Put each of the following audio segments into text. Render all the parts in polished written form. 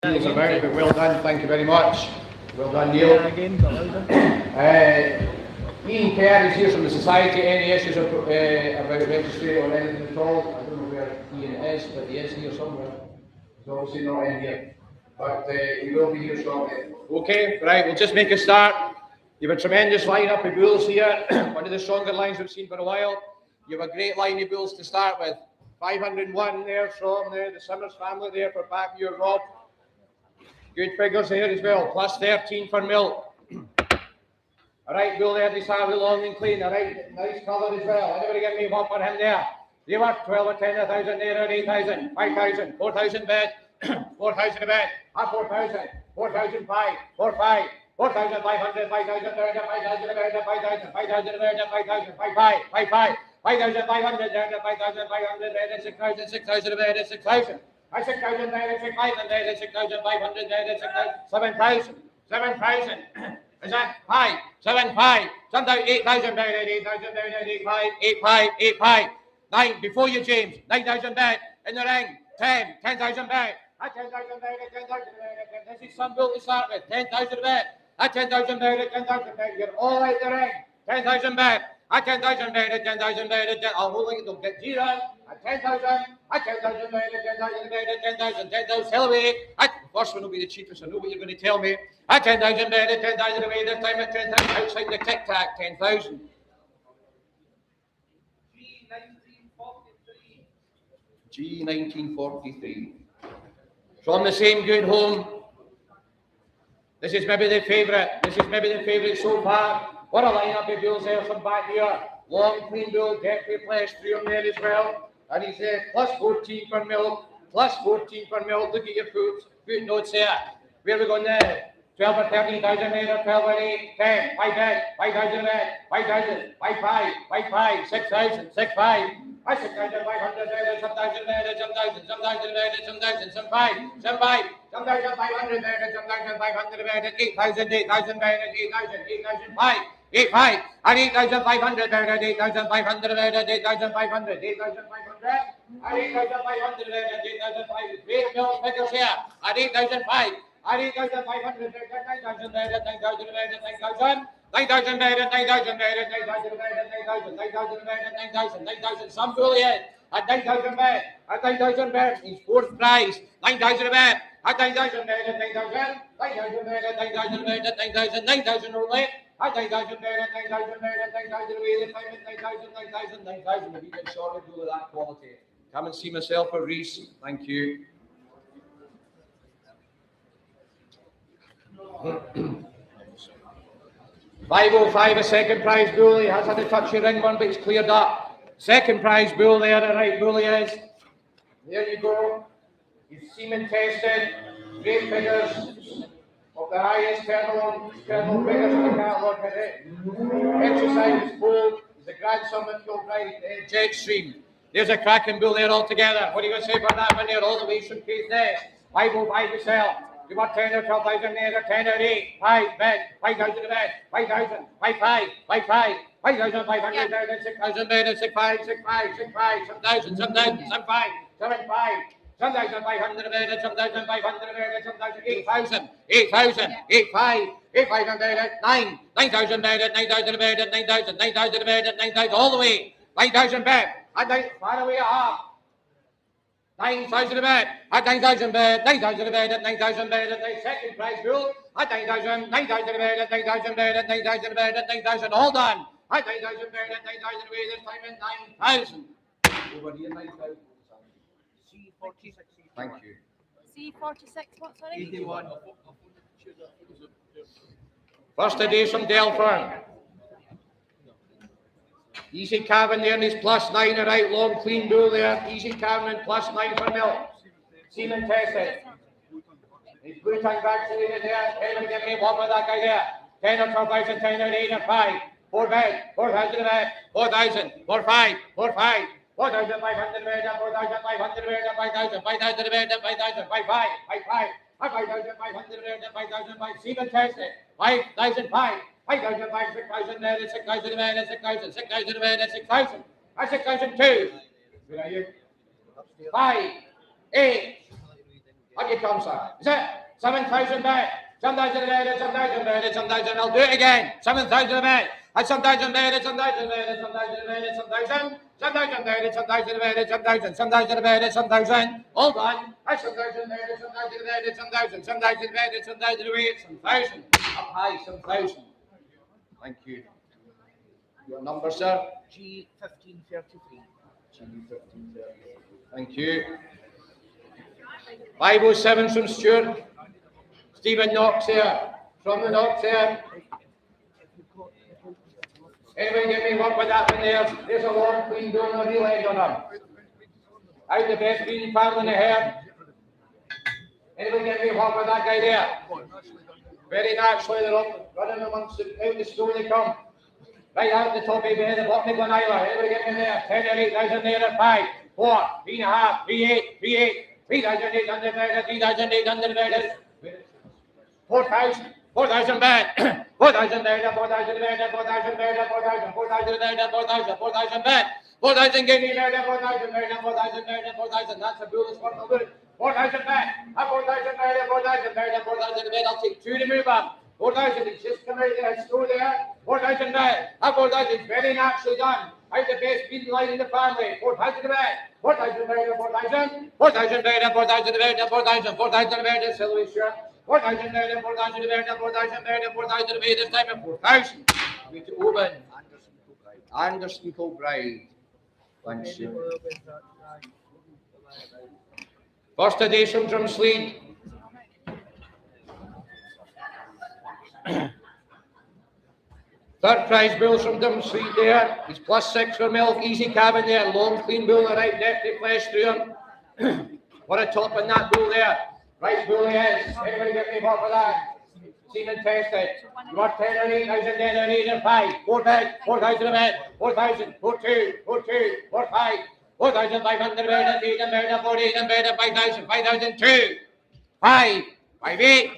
About, but well done, thank you very much. Well done, Neil. Ian Kerr is here from the Society. Any issues about registry or anything at all? I don't know where Ian is, but he is here somewhere. He's obviously not in here, but he will be here shortly. Okay, right, we'll just make a start. You have a tremendous lineup of bulls here, one of the stronger lines we've seen for a while. You have a great line of bulls to start with. 501 there from the Simmers family there for Papio Rob. Good figures here as well, plus 13 for Mill. All right, Bull there, this Harvey long and clean. All right, nice colour as well. Anybody get me one for him there? They were 12 or 10, 1,000 there, 8,000, 5,000, 4,000 bed, 4,000 a bed, 4,000, 4,000, 5, 4, 5, 4,500, 5,000 there, 5,000 a bed, 5,000, 5,000 a bed, 5,000, 5, 5, 5, 5, 5,500 there, 5,500 there, 6,000, 6,000 a bed, 6,000. 6,000 there, 6,500 there, 6,500 there, 7,000, 7,000. Is that 5, 7, 5, sometimes 8,000 there, 8,000 there, 8,500, 8,500, 8,500, 9, before you, James, 9,000 there, in the ring, 10, 10,000 there, 10,000 there, 10,000 there, this is some build to start with, 10,000 there, 10,000 there, 10,000 there, you're all out the ring, 10,000 there, 10,000 there, 10,000 there, I'll hold it, don't get 0, 10,000, 10,000 there, 10,000 there, 10,000, 10,000, tell away, first one will be the cheapest, I know what you're going to tell me, 10,000 there, 10,000 away, this time at 10,000, outside the tic-tac, 10,000. G1943. From the same good home. This is maybe the favourite so far. What a lineup of bulls there from back here. Long, clean bull, definitely flesh through him there as well. And he's plus 14 for milk, plus 14 for milk. Look at your footnotes there. Where are we going there? 12 or 13,000 there, 12 or 8, 10, 5 head, 5,000 head, 5,000, 5, 5, 5, 5, 6,000, 6, 5. 6,500 there, some 1,000 there, some 1,000, some 1,000 there, some 1,000, some 5, some 5, some 1,500 there, some 1,500 there, 8,000, 8,000 there, 8,000, 8,000, 5, 8, 5, and 8,500 there, 8,500 there, 8,500, 8,500, and 8,500 there, 8,500, great milk figures here, at 8,500, and 8,500 there, 9,000 there, 9,000 there, 9,000. 9,000 there, 9,000 there, 9,000 there, 9,000, 9,000 there, 9,000, 9,000, some bully at 9,000 there, at 9,000 there, he's fourth prize, 9,000 there, at 9,000 there, at 9,000, 9,000 there, at 9,000 there, at 9,000, 9,000 only, at 9,000 there, at 9,000 there, at 9,000 away, the time at 9,000, 9,000, 9,000, if you get short of that quality. Come and see myself or Reese, thank you. $505 a second prize bull. He has had a touchy ring one, but it's cleared up. Second prize bull there, the right bull he is. There you go. He's semen tested. Great figures of the highest terminal figures in the catalogue. Exercise is bold. He's the grandson of Kilbride, Jetstream. There's a cracking bull there altogether. What are you going to say about that one there? All the way from Case there. 505 to sell. You got 10 or 12,000 there, 10 or 8, 5 bed, 5,000 a bed, 5,000, 5, 5, 5, 5, 5,500 there, 6,000 there, 6, 5, 6, 5, 6, 5, some 1,000, some 1,000, some 5, 7, 5, some 1,500 a bed, some 1,500 a bed, some 8,000, 8,000, 8, 5, 8, 500 there, 9, 9,000 bed, 9,000 a bed, 9,000, 9,000 a bed, 9,000, all the way, 9,000 bed, and far away a half. 9,000 a bed, at 9,000 bed, 9,000 a bed, at 9,000 bed, at the second prize bull, at 9,000, 9,000 a bed, at 9,000 bed, at 9,000 bed, at 9,000, all done, at 9,000 bed, at 9,000 away, this time at 9,000. Over here, 9,000. C46. Thank you. C46, what, sorry? 81. First edition from Delphorn. Easy Cavan there, and he's +9, a right long clean bull there. Easy Cavan and +9 for milk. Semen tested. He's blue tongue vaccinated there. 10 get me one with that guy there. 10 or 12,000, 10 or 8 or 5. 4 bed, 4,000 a bed, 4,000, 4, 5, 4, 5. 4,500 a bed, 4,500 a bed, 5,000, 5,000 a bed, 5,000, 5, 5, 5, 5. 5,500 a bed, 5,000, 5. Semen tested. 5,000, 5. 5,000, 5, 6,000 there, 6,000 a bed, 6,000, 6,000 a bed, 6,000. 6,002. Where are you? 5, 8, Up you come, sir. Is it? 7,000 bed. 7,000 bed, 7,000 bed, 7,000. I'll do it again. 7,000 bed. At 7,000 bed, 7,000 bed, 7,000 bed, 7,000. 7,000 bed, 7,000 bed, 7,000. 7,000 bed, 7,000. Hold on. At 7,000 bed, 7,000 bed, 7,000. 7,000 bed, 7,000 away, 7,000. Up high, 7,000. Thank you. Your number, sir? G1533. G1533. Thank you. 507 from Stuart. Stephen Knox here. From the Knox here. Anybody get me work with that one there? There's a long clean doing a real edge on him. Out the best green part in the hair. Anybody get me work with that guy there? Very naturally, they're up, running amongst the, out the school they come. Right out the top of the head, the bottom of Glenila. Anybody get me there? 10 or 8,000 there at 5, 4, 3.5, 3,800, 3,800. 3,800 bed, 3,800 bed, 4,000, 4,000 bed, 4,000 bed, 4,000 bed, 4,000 bed, 4,000, 4,000 bed, 4,000, 4,000 bed, 4,000 guinea bed, 4,000 bed, 4,000 bed, 4,000. That's a bull that's worth a good. 4,000 bed, 4,000 bed, 4,000 bed, 4,000 bed. I'll take 2 to move up. 4,000. It's just come out there. It's still there. 4,000 bed, 4,000. Very naturally done. Out the best feeding line in the family. 4,000 bed. 4,000 bed, 4,000. 4,000 bed, 4,000 bed, 4,000. 4,000 bed. Silver shirt. 4,000 bed, 4,000 bed, 4,000 bed, 4,000 bed. This time at 4,000. We to Oban. Anderson Kilbride. Thanks. First edition from Slead. Third prize bulls from Dumsfleet there. He's +6 for milk. Easy cabin there. Long, clean bull. The right depth flesh through him. What a top on that bull there. Right bull he is. Everybody get me up for that. Seen and tested. You got 10 or 8,000, 10 or 8 and 5. 4 bed. 4,000 a bed. 4,000. 4,2. 4,2. 4,5. 4,500 bed. 8 and bed. 48 and bed. 5,000. 5,002. 5. 5,8.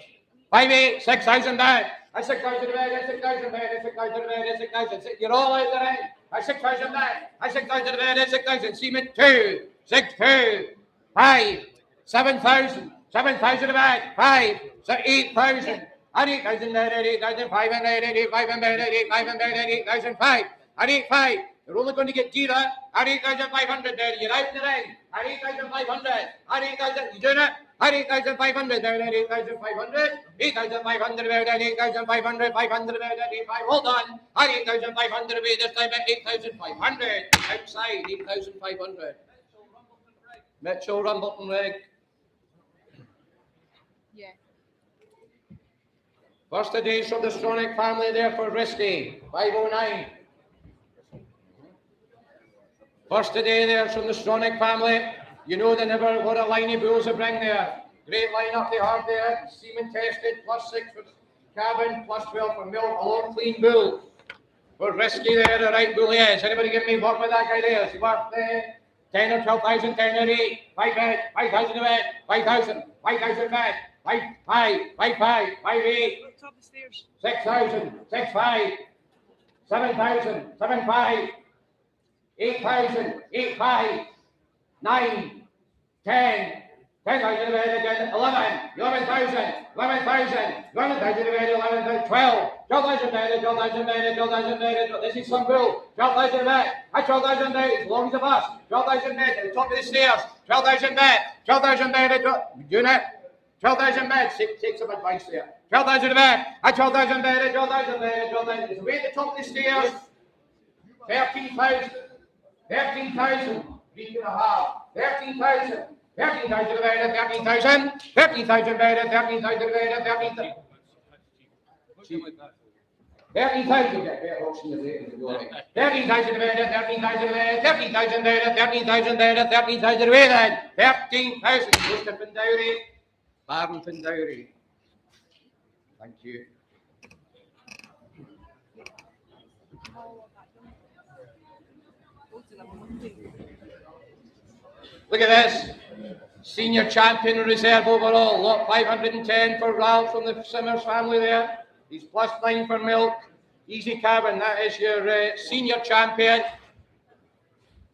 5,8. 6,000 bed. At 6,000 bed, at 6,000 bed, at 6,000 bed, at 6,000. You're all out there, at 6,000 bed, at 6,000 bed, at 6,000. Cement 2, 6, 2, 5, 7,000, 7,000 a bed, 5, 8,000. At 8,000 bed, at 8,000, 5 and 8, at 8,500 bed, at 8,500 bed, at 8,005, at 8,500. You're only going to get dearer at 8,500 there. You're out in the ring at 8,500, at 8,000. You doing it? At 8,500 there, at 8,500, 8,500 there, at 8,500, 500 there, at 8,500. Hold on, at 8,500 away this time at 8,500. Outside 8,500. Mitchell Rumbleton Rig. Yeah. First of days from the Stronach family there for Risky, 509. First today there from the Stronach family. You know they never what a line of bulls they bring there. Great line up they have there. Semen tested, +6 for cabin, +12 for milk. A long clean bull. For Risky there, the right bull he is. Anybody give me work with that guy there? Is he worth 10 or 12,000, 10 or 8, 5 bed, 5,000 a bed, 5,000, 5,000 bed, 5, 5, 5, 5, 5, 8, 6,000, 6, 5, 7,000, 7, 5, 8,000, 8, 5, 9, 10, 10,000 divided again, 11, 11,000, 11,000, 11,000 divided, 11,000, 12, 12,000 divided, 12,000 divided, 12,000 divided, this is some bull, 12,000 divided, at 12,000 divided, as long as the bus, 12,000 divided, at the top of the stairs, 12,000 divided, 12,000 divided, doing it, 12,000 divided, take some advice there, 12,000 divided, at 12,000 divided, 12,000 divided, 12,000, it's away at the top of the stairs, 13,000, 13,000, 3.5, 13,000. 13,000 divided, 13,000, 13,000 divided, 13,000 divided, 13,000. 13,000, 13,000 divided, 13,000 divided, 13,000 divided, 13,000 divided, 13,000 divided, 13,000. Joseph and Dowry, Barrington Dowry. Thank you. Look at this. Senior champion reserve overall. Lot 510 for Ralph from the Simmers family there. He's +9 for milk. Easy cabin. That is your senior champion.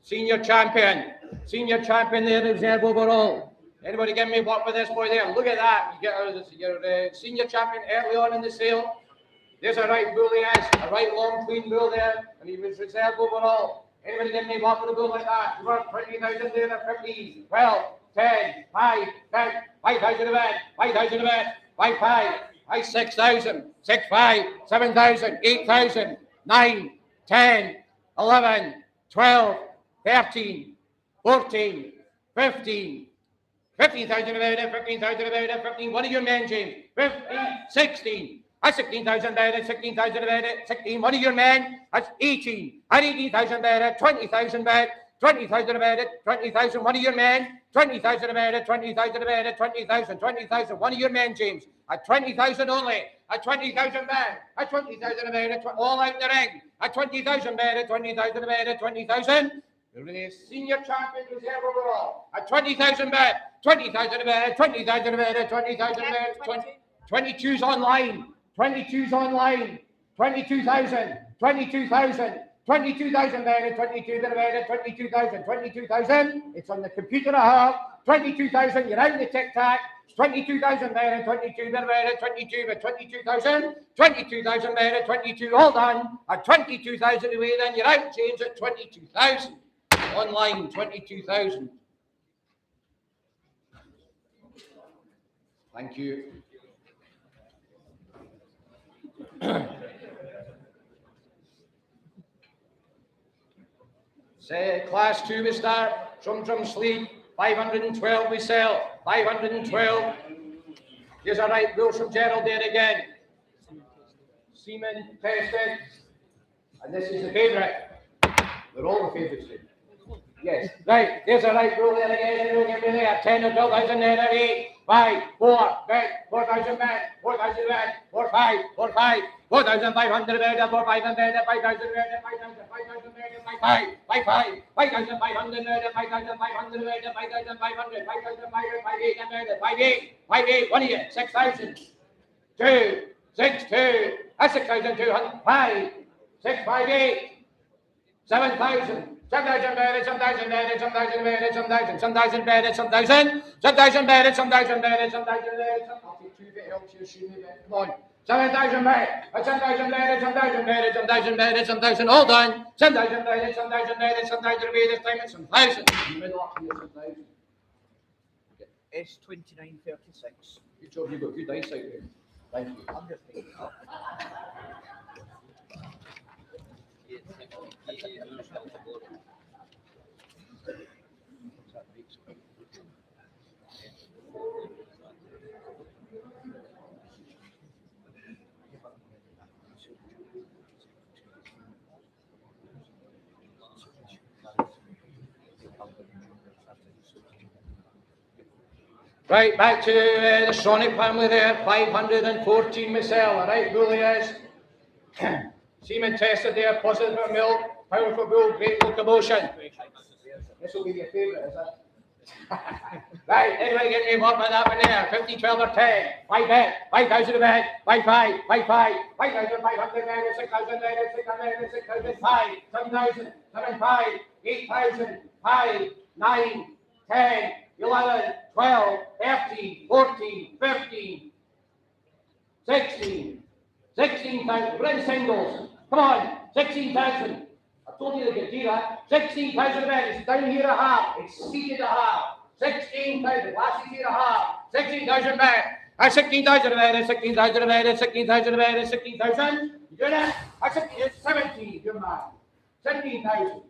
Senior champion. Senior champion there, reserve overall. Anybody give me what with this boy there? Look at that. You get your senior champion early on in the sale. There's a right bull he is, a right long clean bull there, and he was reserved overall. Anybody give me what with a bull like that? You want 20,000 there, 15, 12, 10, 5, 10, 5,000 a bed, 5,000 a bed, 5, 5, 5, 6,000, 6, 5, 7,000, 8,000, 9, 10, 11, 12, 13, 14, 15, 15,000 about it, 15,000 about it, 15. One of your men, James. 15, 16. That's 16,000 about it, 16,000 about it, 16. One of your men. That's 18. At 18,000 about it, 20,000 about it, 20,000 about it, 20,000. One of your men. 20,000 about it, 20,000 about it, 20,000, 20,000. One of your men, James. At 20,000 only. At 20,000 back. At 20,000 about it, all out the ring. At 20,000 about it, 20,000 about it, 20,000. The senior champion reserve overall at 20,000 bet, 20,000 bet, 20,000 bet, 20,000 bet, 22's online, 22's online, 22,000, 22,000, 22,000 bet, 22 bet, 22,000, 22,000. It's on the computer I have. 22,000. You're out in the tic tac. 22,000 bet, 22 bet, 22 bet, 22,000, 22,000 bet, 22. All done at 22,000 away. Then you're out, James, at 22,000. Online, 22,000. Thank you. Say, class 2 we start. Drum sleep. 512 we sell. 512. Here's a right bull from Gerald there again. Seaman tested. And this is the favourite. They're all the favourites. Yes, right, there's a right bull there again, look at me there, 10 or 12,000 there, 8, 5, 4, bet, 4,000 bet, 4,000 bet, 4, 5, 4, 5, 4,500 bet, 4, 500 bet, 5,000 bet, 5,000, 5,000 bet, 5, 5, 5, 5, 5,500 bet, 5,500 bet, 5,500, 5,500, 5, 8, 5, 8, 5, 8, what are you, 6,000, 2, 6, 2, that's 6,200, 5, 6, 5, 8, 7,000. 7,000 bedded, some thousand bedded, some thousand bedded, some thousand, some thousand bedded, some thousand, some thousand bedded, some thousand bedded, some thousand bedded, some. I'll take 2 if it helps you shoot me back. Come on. 7,000 bedded, 7,000 bedded, some thousand bedded, some thousand bedded, some thousand. All done. 7,000 bedded, some thousand bedded, some thousand bedded. This time it's some thousand. Middle up here, some thousand. S2936. Good job. You got good eyesight there. Thank you. I'm just thinking up. Right, back to the Sonic family there, 514 myself, all right, bull he is. Semen tested there, positive for milk, powerful bull, great locomotion. This will be your favourite, is it? Right, anybody get me what with that one there? 50, 12 or 10, 5 bet, 5,000 a bet, 5, 5, 5, 5, 5,500 bet, 6,000 bet, 6,000, 6,000, 5, 7,000, 7, 5, 8,000, 5, 9, 10, 11, 12, 13, 14, 15, 16, 16,000. We're in singles. Come on, 16,000. I told you they could do that. 16,000 bet. It's down here a half. It's seated a half. 16,000. Last is here a half. 16,000 bet. That's 16,000 bet. 16,000 bet. 16,000 bet. 16,000. You do that? That's 17. Good man. 17,000.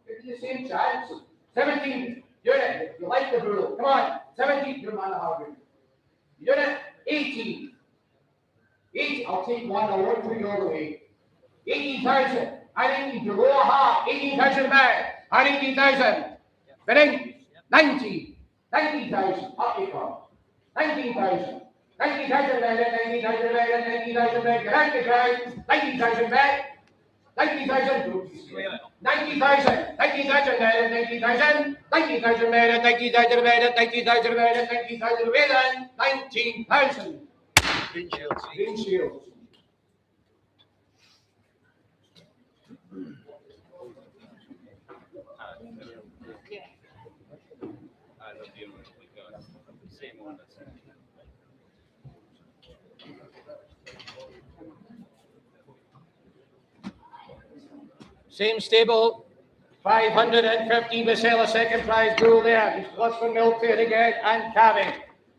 It's the same chance. 17. Do it. You like the bull. Come on. 17. Good man. You do it. 18. 8, I'll take one, I'll run for you all the way. 18,000. I need below a half. 18,000 back. I 18,000. Bidding. 19. 19,000. Up you come. 19,000. 19,000 back. 19,000 back. 19,000 back. Get out the crowd. 19,000 back. 19,000. 90,000. 90,000 back. 90,000. 90,000 back. 90,000 back. 90,000 back. 90,000 away then. 19,000. Green shields. Same stable. 550 Basella, second prize bull there. He's plus for milk there again and calving.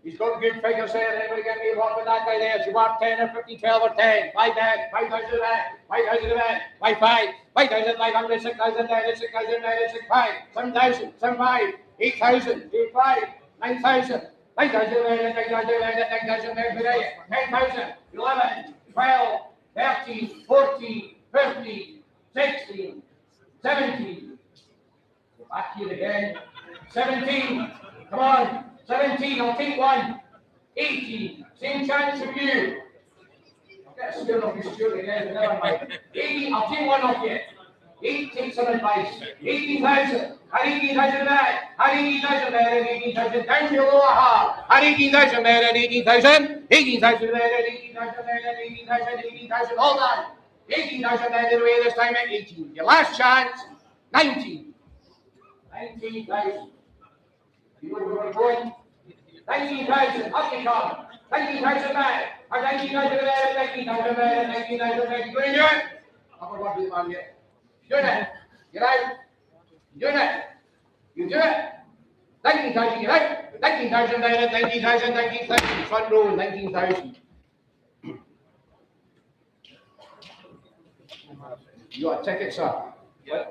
He's got good figures there. Everybody get me along with that guy there. You want 10 or 50, 12 or 10. 5 back, 5,000 back, 5,000 back, 5, 5, 5,500, 6,000 there, 6,000 there, 6, 5, 7,000, 7, 5, 8,000, 8, 5, 9,000, 9,000 there, 9,000 there, 9,000 there, 10,000, 11, 12, 13, 14, 15, 16, 17. Back here again. 17. Come on. 17. I'll take one. 18. Same chance for you. I'll get a skill off your steward again. Never mind. 18. I'll take one off you. 8. Take some advice. 18,000. Had 18,000 back. Had 18,000 there and 18,000. Down to your lower half. Had 18,000 there and 18,000. 18,000 there and 18,000 there and 18,000. 18,000. Hold on. 18,000 there the way this time at 18. Your last chance. 19. 19,000. You know where we're going? 19,000. Up you come. 19,000 back. 19,000 there, 19,000 there, 19,000 there. You going to do it? I forgot to do it yet. You doing it? Get out. You doing it? You do it? 19,000, get out. 19,000 there, 19,000, 19,000. Front row, 19,000. You got a ticket, sir? Yeah.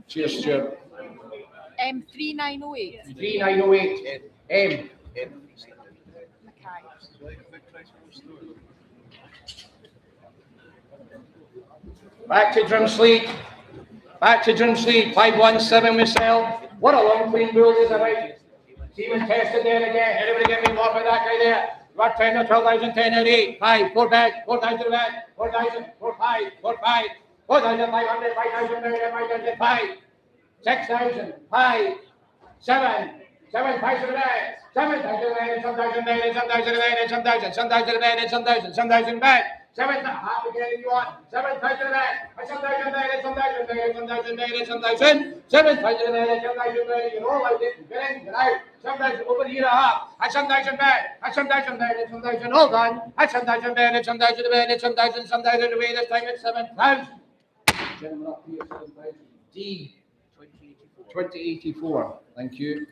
Cheers, Stuart. 3908. 3908. M. Back to Drumsleet. Back to Drumsleet. 517 we sell. What a long clean bull is that right? Seaman tested there again. Everybody get me more for that guy there. What 10 or 12,000, 10 or 8, 5, 4 back, 4,000 back, 4,000, 4, 5, 4, 5, 4,500, 5,000, 5,005, 6,000, 5, 7, 7,000 back, 7,000 back, 7,000 back, 7,000 back, 7,000, 7,000 back, 7,000, 7,000 back, 7,000, half again if you want, 7,000 back, 7,000 back, 7,000 back, 7,000 back, 7,000, 7,000 back, 7,000 back, you know like it, get in, get out. 7,000 over here a half. At 7,000 back. At 7,000 back. At 7,000. Hold on. At 7,000 back. At 7,000 back. At 7,000. 7,000 away. This time it's 7,000. Gentlemen up here. 7,000. D. 2084. Thank you.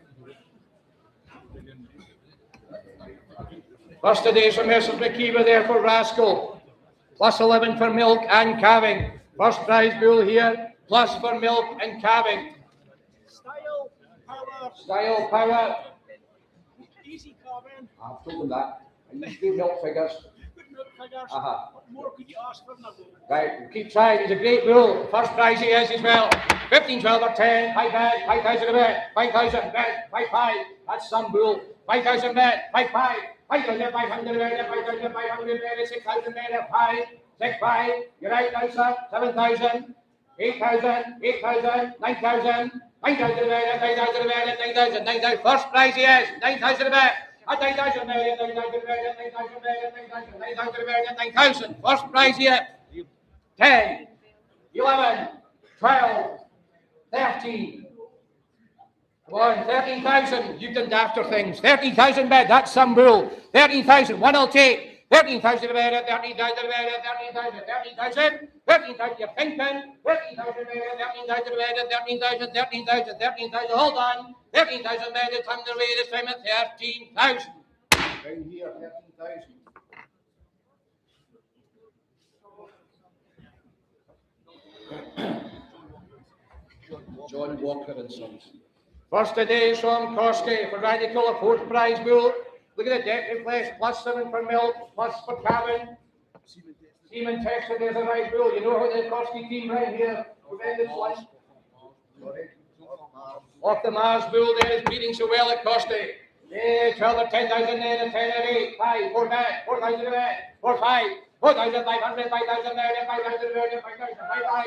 First today's from Mrs. McKeever there for Rascal. Plus 11 for milk and calving. First prize bull here. Plus for milk and calving. Style, power. Easy calving. I've told them that. I use good milk figures. Good milk figures. What more could you ask for now? Right, we'll keep trying. He's a great bull. First prize he is as well. 15, 12 or 10. 5 bed, 5,000 a bed. 5,000 bed, 5, 5. That's some bull. 5,000 bed, 5, 5. 5,500 a bed, 5,500 a bed, 6,000 bed, 5, 6, 5. You're right now, sir. 7,000, 8,000, 8,000, 9,000. 9,000 a bed, 9,000 a bed, 9,000, 9,000. First prize he is 9,000 a bed. At 9,000 a bed, 9,000 a bed, 9,000 a bed, 9,000, 9,000 a bed, 9,000. First prize he is 10, 11, 12, 13. Come on, 13,000. You can after things. 13,000 bed. That's some bull. 13,000. One I'll take. 13,000 a bed, 13,000 a bed, 13,000, 13,000, 13,000, you're thinking, 13,000 a bed, 13,000 a bed, 13,000, 13,000, 13,000, hold on, 13,000 bed, it's on the way this time at 13,000. Down here, 13,000. John Walker and Sons. First today is from Korsky for Radical, a fourth prize bull. Look at the debt flesh, plus 7 for milk, plus for calving. Seaman tested as a right bull. You know how the Korsky team right here prevent this one? Off the Mars bull there is beating so well at Korsky. Yeah, 12 or 10,000 there, and 10 or 8, 5, 4 back, 4,000 a back, 4, 5, 4,500, 5,000 there, 5,000 there, 5,000,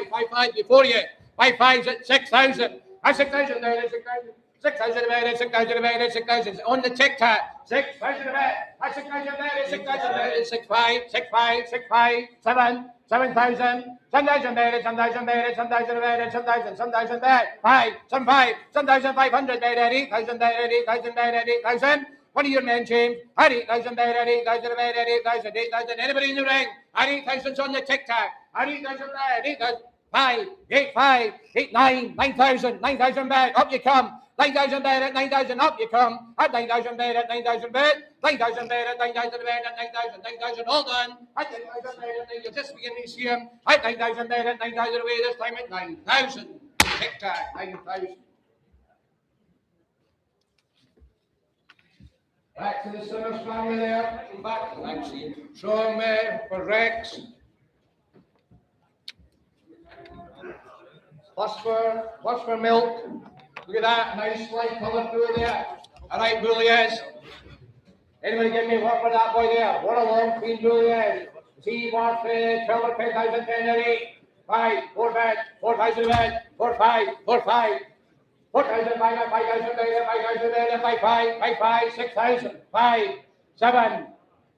5, 5, 5 before you. 5, 5's at 6,000. At 6,000 there, 6,000. 6,000 a bed, 6,000 a bed, 6,000. On the tic-tac. 6,000 a bed. At 6,000 a bed, 6,000 a bed, 6, 5, 6, 5, 6, 5, 7, 7,000. 7,000 bed, 7,000 bed, 7,000 a bed, 7,000, 7,000 bed. 5, 7, 5, 7,500 bed, 8,000 bed, 8,000 bed, 8,000, One of your men, James. At 8,000 bed, at 8,000 bed, at 8,000, 8,000. Anybody in the ring? At 8,000's on the tic-tac. At 8,000 bed, 8,000. 5, 8, 5, 8, 9, 9,000, 9,000 bed. Up you come. 9,000 bed at 9,000, up you come. At 9,000 bed at 9,000 bed. 9,000 bed at 9,000 bed at 9,000, 9,000. Hold on. At 9,000 bed at 9,000. You're just beginning to see him. At 9,000 bed at 9,000 away this time at 9,000. Tic-tac, 9,000. Back to the Simmers family there. Back to Maxine. Show him for Rex. Plus for milk. Look at that, nice light colour through there. All right, bull he is. Anybody give me what for that boy there? What a long, clean bull he is. He wants 12 or 10,000, 10 or 8. 5, 4 bed, 4,000 bed, 4, 5, 4, 5. 4,000, 5,000, 5,000, 5,000, 5, 5, 5, 5, 6,000, 5, 7,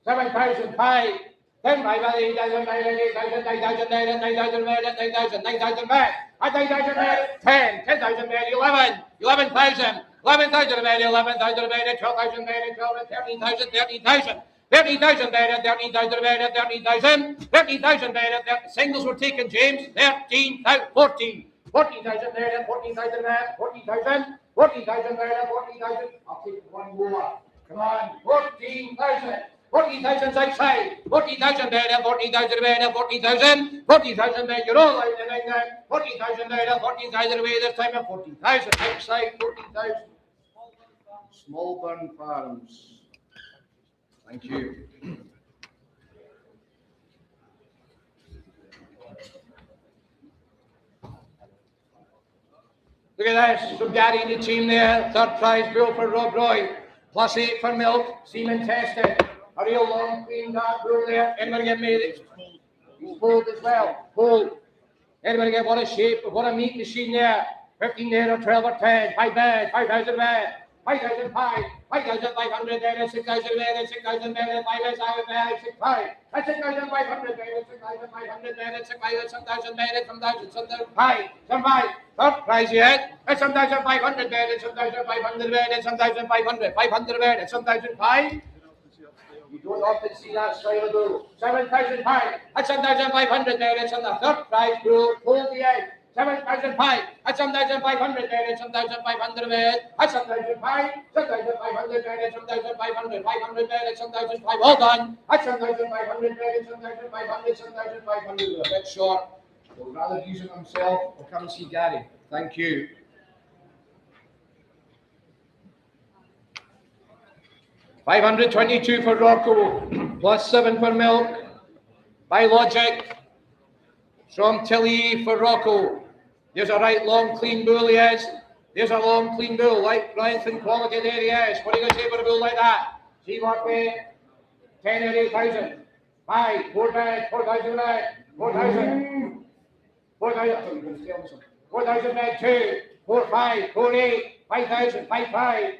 7,000, 5, 10, 5, 8,000, 8,000, 9,000, 9,000, 9,000, 9,000 back. At 9,000 back, 10, 10,000 back, 11, 11,000, 11,000 back, 11,000 back, 12,000 back, 12, 13,000, 13,000. 13,000 bed, 13,000 bed, 13,000, 13,000 bed. Singles were taken, James. 13,000, 14. 14,000 there, 14,000 there, 14,000, 14,000 there, 14,000. I'll take one more. Come on, 14,000. 14,000's outside. 14,000 there, 14,000 there, 14,000. 14,000 there, you're all out there now. 14,000 there, 14,000 away this time, and 14,000 outside, 14,000. Smallburn Farms. Thank you. Look at this, some daddy in the team there. Third prize bull for Rob Roy. Plus 8 for milk, semen tested. A real long, clean, dark bull there. Anybody get me this? He's pulled as well. Pulled. Anybody get what a shape, what a meat machine there. 15 there or 12 or 10. 5 bed, 5,000 bed. 5,005, 5,500 there, 6,000 there, 6,000 there, 5,000 there, 6,500, 6,500 there, 6,500 there, 6,000 there, 1,000, 5, 5, third prize yet, 1,500 there, 1,500 there, 1,500, 500 there, 1,005. You don't often see that style of bull. 7,005, 7,500 there, it's on the third prize bull, hold the edge. 7,005, at 7,500 there, at 7,500 there, at 7,005, 7,500 there, at 7,500, 500 there, at 7,500, all done, at 7,500 there, at 7,500, 7,500, a bit short. We'll rather use it himself, we'll come and see Gary. Thank you. $522 for Rocco, plus 7 for milk, by logic. From Tilly for Rocco. There's a right long clean bull he is. There's a long clean bull, like length and quality there he is. What are you going to say for a bull like that? See what way? 10 or 8,000. 5, 4 bed, 4,000 bed, 4,000. 4,000. 4,000 bed, 2, 4, 5, 4, 8, 5,000, 5, 5,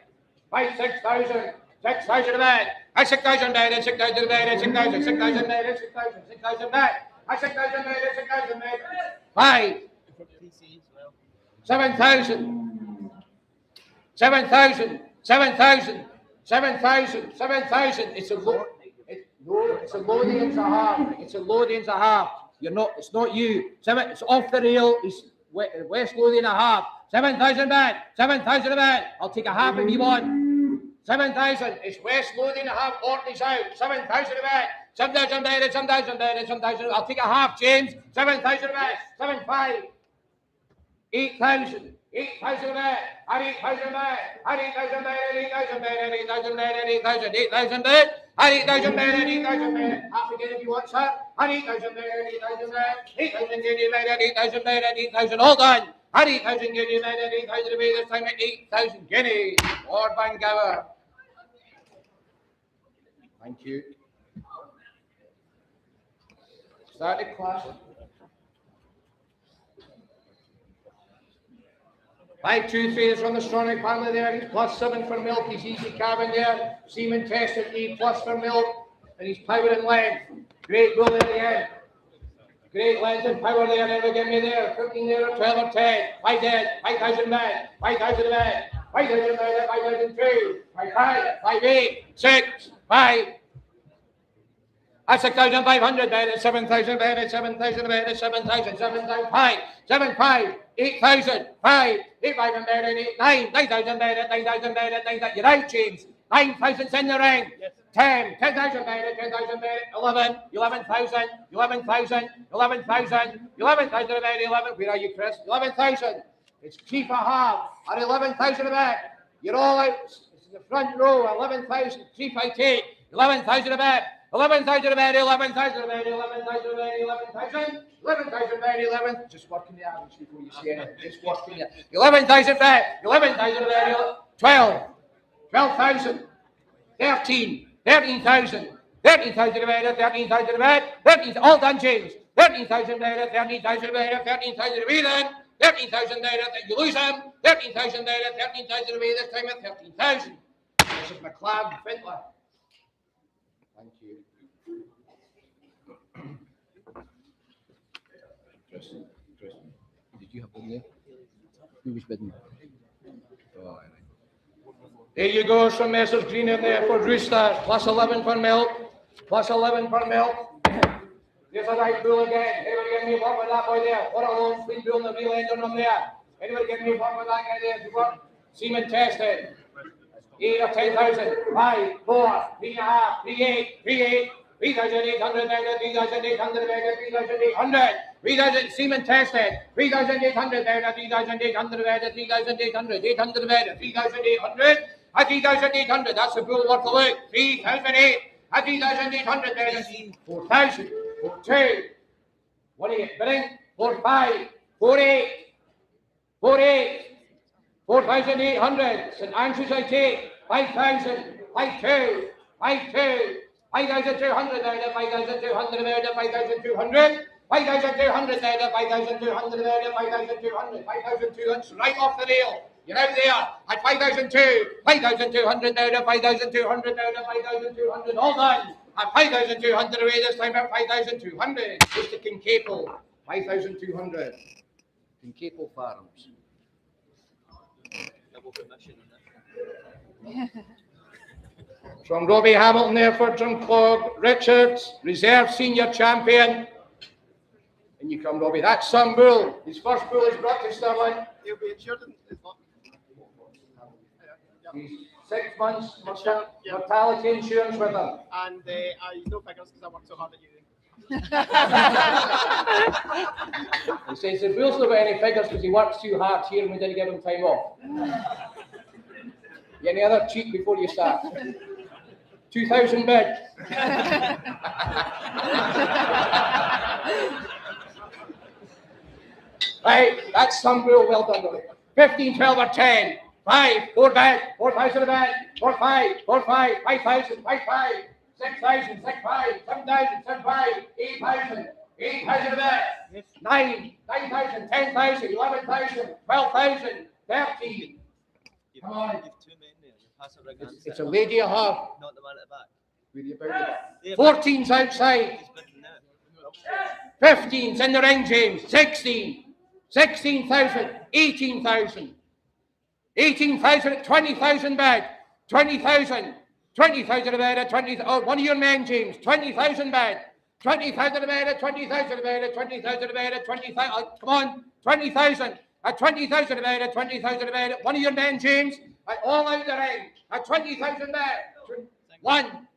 5, 6,000, 6,000 bed. At 6,000 bed, at 6,000 bed, at 6,000, 6,000 bed, at 6,000, 6,000 bed. I 6,000 made it, 6,000 made it. 5. 7,000. 7,000. 7,000. 7,000. 7,000. It's a load. It's a loading and a half. It's a loading and a half. You're not. It's not you. It's off the rail. It's West loading and a half. 7,000 back. 7,000 back. I'll take a half if you want. 7,000. It's West loading and a half. Orton's out. 7,000 back. 7,000 bed, 7,000 bed, 7,000. I'll take a half, James. 7,000 bed, 7,500. 8,000. 8,000 bed, at 8,000 bed, at 8,000 bed, at 8,000 bed, at 8,000 bed, at 8,000, 8,000 bed, at 8,000 bed, at 8,000 bed. Half again if you want, sir. At 8,000 bed, at 8,000 bed, 8,000 guinea bed, at 8,000 bed, at 8,000. All done. At 8,000 guinea bed, at 8,000 bed. This time at 8,000 guinea. Lord Van Gower. Thank you. Started class. 523 is from the Stronach family there. He's plus 7 for milk. He's easy calving there. Semen tested. E plus for milk. And he's power and length. Great bull in the end. Great length and power there. Never get me there. 15 there, 12 or 10. 5 dead. 5,000 men. 5,000 men. 5,000 better, 5,002, 5,500, 5,800, 6, 5. At 6,500 better, 7,000 better, 7,000 better, 7,000, 7,000, 5, 7, 5, 8,000, 5, 8,500 better, 8, 9, 9,000 better, 9,000 better, 9,000. You're out, James. 9,000's in the ring. 10, 10,000 better, 10,000 better, 11, 11,000, 11,000, 11,000, 11,000 better, 11. Where are you, Chris? 11,000. It's chief a half at 11,000 a bet. You're all out. It's in the front row. 11,000. Chief I take. 11,000 a bet. 11,000 a bet. 11,000 a bet. 11,000 a bet. 11,000. 11,000 bet. 11. Just working the average before you say anything. Just working it. 11,000 bet. 11,000 a bet. 12. 12,000. 13. 13,000. 13,000 a bet. 13,000 a bet. 13. All done, James. 13,000 better. 13,000 better. 13,000 a bet then. 13,000 there, you lose him. 13,000 there, 13,000 away this time at 13,000. This is McLeod Fintler. Thank you. Tristan, did you have one there? Who was bidding? Oh, there you go, some Messrs Green in there for Rooster. Plus 11 for milk. Plus 11 for milk. There's a right bull again. Anybody get me one with that boy there? What a long clean bull in the real end on him there. Anybody get me one with that guy there? Seaman tested. 8 or 10,000. 5, 4, 3.5, 3,800, 3,800 there, 3,800 there, 3,800. 3,000 Seaman tested. 3,800 there, 3,800 there, 3,800, 800 there, 3,800. At 3,800, that's a bull worth a look. 3,008. At 3,800 there, 4,000. 4,2. What are you bidding? 4,500, 4,800, 4,800, 4,800. St Andrews I take. 5,000, 5,200, 5,200, 5,200 there, 5,200 there, 5,200, 5,200 there, 5,200 there, 5,200, 5,200. Right off the rail. You're out there at 5,200, 5,200 there, 5,200 there, 5,200. All done. At 5,200 away this time at 5,200. Mr. Kincaple, 5,200. Kincaple Farms. Double commission. From Robbie Hamilton there for Drumclog. Richards, reserve senior champion. And you come, Robbie. That's some bull. His first bull is brought to Stirling. He'll be insured in his luck. He's 6 months mortality insurance with him. And I no figures because I worked so hard at uni. He says the bull's not got any figures because he works too hard here and we didn't give him time off. Any other cheat before you start? 2,000 bid. Right, that's some bull, well done, Robbie. 15, 12 or 10. 5, 4 bid, 4,000 a bid, 4, 5, 4, 5, 5,000, 5, 5, 6,000, 6, 5, 7,000, 7, 5, 8,000, 8,000 a bid, 9, 9,000, 10,000, 11,000, 12,000, 13. Come on. You've 2 men there. You pass it right. It's a lady a half. Not the man at the back. Where you about it? 14's outside. He's bidding now. 15's in the ring, James. 16, 16,000, 18,000. 18,000 at 20,000 bid. 20,000. 20,000 a bid. 20. Oh, one of your men, James. 20,000 bid. 20,000 a bid. 20,000 a bid. 20,000 a bid. 20,000. Come on. 20,000. At 20,000 a bid. 20,000 a bid. One of your men, James. All out the ring. At 20,000 bid. 1.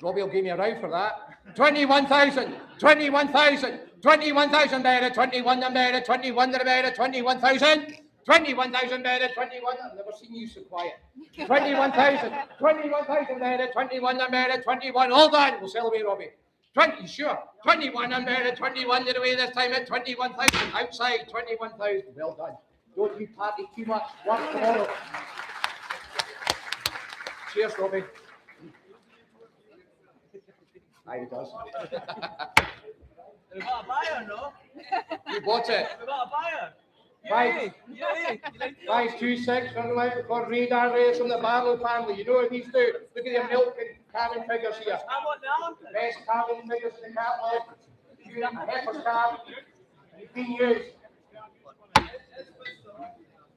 Robbie will give me a row for that. 21,000. 21,000. 21,000 bid. 21 a bid. 21 a bid. 21,000. 21,000 better, 21. I've never seen you so quiet. 21,000, 21,000 better, 21 and better, 21. All done. We'll celebrate, Robbie. 20, sure. 21 and better, 21 the away this time at 21,000. Outside, 21,000. Well done. Don't you party too much. Work tomorrow. Cheers, Robbie. Aye, he does. We got a buyer, no? You bought it. We got a buyer. 526 for Radar Race from the Barlow family. You know what these do? Look at your milk and calving figures here. I want now. Best calving figures in the catalogue. A heifer's calf. It's been used.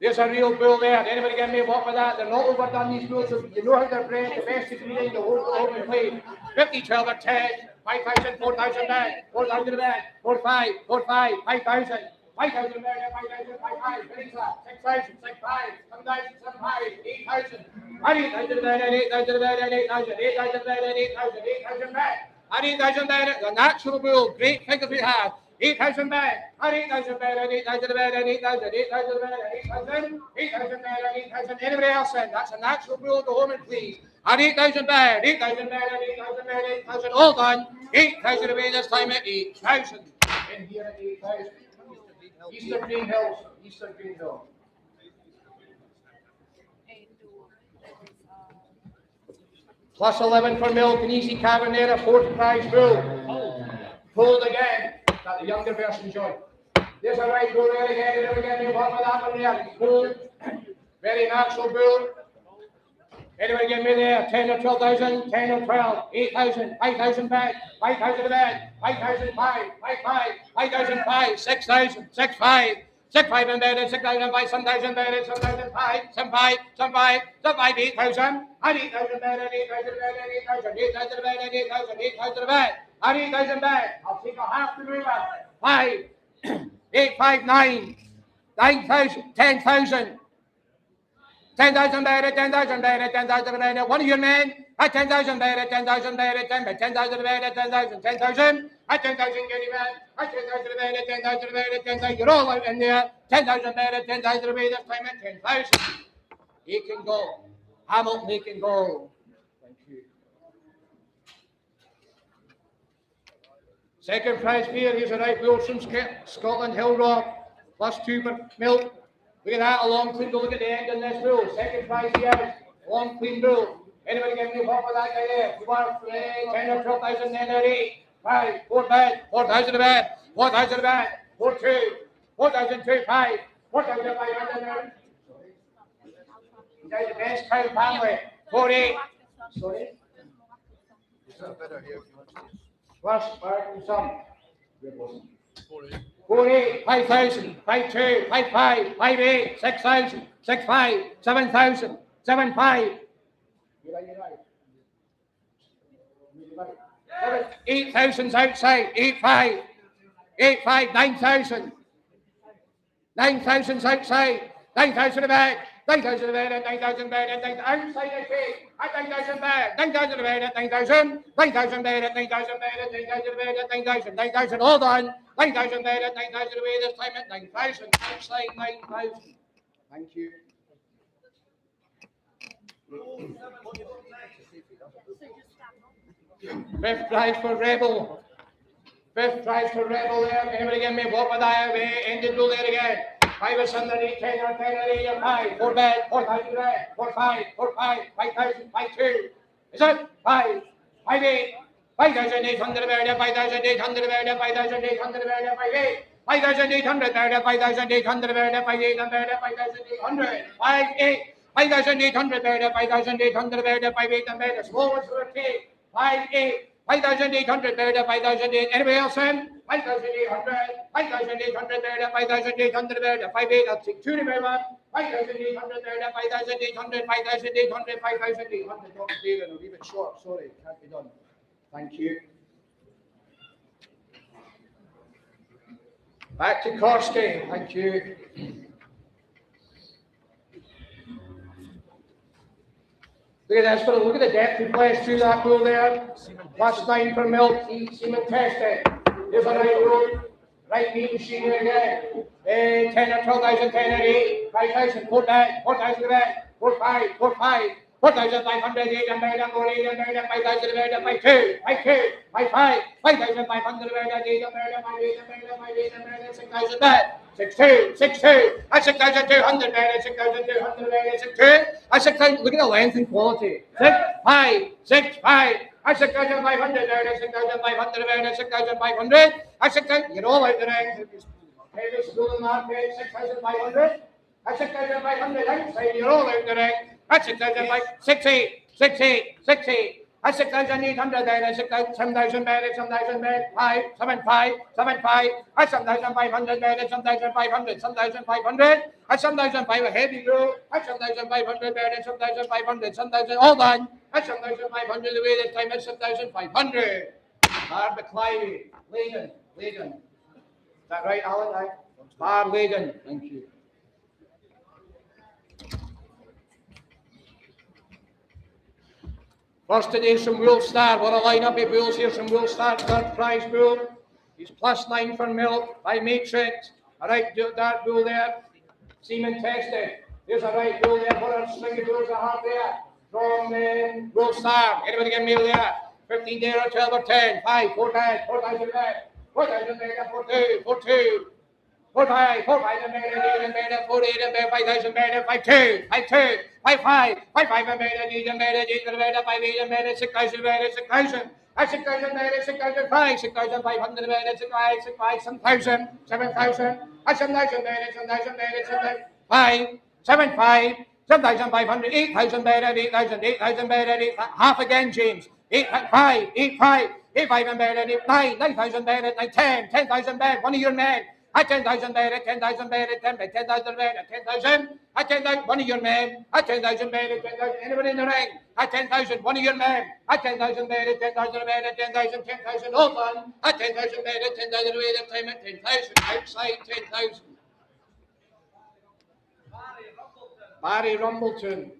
There's a real bull there. Anybody get me a walk with that? They're not overdone, these bulls. So you know how they're bred. The best is breeding. The whole play. 50, 12 or 10. 5,000, 4,000 back. 4,000 back. 4, 5, 4, 5, 5,000. 5,000 back. 5,000, 5, 5. 6,000, 6, 5. 7,000, 7, 5. 8,000. 8,000 back. 8,000 back. 8,000. 8,000 back. 8,000. 8,000 back. 8,000 back. The natural bull. Great figures we have. 8,000 back, 8,000 back, 8,000 back, 8,000, 8,000 back, 8,000, 8,000 back, 8,000. Anybody else then? That's a natural bull. Go home and please. At 8,000 back, 8,000 back, 8,000 back, 8,000. All done. 8,000 away this time at 8,000. In here at 8,000. Eastern Green Hills. Eastern Green Hills. Plus 11 for milk and easy Cavernera, fourth prize bull. Pulled again. That the younger version joined. There's a right bull there again. Never get me one with that one there. Bull. Very natural bull. Anybody get me there? 10 or 12,000, 10 or 12, 8,000, 5,000 back, 5,000 back, 5,000 5, 5,000 5, 6,000, 6,5, 6,500 embedded, 6,005, 7,000 embedded, 7,005, 7,5, 7,5, 7,5, 8,000, and 8,000 embedded, 8,000 embedded, 8,000, 8,000 embedded, 8,000, 8,000 embedded, and 8,000 back. I'll take a half to move it. 5, 8, 5, 9, 9,000, 10,000. 10,000 better, 10,000 better, 10,000 better. One of your men at 10,000 better, 10,000 better, 10,000 better, 10,000, 10,000. At 10,000, get him man. At 10,000 better, 10,000 better, 10,000. You're all out in there. 10,000 better, 10,000 away this time at 10,000. He can go. Hamilton, he can go. Thank you. Second prize here. Here's a right Wilson, Scotland Hill Rock. +2 for milk. Look at that, a long clean bull. Look at the end in this bull. Second prize here, long clean bull. Anybody get me what for that guy there? You want 10 or 12,000, 10 or 8, 5, 4 bad, 4,000 a bad, 4,000 a bad, 4, 2, 4,002, 5, 4,500. You guys the best kind of family. 4, 8. Sorry? Plus, and some. 4, 8, 5,000, 5, 2, 5, 5, 5, 8, 6,000, 6, 5, 7,000, 7, 5. 8,000's outside, 8, 5, 8, 5, 9,000. 9,000's outside, 9,000 back, 9,000 back, 9,000 back, 9,000 outside I take, at 9,000 back, 9,000 back, 9,000, 9,000 back, 9,000 back, 9,000 back, 9,000, 9,000, all done, 9,000 back, 9,000 away this time at 9,000, outside 9,000. Thank you. Fifth prize for Rebel. Fifth prize for Rebel there. Anybody get me what would I have ended bull there again? 5 or 7 or 8, 10 or 10 or 8 or 5, 4 bad, 4,000 bad, 4, 5, 4, 5, 5,000, 5, 2. Is it? 5, 5, 8, 5,800 bad, 5,800 bad, 5,800 bad, 5, 8. 5,800 bad, 5,800 bad, 5, 8 bad, 5,800, 5, 8. 5,800 bad, 5,800 bad, 5, 8 bad. Small ones for a take. 5, 8. 5,800 bad, 5,800. Anybody else in? 5,800. 5,800 bad, 5,800 bad, 5, 8. I'll take 2 remember. 5,800 bad, 5,800, 5,800, 5,800. Dr. David, I'll leave it short. Sorry, can't be done. Thank you. Back to Korsky. Thank you. Look at this, look at the depth he plays through that pool there. +9 for milk, semen tested. There's a right road, right meat machine here again. 10 or 12,000, 10 or 8, 5,000, 4 back, 4,000 back, 4, 5, 4, 5, 4,500, 8 and 9 and 4, 8 and 9 and 5,000 and 5, 2, 5, 2, 5, 5, 5,500 and 8 and 9 and 5, 8 and 9 and 5, 8 and 9 and 6,000 back. 6, 2, 6, 2, at 6,200 bed, at 6,200 bed, at 6, 2, at 6,000, look at the length and quality. 6, 5, 6, 5, at 6,500 bed, at 6,500 bed, at 6,500, at 6,000, get all out the ring. Heavy school in that bed, 6,500, at 6,500 outside, you're all out the ring. At 6,500, 6, 8, 6, 8, 6, 8, At 6,800 there, at 7,000 there, at 7,000 there, 5, 7, 5, 7, 5, at 7,500 there, at 7,500, 7,500, at 7,500, a heavy roll, at 7,500 there, at 7,500, 7,000, all done, at 7,500 the way this time, at 7,500. Bar McClivey, Leydon. Is that right, Alan? Bar Leydon, thank you. First today, some Woolstar. What a lineup of bulls here. Some Woolstar, third prize bull. He's +9 for milk by Matrix. A right dark bull there. Semen tested. There's a right bull there. What a string of bulls I have there. From Woolstar. Anybody get me there? 15 there or 12 or 10. 5, 4, 10, 4,000 there. 4,000 there, 4, 2, 4, 2. 4, 5, 4, 5, 4, 8, 4, 8, 5,000 better, 5, 2, 5, 2, 5, 5, 5, 5, better, 5, 8, 6,000 better, 6,000. 6,000 better, 6,005, 6,500 better, 6,500, 7,000, 7,000. 7,000 better, 7,000 better, 7,500, 7,500, 7,500, 8,000 better, 8,000, 8,000 better, half again, James. 8, 5, 8, 5, 8, 5 and better, 8, 9, 9,000 better, 9, 10, 10,000 better, one of your men. At 10,000 better, 10,000 better, 10,000 better, 10,000. At 10,000, one of your men. At 10,000 better, 10,000. Anybody in the ring? At 10,000, one of your men. At 10,000 better, 10,000 better, 10,000, 10,000. All done. At 10,000 better, 10,000 away that time at 10,000. Outside 10,000. Barry Rumbleton.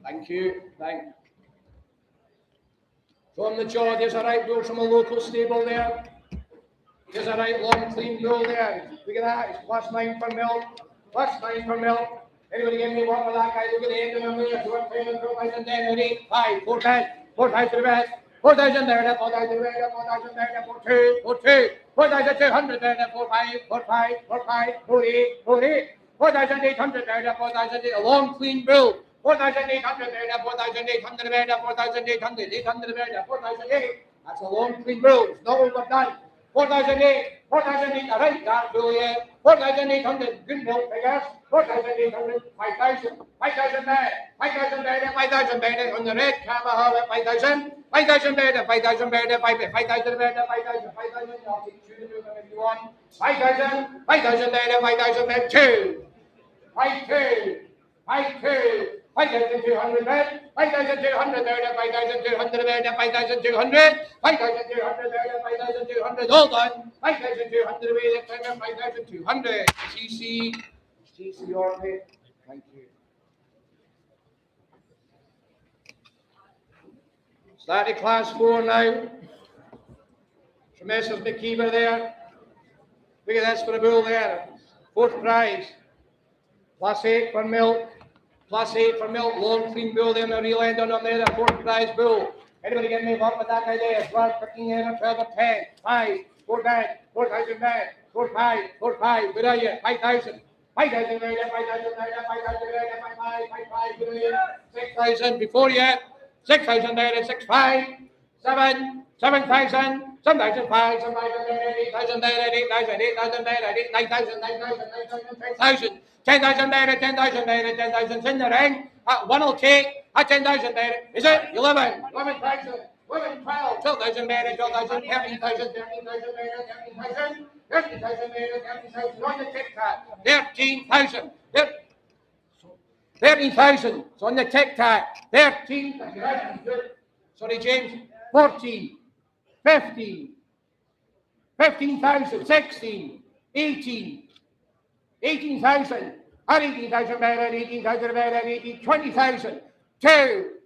Thank you. From the jaw, there's a right bull from a local stable there. There's a right long, clean bull there. Look at that, it's +9 for milk. +9 for milk. Anybody give me one for that guy? Look at the end of him there. 2,000, 10, 8, 5, 4, 10, 4,000 to bed. 4,000 there, 4,000 there, 4,000 there, 4, 2, 4, 2. 4,200 there, 4, 5, 4, 5, 4, 5, 4, 8, 4, 8. 4,800 there, 4,000, a long, clean bull. 4,800 there, 4,800 there, 4,800, 800 there, 4,008. That's a long, clean bull. It's not overdone. 4,008, 4,008, a right dark bull here. 4,800, good milk figures. 4,800, 5,000, 5,000 there, 5,000 there, 5,000 there, on the red Yamaha at 5,000, 5,000 there, 5,000 there, 5,000 there, 5,000, 5,000, I'll take two to move them if you want. 5,000, 5,000 there, 5,000 there, 2, 5, 2, 5, 2. 5,200 there, 5,200 there, 5,200 there, 5,200, 5,200 there, 5,200, all done, 5,200 away that time, 5,200. TC Orbit, thank you. Starting class 4 now. Messrs McKeever there. Look at this for a bull there. 4th prize. +8 for milk. +8 for milk, long clean bull there in the real end on there, the 4th prize bull. Anybody get me up with that guy there? 12, 15, 12, 10, 5, 4 bad, 4,000 bad, 4, 5, 4, 5, good are you? 5,000. 5,000 there, 5,000 there, 5,000 there, 5, 5, 5, 5, good are you? 6,000 before yet. 6,000 there, 6, 5, 7, 7,000. 7,500, 7,000 there, 8,000 there, 8,000, 8,000 there, 9,000, 9,000, 9,000, 10,000 there, 10,000 there, 10,000 in the ring. One will take at 10,000 there. Is it? 11,000, 11, 12, 12,000 there, 12,000, 13,000, 13,000 there, 13,000, 13,000 there, 13,000 on the tick tack. 13,000. 13,000. It's on the tick tack. 13,000. Sorry, James. 14. 15, 15,000, 16, 18, 18,000, 18,000 better, 18,000 better, 18, 20,000, 2,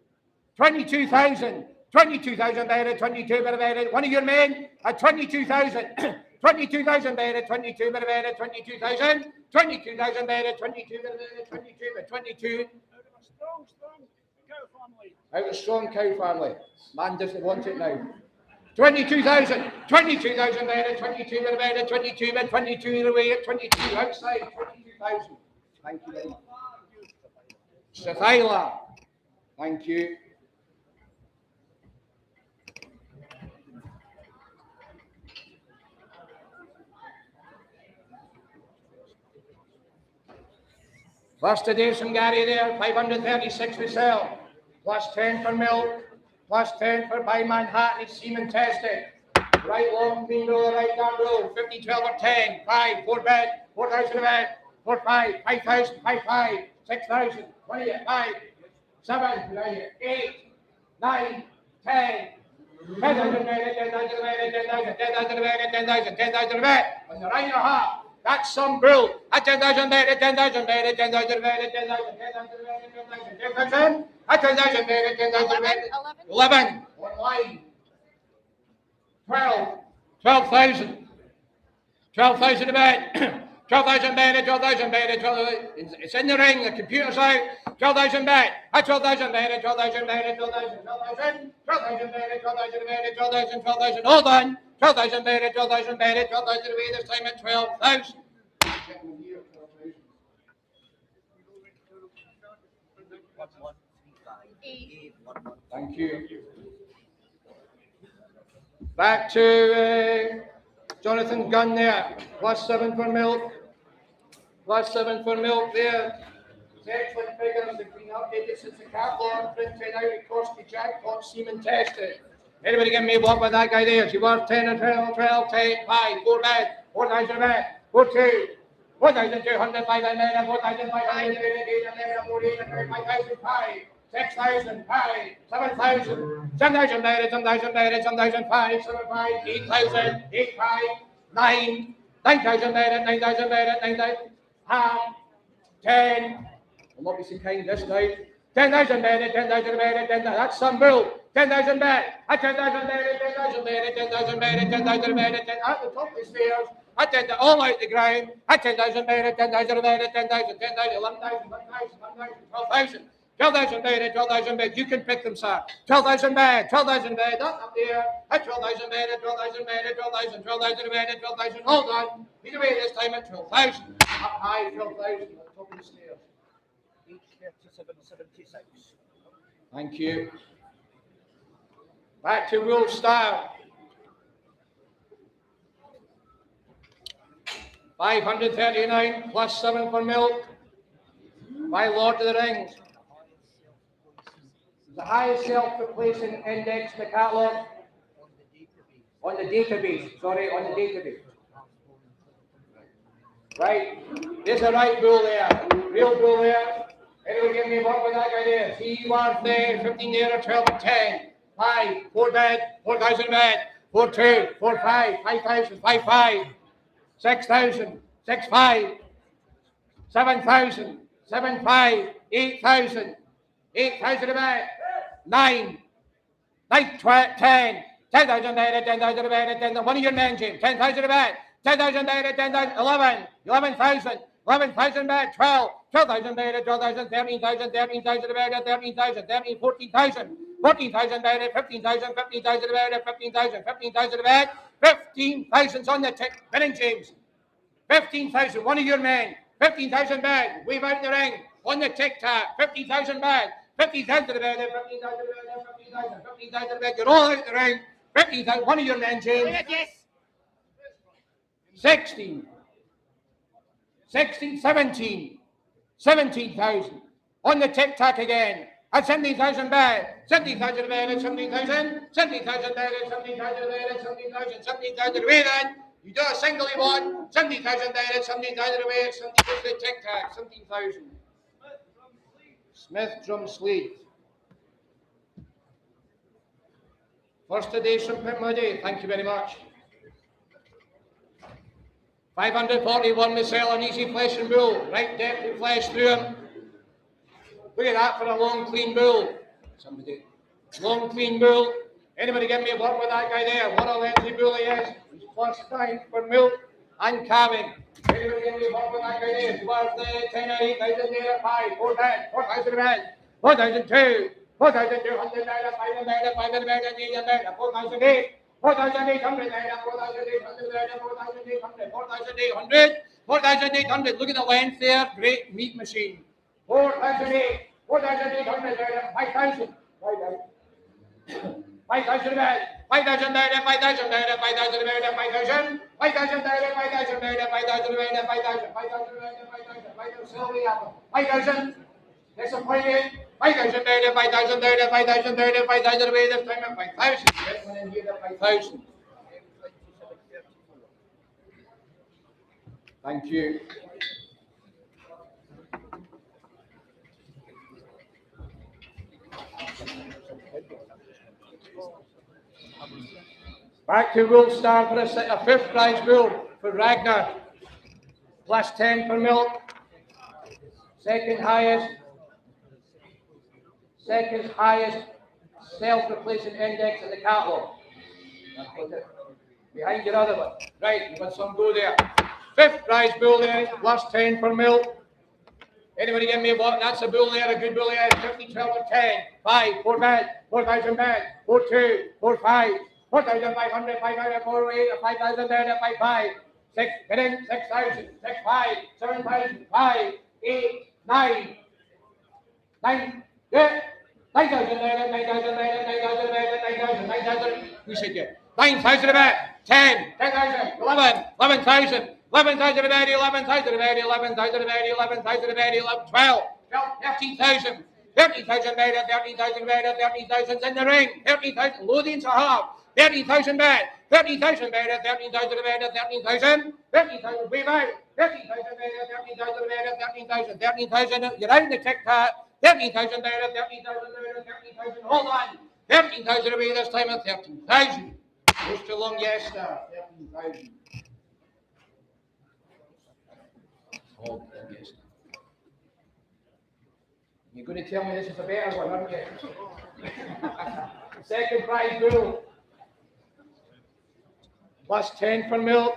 22,000, 22,000 better, 22 better, one of your men at 22,000, 22,000 better, 22 better, 22,000, 22,000 better, 22 better, 22, Strong cow family. out of strong cow family. Man doesn't want it now. 22,000, 22,000 there, 22 there, 22 there, 22 away at 22 outside, 22,000. Thank you very much. Strathyla, thank you. Plus today from Gary there, 536 we sell. Plus 10 for milk. Plus 10 for by Manhattan, it's semen tested. Right long, clean roll, right down roll. 50, 12 or 10. 5, 4 bed, 4,000 a bed. 4, 5, 5,000, 5, 5, 6,000, 20, 5, 7, 8, 9, 10. 10,000 a bed, 10,000 a bed, 10,000, 10,000 a bed, 10,000, 10,000 a bed. On the right or half. That's some bull. At 10,000 bed, 10,000 bed, 10,000 bed, 10,000, 10,000 bed, 10,000, 10,000. At 10,000 bed, 10,000 bed. 11. Online. 12. 12,000. 12,000 a bed. 12,000 bed, 12,000 bed, 12,000. It's in the ring, the computer's out. 12,000 bed. At 12,000 bed, 12,000 bed, 12,000, 12,000. 12,000 bed, 12,000 bed, 12,000, 12,000. All done. 12,000 bed, 12,000 bed, 12,000 away this time at 12,000. Thank you. Back to Jonathan Gunn there. Plus 7 for milk. Plus 7 for milk there. Excellent figures have been updated since the catalog printed out across the jackpot semen tested. Anybody give me what with that guy there? She was 10 and 12, 12, 10, 5, 4 bed, 4,000 bed, 4, 2, 4,200, 500, 4,500, 4,800, 5,000, 5, 6,000, 5, 7,000, 7,000 bed, 7,000 bed, 7,000, 5, 7, 5, 8,000, 8, 5, 9, 9,000 bed, 9,000 bed, 9,000, half, 10. I'm obviously kind this night. 10,000 bed, 10,000 bed, 10,000. That's some bull. 10,000 bed. At 10,000 bed, 10,000 bed, 10,000 bed, 10,000 bed, at the top of the stairs. At 10,000, all out the ground. At 10,000 bed, 10,000 bed, 10,000, 10,000, 11,000, 1,000, 1,000, 12,000. 12,000 bed, 12,000 bed. You can pick them, sir. 12,000 bed, 12,000 bed. That's up there. At 12,000 bed, 12,000 bed, 12,000, 12,000 bed, 12,000. Hold on. He's away this time at 12,000. Up high, 12,000 at the top of the stairs. 37.76. Thank you. Back to Will Style. 539 plus 7 for milk. By Lord of the Rings. The highest self-replacing index in the catalogue. On the database. Sorry, on the database. Right. There's a right bull there. Real bull there. Anybody give me what with that guy there? He was there, 15 there, 12 and 10. 5, 4 bed, 4,000 bed, 4, 2, 4, 5, 5,000, 5, 5, 6,000, 6, 5, 7,000, 7, 5, 8,000, 8,000 a bed, 9, 9, 12, 10, 10,000 bed, 10,000 a bed, 10,000. One of your men, James, 10,000 a bed, 10,000 bed, 10,000, 11, 11,000, 11,000 bed, 12, 12,000 bed, 12,000, 13,000, 13,000 a bed, 13,000, 13, 14,000, 14,000 bed, 15,000, 15,000 a bed, 15,000, 15,000 a bed, 15,000's on the tick. Winning, James. 15,000, one of your men, 15,000 bed, wave out the ring, on the tic-tac, 50,000 bed, 50,000 a bed, 50,000 a bed, 50,000, 50,000 a bed, you're all out the ring, 50,000, one of your men, James. 16, 16, 17, 17,000, on the tic-tac again, at 17,000 bed, 17,000 bed, and 17,000, 17,000 bed, and 17,000 bed, and 17,000, 17,000 away then. You do a single one, 70,000 bed, and 17,000 away, 70,000 the tic-tac, 17,000. Smith Drumsleed. First today's from Pitmuddy, thank you very much. 541 Michelle, an easy flesh and bull, right depth of flesh through him. Look at that for a long, clean bull. Somebody. Long, clean bull. Anybody give me a word with that guy there? What a lengthy bull he is. He's plus 5 for milk and calving. Anybody give me a word with that guy there? He was the 10 or 8,000 there, 5, 4, 10, 4,000 a bed, 4,002, 4,200 there, 500 there, 500 there, 800 there, 4,008, 4,800 there, 4,800 there, 4,800, 4,800, 4,800. Look at the length there. Great meat machine. 4,008, 4,800 there, 5,000. 5,000 a bed. 5,000 bed, 5,000 bed, 5,000 bed, 5,000. 5,000 bed, 5,000 bed, 5,000 bed, 5,000. 5,000 bed, 5,000. 5,000 Sylvia. 5,000. Disappointed. 5,000 bed, 5,000 bed, 5,000 bed, 5,000 bed. This time at 5,000. This one in here at 5,000. Thank you. Back to Gold Star for a fifth prize bull for Ragnar. Plus 10 for milk. Second highest self-replacing index in the catalogue. Behind your other one. Right, you've got some go there. Fifth prize bull there, plus 10 for milk. Anybody give me a what? That's a bull there, a good bull there. 50, 12, or 10. 5, 4 bed, 4,000 bed, 4, 2, 4, 5. 4,500, 500, 4, 8, 5,000 there, 5, 5. 6, get in, 6,000, 6, 5, 7,000, 5, 8, 9, 9, yeah. 9,000 there, 9,000 there, 9,000 there, 9,000, 9,000. We said yeah. 9,000 a bed, 10, 10,000, 11, 11,000. 11,000 a bed, 11,000 a bed, 11,000 a bed, 11,000 a bed, 11, 12, 13,000. 13,000 bed, 13,000 bed, 13,000 in the ring. 13,000, loadings a half. 13,000 bed, 13,000 bed, 13,000 bed, 13,000. 13,000, wave out. 13,000 bed, 13,000 bed, 13,000. 13,000, you're out in the tic-tac. 13,000 bed, 13,000 bed, 13,000. Hold on. 13,000 away this time at 13,000. Goes too long, yes, sir. 13,000. Hold on, yes. You're going to tell me this is a better one, aren't you? Second prize bull. Plus 10 for milk.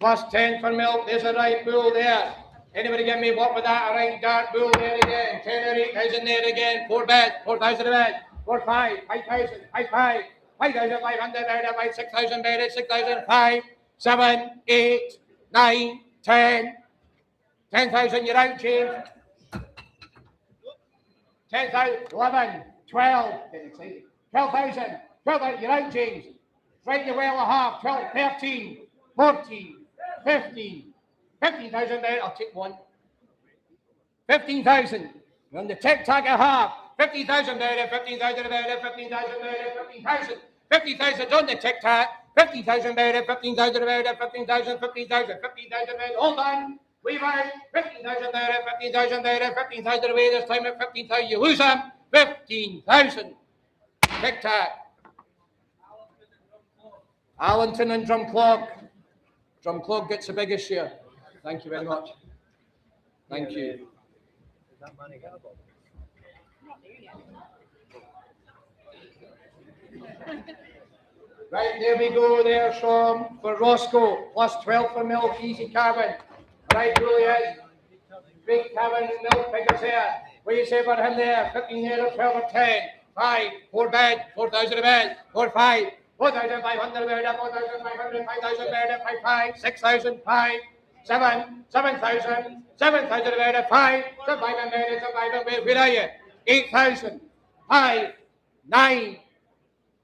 Plus 10 for milk. There's a right bull there. Anybody give me what with that? A right dark bull there again. 10 or 8,000 there again. 4 bed. 4,000 a bed. 4, 5. 5,000. 5, 5. 5,500 there. 5, 6,000 bed. 6,000. 5, 7, 8, 9, 10. 10,000. You're out, James. 10,000. 11, 12. 12,000. 12,000. You're out, James. Right the well a half, 12, 13, 14, 15, 15,000 there, I'll take one. 15,000, on the tic-tac a half, 50,000 there, 15,000 there, 15,000 there, 15,000, 50,000 on the tic-tac, 50,000 there, 15,000 there, 15,000, 50,000, 50,000 there, hold on, we've out, 15,000 there, 15,000 there, 15,000 away this time at 15,000, you lose them, 15,000, tic-tac. Allenton and Drumclog. Drumclog gets the biggest share. Thank you very much. Thank you. Is that money available? Right, there we go there, Sean, for Roscoe. Plus 12 for milk, easy cabin. Right, Juliet. Great cabin, milk figures there. What do you say about him there? 15 there, 12 or 10. 5, 4 bed, 4,000 a bed. 4, 5. 4,500 bed, 4,500, 5,000 bed, 5, 5, 6,000, 5, 7, 7,000, 7,000 bed, 5, 7,000 bed, 7,000 bed, where are you? 8,000, 5, 9,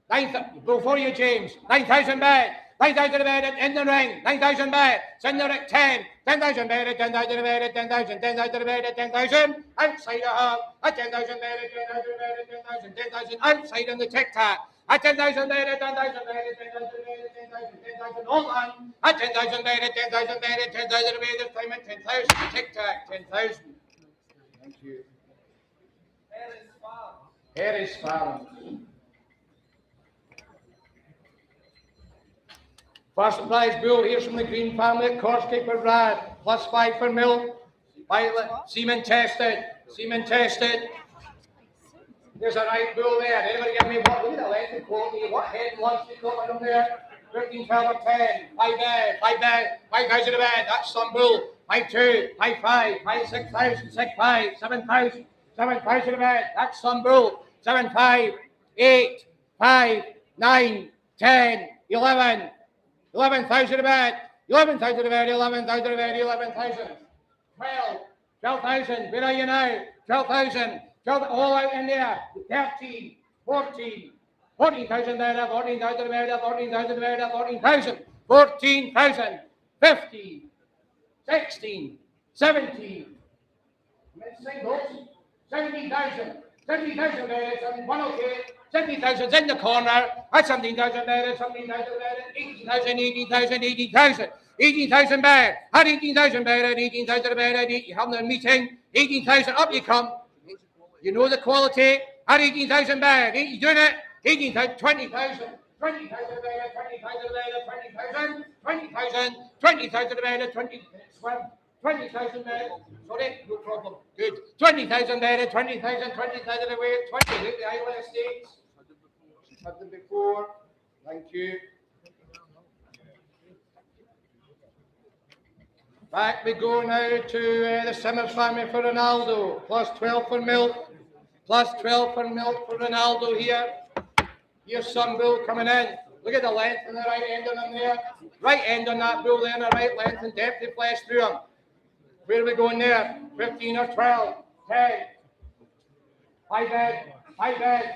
9,000, before you, James, 9,000 bed, 9,000 bed in the ring, 9,000 bed, send there at 10, 10,000 bed, 10,000 bed, 10,000, 10,000 bed, 10,000, outside a half, at 10,000 bed, 10,000 bed, 10,000, 10,000, outside on the tic-tac. At 10,000 there, 10,000 there, 10,000 there, 10,000, 10,000, hold on. At 10,000 there, 10,000 there, 10,000 away this time at 10,000, tic-tac, 10,000. Thank you. Harris Farm. First prize bull, here's from the Green family, Korsky for Brad, plus 5 for milk. Semen tested, semen tested. There's a right bull there. Anybody give me what? Look at the length of quality. What head and lunch you got on there? 13, 12, or 10. 5 bed, 5 bed, 5,000 a bed. That's some bull. 5, 2, 5, 5, 5, 6,000, 6, 5, 7,000, 7,000 a bed. That's some bull. 7, 5, 8, 5, 9, 10, 11, 11,000 a bed. 11,000 a bed, 11,000 a bed, 11,000. 12, 12,000. Where are you now? 12,000. 12, all out in there. 13, 14, 14,000 there, 14,000 there, 14,000 there, 14,000, 14,000, 15, 16, 17, singles, 17,000, 17,000 there, 1 okay, 17,000's in the corner, that's 17,000 there, 17,000 there, 18,000, 18,000, 18,000, 18,000 bad, had 18,000 bad, 18,000 bad, you have the meeting, 18,000, up you come, you know the quality, had 18,000 bad, you doing it, 18,000, 20,000, 20,000 bad, 20,000 bad, 20,000, 20,000, 20,000 bad, 20,000 bad, sorry, no problem, good, 20,000 bad, 20,000, 20,000 away, 20, the Island Estates, had them before, thank you. Back we go now to the Simmers family for Ronaldo. Plus 12 for Milk. Plus 12 for Milk for Ronaldo here. Here's some bull coming in. Look at the length and the right end on him there. Right end on that bull there, and the right length and depth of flesh through him. Where are we going there? 15 or 12? 10. 5 bed. 5 bed.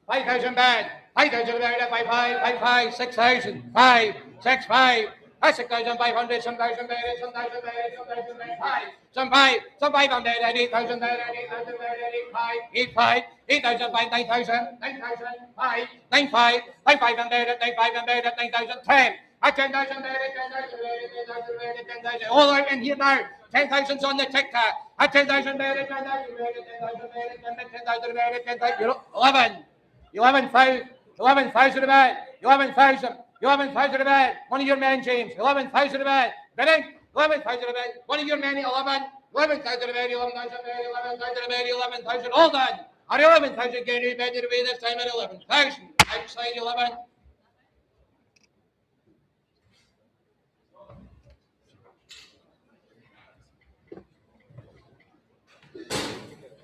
5,000 bad. 5,000 bad. 5, 5, 5, 5, 6,000. 5, 6, 5. That's 6,500, some thousand bad, some thousand bad, some thousand bad, 5, some 5, some 500, 8,000 bad, 8,000 bad, 8, 5, 8, 5, 8,000, 5, 9,000, 9,000, 5, 9, 5, 9, 5 and bad, 9, 5 and bad, 9,000, 10, 10,000 bad, 10,000 bad, 10,000, all out in here now, 10,000's on the tic-tac, 10,000 bad, 10,000 bad, 10,000 bad, 10,000 bad, 10,000, 11, 11,000 a bad, 11,000. 11,000 a bed. One of your men, James. 11,000 a bed. Bidding. 11,000 a bed. One of your men, 11. 11,000 a bed. 11,000 a bed. 11,000 a bed. 11,000. All done. Are 11,000 getting bedded away this time at 11,000. Outside 11.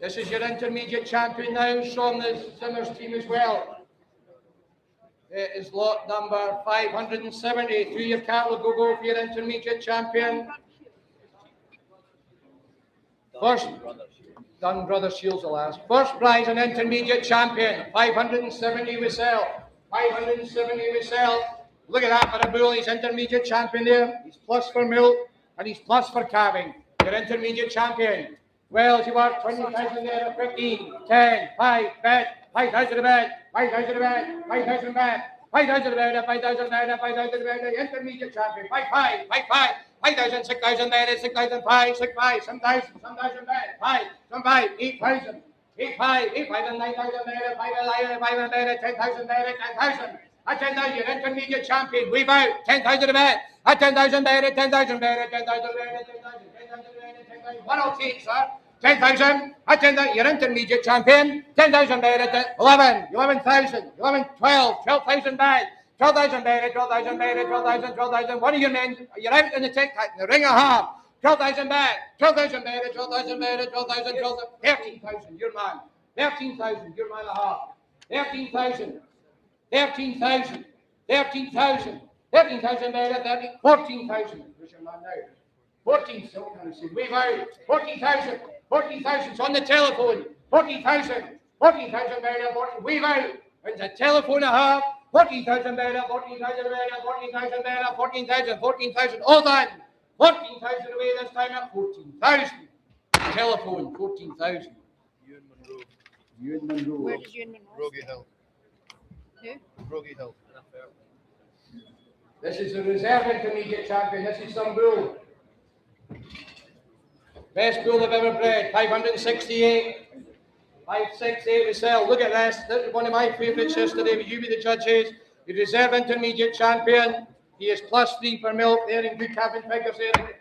This is your intermediate champion now from the Simmers team as well. It is lot number 570. 3 of cattle go for your intermediate champion. First, Dunn Brothers Shields the last. First prize and intermediate champion. 570 we sell. 570 we sell. Look at that for a bull. He's intermediate champion there. He's plus for milk and he's plus for calving. Your intermediate champion. Well, you are 20,000 there, 15, 10, 5, bet. 5,000 a bed, 5,000 a bed, 5,000 a bed, 5,000 a bed, 5,000 a bed, 5,000 a bed, intermediate champion, 5, 5, 5, 5, 5,000, 6,000 bed, 6,000, 5, 6, 5, some thousand bed, 5, some 5, 8,000, 8, 5, 8, 5 and 9,000 bed, 5 and bed, 10,000 bed, 10,000. At 10,000, intermediate champion, weave out, 10,000 a bed, at 10,000 bed, 10,000 bed, 10,000 bed, 10,000 bed, 10,000, 1 sir. 10,000, at 10,000, your intermediate champion, 10,000 bed, 11, 11,000, 11, 12, 12,000 bed, 12,000 bed, 12,000 bed, 12,000, 12,000, one of your men, you're out in the tic-tac, the ring of half, 12,000 bed, 12,000 bed, 12,000 bed, 12,000, 12,000, 13,000, your man, 13,000, your man a half, 13,000, 13,000, 13,000, 13,000 bed, 13, 14,000, where's your man now? 14,000, we've out, 14,000. 40,000's on the telephone. 40,000. 40,000 better, 40. We've out. It's a telephone a half. 40,000 better, 40,000 better, 40,000 better, 14,000, 14,000. All done. 14,000 away this time at 14,000. Telephone, 14,000. Ewan Monroe. Where does Ewan Monroe? Rogie Hill. Who? Rogie Hill. This is the reserve intermediate champion. This is some bull. Best bull I've ever bred, 568. 568 we sell. Look at this. This is one of my favourites yesterday. Will you be the judges? The reserve intermediate champion. He is +3 for milk. There in good calving figures there.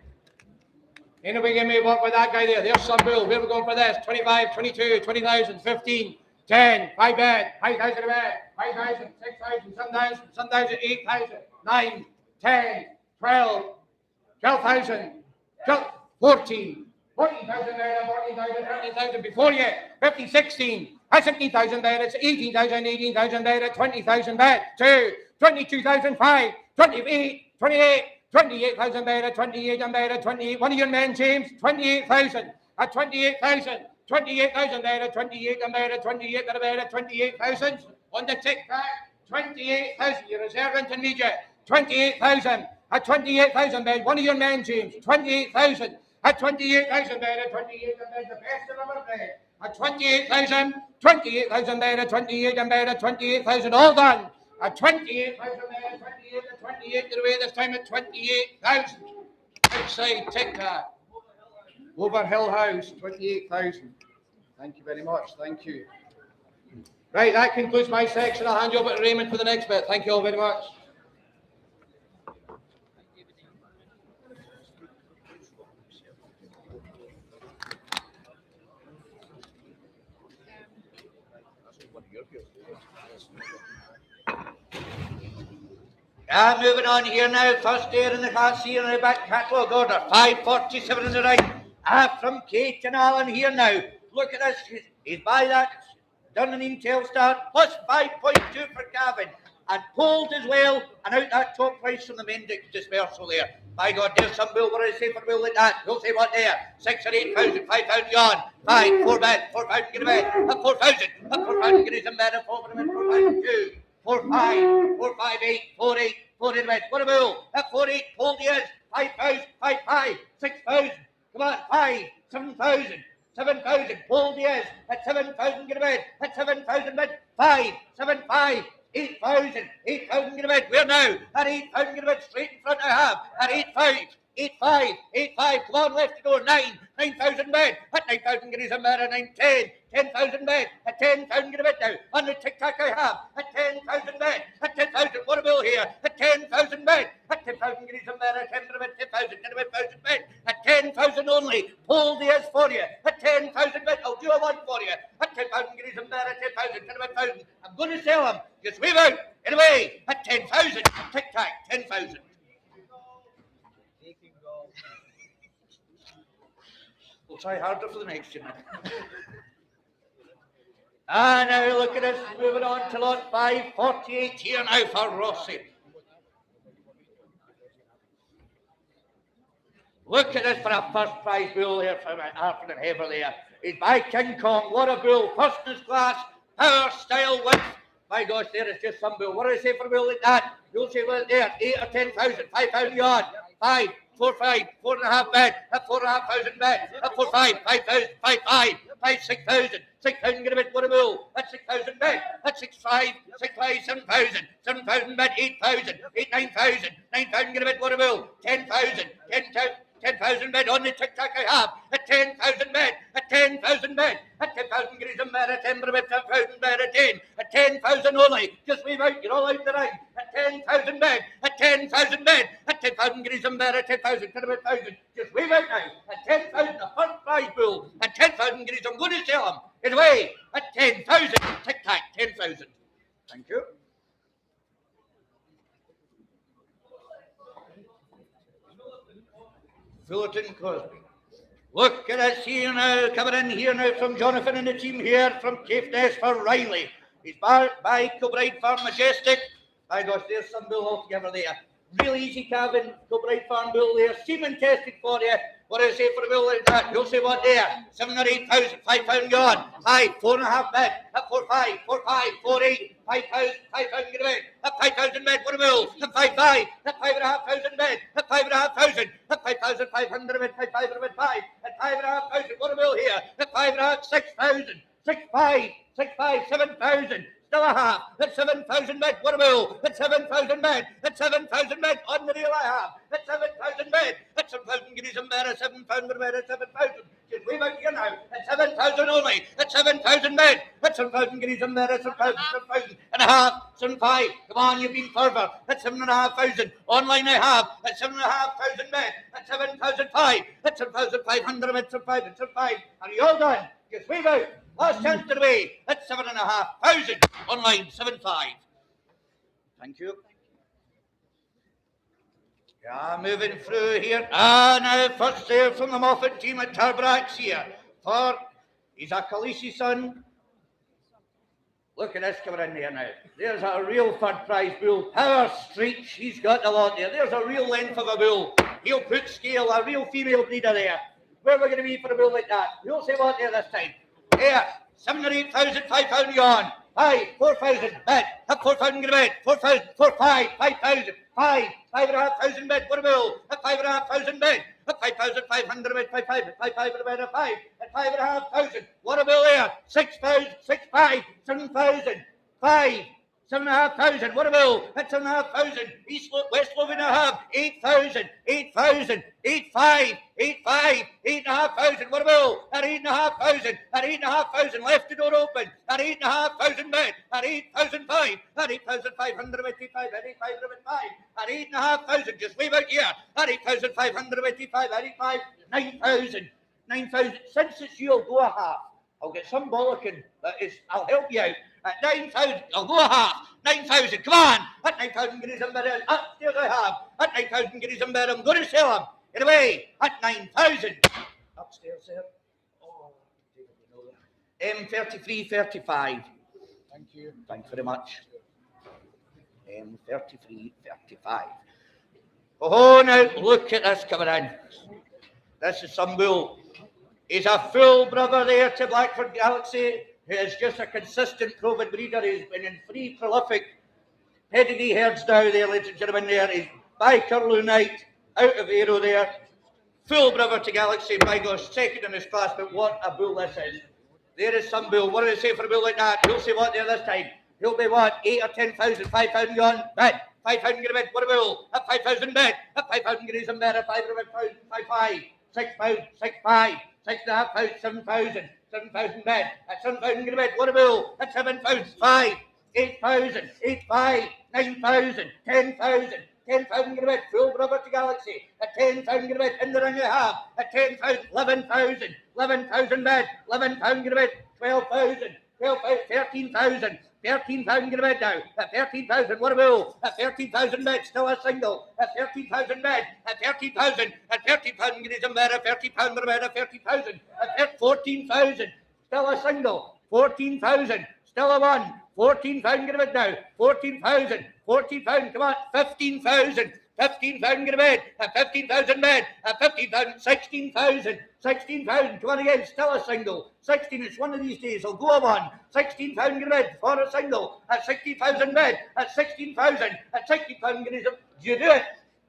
Anyway, you may work with that guy there. There's some bull. Where are we going for this? 25, 22, 20,000, 15, 10, 5 bed, 5,000 a bed, 5,000, 6,000, some thousand, 8,000, 9, 10, 12, 12,000, 14. 14,000 there, 14,000, 13,000 before you. 15, 16. That's 17,000 there. It's 18,000, 18,000 there. 20,000 there. 22,005. 28, 28, 28,000 there. 28 and there. 28. One of your men, James. 28,000. At 28,000. 28,000 there. 28 and there. 28 and there. 28,000. On the tic-tac, 28,000. You're reserving to immediate. 28,000. At 28,000 bed. One of your men, James. 28,000. At 28,000 bed. At 28,000 bed. The best of ever bed. At 28,000. 28,000 bed. At 28,000 bed. At 28,000. All done. At 28,000 bed. At 28. At 28. Get away this time at 28,000. Outside tic-tac. Over Hill House. 28,000. Thank you very much. Thank you. Right, that concludes my section. I'll hand you over to Raymond for the next bit. Thank you all very much. Moving on here now. First air in the class here in the back catalogue order. 547 in the right. From Kate and Alan here now. Look at this. He's by that Dunning Telstar plus 5.2 for Gavin. And pulled as well. And out that top price from the Mendix dispersal there. By God, there's some bull. What do I say for a bull like that? We'll say what there? 6 or 8,000, 5,000 yards. 5, 4 bed, 4,000 get a bed. Up 4,000. Up 4,000 get some bed. Up 4,2. 4, 5, 4, 5, 8, 4, 8, 4 in bed. What a bull. At 4, 8, pulled he is. 5,000, 5, 5, 6,000. Come on, 5, 7,000. 7,000, pulled he is. At 7,000 get a bed. At 7,000 bed. 5, 7, 5. 8,000, 8,000 get a bed. Where now? At 8,000 get a bed. Straight in front I have. At 8,500. 8,500, 8,500, come on, left to go, 9,000 bed, at 9,000 get his a bed, at 10,000 bed, at 10,000 get a bed now, on the tic-tac I have, at 10,000 bed, at 10,000, what a bill here, at 10,000 bed, at 10,000 get his a bed, at 10,000 bed, 10,000, get a bed, 1,000 bed, at 10,000 only, pull the S for you, at 10,000 bed, I'll do a one for you, at 10,000 get his a bed, at 10,000, get a bed, 1,000, I'm going to sell them, just wave out, get away, at 10,000, tic-tac, 10,000. We'll try harder for the next year. Now look at us, moving on to lot 548 here now for Rossi. Look at this for a first prize bull here from Arthur and Heber there. He's by King Kong. What a bull. First class, power, style, width. My gosh, there is just some bull. What do I say for a bull like that? You'll say, well, there, 8 or 10,000, 5,000 yards, 5, 4, 5, 4.5 bed, at 4,500 bed, at 4, 5, 5,000, 5, 5, 5, 6,000, 6,000 get a bit, what a bull, at 6,000 bed, at 6, 5, 6, 5, 7,000, 7,000 bed, 8,000, 8, 9,000, 9,000 get a bit, what a bull, 10,000, 10,000 bed on the tic-tac I have, at 10,000 bed, at 10,000 bed, at 10,000 get his bed, at 10,000 bed, at 10,000 only, just wave out, you're all out the ring, at 10,000 bed, at 10,000 bed, at 10,000 get his bed, at 10,000, get a bit 1,000, just wave out now, at 10,000, the first prize bull, at 10,000 get his, I'm going to sell him, get away, at 10,000, tic-tac, 10,000. Thank you. Fullerton Cosby. Look at us here now, coming in here now from Jonathan and the team here from Caithness for Riley. He's by Kilbride Farm Majestic. My gosh, there's some bull altogether there. Real easy cabin, Kilbride Farm bull there. Semen tested for you. What do I say for a bull like that? You'll say what there? 7 or 8,000, 5,000 yard. 5, 4.5 bed. At 4, 5, 4, 5, 4, 8, 5,000, 5,000 get a bed. At 5,000 bed, what a bull. At 5, 5, at 5,500 bed. At 5,500, at 5,500 bed, 5,500 bed, 5. At 5,500, what a bull here. At 5,500, 6,000, 6,500, 6,500, 7,000. Still a half. At 7,000 bed, what a bull. At 7,000 bed. At 7,000 bed, on the deal I have. At 7,000 bed. At 7,000 guineas a bed. At 7,000 bed. At 7,000. Just wave out here now. At 7,000 only. At 7,000 bed. At 7,000 guineas a bed. At 7,000. 7,000 and a half. 7,500. Come on, you've been further. At 7,500. Online I have. At 7,500 bed. At 7,500. At 7,500 bed. 7,500. 7,500. Are you all done? Just wave out. Last chance to the way at 7,500. Online 7,500. Thank you. Yeah, moving through here. Now first there from the Moffat team at Tarbrax here. For he's a Khaleesi son. Look at this coming in there now. There's a real third prize bull. Power Street. He's got a lot there. There's a real length of a bull. He'll put scale. A real female breeder there. Where are we going to be for a bull like that? You'll say what there this time? Here, 7 or 8,000, 5,000 yarn. 5, 4,000, bid, at 4,000 get a bid, 4,000, 4, 5, 5,000, 5, 5,500 bid, what a bill, at 5,500 bid, at 5,500 bid, 5, 5, 5, 5 bid, at 5, at 5,500, what a bill there, 6,000, 6, 5, 7,000, 5, 7,500, what a bill, at 7,500, West Lothian I have, 8,000, 8,000, 8,500, 8,500, 8,500, what a bill, at 8,500, at 8,500, left the door open, at 8,500 bid, at 8,500, at 8,585, at 8,505, at 8,500, just wave out here, at 8,585, at 8,500, 9,000, 9,000, since it's you, I'll go a half. I'll get some bollocking that is, I'll help you out. At 9,000, I'll go a half. 9,000, come on. At 9,000 guineas in bed, upstairs I have. At 9,000 guineas in bed, I'm going to sell them. Get away. At 9,000. Upstairs there. Oh, M3335. Thank you. Thanks very much. M3335. Oh, now look at this coming in. This is some bull. He's a full brother there to Blackford Galaxy. He is just a consistent proven breeder. He's been in 3 prolific pedigree herds now there, ladies and gentlemen, there. He's by Curlew Knight, out of Aero there. Full brother to Galaxy, by gosh, second in his class, but what a bull this is. There is some bull. What do they say for a bull like that? He'll say what there this time? He'll be what? 8 or 10,000, 5,000 gone, bid. 5,000 get a bid, what a bull. At 5,000 bid. At 5,000 get a bid. At 5,000, 5,500, 6,000, 6,500, 6,500, 7,000. 7,000 bid, at 7,000 get a bid, what a bill, at 7,000, 5, 8,000, 8,500, 9,000, 10,000, 10,000 get a bid, full brother to Galaxy, at 10,000 get a bid, in the ring you have, at 10,000, 11,000, 11,000 bid, 11,000 get a bid, 12,000, 12,000, 13,000, 13,000 get a bid now, at 13,000, what a bill, at 13,000 bid, still a single, at 13,000 bid, at 13,000, at 13,000 get a bid, at 30,000 get a bid, at 30,000, at 14,000, still a single, 14,000, still a one, 14,000 get a bid now, 14,000, 14,000, come on, 15,000, 15,000 get a bid, at 15,000 bid, at 15,000, 16,000, 16,000, come on again, still a single, 16, it's one of these days, I'll go a one, 16,000 get a bid for a single, at 60,000 bid, at 16,000, at 60,000 get a bid, do you do it?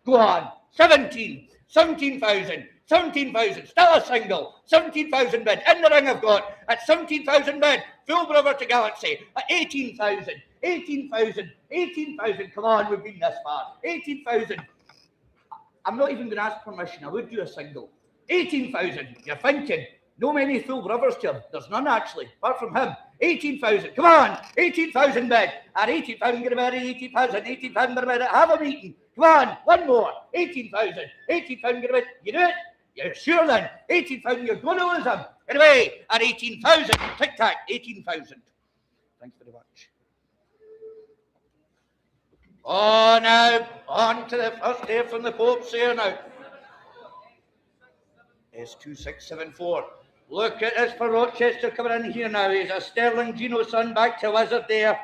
Go on, 17, 17,000, 17,000, still a single, 17,000 bid, in the ring I've got, at 17,000 bid, full brother to Galaxy, at 18,000, 18,000, 18,000, come on, we've been this far, 18,000, I'm not even going to ask permission, I would do a single, 18,000, you're thinking, no many full brothers to him, there's none actually, apart from him, 18,000, come on, 18,000 bid, at 18,000 get a bid, 18,000, 18,000 get a bid, have a meeting, come on, one more, 18,000, 18,000 get a bid, you do it? You're sure then, 18,000, you're going to lose him, anyway, at 18,000, tic-tac, 18,000, thanks very much. Oh, now, on to the first day from the Pope's here now. S2674. Look at this for Rochester coming in here now. He's a Sterling Gino son back to Wizard there.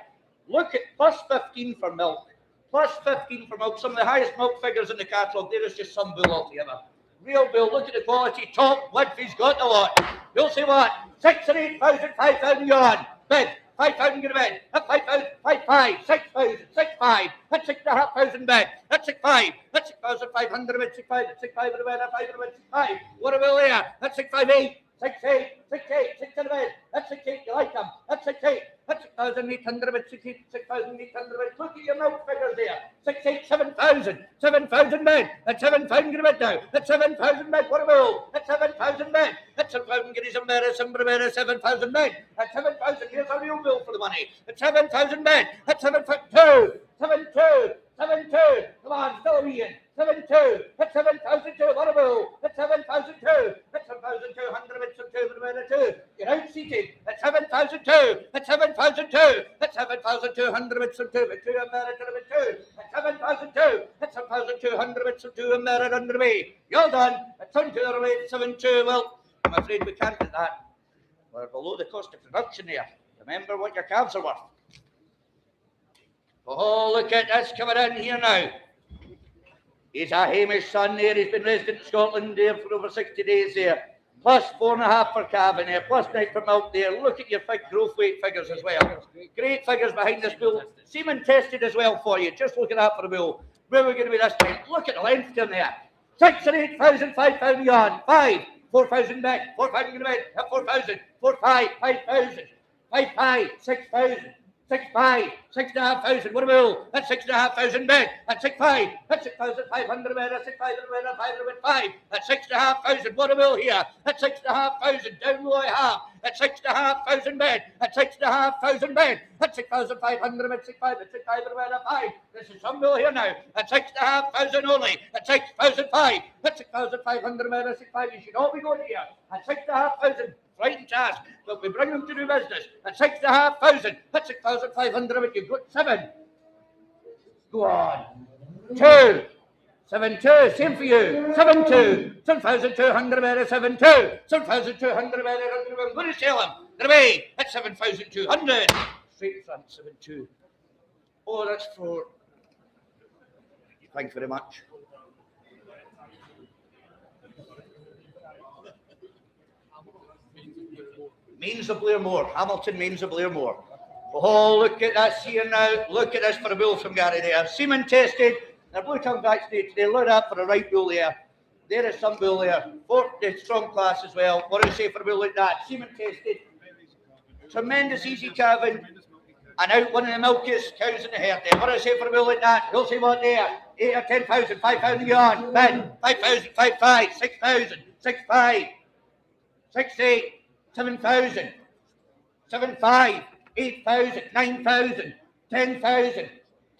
Look at plus 15 for milk. Plus 15 for milk. Some of the highest milk figures in the catalogue. There is just some bull altogether. Real bull. Look at the quality. Top blood. He's got a lot. You'll say what? 6 or 8,000, 5,000 you're on. Bid. 5,000 get a bid. At 5,000, 5,500, 6,000, 6,500. At 6,500 bid. At 6,500. At 6,500 bid. 6,500. At 6,500 bid. At 500 bid. 6,500. What a bill there. At 6,500. 6,800. 6,800. 6,000 bid. At 6,800. You like them. At 6,800. At 6,800 bid. 6,800 bid. Look at your milk figures there. 6,800. 7,000. 7,000 bid. At 7,000 get a bid now. At 7,000 bid. What a bill. At 7,000 bid. At 7,000 get some bid. At 7,000 bid. At 7,000. Here's a real bill for the money. At 7,000 bid. At 7,200. 7,200. 7,200. Come on, still a wee in. 7,200. At 7,002. What a bill. At 7,002. At 7,200 bid. Some 2. You're out seated. At 7,002. At 7,002. At 7,200 bid. Some 2. 2 American bid 2. At 7,002. At 7,200 bid. Some 2 American underway. You're done. At 7,200. 7,200. Well, I'm afraid we can't do that. We're below the cost of production here. Remember what your calves are worth. Oh, look at this coming in here now. He's a Hamish son there. He's been resident in Scotland there for over 60 days there. plus 4.5 for calving there, plus 9 for milk there. Look at your growth weight figures as well. Great figures behind this bull. Semen tested as well for you. Just look at that for a bull. Where are we going to be this time? Look at the length down there. 6 or 8,000, 5,000 yarn. 5, 4,000 back, 4,000 in the bed, 4,000, 4,500, 5,000, 5,500, 6,000. 6,500, 6,500. What a bull! That's 6,500 bed. That's 6,500. That's 6,500 bed. That's 6,500 bed. That's 505. That's 6,500. What a bull here! That's 6,500. Down low I have. That's 6,500 bed. That's 6,500 bed. That's 6,500 bed. 6,500. That's 6,500 bed. That's 5. This is some bull here now. That's 6,500 only. That's 6,500. That's 6,500 bed. That's 6,500. You should all be going here. That's 6,500. Frightened task, but we bring them to do business. At 6,500, that's 6,500, but you've got 7. Go on. 2, 7, 2, same for you. 7, 2, 7,200 better, 7, 2, 7,200 better. I'm going to sell them. They're away. That's 7,200. Straight front, 7, 2. Oh, that's 4. Thank you very much. Means of Blairmore. Hamilton means of Blairmore. Oh, look at that here now. Look at this for a bull from Gary there. Semen tested. They're blue tongue backstage. They load up for a right bull there. There is some bull there. 40 strong class as well. What do you say for a bull like that? Semen tested. Tremendous easy calving. And out one of the milkiest cows in the herd there. What do I say for a bull like that? He'll say what there? 8 or 10,000, 5,000 yarn. Ben, 5,000, 5,500, 6,000, 6,500, 6,800. 7,000, 7,500, 8,000, 9,000, 10,000,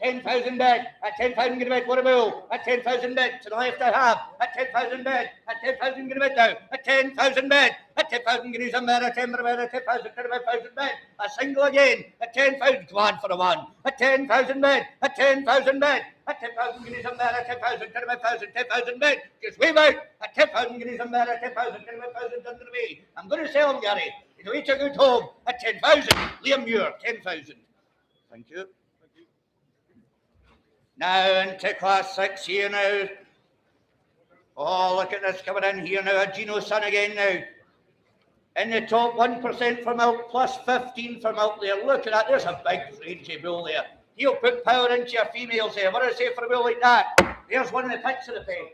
10,000 bed. At 10,000 get a bed. What a bull. At 10,000 bed. To the left I have. At 10,000 bed. At 10,000 get a bed now. At 10,000 bed. At 10,000 get a bed. At 10,000 bed. At 10,000, 25,000 bed. A single again. At 10,000. Come on for a 1. At 10,000 bed. At 10,000 bed. At 10,000 guineas a bed. At 10,000, 25,000, 10,000 bed. Just wave out. At 10,000 guineas a bed. At 10,000, 25,000 under the way. I'm going to sell him, Gary. He's away to a good home. At 10,000. Liam Muir, 10,000. Thank you. Now into class 6 here now. Oh, look at this coming in here now. A Gino Sun again now. In the top 1% for milk, plus 15 for milk there. Look at that. There's a big rangy bull there. He'll put power into your females there. What do I say for a bull like that? There's one of the picks of the pen.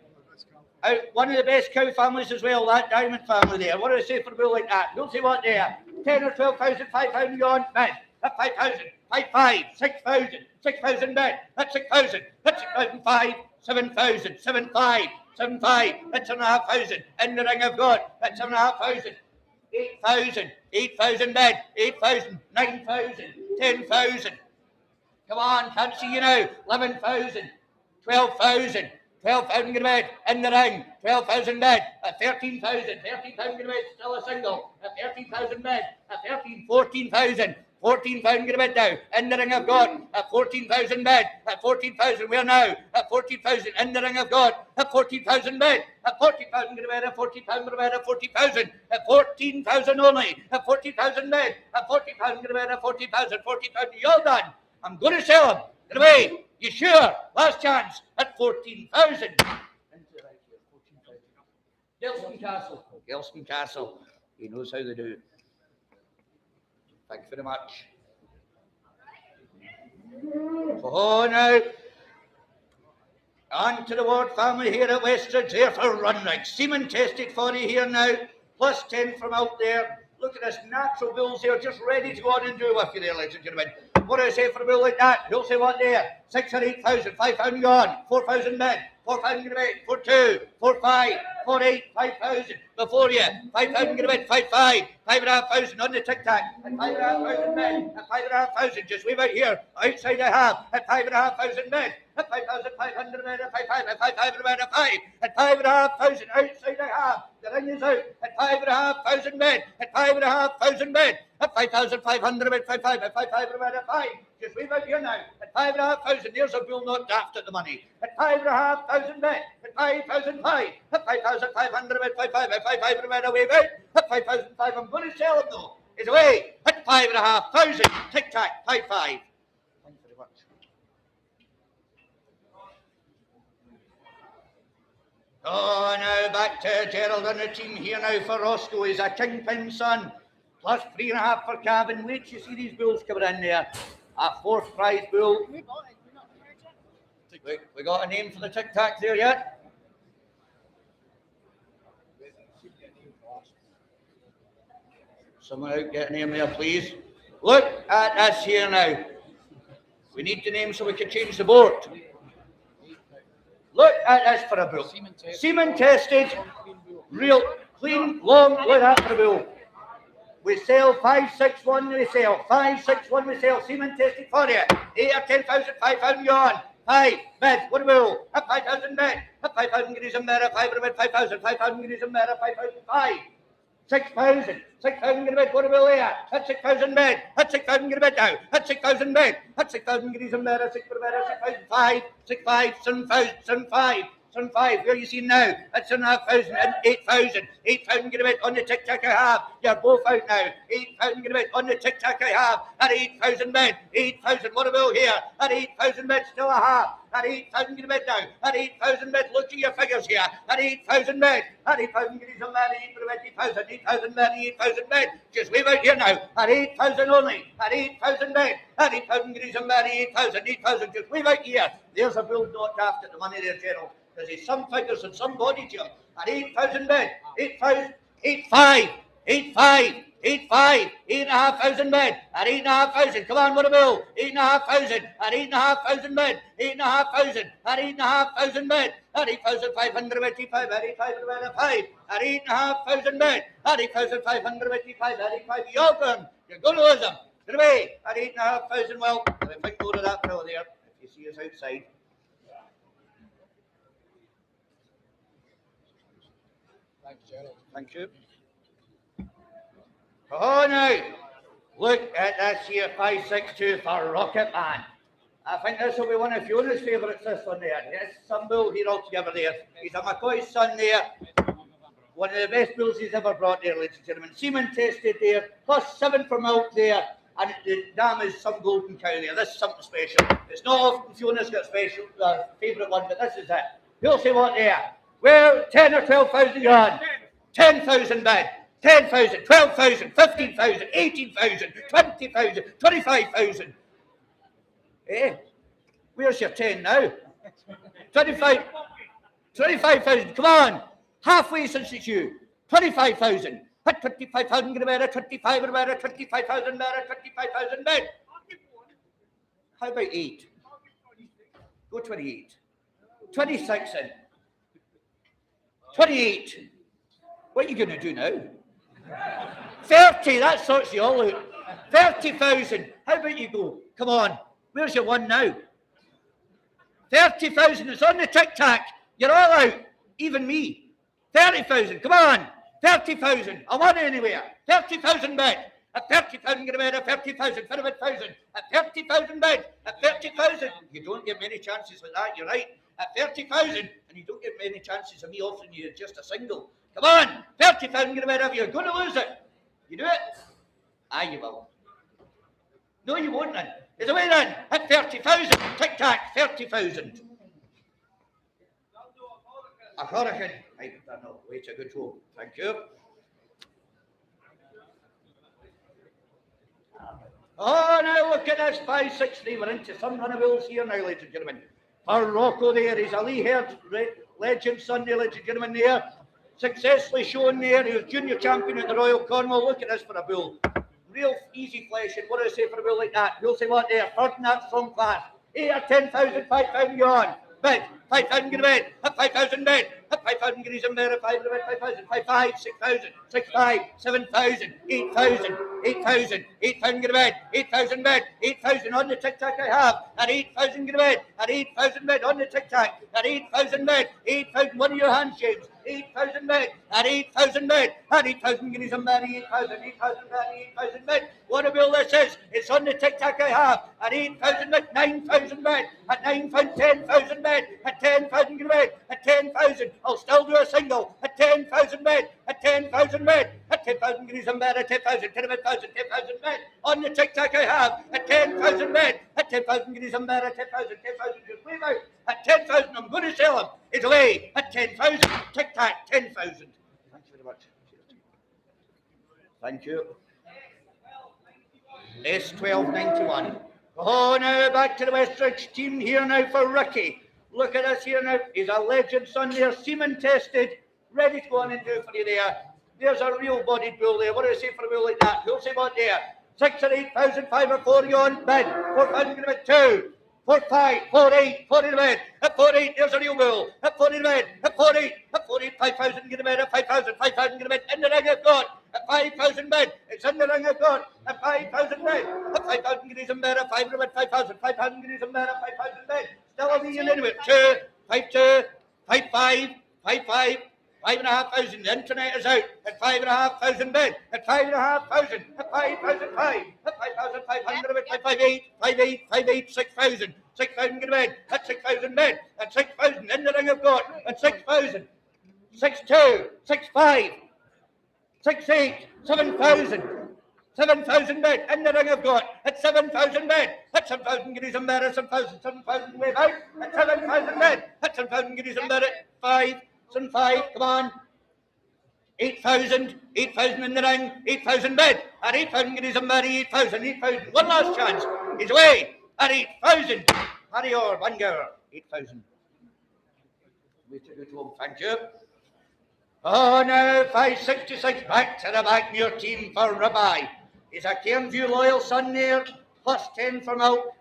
Out one of the best cow families as well, that Diamond family there. What do I say for a bull like that? You'll see what there. 10 or 12,000, 5,000 yarn. Man, that's 5,000, 5,500, 6,000, 6,000 bed. That's 6,000, that's 6,500, 7,000, 7,500, 7,500, that's 7,500. In the ring of God, that's 7,500. 8,000, 8,000 bed, 8,000, 9,000, 10,000. Come on, can't see you now. 11,000, 12,000, 12,000 get a bed in the ring. 12,000 bed at 13,000, 13,000 get a bed, still a single. At 13,000 bed, at 13, 14,000. 14,000 get a bed now, in the ring of God, at 14,000 bed, at 14,000, where now? At 14,000, in the ring of God, at 14,000 bed, at 14,000 get a bed, at 14,000 get a bed, at 40,000, at 14,000 only, at 14,000 bed, at 14,000 get a bed, at 14,000, 14,000, you're done. I'm going to sell them. Get away. You sure? Last chance at 14,000. Gelston Castle. Gelston Castle. He knows how they do it. Thank you very much. Oh, now. On to the Ward family here at Westridge. There for Runrig. Semen tested for you here now. Plus 10 from out there. Look at this natural bulls here, just ready to go on and do with you there, ladies and gentlemen. What do I say for a bull like that? You'll say what there? 6 or 8,000, 5,000 gone, 4,000 bed, 4,000 get a bed, 4,2, 4,500, 4,800, 5,000 before you, 5,000 get a bed, 5,500, 5,500 on the tic-tac, at 5,500 bed, at 5,500, just wave out here, outside I have, at 5,500 bed, at 5,500 bed, at 5,500, at 5,500 bed, at 5, at 5,500, outside I have, the ring is out, at 5,500 bed, at 5,500 bed, at 5,500 bed, 5,500, at 5,500 bed, at 5, just wave out here now, at 5,500, there's a bull not daft at the money, at 5,500 bed, at 5,500, at 5,500 bed, 5,500, at 5,500 bed, away out, at 5,500, I'm going to sell him though, he's away, at 5,500, tic-tac, 5,500. Thank you very much. Oh, now back to Gerald and the team here now for Roscoe. He's a kingpin son. Plus 3.5 for Cavan. Wait till you see these bulls coming in there. A fourth prize bull. We bought it. We're not heard yet. We got a name for the Tic Tac there yet? Someone out get a name there, please. Look at us here now. We need the name so we can change the board. Look at us for a bull. Semen tested, real, clean, long, look at that for a bull. We sell 561, we sell 561, we sell semen tested for you. 8 or 10,000, 5,000 on. 5, bid, what a bull. At 5,000 bid. At 5,000 guineas a mirror, 5 bid, 5,000, 5,000 guineas a mirror, 5,000, 5. 6,000, 6,000 guinea bid, what a bill there? At 6,000 bid, at 6,000 guinea bid now, at 6,000 bid, at 6,000 guineas a mirror, 6 for a mirror, 6,500, 6,500, 7,000, 7,500, 7,500, where you see now, at 7,500 and 8,000, 8,000 guinea bid on the Tic Tac I have, you're both out now, 8,000 guinea bid on the Tic Tac I have, at 8,000 bid, 8,000, what a bill here, at 8,000 bid, still a half. At 8,000 guinea bid now, at 8,000 bid, look at your figures here, at 8,000 bid, at 8,000 guineas a man, 8,000, 8,000 bid, 8,000 bid, just wave out here now, at 8,000 only, at 8,000 bid, at 8,000 guineas a man, 8,000, 8,000, just wave out here, there's a bull not after the money there, General, because he's some figures and some body to him, at 8,000 bid, 8,000, 8,500, 8,500, 8,500, 8,500 bid, at 8,500, come on, what a bill, 8,500, at 8,500 bid, 8,500, at 8,500 bid, at 8,585, at 8,505, at 8,500 bid, at 8,585, at 8,500, you're going to lose them, get away, at 8,500, well, I think go to that fellow there, if you see us outside. Thanks, Gerald. Thank you. Oh, now, look at this here, 562 for Rocket Man. I think this will be one of Fiona's favourites, this one there. Yes, some bull here altogether there. He's a McCoy's son there. One of the best bulls he's ever brought there, ladies and gentlemen. Semen tested there, plus 7 for milk there. And the dam is some golden cow there. This is something special. It's not often Fiona's got a special favourite one, but this is it. You'll say what there? Well, 10 or 12,000 yards. 10,000 bid. 10,000, 12,000, 15,000, 18,000, 20,000, 25,000. Eh? Where's your 10 now? 25,000, come on. Halfway since it's you. 25,000. At 25,000, get a better, 25 and a better, 25,000 better, 25,000 bid. How about 8? Go 28. 26 in. 28. What are you going to do now? 30, that sorts you all out. 30,000. How about you go? Come on. Where's your one now? 30,000. It's on the Tic Tac. You're all out. Even me. 30,000. Come on. 30,000. I want anywhere. 30,000 bid. At 30,000, get a bid. At 30,000, 35,000. At 30,000 bid. At 30,000. You don't get many chances like that. You're right. At 30,000, and you don't get many chances of me offering you just a single. Come on, 30,000, get a bid of you. You're going to lose it. You do it? Aye, you will. No, you won't then. Is away then. At 30,000, Tic Tac, 30,000. A hurricane. I don't know. Wait a good roll. Thank you. Oh, now look at this 563. We're into some runnaways here now, ladies and gentlemen. Our Rocco there. He's a Lee Herd legend son there, ladies and gentlemen, there. Successfully shown there. He was junior champion at the Royal Cornwall. Look at this for a bull. Real easy flesh. And what do I say for a bull like that? You'll say what there? Third in that strong class. 8 or 10,000, 5,000 on. Bid. 5,000 get a bid. At 5,000 bid. At 5,000 get his in there. At 5,000, 5,500, 6,000, 6,500, 7,000, 8,000, 8,000, 8,000 get a bid. 8,000 bid. 8,000 on the Tic Tac I have. At 8,000 get a bid. At 8,000 bid on the Tic Tac. At 8,000 bid. 8,000. One of your hands, James. 8,000 bid. At 8,000 bid. At 8,000 guineas a man. 8,000, 8,000 bid. 8,000 bid. What a bill this is. It's on the Tic Tac I have. At 8,000 bid. 9,000 bid. At 9,000, 10,000 bid. At 10,000 guinea bid. At 10,000. I'll still do a single. At 10,000 bid. At 10,000 bid. At 10,000 guineas a man. At 10,000. 10,000. 10,000 bid. On the Tic Tac I have. At 10,000 bid. At 10,000 guineas a man. At 10,000. 10,000. Just wave out. At 10,000. I'm going to sell him. is away at 10,000. Tic-tac, 10,000. Thanks very much. Thank you. S1291. Oh, now back to the Westridge team here now for Ricky. Look at us here now. He's a legend son there, semen tested, ready to go on and do for you there. There's a real bodied bull there. What do I say for a bull like that? Who'll say what there? 6 or 8,000, 5 or 4 you on bid. 4,000 going to bid 2. 4, 5, 4, 8, 4 in the bed. At 4, 8, there's a real bull. At 4 in the bed. At 4, 8, at 4, 8, 5,000 get a bed. At 5,000, 5,000 get a bed. In the ring of God. At 5,000 bed. It's in the ring of God. At 5,000 bed. At 5,000 get his bed. At 5 in the bed. 5,000, 5,000 get his bed. At 5,000 bed. Still a million anyway. 2, 5, 2, 5, 5, 5, 5. 5,500. The internet is out at 5,500 bid. At 5,500. At 5,005. At 5,500. At 5,8. 5,8. 5,8. 6,000. 6,000 get a bid. At 6,000 bid. At 6,000 in the ring of God. At 6,000. 6,2. 6,5. 6,8. 7,000. 7,000 bid in the ring of God. At 7,000 bid. At 7,000 get his bid. At 7,000. 7,000 wave out. At 7,000 bid. At 7,000 get his bid. At 5. 5, come on. 8,000, 8,000 in the ring, 8,000 bid. At 8,000, get his bid, 8,000, 8,000. One last chance. He's away at 8,000. Harry Orr, 1 gower, 8,000. We took it home, thank you. Oh, now 566 back to the back near team for Rabbi. He's a Cairnview loyal son there, plus 10 for milk.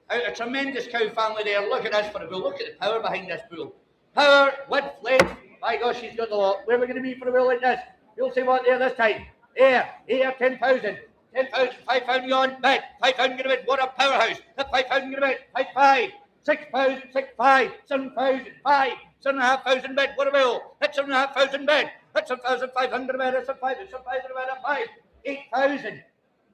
Out a tremendous cow family there. Look at this for a bull. Look at the power behind this bull. Power, width, length. My gosh, he's got the lot. Where are we going to be for a wheel like this? You'll see what there this time. Here, 10,000. 10,000, 5,000 on bid. 5,000 get a bid. What a powerhouse. At 5,000 get a bid. 5,500. 6,000, 6,500. 7,000, 5. 7,500 bid. What a wheel. At 7,500 bid. At 7,500 bid. At 7,500 bid. At 5. 8,000.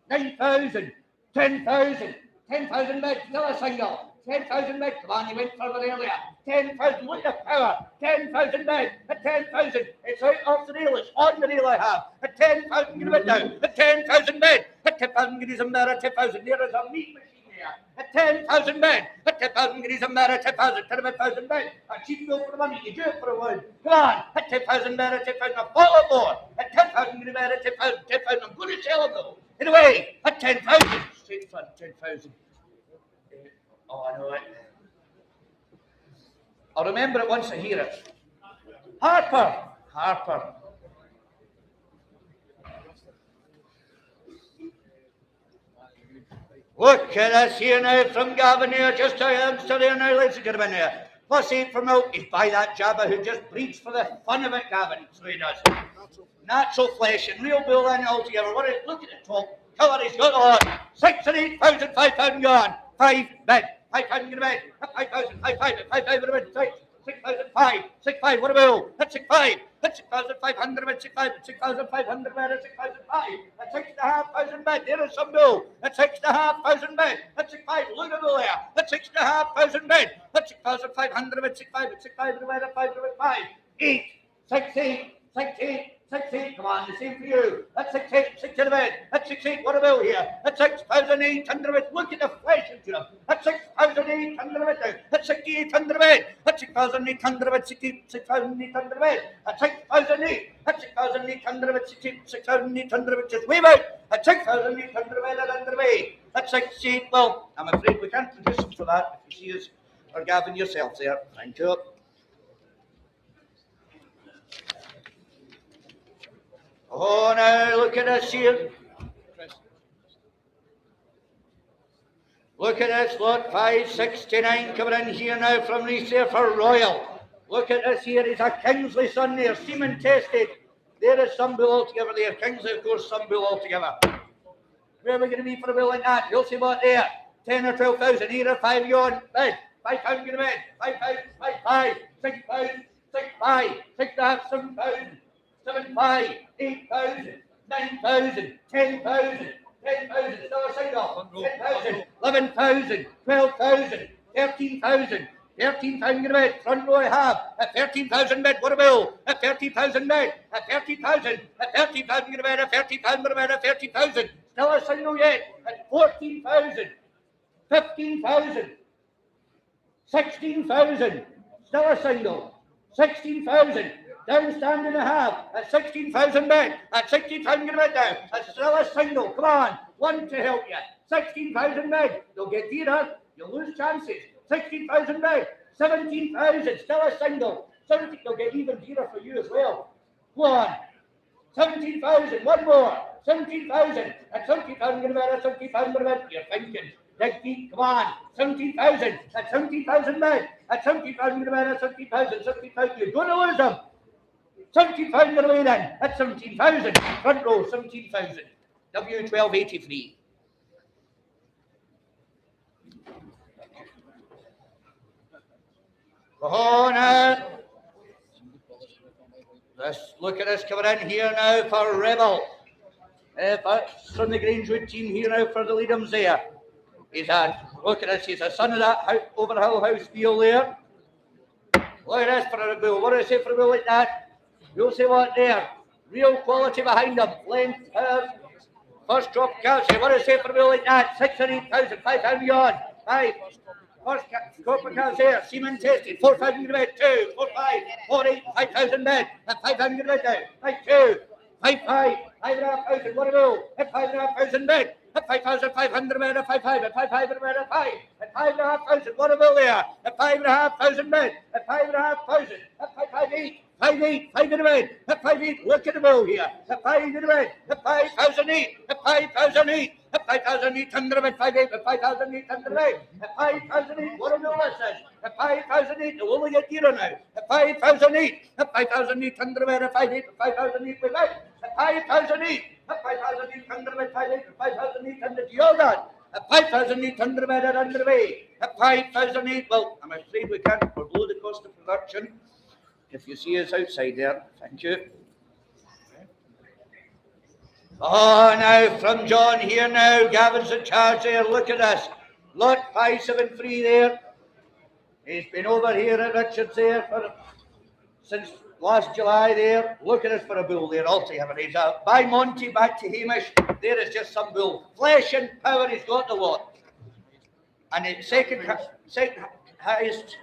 9,000. 10,000. 10,000 bid. Still a single. 10,000 bid. Come on, he went further earlier. 10,000. Look at the power. 10,000 bid. At 10,000. It's out off the reel. It's on the reel I have. At 10,000. Get a bid now. At 10,000 bid. At 10,000. Get his there. At 10,000. There is a meat machine there. At 10,000 bid. At 10,000. Get his there. At 10,000. 10,000 bid. A cheap go for the money. You do it for a word. Come on. At 10,000 bid. At 10,000. A bottle more. At 10,000. Get him there. At 10,000. 10,000. I'm going to sell him though. In a way. At 10,000. Straight front. 10,000. Oh, I know it. I'll remember it once I hear it. Harper. Harper. Look at us here now from Gavin here. Just a youngster there now, ladies and gentlemen here. Plus 8 for milk. He's by that jabber who just breeds for the fun of it, Gavin. So he does. Natural flesh and real bull and altogether. Look at the top. Colour he's got on. 6 and 8,000, 5,000 gone. 5 bid. 5,000 in a bed. 5,000, 5,500, 5,500 in a bed. 6,005, 6,500, what a bill. That's 6,500, that's 6,500 bed. 6,500, 6,500 bed. That's 6,500. That's 6,500 bed. There is some bill. That's 6,500 bed. That's 6,500. Look at the there. That's 6,500 bed. That's 6,500 bed. 6,500, 6,500 bed. 5,500. 8, 6, 8, 6, 8. 6,800, come on, the same for you. That's 6,800, 6 in the bed. That's 6,800, what a bill here. That's 6,800. Look at the flesh into them. That's 6,800. That's 6,800 bed. That's 6,800. 6,800 bed. That's 6,800. That's 6,800. 6,800, which is way out. That's 6,800 bed and underway. That's 6,800. Well, I'm afraid we can't produce them for that. If you see us or Gavin yourself there. Thank you. Oh, now look at us here. Look at this, lot 569 coming in here now from Reese there for Royal. Look at this here, he's a Kingsley son there, semen tested. There is some bull altogether there. Kingsley, of course, some bull altogether. Where are we going to be for a bull like that? You'll see what there. 10 or 12,000 here, or 5 yon. Bed. 5,000 in a bed. 5,000, 5,500, 6,000, 6,500, 6,500, 7,000. 7,500, 8,000, 9,000, 10,000, 10,000, still a sign off, 10,000, 11,000, 12,000, 13,000, 13,000 in a bed, front row I have, at 13,000 bed, what a bill, at 30,000 bed, at 30,000, at 30,000 in a bed, at 30,000 in a bed, at 30,000, still a signal yet, at 14,000, 15,000, 16,000, still a single, 16,000. Down stand and a half at 16,000 bid. At 16,000 bid down. That's still a single. Come on. One to help you. 16,000 bid. They'll get dearer. You'll lose chances. 16,000 bid. 17,000. Still a single. 17. They'll get even dearer for you as well. Go on. 17,000. One more. 17,000. At 17,000 bid. At 17,000 bid. You're thinking. Dig deep, come on. 17,000. At 17,000 bid. At 17,000 bid. At 17,000. 17,000. You're going to lose them. 17,000 away then. At 17,000. Front row, 17,000. W1283. Oh, now. Let's look at this coming in here now for Rebel. From the Grangewood team here now for the Leadhams there. Look at this, he's a son of that Overhill House deal there. Look at this for a bull. What do I say for a bull like that? You'll see what there. Real quality behind him. Length, power. First drop calcium. What do I say for a bull like that? 6 or 8,000. 5,000 beyond. 5. First drop of calcium. Semen tested. 4,000 bid. 2. 4, 5. 4, 8. 5,000 bid. And 5,000 bid down. 5, 2. 5, 5. 5,500. What a bull. At 5,500 bid. At 5,500 bid. At 5, 5. At 5,500 bid. At 5. At 5,500. What a bull there. At 5,500 bid. At 5,500. At 5, 5, 8. 5,800, 5,800, at 5,800, look at the bill here, at 5,800, at 5,008, at 5,008, at 5,800, at 5,800, at 5,800, at 5,008, what a bill this is, at 5,008, they'll only get dearer now, at 5,008, at 5,800, at 5,800, at 5,800, without, at 5,008, at 5,800, at 5,800, at 5,800, you're done. At 5,800 at underway, at 5,008, well, I'm afraid we can't, we're below the cost of production. If you see us outside there, thank you. Oh, now from John here now, Gavin's in charge there, look at this. Lot 573 there. He's been over here at Richards there since last July there. Look at us for a bull there altogether. He's out. By Monty back to Hamish, there is just some bull. Flesh and power, he's got the lot. And it's second highest.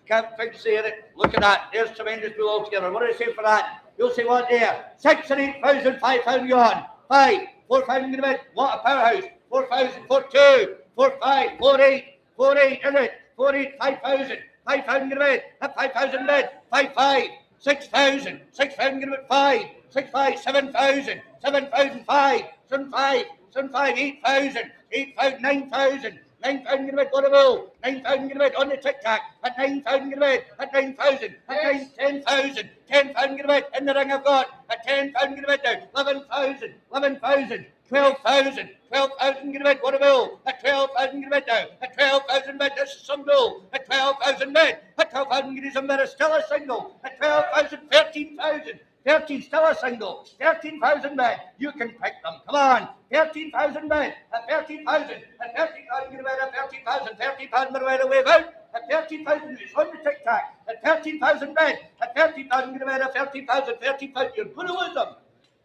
Can't fix there. Look at that. There's tremendous bull altogether. What do I say for that? You'll say what there? 6 or 8,000, 5,000 on. 5, 4,000 in a bit. What a powerhouse. 4,000, 4,2, 4,5, 4,8, 4,8, isn't it? 4,8, 5,000, 5,000 in a bit. At 5,000 in a bit. 5,5, 6,000, 6,000 in a bit. 5, 6,5, 7,000, 7,000, 5, 7,5, 7,5, 8,000, 8,000, 9,000. 9,000 in a bit, what a bull. 9,000 in a bit on the tic-tac. At 9,000 in a bit. At 9,000. At 10,000. 10,000 in a bit. In the ring I've got. At 10,000 in a bit down. 11,000. 11,000. 12,000. 12,000 in a bit, what a bull. At 12,000 in a bit down. At 12,000 bid, this is some bull. At 12,000 bid. At 12,000 in a bit, still a single. At 12,000, 13,000. 13, still a single. 13,000 bid. You can pick them. Come on. 13,000 bid. At 13,000. At 13,000 in a bit. At 13,000. 13,000 bid away to wave out. At 13,000, it's on the tic-tac. At 13,000 bid. At 13,000 in a bit. At 13,000. 13,000. You're going to lose them.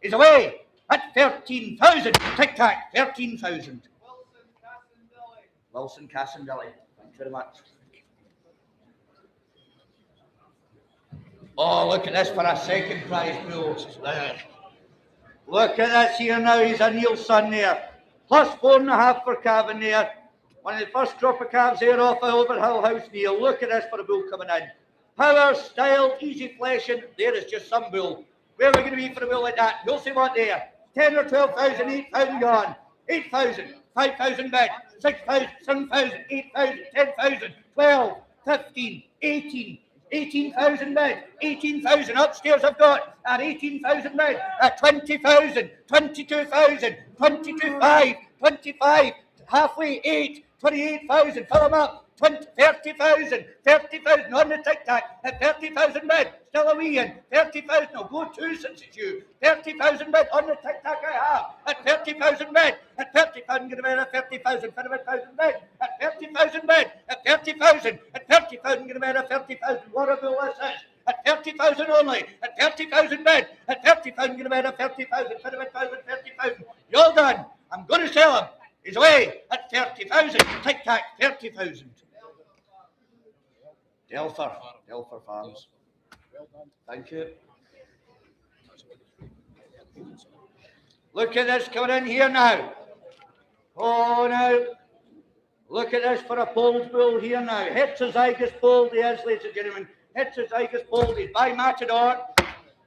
He's away. At 13,000. Tic-tac. 13,000. Wilson Cassandilly. Thanks very much. Oh, look at this for a second prize bull. Look at this here now. He's a Neilson there. Plus 4.5 for Cavan there. One of the first drop of calves there off the Overhill House Neil. Look at this for a bull coming in. Power, style, easy fleshing. There is just some bull. Where are we going to be for a bull like that? You'll see what there. 10 or 12,000, 8,000 gone. 8,000, 5,000 bid. 6,000, 7,000, 8,000, 10,000, 12, 15, 18. 18,000 bid, 18,000 upstairs I've got at 18,000 bid, at 20,000, 22,000, 22,500, 25, halfway 8, 28,000, fill them up, 30,000, 30,000 on the tic-tac, at 30,000 bid, still a wee in, 30,000, I'll go 2 since it's you, 30,000 bid on the tic-tac I have, at 30,000 bid, at 30,000 get away at 30,000, 31,000 bid, at 30,000 bid, at 30,000, at 30,000 get away at 30,000, what a bull this is, at 30,000 only, at 30,000 bid, at 30,000 get away at 30,000, 31,000, 30,000, you're done, I'm going to sell him, he's away at 30,000, tic-tac, 30,000. Delfer Farms. Thank you. Look at this coming in here now. Oh, now. Look at this for a polled bull here now. Heterozygous polled he is, ladies and gentlemen. Heterozygous polled. He's by Matador.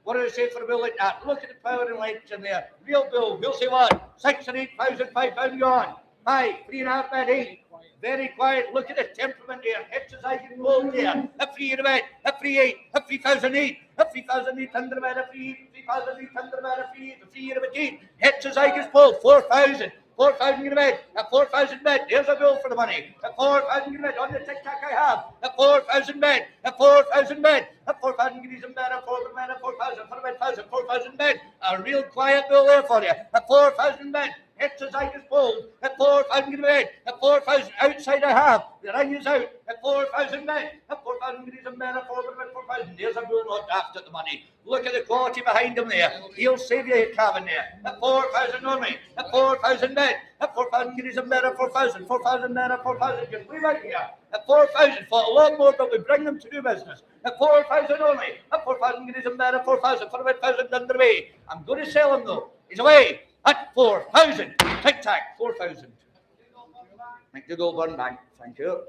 What do they say for a bull like that? Look at the power and legs in there. Real bull. We'll say what? 6 or 8,000, 5,000 gone. 5, 3.5 bed, 8. Very quiet. Look at the temperament there. Heterozygous polled there. A free in a bed. A free 8. A 3,008. A 3,800 bed. A free 3,800 bed. A free in a bed 8. Heterozygous polled. 4,000. 4,000 in a bed, a 4,000 bed, there's a bill for the money, a 4,000 in a bed, on the tic-tac I have, a 4,000 bed, a 4,000 bed, a 4,000 guineas in bed, a 4,000 bed, a 4,000, 4,000 bed, a real quiet bill there for you, a 4,000 bed, heterozygous polled, a 4,000 in a bed, a 4,000 outside I have, the ring is out, a 4,000 bed, a 4,000 guineas in bed, a 4,000 bed, 4,000, there's a bill not after the money. Look at the quality behind him there. He'll save you a cabin there. A 4,000 on me. A 4,000 bed. A 4,000 guineas a bed. A 4,000. 4,000 bed. A 4,000. Just leave out here. A 4,000 for a lot more, but we bring them to do business. A 4,000 only. A 4,000 guineas a bed. A 4,000 for about 1,000 underway. I'm going to sell him though. He's away at 4,000. Tic tac. 4,000. Thank you, Goulburn Bank. Thank you.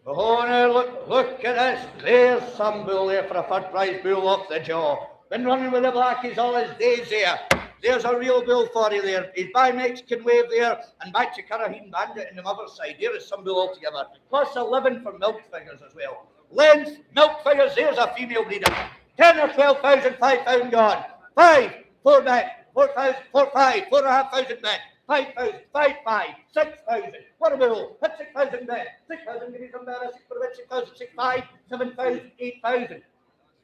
Oh, now look at this. There's some bull there for a third prize bull off the jaw. Been running with the blackies all his days there. There's a real bull for you there. He's by Mexican Wave there and back to Carraheen Bandit in the other side. There is some bull altogether. Plus 11 for milk figures as well. Length, milk figures, there's a female breeder. 10 or 12,000, 5,000 gone. 5, 4 back, 4,000, 4, 5, 4,500 back. 5,000, 5, 5, 6,000. What a bill. That's 6,000 there. 6,000 guineas on there. 6,000, 6, 5, 7,000, 8,000.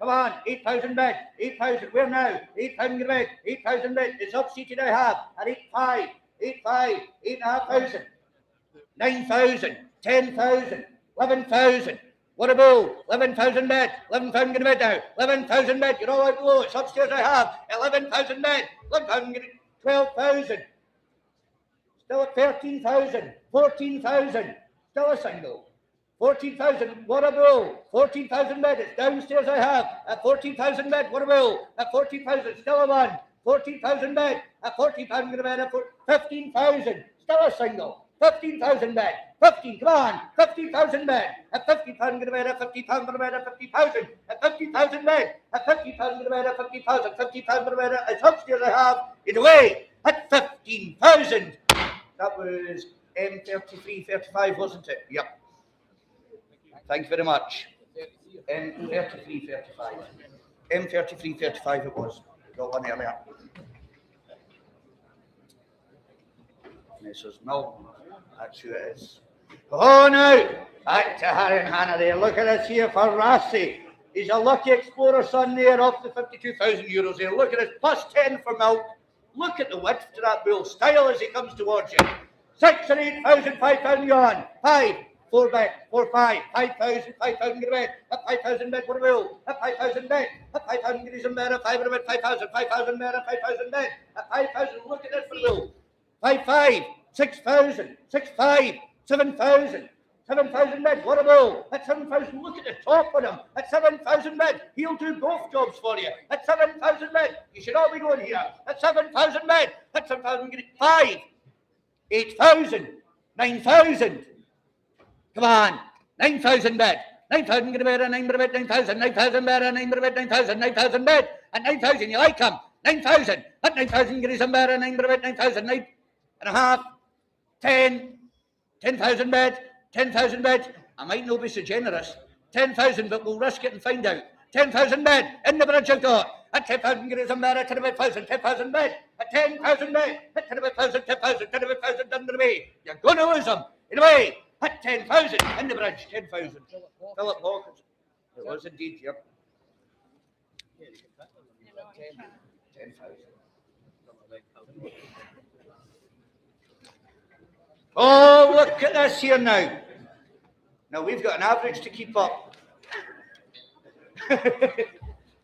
Come on, 8,000 bed. 8,000. Where now? 8,000 bed. 8,000 bed. It's up seated I have at 8,5, 8,5, 8,500. 9,000, 10,000, 11,000. What a bill. 11,000 bed. 11,000 guinea bed now. 11,000 bed. You're all out below. It's upstairs I have. 11,000 bed. 11,000 guinea. 12,000. Still at 13,000, 14,000, still a single. 14,000, what a bull. 14,000 bed, it's downstairs I have. At 14,000 bed, what a bull. At 14,000, still a one. 14,000 bed, at 14,000 in a bed, at 15,000, still a single. 15,000 bed, 15, come on, 15,000 bed, at 50,000 in a bed, at 50,000 in a bed, at 50,000, at 50,000 bed, at 50,000 in a bed, at 50,000, 50,000 in a bed, it's upstairs I have. In a way, at 15,000. That was M33, 35, wasn't it? Yep. Thank you very much. M33, 35. M33, 35 it was. Got one earlier. Mrs. Milton. That's who it is. Oh, no. Back to Harry and Hannah there. Look at this here for Rassie. He's a lucky explorer son there off the 52,000 euros there. Look at this. Plus 10 for milk. Look at the width to that bull. Style as he comes towards you. 6 or 8,000, 5,000 gone. 5, 4 back, 4, 5, 5,000, 5,000 get a bed. At 5,000 bed, what a bill. At 5,000 bed. At 5,000 guineas in bed. At 500 bed, 5,000, 5,000 bed. At 5,000 bed. At 5,000, look at this for the bill. 5,500, 6,000, 6,500, 7,000. 7,000 bed, what a bill. At 7,000, look at the top of him. At 7,000 bed, he'll do both jobs for you. At 7,000 bed, you should all be going here. At 7,000 bed, at 7,000, 5, 8,000, 9,000. Come on, 9,000 bed. 9,000 get a bed, 9 bed, 9,000, 9,000 bed, 9 bed, 9,000, 9,000 bed. At 9,000, you like him. 9,000. At 9,000 get some bed, 9 bed, 9,000, 9.5, 10, 10,000 bed. 10,000 bed. I might not be so generous. 10,000, but we'll risk it and find out. 10,000 bed. In the bridge I've got. At 10,000 guineas a bed. At 10,000. 10,000 bed. At 10,000 bed. At 10,000. 10,000. 10,000 under the way. You're going to lose them. In a way. At 10,000. In the bridge. 10,000. Philip Hawkins. It was indeed, yep. 10,000. Oh, look at this here now. Now, we've got an average to keep up.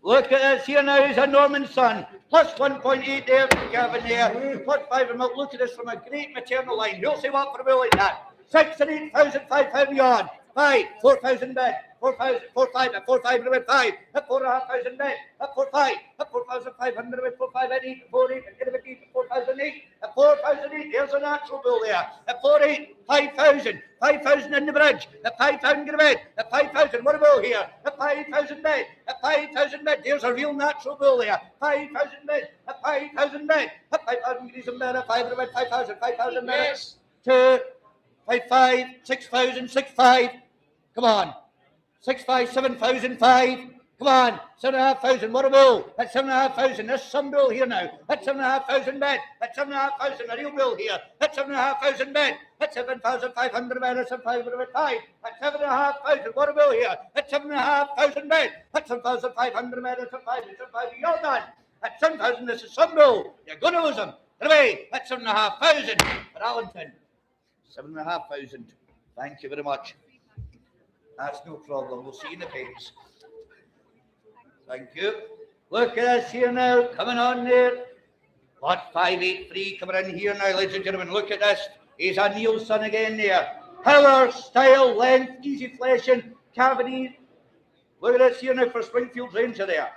Look at this here now. He's a Norman son. Plus 1.8 there for Gavin there. Plus 5 and milk. Look at this from a great maternal line. You'll say what for a bill like that. 6 and 8,000, 5,000 yards. 5, 4,000 bid. 4,000, 4,500, at 4,500 with 5, at 4,500 bid, at 4,500, at 4,500 with 4,500, 4,800, and get a bit deep, 4,008, at 4,008, there's a natural bull there, at 4,800, 5,000, 5,000 in the bridge, at 5,000 get a bid, at 5,000, what a bull here, at 5,000 bid, at 5,000 bid, there's a real natural bull there, 5,000 bid, at 5,000 bid, at 5,000 get some bid, at 500 bid, 5,000, 5,000 bid, Yes. 2, 5,500, 6,000, 6,500, come on. 6,500, 7,500. Come on, 7,500. What a bull! That's 7,500. There's some bull here now. That's 7,500 bid. That's 7,500. A real bull here. That's 7,500 bid. That's 7,500 bid. That's 7,500 bid. 5. That's 7,500. What a bull here. That's 7,500 bid. That's 7,500 bid. That's 7,500. 7,500. You're done. That's 7,000. This is some bull. You're going to lose him. Get away. That's 7,500 for Allenton. 7,500. Thank you very much. That's no problem. We'll see you in the paints. Thank you. Look at us here now. Coming on there. Lot 583 coming in here now, ladies and gentlemen. Look at this. He's a Nielsen again there. Power, style, length, easy fleshing, cavity. Look at this here now for Springfield Ranger there.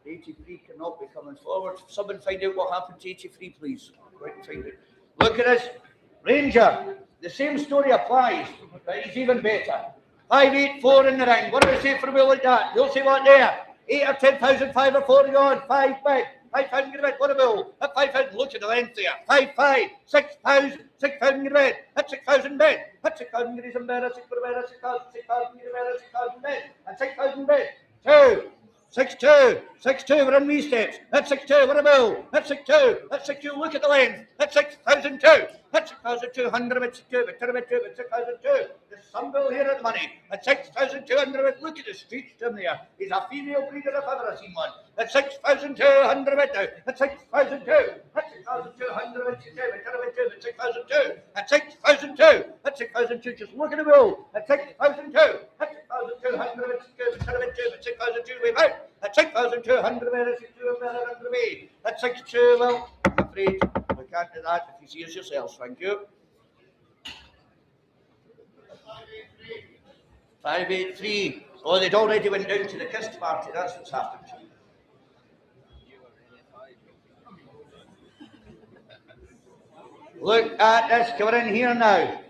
83 cannot be coming forward. Someone find out what happened to 83, please. Quick, find it. Look at this. Ranger. The same story applies, but he's even better. 584 in the ring. What do we say for a bill like that? You'll see what there. 8 or 10,000, 5 or 40 on, 5 bid. 5,000 get a bid. What a bill. At 5,000, look at the length there. 5,500, 6,000, 6,000 get a bid. At 6,000 bid. At 6,000 get some bid. At 6,000 bid. 6,000 get a bid. At 6,000 bid. At 6,000 bid. 2. 6-2, 6-2, we're in wee steps. That's 6-2, what a bill. That's 6-2, that's 6-2, look at the length. That's 6,002. That's 6,200 bit 6-2, but 10 bit 2, but 6,002. There's some bill here at the money. At 6,200 bit, look at the streets down there. He's a female breeder if I've ever seen one. At 6,200 bit now. At 6,002. At 6,200 bit 6-2, but 10 bit 2, but 6,002. At 6,002. At 6,002, just look at the bill. At 6,002. At 6,200 bit 6-2, but 10 bit 2, but 6,002, we've out. At 6,200 bit 6-2, better under me. At 6-2, well, I'm afraid we can't do that if you see us yourselves. Thank you. 583. Oh, they'd already went down to the kist party. That's what's happened. Look at this coming in here now.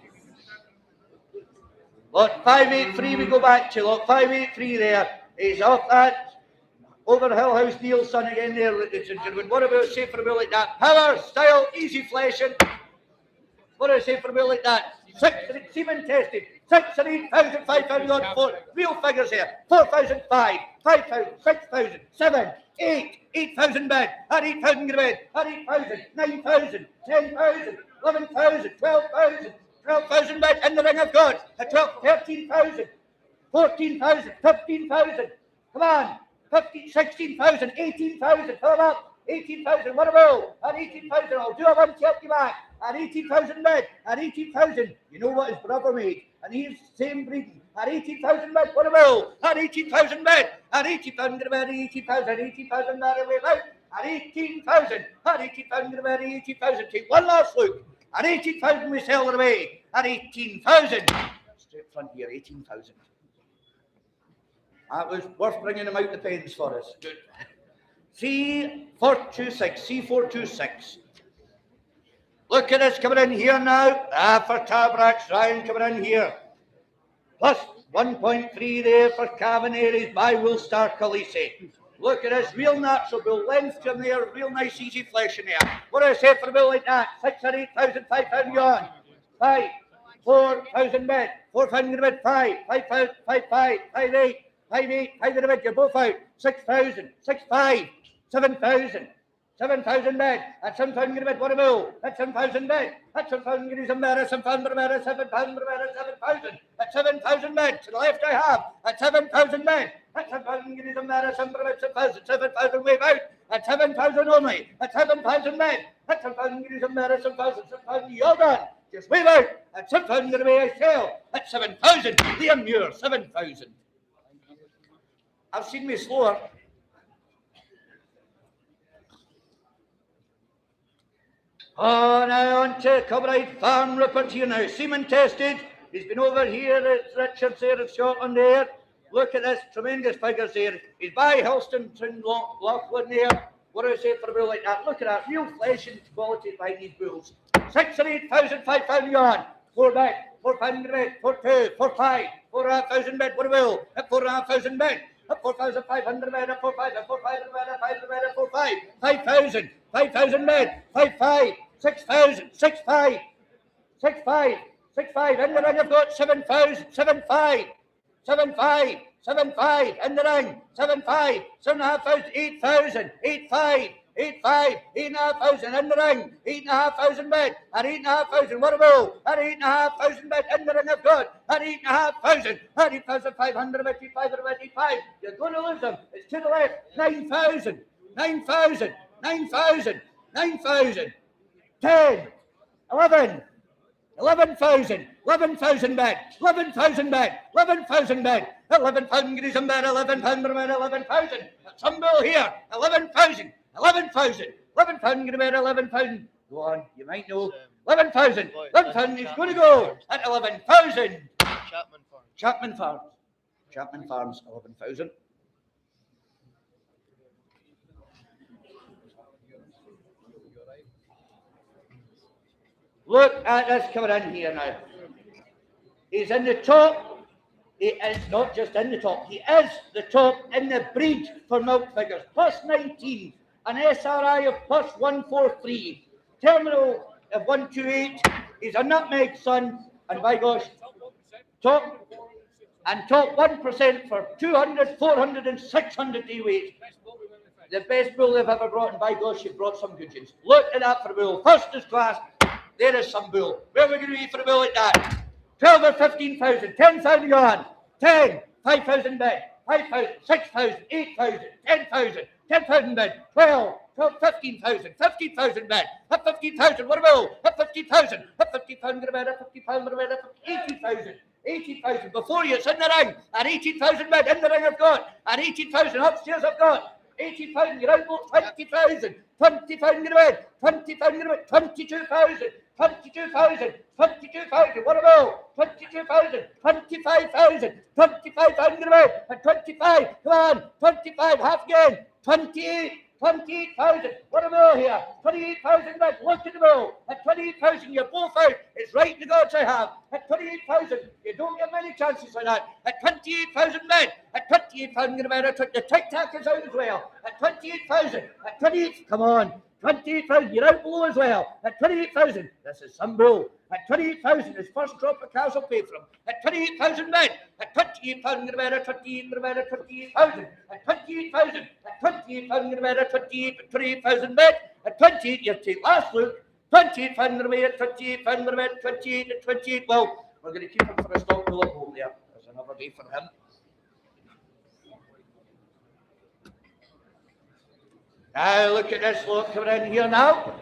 Lot 583 we go back to. Lot 583 there. He's off that. Over Hill House Nielsen again there, ladies and gentlemen. What about say for a bill like that? Power, style, easy fleshing. What do I say for a bill like that? 6 semen tested. 6 and 8,000, 5,000 on 4. Real figures here. 4,005, 5,000, 6,000, 7, 8, 8,000 bid. At 8,000 get a bid. At 8,000, 9,000, 10,000, 11,000, 12,000, 12,000 bid. In the ring of God. At 12, 13,000, 14,000, 15,000. Come on. 15, 16,000, 18,000, fill them up, 18,000, what a bill, at 18,000, I'll do a one to help you back, at 18,000 bid, at 18,000, you know what his brother made, and he's same breeding, at 18,000 bid, what a bill, at 18,000 bid, at 18,000 get a bid, 18,000, 18,000 bid, away out, at 18,000, at 18,000 get a bid, 18,000, take one last look, at 18,000 we sell it away, at 18,000, straight front here, 18,000. That was worth bringing them out the pens for us. Good. C426, C426. Look at this coming in here now. For Tabrax, Ryan coming in here. Plus 1.3 there for Cavanaries by Willstar Khaleesi. Look at this, real natural bull, length to him there, real nice easy flesh in there. What do I say for a bill like that? 6 or 8,000, 5,000 on. 5, 4,000 bid, 4,000 bid, 5, 5,000, 5,500, 5,800. 5,800, 5,000 you're both out. 6,000, 6,500, 7,000, 7,000 bid. At 7,000 get a bid, what a bill. At 7,000 bid. At 7,000 get some bid. At 7,000 bid. At 7,000 bid. At 7,000. At 7,000 bid. To the left I have. At 7,000 bid. At 7,000 get some bid. At 7,000. 7,000 wave out. At 7,000 only. At 7,000 bid. At 7,000 get some bid. At 7,000. 7,000 you're done. Just wave out. At 7,000 get away I sell. At 7,000. Liam Muir. 7,000. I've seen me slower. Oh, now on to Kilbride Farm Rupert here now. Seaman tested. He's been over here at Richards there of Scotland there. Look at this, tremendous figures there. He's by Helston, Loughlin there. What do I say for a bull like that? Look at that, real flesh and quality behind these bulls. 6 or 8,000, 5,000 yarn. 4 back, 4,500 bid, 4 2, 4 5, 4,500 bid, what a will. At 4,500 bid. Up 4,500 bid, up 4 5, up 4 500 bid, up 500 bid, up 4 5, 5,000, 5,000 bid, 5 5, 6,000, 6 5, 6 5, 6 5, in the ring I've got 7,000, 7 5, 7 5, 7 5, in the ring, 7 5, 7,500, 8,000, 8 5, 8 5, 8,500 in the ring, 8,500 bid, and 8,500, what a will, and 8,500 bid in the ring I've got, and 8,500, 8,500 bid, 8,500 bid, 8,500, you're going to lose them, it's to the left, 9,000, 9,000, 9,000, 9,000, 10, 11, 11,000, 11,000 bid, 11,000 bid, 11,000 bid, 11,000 guineas in bid, 11,000 bid, 11,000. Some bill here, 11,000, 11,000, 11,000 guinea bid, 11,000. Go on, you might know. 11,000, 11,000. He's going to go at 11,000. Chapman Farm. Chapman Farms. Chapman Farms, 11,000. Look at this coming in here now. He's in the top. He is not just in the top. He is the top in the breed for milk figures. Plus 19. An SRI of plus 143. Terminal of 128. He's a nutmeg son. And by gosh, top 1% for 200, 400 and 600 day weight. The best bull they've ever brought. And by gosh, you brought some good ones. Look at that for a bull. First is class. There is some bull. Where are we going to be for a bull like that? 12 or 15,000, 10,000 yarn, 10, 5,000 bid, 5,000, 6,000, 8,000, 10,000, 10,000 bid, 12, 15,000, 15,000 bid, at 15,000, what a bull, at 50,000, at 50,000 bid, at 50,000 bid, at 80,000, 80,000, before you, it's in the ring, at 18,000 bid, in the ring I've got, at 18,000, upstairs I've got, 80,000, you're out for 20,000, 20,000 in a bid, 20,000 in a bid, 22,000, 22,000, 22,000, what about 22,000, 25,000, 25,000 in a bid, and 25, come on, 25, half again, 28, 28,000, what about here, 28,000 bid, look at the bill, at 28,000, you're both out, it's right in the gods I have, at 28,000, you don't get many chances like that, at 28,000 bid, at 28,000 in a bid, the tic-tac is out as well, at 28,000, at 28, come on, 28,000, you're out below as well. At 28,000, this is some bull. At 28,000, his first drop of cows will pay for him. At 28,000 bid, at 28,000 in a bed, at 28,000 in a bed, at 28,000, at 28,000, at 28,000 in a bed, at 28,000 bid, at 28, you take last look, 28,000 in a bed, at 28,000 in a bed, 28 at 28, well, we're going to keep him for a stock bull at home there. There's another day for him. Now look at this lot coming in here now.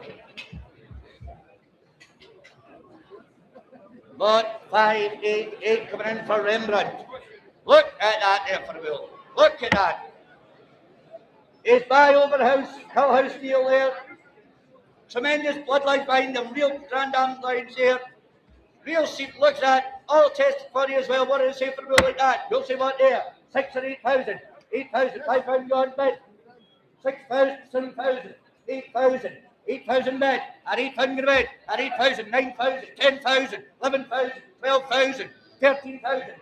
Lot 588 coming in for Rembrandt. Look at that there for the bull. Look at that. He's by Overhouse, Hillhouse Steel there. Tremendous bloodline behind them. Real grand arm lines there. Real seat. Look at that. All tested for you as well. What do you say for a bull like that? You'll say what there? 6 or 8,000. 8,000. 5,000 yard bid. 6,000, 7,000, 8,000, 8,000 bid, at 8,000 bid, at 8,000, 9,000, 10,000, 11,000, 12,000, 13,000,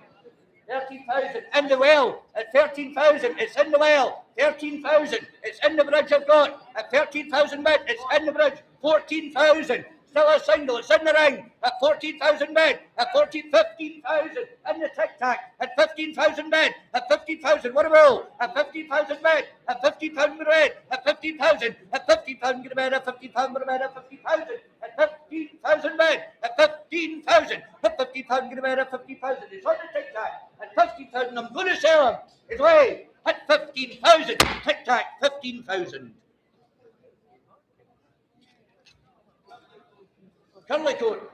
13,000, in the well, at 13,000, it's in the well, 13,000, it's in the bridge I've got, at 13,000 bid, it's in the bridge, 14,000, still a single, it's in the ring, at 14,000 bid, at 15,000, in the tic-tac, at 15,000 bid, at 15,000, what a will, at 15,000 bid, at 15,000 bid, at 15,000, at 15,000 get a bid, at 50,000 bid, at 50,000, at 15,000 bid, at 15,000, at 50,000 get a bid, at 50,000, it's on the tic-tac, at 50,000, I'm going to sell him, it's away, at 15,000, tic-tac, 15,000. Curly coat,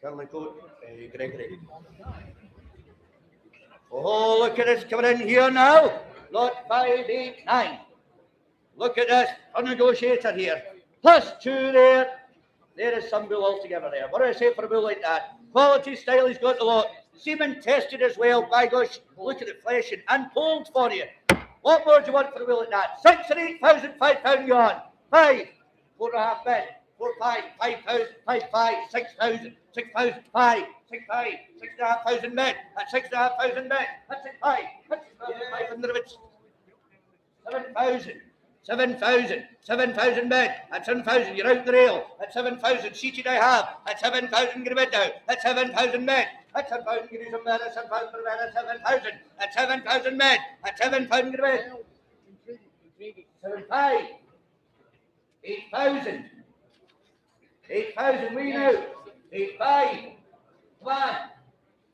Gregory. Oh, look at this coming in here now. Lot 589. Look at this, a negotiator here. +2 there, There is some bull altogether there. What do I say for a bull like that? Quality, style, he's got a lot. Semen tested as well. By gosh, look at the flesh and pulled for you. What more do you want for a bull like that? 6 or 8,000, £5 yarn. 5, 4.5 bid. 4, 5, 5,000, 5, 5, 6,000, 6,000, 5, 6, 5, 6,500 bid. That's 6,500 bid. That's 6, 5, that's 6,500 bid. 7,000. 7,000, 7,000 bid, at 7,000, you're out the rail, at 7,000, seated I have, at 7,000, get a bid now, at 7,000 bid, at 7,000, get some bid, at 7,000 bid, at 7,000, at 7,000 bid, at 7,000, get a bid, 7,500, 8,000, 8,000, we know, 8,500, come on,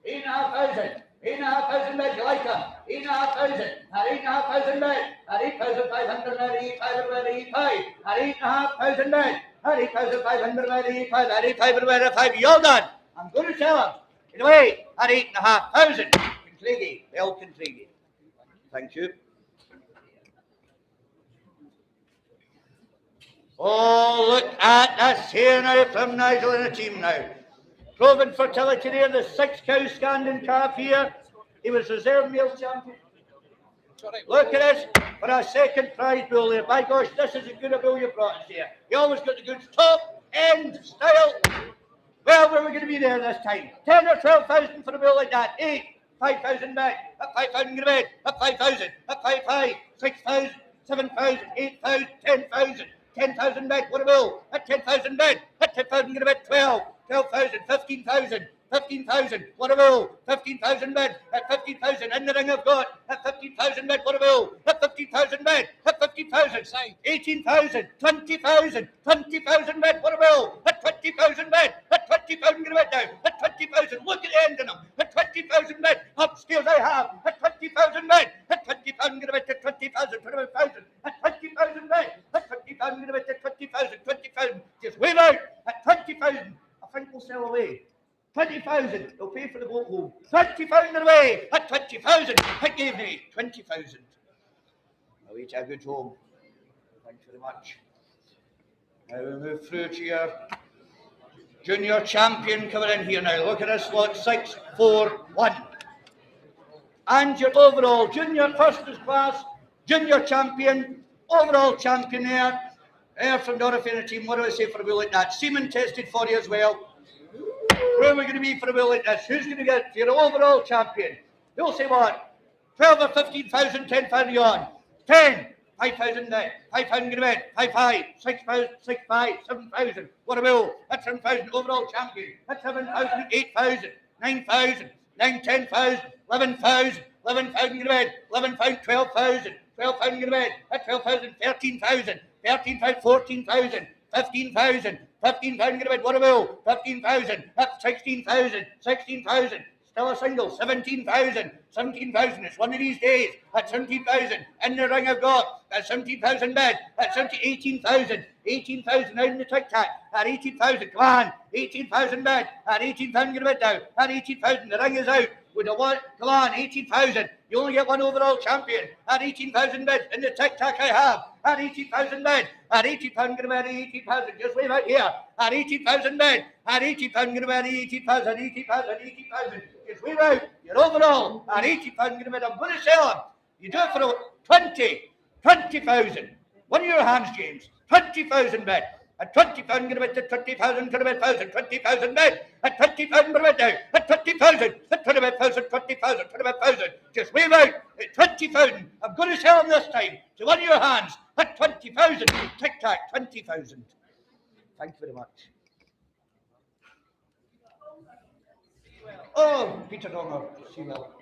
8,500, 8,500 bid, you like them? 8,500, at 8,500 bid, at 8,500 bid, 8,500 bid, 8,500, at 8,500 bid, at 8,500 bid, 8,500, at 8,500 bid, at 5, you're done. I'm going to tell him, in a way, at 8,500. Contrigi, El Contrigi. Thank you. Oh, look at this here now from Nigel and the team now. Proven fertility there, the 6 cow standing calf here. He was reserve male champion. Look at this for a second prize bull there. By gosh, this is a good bull you brought us here. You always got the goods, top end style. Well, where are we going to be there this time? 10 or 12,000 for a bull like that. 8, 5,000 back. Up 5,000 get a bed. Up 5,000. Up 5,500. 6,000. 7,000. 8,000. 10,000. 10,000 bed. What a bull. At 10,000 bed. At 10,000 get a bed. 12. 12,000. 15,000. 15,000, what a bill, 15,000 bid, at 15,000, in the ring I've got, at 15,000 bid, what a bill, at 15,000 bid, at 15,000, 18,000, 20,000, 20,000 bid, what a bill, at 20,000 bid, at 20,000, get a bid now, at 20,000, look at the end of them, at 20,000 bid, upstairs I have, at 20,000 bid, at 20,000, get a bid to 20,000, 25,000, at 20,000 bid, at 20,000, get a bid to 20,000, 20,000, just wave out, at 20,000, I think we'll sell away. 20,000, they'll pay for the boat home. 20,000 away at 20,000. It gave me 20,000. I'll eat a good home. Thanks very much. Now we move through to your junior champion coming in here now. Look at this lot 6, 4, 1. And your overall junior first class, junior champion, overall champion there from Dorothy and the team. What do I say for a bull like that? Semen tested for you as well. Where are we going to be for a bull like this? Who's going to get your overall champion? You'll say what? 12 or 15,000, 10,000 yarn. 10, 5,000 net. 5,000 get a bed. 5,500, 6,000, 6,500, 7,000. What a bull. That's 7,000 overall champion. That's 7,000, 8,000, 9,000, 9, 10,000, 11,000, 11,000 get a bed. 11,000, 12,000, 12,000 get a bed. That's 12,000, 13,000, 13,000, 14,000, 15,000. 15,000 get a bid, what a bill, 15,000, up 16,000, 16,000, still a single, 17,000, 17,000, it's one of these days, at 17,000, in the ring I've got, at 17,000 bid, at 18,000, 18,000 out in the tic-tac, at 18,000, come on, 18,000 bid, at 18,000 get a bid now, at 18,000, the ring is out, with a one, come on, 18,000, you only get one overall champion, at 18,000 bid, in the tic-tac I have, at 18,000 bid, at 18,000 get a bid, 18,000, just wave out here, at 18,000 bid, at 18,000 get a bid, 18,000, 18,000, 18,000, just wave out, you're overall, at 18,000 get a bid, I'm going to sell them, you do it for 20,000, one of your hands, James, 20,000 bid, at 20,000 get a bid to 20,000 to the bid, 20,000 bid, at 20,000 per bid now, at 20,000, at 20,000, 20,000, 20,000, just wave out, at 20,000, I'm going to sell them this time, to one of your hands, at 20,000, tic-tac, 20,000. Thank you very much. Oh, Peter Donger, Seawell.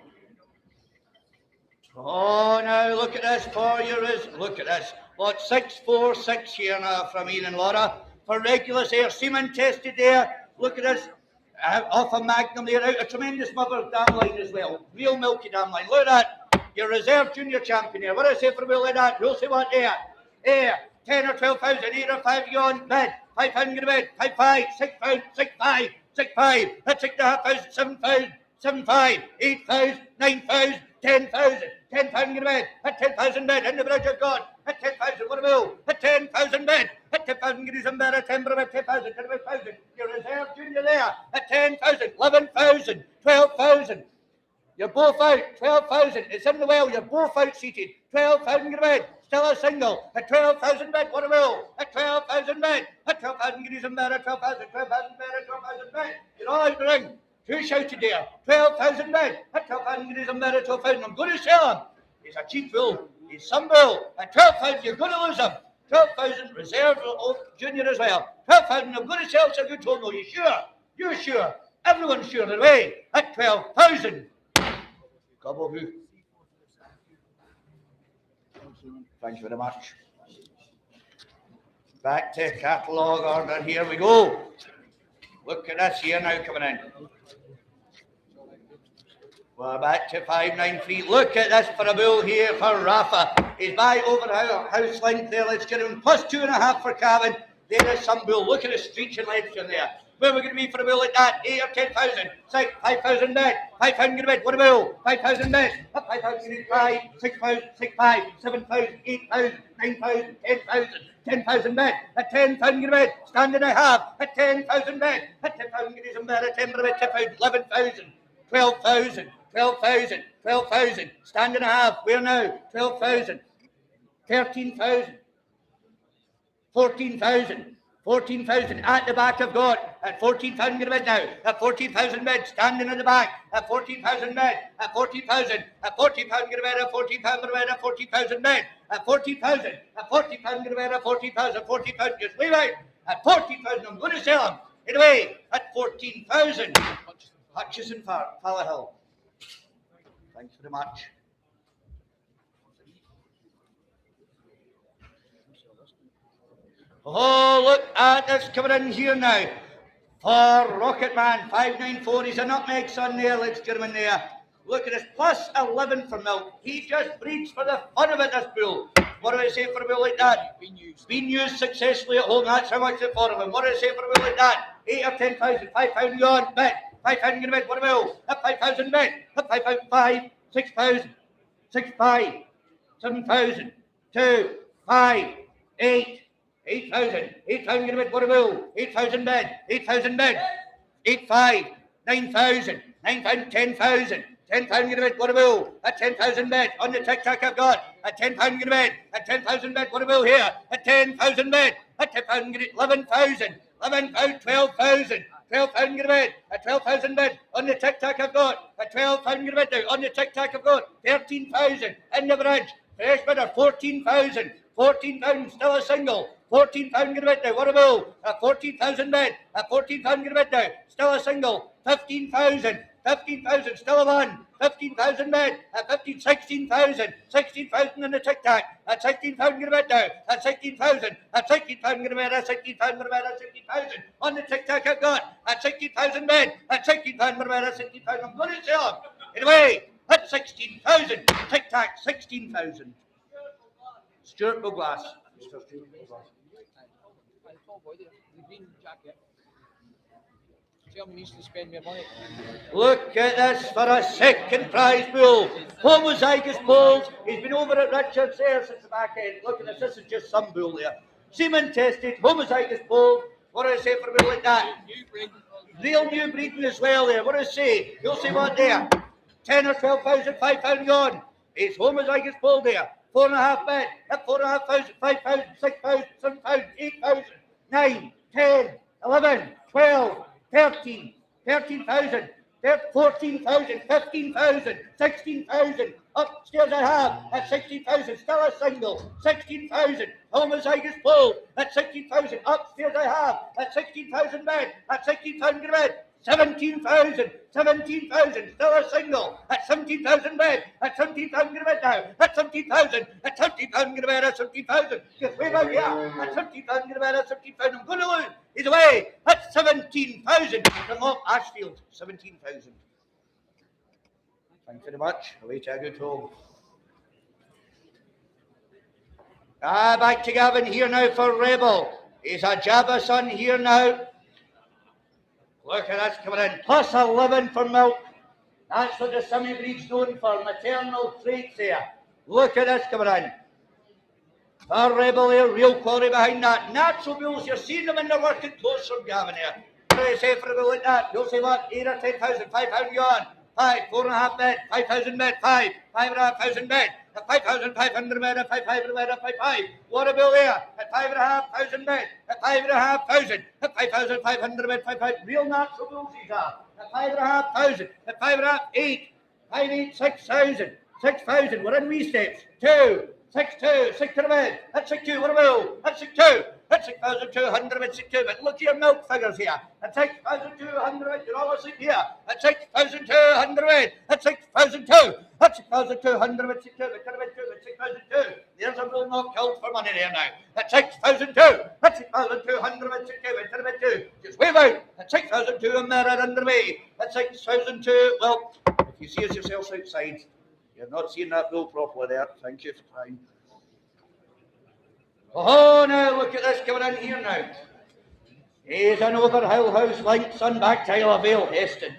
Oh, now look at this for you, look at this. Lot 646 here now from Ian and Laura. For Regulus here, semen tested there. Look at this. Off a Magnum there, out a tremendous mother dam line as well. Real milky dam line. Look at that. Your reserve junior champion here. What do I say for a bill like that? You'll say what there? 10 or 12,000, 8 or 5 yon bed. 5,000 get a bed. 5,500, 6,000, 6,500, 6,500. That's 6,500, 7,000, 7,500, 8,000, 9,000, 10,000. 10,000 get a bed. At 10,000 bed. In the bridge of God. At 10,000. What a bill. At 10,000 bed. At 10,000 get his bed. At 10,000. 10,000. Your reserve junior there. At 10,000. 11,000. 12,000. You're both out. 12,000. It's in the well. You're both out seated. 12,000 get a bed. Still a single. At 12,000 bed. What a bill. At 12,000 bed. At 12,000 get his bed. At 12,000. 12,000 bed. At 12,000 bed. You're all out the ring. Who shouted there? 12,000 bed. At 12,000 get his bed. At 12,000. I'm going to sell him. He's a cheap bull. He's some bull. At 12,000 you're going to lose him. 12,000 reserve junior as well. 12,000 I'm going to sell Sir Good Home. Are you sure? You're sure. Everyone's sure the way. At 12,000. Gobble who? Thank you very much. Back to catalogue order. Here we go. Look at this here now coming in. We're back to 593. Look at this for a bull here for Rafa. He's by over house length there. Let's get him. Plus 2.5 for Calvin. There is some bull. Look at the streaks and legs in there. Where are we going to be for a bill like that? 8 or 10,000. 5,000 bed. 5,000 bed. What a bill. 5,000 bed. 5,000 5, 6,000, 6,5, 7,000, 8,000, 9,000, 10,000. 10,000 bed. At 10,000 bed. Standing I have. At 10,000 bed. At 10,000 get his bed. At 10,000 bed. 11,000. 12,000. 12,000. 12,000. Standing I have. Where now? 12,000. 13,000. 14,000. 14,000 at the back of God. At 14,000 get a bed now. At 14,000 bed standing at the back. At 14,000 bed. At 14,000. At 14,000 get a bed. At 14,000 bed. At 14,000 bed. At 14,000. At 14,000 get a bed. At 14,000. 14,000 just leave out. At 14,000 I'm going to sell him. Anyway, at 14,000. Hutchison Fallowhill. Thanks very much. Oh, look at this coming in here now. For Rocket Man, 594. He's a nutmeg son there. Let's get him in there. Look at this. Plus 11 for milk. He just breeds for the fun of it, this bull. What do I say for a bull like that? Been used successfully at home. That's how much it's for him. What do I say for a bull like that? 8 or 10,000. 5,000 gone. Bet. 5,000 get a bit. What a bill. At 5,000 bet. At 5,000. 5, 6,000. 6, 5. 7,000. 2, 5, 8. 8,000. 8,000 get a bit. What a bill. 8,000 bed. 8,000 bed. 8, 5. 9,000. 9,000. 10,000. 10,000 get a bit. What a bill. At 10,000 bed. On the tic-tac I've got. At 10,000 get a bed. At 10,000 bed. What a bill here. At 10,000 bed. At 10,000 get it. 11,000. 11,000. 12,000. 12,000 get a bed. At 12,000 bed. On the tic-tac I've got. At 12,000 get a bed now. On the tic-tac I've got. 13,000. In the bridge. Fresh bidder. 14,000. 14,000. Still a single. 14,000 get a bed now. What a bill. At 14,000 bed. At 14,000 get a bed now. Still a single. 15,000. 15,000. Still a one. 15,000 bed. At 16,000. 16,000 in the tic-tac. At 16,000 get a bed now. At 16,000. At 16,000 get a bed. At 16,000 get a bed. At 16,000. On the tic-tac I've got. At 16,000 bed. At 16,000 get a bed. At 16,000. I'm going to sell him. Anyway, at 16,000. Tic-tac 16,000. Stuart Buglass. Tell me he needs to spend more money. Look at this for a second prize bull. Homozygous bulls. He's been over at Richards there since the back end. Look at this. This is just some bull there. Semen tested. Homozygous bull. What do I say for a bull like that? Real new breeding as well there. What do I say? You'll say what there? 10 or 12,000, 5,000 gone. It's homozygous bull there. 4.5 bed. At 4,500, 5,000, 6,000, 7,000, 8,000, 9, 10, 11, 12, 13, 13,000, 14,000, 15,000, 16,000. Upstairs I have at 16,000. Still a single. 16,000. Homozygous bull at 16,000. Upstairs I have at 16,000 bed. At 16,000 get a bed. 17,000. 17,000. Still a single. At 17,000 bed. At 17,000 get a bed now. At 17,000. At 17,000 get a bed. At 17,000. Just way back here. At 17,000 get a bed. At 17,000. I'm going to lose. He's away. At 17,000. From off Ashfield. 17,000. Thanks very much. Away to a good home. Back to Gavin here now for Rebel. He's a Jabba son here now. Look at that coming in. Plus 11 for milk. That's what the semi-breed's known for, maternal traits there. Look at this coming in. Our rebel there, real quality behind that. Natural bulls, you're seeing them in their working clothes from Gavin here. What do you say for a bull like that? You'll say what? 8 or 10,000, 5,000 yuan. 5, 4.5 bid, 5,000 bid, 5, 5,500 bid, 5,500 bid, 5,500 bid, 5,500. What a bill there? At 5,500 bid, at 5,500, at 5,500 bid, 5,500. Real natural bulls these are. At 5,500, at 5,500, 8, 5, 8, 6,000, 6,000. We're in wee steps. 2, 6, 2, 6 to the bid. That's 6, 2. What a bill? That's 6, 2. That's 6,200 and 6, 2. But look at your milk figures here. At 6,200, you're all asleep here. At 6,200, at 6,002. At 6,200 and 6, 2. At 6,002. There's a bill not killed for money there now. At 6,002. At 6,200 and 6, 2. Just wave out. At 6,002 and there under me. At 6,002. Well, if you see us yourselves outside, you're not seeing that bill properly there. Thank you for trying. Oh, now look at this coming in here now. He's an Overhill House Link son back to Isle of Vale, Heston.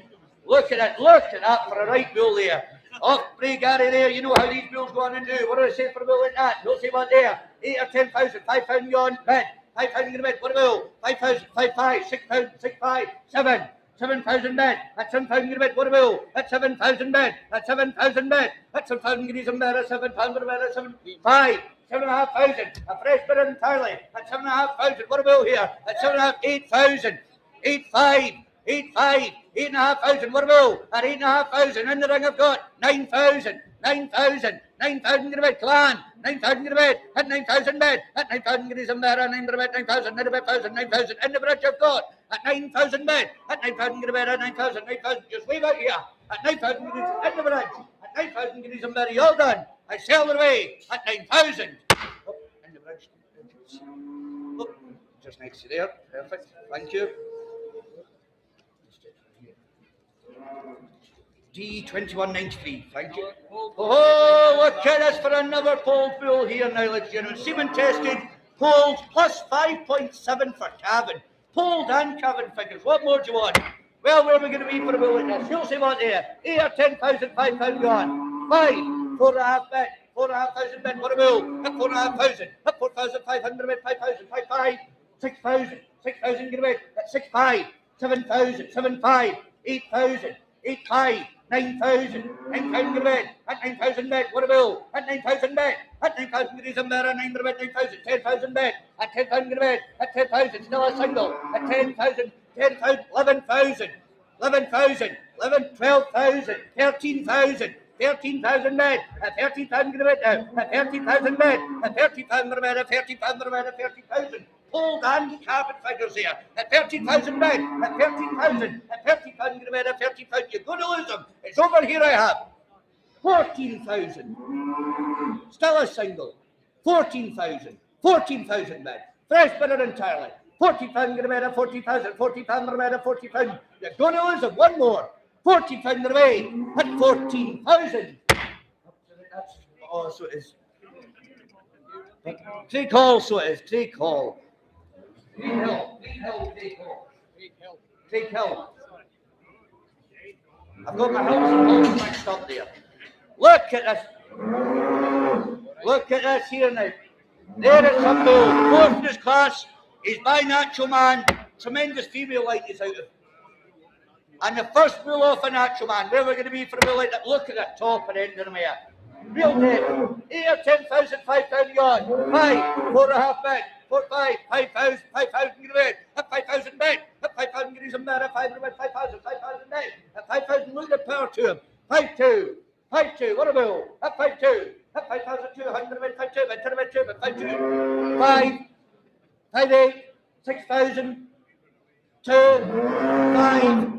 Look at that for a right bull there. Off Bray Gary there, you know how these bulls go on and do. What do I say for a bull like that? Don't say what there. 8 or 10,000, 5,000 yuan bid. 5,000 in the bid, what a bull? 5,000, 5,500, 6,000, 6,500, 7. 7,000 bid, that's 7,000 in a bid, what a bill, that's 7,000 bid, that's 7,000 bid, that's 7,000 guineas in bid, that's 7,000 bid, that's 7,500, 7,500, a fresh bid entirely, that's 7,500, what a bill here, that's 7,500, 8,000, 8,500, 8,500, 8,500, what a bill, at 8,500, in the ring I've got 9,000, 9,000, 9,000 in a bid, clan, 9,000 in a bid, at 9,000 bid, at 9,000 guineas in bid, 9,000 bid, 9,000, 9,000, 9,000, in the bridge I've got, at 9,000 bid, at 9,000 in a bid, at 9,000, 9,000, just wave out here, at 9,000 guineas in the bridge, at 9,000 guineas in bid, all done, I sell it away, at 9,000, oh, in the bridge, oh, just next to there, perfect, thank you. D2193, thank you. Oh, look at us for another polled bull here now, ladies and gentlemen. Semen tested, polled, plus 5.7 for calving. Polled and calving figures. What more do you want? Well, where are we going to be for a bull like this? You'll see what there. 8 or 10,000, 5,000 yuan. 5, 4.5 bid, 4,500 bid, what a bull. At 4,500, at 4,500 bid, 5,000, 5,500, 6,000, 6,000 get a bid, at 6,500, 7,000, 7,500, 8,000, 8,500. 9,000, 9,000 in bed, at 9,000 bed, what a bill, at 9,000 bed, at 9,000 guineas in bed, at 9,000 bed, 9,000, 10,000 bed, at 10,000 in bed, at 10,000, still a single, at 10,000, 10,000, 11,000, 11,000, 11, 12,000, 13,000, 13,000 bed, at 13,000 in bed now, at 13,000 bed, at 13,000 in bed, at 13,000 bed, at 13,000. Polled and carpet figures here at 13,000 bid, at 13,000, at 13,000 in a bed, at 13,000. You're going to lose them. It's over here I have 14,000. Still a single. 14,000. 14,000 bid. Fresh bidder entirely. 14,000 in a bed, at 14,000. 14,000 in a bed, at 14,000. You're going to lose them. One more. 14,000 in a bed, at 14,000. Oh, so it is. Creek Hall, so it is. Creek Hall. Creek Hill. I've got my house and house mixed up there. Look at this. Look at this here now. There is some bull. Fourth in his class. He's by Natural Man. Tremendous female line is out of. And the first bull off a Natural Man. Where we're going to be for a bull like that? Look at the top and end of the mare. Real dead. 8 or 10,000, 5,000 yards. 5, 4.5 bed. 4, 5, 5,000, 5,000 in the bed. At 5,000 bed. At 5,000 guineas in bed. At 5,000 bed. 5,000, 5,000 bed. At 5,000, look at the power to him. 5,2, 5,2. What a bill. At 5,2. At 5,200 bed. 5,2 bed. 10 bed. 2 bed. 5,2. 5, 5,8. 6,000. 2, 5.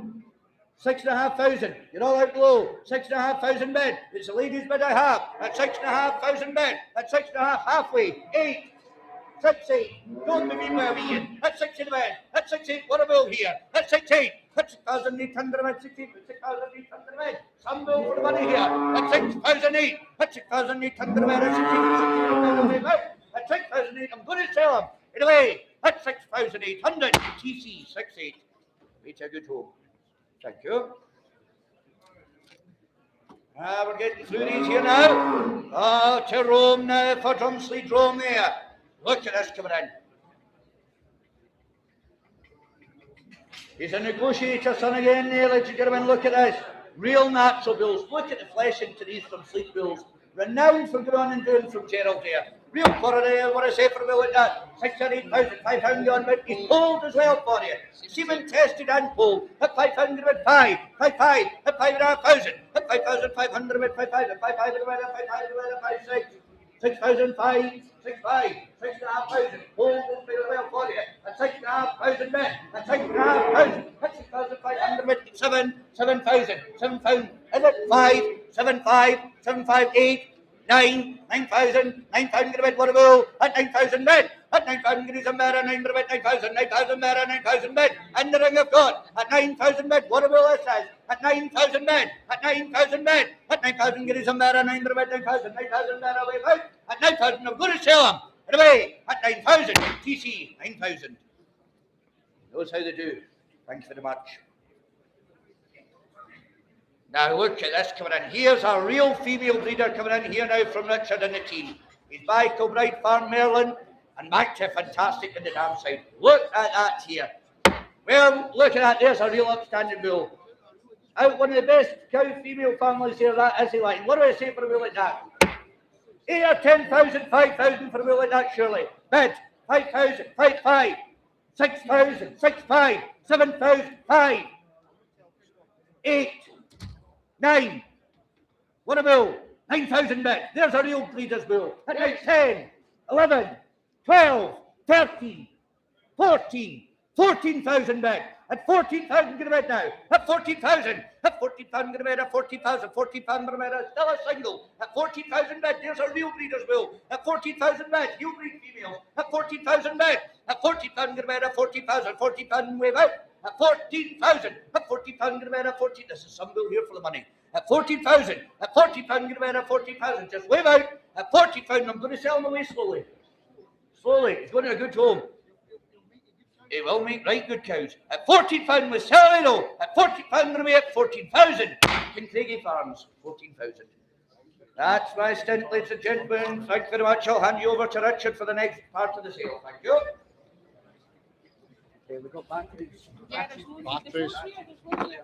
6,500. You're all out below. 6,500 bid. It's the ladies' bid I have. At 6,500 bid. At 6,500 halfway. 8. 6,800. Don't be mean with me. At 6,800 bid. At 6,800. What a bill here. At 6,800. At 6,800 bid. 6,800. 6,800 bid. Some bill for the money here. At 6,800. At 6,800 bid. At 6,800. At 6,800. I'm going to sell them. Anyway. At 6,800. TC 6,800. Reach a good home. Thank you. We're getting through these here now. To Rome now for Drumsleigh, Rome there. Look at this coming in. He's a negotiator, son again there, ladies and gentlemen. Look at this. Real natural bulls. Look at the flesh into these Drumsleigh bulls. Renowned for going on and doing from Gerald there. Real for it, what I say for a bill like that. 6 or 8,000, 500 on bid. He's pulled as well for you. Seaman tested and pulled. At 500 with 5, 5, at 5,500, at 5,500 with 5, 5, at 500 with 5, 6, 6,005, 6,500, 6,500. Pulled as well for you. At 6,500 bid. At 6,500, at 6,500 with 7, 7,000, 7,000. Is it 5, 7, 5, 7, 5, 8, 9, 9,000, 9,000 bid, what a bull, at 9,000 bid, at 9,000 is a mare, 9 bid, 9,000, 9,000 mare, 9,000 bid, and the ring of God, at 9,000 bid, what a bull it says, at 9,000 bid, at 9,000 bid, at 9,000 is a mare, 9 bid, 9,000, 9,000 mare, away out, at 9,000, I'm going to sell them, and away, at 9,000, TC, 9,000. Knows how they do. Thanks very much. Now look at this coming in. Here's a real female breeder coming in here now from Richard and the team. He's by Kilbride Farm, Merlin, and back to fantastic in the dam side. Look at that here. Well, look at that. There's a real upstanding bull. Out one of the best cow female families here, that is he like. What do I say for a bull like that? 8 or 10,000, 5,000 for a bull like that, surely. Bid, 5,000, 5,500, 6,000, 6,500, 7,000, 5, 8, 9. What a bull. 9,000 bid. There's a real breeder's bull. At now 10, 11, 12, 13, 14, 14,000 bid. At 14,000 get a bid now. At 14,000. At 14,000 get a bid. At 14,000. 14,000 bid. Still a single. At 14,000 bid. There's a real breeder's bull. At 14,000 bid. You breed females. At 14,000 bid. At 14,000 get a bid. At 14,000. 14,000 wave out. At 14,000, at 14,000, get a bid at 14. This is some bill here for the money. At 14,000, at 14,000, get a bid at 14,000. Just wave out. At 14,000, I'm going to sell him away slowly. Slowly. He's going to a good home. He will make right good cows. At 14,000, we're selling though. At 14,000, away at 14,000. Kincraigie Farms, 14,000. That's my stint, ladies and gentlemen. Thank you very much. I'll hand you over to Richard for the next part of the sale. Thank you. Okay, we got batteries. Yeah, there's loads Batteries. here. There's loads here.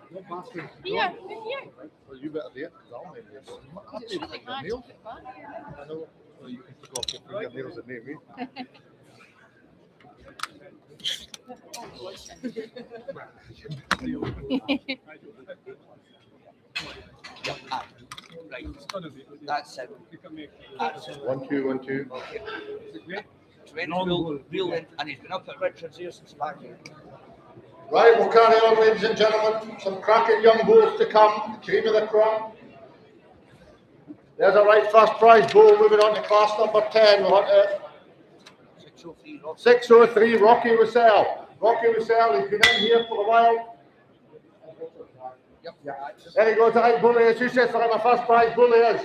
What batteries? Here, Well, you better do it, because I'll make this. I'll It's take really your hard to nails. put back. I know. Well, you can pick off your fingernails and name me. Right. That's it. That's it. 1, 2, 1, 2. Trent's real in, and he's been up at Richard's here since back here. Right, we'll carry on, ladies and gentlemen. Some cracking young bulls to come. Cream of the crop. There's a right first prize bull moving on to class number 10. We're on to 603 Rock. 603, Rocky Wissell. Rocky Wissell, he's been in here for a while. There he goes, the right bull is. Who says for him a first prize bull is?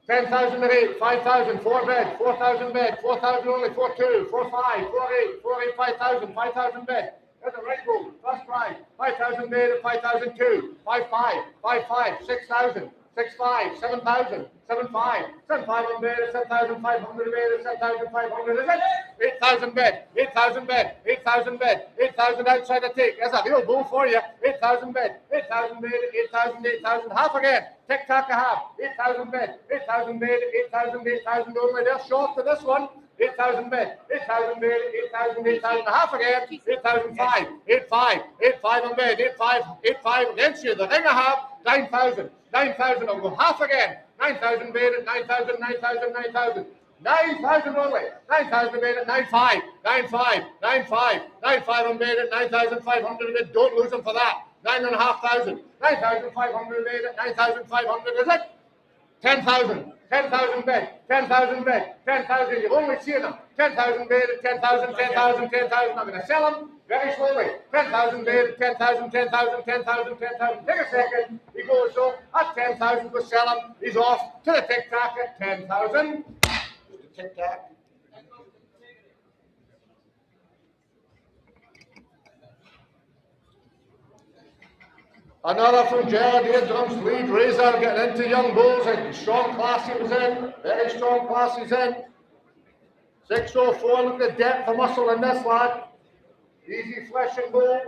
10,000 at 8, 5,000, 4 bid, 4,000 bid, 4,000 only, 4,2, 4,500, 4,800, 4,800, 5,000, 5,000 bid. There's a right bull, first prize, 5,000 bid at 5,002, 5,500, 5,500, 6,000, 6,500, 7,000, 7,500, 7,500 bid at 7,500 bid at 7,500, is it? 8,000 bid, 8,000 bid, 8,000 bid, 8,000 outside the take. There's a real bull for you. 8,000 bid, 8,000 bid, 8,000, 8,000, half again. Tick tock a half. 8,000 bid, 8,000 bid, 8,000, 8,000 only. They're short to this one. 8,000 bid, 8,000 bid, 8,000, 8,000, half again. 8,005, 8,500, 8,500 on bid, 8,500, 8,500 against you. The ring a half. 9,000, 9,000. I'll go half again. 9,000 bid at 9,000, 9,000, 9,000. 9,000 only. 9,000 bid at 9,500, 9,500, 9,500, 9,500 on bid at 9,500 bid. Don't lose them for that. 9,500, 9,500 bid at 9,500. Is it? 10,000, 10,000 bid, 10,000 bid, 10,000. You've only seen them. 10,000 bid at 10,000, 10,000, 10,000. I'm going to sell them very slowly. 10,000 bid at 10,000, 10,000, 10,000, 10,000. Take a second. He goes so at 10,000. We'll sell him. He's off to the tic tac at 10,000. Tic tac. Another from Gerard Airdrum's lead razor, getting into young bulls. A strong class he was in. Very strong class he's in. 604, look at the depth of muscle in this lad. Easy fleshing bull.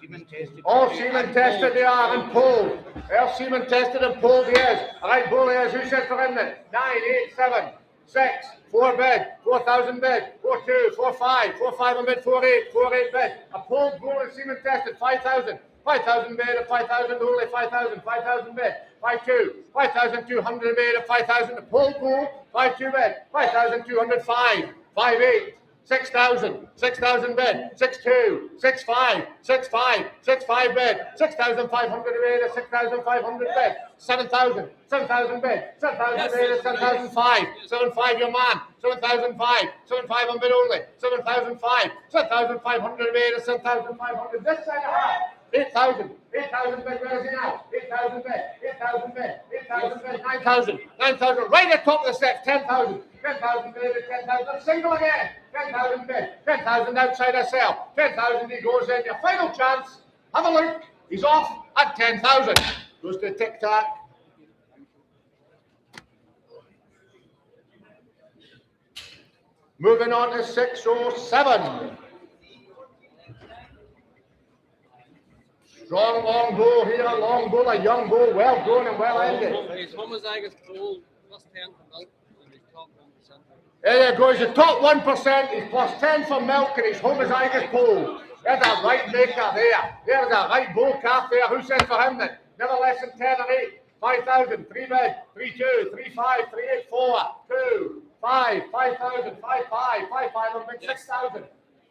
Semen tested. All semen tested they are and pulled. All semen tested and pulled he is. All right, bull he is. Who says for him then? 9, 8, 7, 6, 4 bid, 4,000 bid, 4, 2, 4, 5, 4, 5 and bid, 4, 8, 4, 8 bid. A pulled bull and semen tested, 5,000. 5,000 bid at 5,000 only, 5,000, 5,000 bid, 5,2, 5,200 bid at 5,000. A pulled bull, 5,2 bid, 5,205, 5,8. 6,000, 6,000 bid, 6,2, 6,5, 6,5, 6,5 bid, 6,500 bid, 6,500 bid, 7,000, 7,000 bid, 7,000 bid, 7,005, 7,500 your man, 7,005, 7,500 on bid only, 7,005, 7,500 bid, 7,500 this side of half. 8,000, 8,000 bid, where is he now? 8,000 bid, 8,000 bid, 8,000 bid, 9,000, 9,000, right at the top of the steps, 10,000, 10,000 bid, 10,000, single again, 10,000 bid, 10,000 outside a cell, 10,000 he goes in, your final chance, have a look, he's off at 10,000, goes to tic-tac. Moving on to 607. Strong long bull here, long bull, a young bull, well grown and well ended. His homozygous bull plus 10 for milk and his top 1%. There you go, he's the top 1%, he's plus 10 for milk and he's homozygous bull. There's a right maker there. There's a right bull calf there. Who says for him then? Never less than 10 or 8. 5,000, 3 bid, 3, 2, 3, 5, 3, 8, 4, 2, 5, 5,000, 5, 5, 5, 5, and bid 6,000.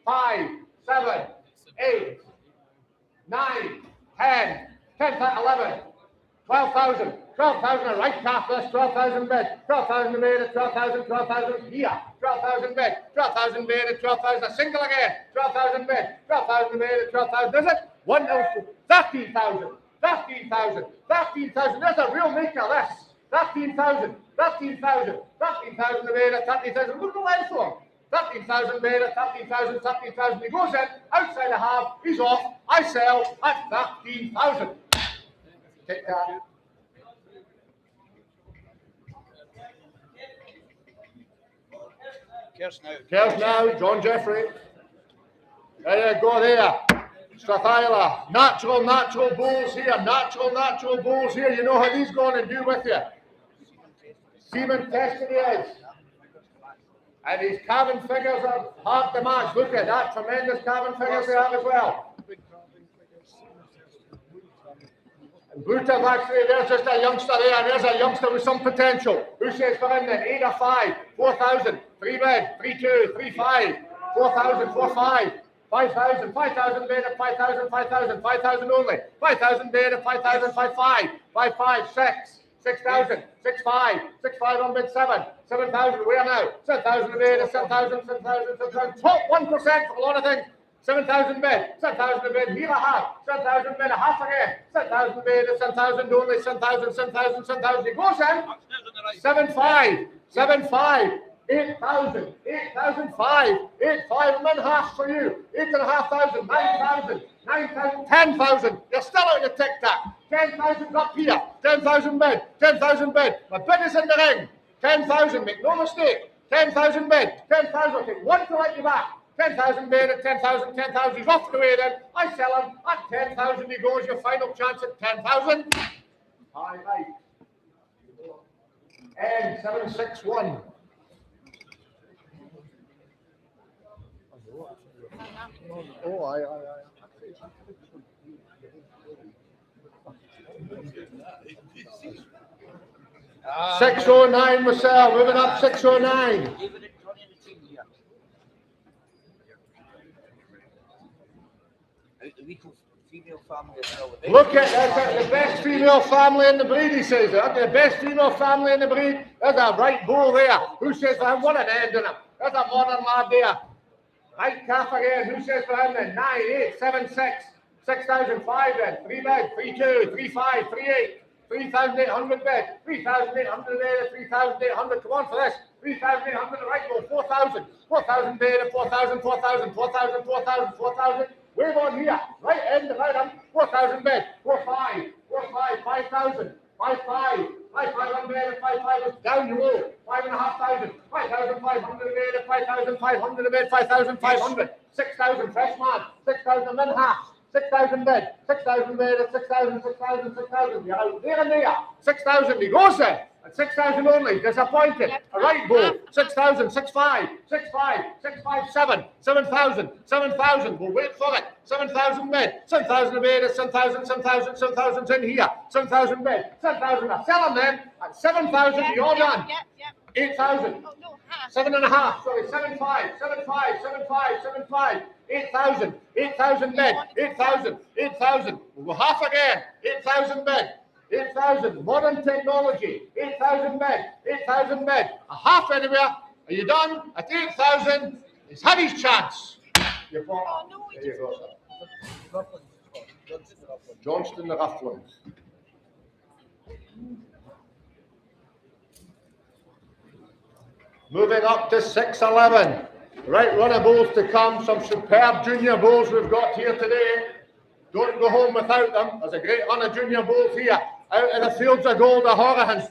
5, 7, 8, 9, 10, 10, 11, 12,000, 12,000, a right calf list, 12,000 bid, 12,000 bid, 12,000, 12,000 here, 12,000 bid, 12,000 bid, 12,000, a single again, 12,000 bid, 12,000 bid, 12,000, is it? 13,000, 13,000, 13,000, there's a real maker this, 13,000, 13,000, 13,000 bid, 13,000, look at the length for him. 13,000 bid at 13,000, 13,000. He goes in, outside the half, he's off. I sell at 13,000. Take that. Cares now, John Jeffrey. There you go there. Strathyla. Natural bulls here. Natural bulls here. You know how these going to do with you. Semen tested he is. And his calving figures are hard to match. Look at that, tremendous calving figures they have as well. And Bluetooth actually, there's just a youngster there, and there's a youngster with some potential. Who says for him then? 8 or 5, 4,000, 3 bid, 3, 2, 3, 5, 4,000, 4, 5, 5,000, 5,000 bid at 5,000, 5,000, 5,000 only, 5,000 bid at 5,000, 5, 5, 5, 5, 6. 6,000, 6,5, 6,5 on bid 7, 7,000, where now? 7,000 a bid, 7,000, 7,000, 7,000, top 1% for a lot of things. 7,000 bid, 7,000 a bid, here a half, 7,000 bid, a half again, 7,000 bid, 7,000 only, 7,000, 7,000, 7,000, he goes in, 7,5, 7,5, 8,000, 8,005, 8,5, and then half for you, 8,500, 9,000, 9,000, 10,000, you're still out of the tic-tac, 10,000 up here, 10,000 bid, 10,000 bid, my bid is in the ring, 10,000, make no mistake, 10,000 bid, 10,000, take one to let you back, 10,000 bid at 10,000, 10,000, he's off the way then, I sell him, at 10,000 he goes, your final chance at 10,000, all right, and 761. Oh, I. 609, Marcel, moving up 609. Look at that, the best female family in the breed, he says. That's the best female family in the breed. There's a right bull there. Who says for him? What an end in him. There's a modern lad there. Right calf again. Who says for him then? 9, 8, 7, 6, 6,005 then. 3 bid, 3, 2, 3, 5, 3, 8. 3,800 bid, 3,800 bid, 3,800. Come on for this. 3,800 right go, 4,000. 4,000 bid, 4,000, 4,000, 4,000, 4,000, 4,000. Wave on here. Right end, right arm. 4,000 bed. 4-5. 4-5. 5,000. 5-5. 5-5 on bed. 5-5 is down you low. 5,500. 5,500 a bed. 5,500 a bed. 5,500. 6,000 fresh man. 6,000 men half. 6,000 bed. 6,000 bed. 6,000. 6,000. 6,000. You're out there and there. 6,000. He goes there. At 6,000 only, disappointed. A right ball, 6,000, 6,5, 6,5, 6,5, 7,000, 7,000. We'll wait for it. 7,000 bed, 7,000 a bed, 7,000, 7,000, 7,000's in here. 7,000 bed, 7,000. I sell them then at 7,000. You're done. 8,000. Oh, no, half. 7.5. Sorry, 7,5, 7,5, 7,5, 7,5. 8,000, 8,000 bed, 8,000, 8,000. We'll go half again. 8,000 bed. 8,000, modern technology, 8,000 bed, 8,000 bed, a half anywhere. Are you done? At 8,000, it's Harry's chance. You're Oh, no, there you go, sir. Johnston the Rufflins. Moving up to 6'11". Right run of bulls to come. Some superb junior bulls we've got here today. Don't go home without them. There's a great run of junior bulls here. Out in the fields of gold, the Horahans.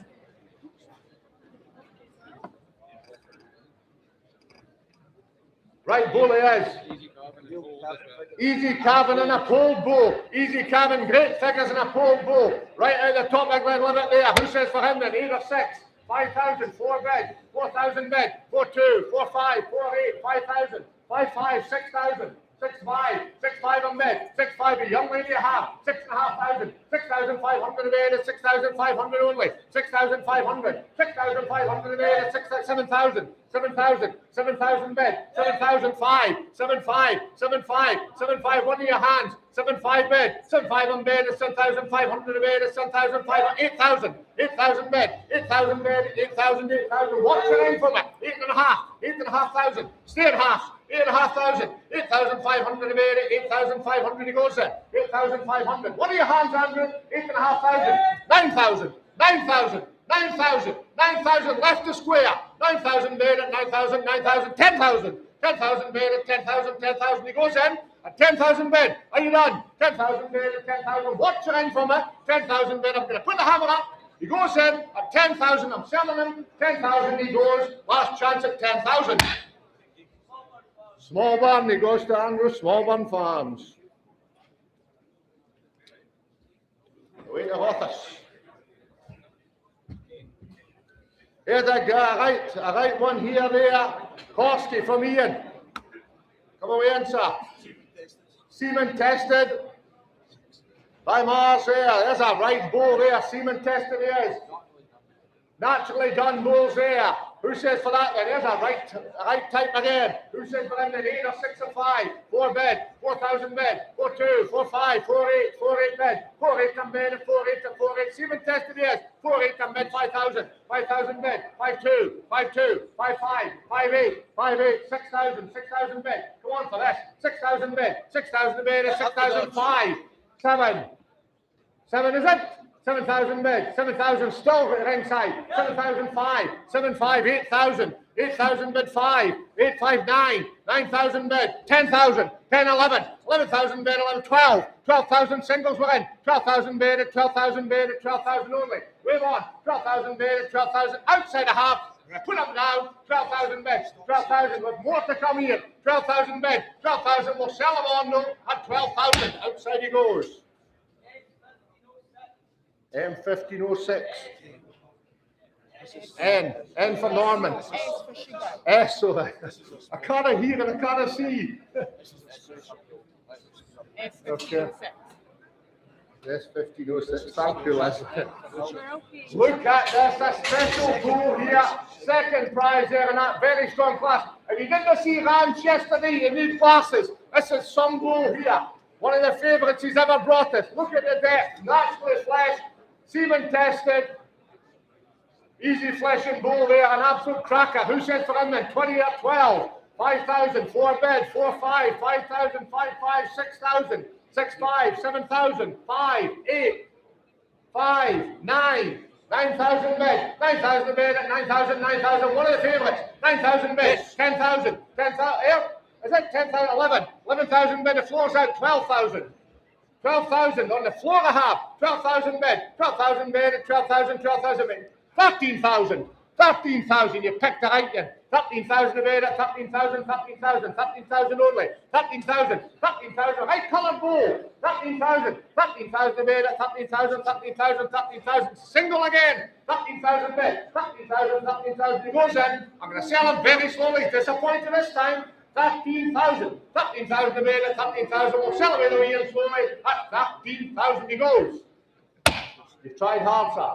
Right bull he is. Easy calving and a pole bull. Easy calving, great figures in a pole bull. Right out the top of Glen Limit there. Who says for him then? 8 or 6? 5,000, 4 bed, 4,000 bed, 4-2, 4-5, 4-8, 5,000, 5-5, 6,000. 6-5, 6-5 on bed, 6-5 a young lady a half, 6,500, 6,500 a bed, 6,500 only, 6,500, 6,500 a bed, 7,000, 7,000, 7,000 bed, 7,005, 7,5, 7,5, 7,5, one in your hands, 7,5 bed, 7,5 on bed, 7,500 a bed, 7,500, 8,000, 8,000 bed, 8,000 bed, 8,000, 8,000, what's the name for me? 8,500, 8,500, stay in half. 8,500, 8,500 a bed, 8,500 he goes there, 8,500. What are your hands, Andrew? 8,500, 9,000, 9,000, 9,000, 9,000 left to square, 9,000 bed at 9,000, 9,000, 10,000, 10,000 bed at 10,000, 10,000 he goes in. At 10,000 bed, are you done? 10,000 bed at 10,000. What's your end from it? 10,000 bed. I'm going to put the hammer up. He goes in at 10,000. I'm selling him. 10,000 he goes. Last chance at 10,000. Smallburn, he goes to Andrew Smallburn Farms. Away to Hothus. Here's a right one here, there. Korsky from Ian. Come away in, sir. Semen tested. By Mars there. There's a right bull there. Semen tested he is. Naturally done bulls there. Who says for that then? There's a right type again. Who says for them then? 8 or 6 or 5. 4 bed. 4,000 bed. 4-2. 4-5. 4-8. 4-8 bed. 4-8 on bed and 4-8 to 4-8. Semen tested he is. 4-8 on bed. 5,000. 5,000 bed. 5-2. 5-2. 5-5. 5-8. 5-8. 6,000. 6,000 bed. Go on for this. 6,000 bed. 6,000 bed and 6,005. 7. 7 is it? 7,000 bed, 7,000 still ringside, 7,005, 7,5, 8,000, 8,000 bed 5, 859, 9,000 bed, 10,000, 10, 11, 11,000 bed, 11, 12, 12,000 singles were in, 12,000 bed at 12,000 bed at 12,000 only. Wave on, 12,000 bed at 12,000, outside a half, put up down, 12,000 beds, 12,000 with more to come here, 12,000 bed, 12,000, we'll sell them on though at 12,000, outside he goes. M1506. N for Norman. S, so I can't hear and I can't see. Okay. Yes, 1506. Thank you, Leslie. Look at this, a special pool here. Second prize there in that very strong class. If you didn't see Rams yesterday, you need glasses. This is some bull here. One of the favourites he's ever brought us. Look at the depth. Naturally flesh. Semen tested. Easy fleshing bull there. An absolute cracker. Who said for him then? 20 at 12. 5,000. 4 bed. 4-5. 5,000. 5-5. 6,000. 6-5. 7,000. 5. 8. 5. 9. 9,000 bed. 9,000 bed at 9,000. 9,000. One of the favourites. 9,000 bed. 10,000. 10,000. Is it 10,000? 11. 11,000 bid. The floor's out. 12,000. 12,000 on the floor a half. 12,000 bid. 12,000 bid at 12,000. 12,000 bid. 13,000. 13,000. You picked it right then. 13,000 a bid at 13,000. 13,000. 13,000 only. 13,000. 13,000. Right coloured bowl. 13,000. 13,000 a bid at 13,000. 13,000. 13,000. Single again. 13,000 bid. 13,000. 13,000. He goes in. I'm going to sell him very slowly. Disappointed this time. 13,000. 13,000 a bid at 13,000. We'll sell him in the wheel slowly. At 13,000 he goes. You've tried hard, sir.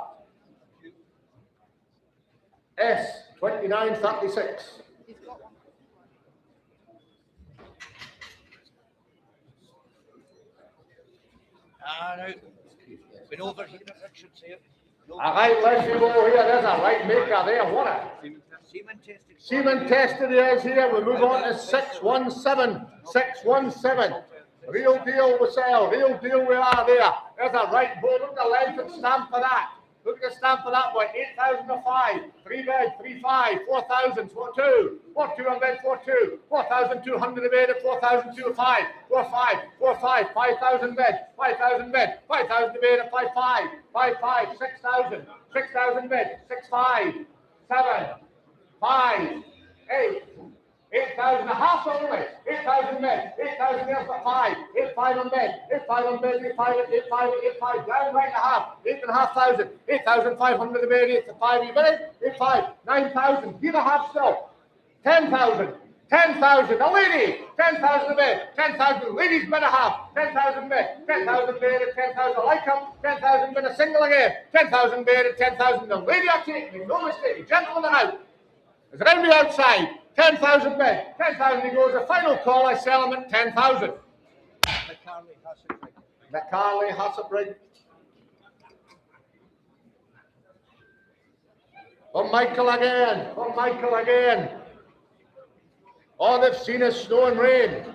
S 2936. No. Been over here, I should say it. All right, let's go here. There's a right maker there. What a Semen tested. Semen tested is here. We move on to 617. 617. Real deal we sell. Real deal we are there. There's a right bull. Look at the length and stamp for that. Look at the stamp for that boy. 8,000 to 5. 3 bed, 3 5. 4,000. 4 2. 4 2 on bed, 4 2. 4,200 a bed at 4,200. 5. 4 5. 4 5. 5,000 bed. 5,000 bed. 5,000 a bed at 5 5. 5 5. 6,000. 6,000 bed. 6 5. 7. 5. 8. 8,000 a half only. 8,000 bed. 8,000 there for 5. 8 5 on bed. 8 5 on bed. 8 5. 8 5. 8 5. Down right and a half. 8,500. 8,500 a bed. 8 to 5. You bid? 8 5. 9,000. Give a half still. 10,000. 10,000. A lady. 10,000 a bed. 10,000. Ladies bid a half. 10,000 bed. 10,000 bed at 10,000. Like him. 10,000 bid a single again. 10,000 bed at 10,000. The lady are taking. No mistake. Gentlemen are out. It's around the outside. 10,000 bid. 10,000 he goes. The final call, I sell him at 10,000. The Carly Hassabrig. Oh, Michael again. Oh, Michael again. All they've seen is snow and rain.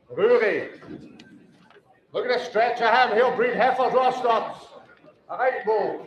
Rory. Look at the stretch I have. He'll breed heifers or stocks. A right bull.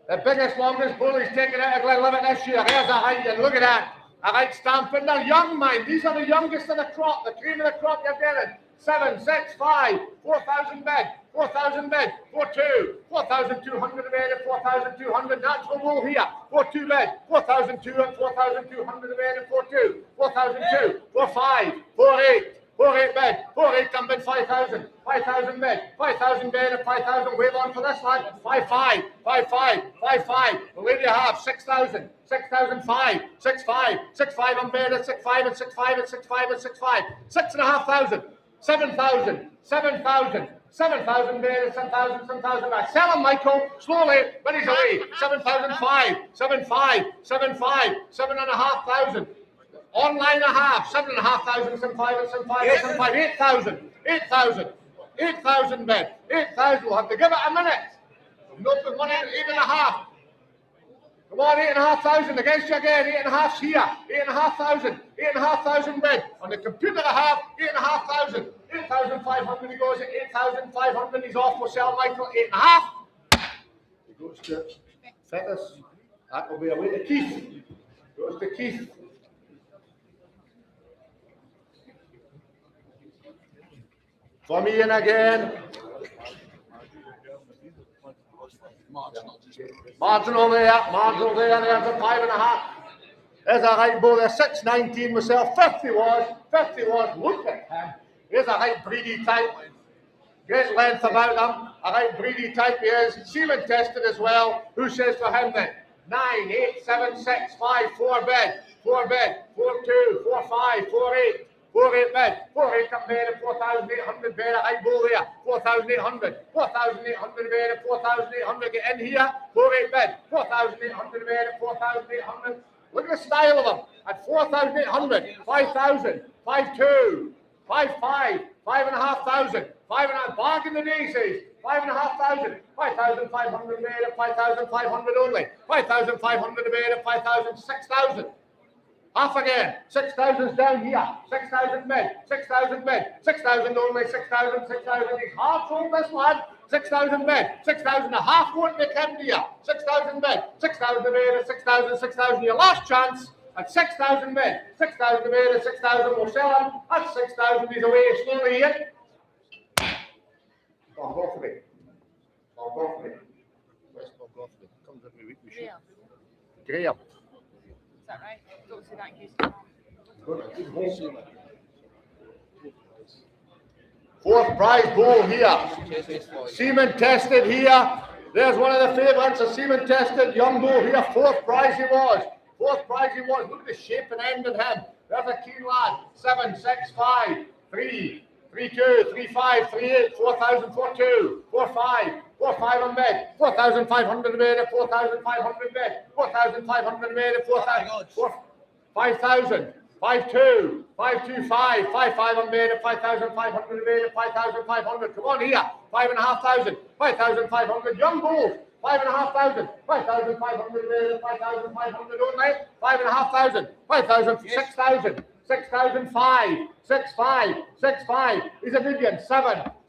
The biggest, longest bull he's taken out of Glenlivet this year. There's a height, and look at that. A right stamping. They're young, mind. These are the youngest of the crop, the cream of the crop you're getting. 7, 6, 5, 4,000 bed, 4,000 bed, 4 2, 4,200 a bed at 4,200. Natural wool here. 4 2 bed, 4,200 and 4,200 a bed at 4 2, 4,002, 4 5, 4 8. 4 8 bed, 4 8 come bid 5,000, 5,000 bed, 5,000 bed and 5,000. Wave on for this one. 5 5, 5 5, 5 5. The lady you have 6,000, 6,005, 6 5, 6 5 on bed at 6 5 and 6 5 and 6 5 and 6 5. 6,500, 7,000, 7,000. 7,000 bed and 7,000, 7,000 back. Sell him, Michael, slowly, but he's away. 7,005, 7,5, 7,5, 7,500. Online a half, 7,500, 7,500, 7,500, 7,500, 8,000, 8,000, 8,000 bed, 8,000. We'll have to give it a minute. No put money in 8,500. Come on, 8,500 against you again. 8,500 here, 8,500, 8,500 bed. On the computer a half, 8,500, 8,500. He goes at 8,500. He's off. We'll sell Michael 8,500. He goes to Fettus. That will be away to Keith. Goes to Keith. For me in again. Marginal there, there's a 5.5. There's a right bull there, 619 myself, 50 was, look at him. Here's a right breedy type. Great length about him, a right breedy type he is. Semen tested as well. Who says for him then? 9, 8, 7, 6, 5, 4 bed, 4 bed, 4 2, 4 5, 4 8. 4 8 bed, 4 8 come bed at 4,800 bed at high bull there, 4,800, 4,800 bed at 4,800. Get in here, 4 8 bed, 4,800 bed at 4,800. Look at the style of them at 4,800, 5,000, 5 2, 5 5, 5,500, 5.5. Bargain the day says 5,500, 5,500 bed at 5,500 only, 5,500 bed at 5,000, 6,000. Half again. 6,000's down here. 6,000 mid. 6,000 mid. 6,000 only. 6,000. 6,000. He's half sold this one. 6,000 mid. 6,000 a half won't make him here. 6,000 mid. 6,000 mid. 6,000. 6,000. Your last chance at 6,000 mid. 6,000 mid. 6,000 will sell him. At 6,000 he's away slowly here. Oh, go for it. Oh, go for it. Where's Bob Goffrey? Comes every week. Graham. Is that right? Don't say that in case you know. Fourth prize bull here. Seaman tested here. There's one of the favourites, a seaman tested young bull here. Fourth prize he was. Fourth prize he was. Look at the shape and end of him. There's a keen lad. 7, 6, 5, 3, 3, 2, 3, 5, 3, 8, 4,000, 4, 2, 4, 5, 4, 5 on bid. 4,500 made it, 4,500 bid. 4,500 made it, 4,000, 5,000, 5, 2, 5, 2, 5, 5, 5 on made it, 5,500 made it, 5,500. Come on here, 5,500, 5,500. Young bulls, 5,500, 5,500 made it, 5,500 only, 5,500, 5,000, 6,000. 6,005, 6,5, 6,5. He's a good one.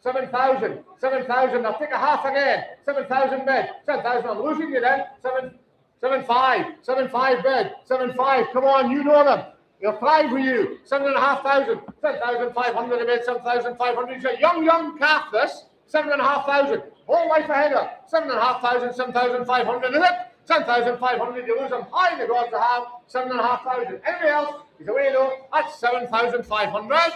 7,000, 7,000. I'll take a half again. 7,000 bid. 7,000. I'm losing you then. 7,5, 7,5 bid. 7,5. Come on, you know them. He'll thrive with you. 7,500, 7,500 bid. 7,500. He's a young calf. This 7,500. Whole life ahead of 7,500, 7,500. Is it? 7,500. You lose them high. The gods to have 7,500. Anybody else? He's away though. That's 7,500.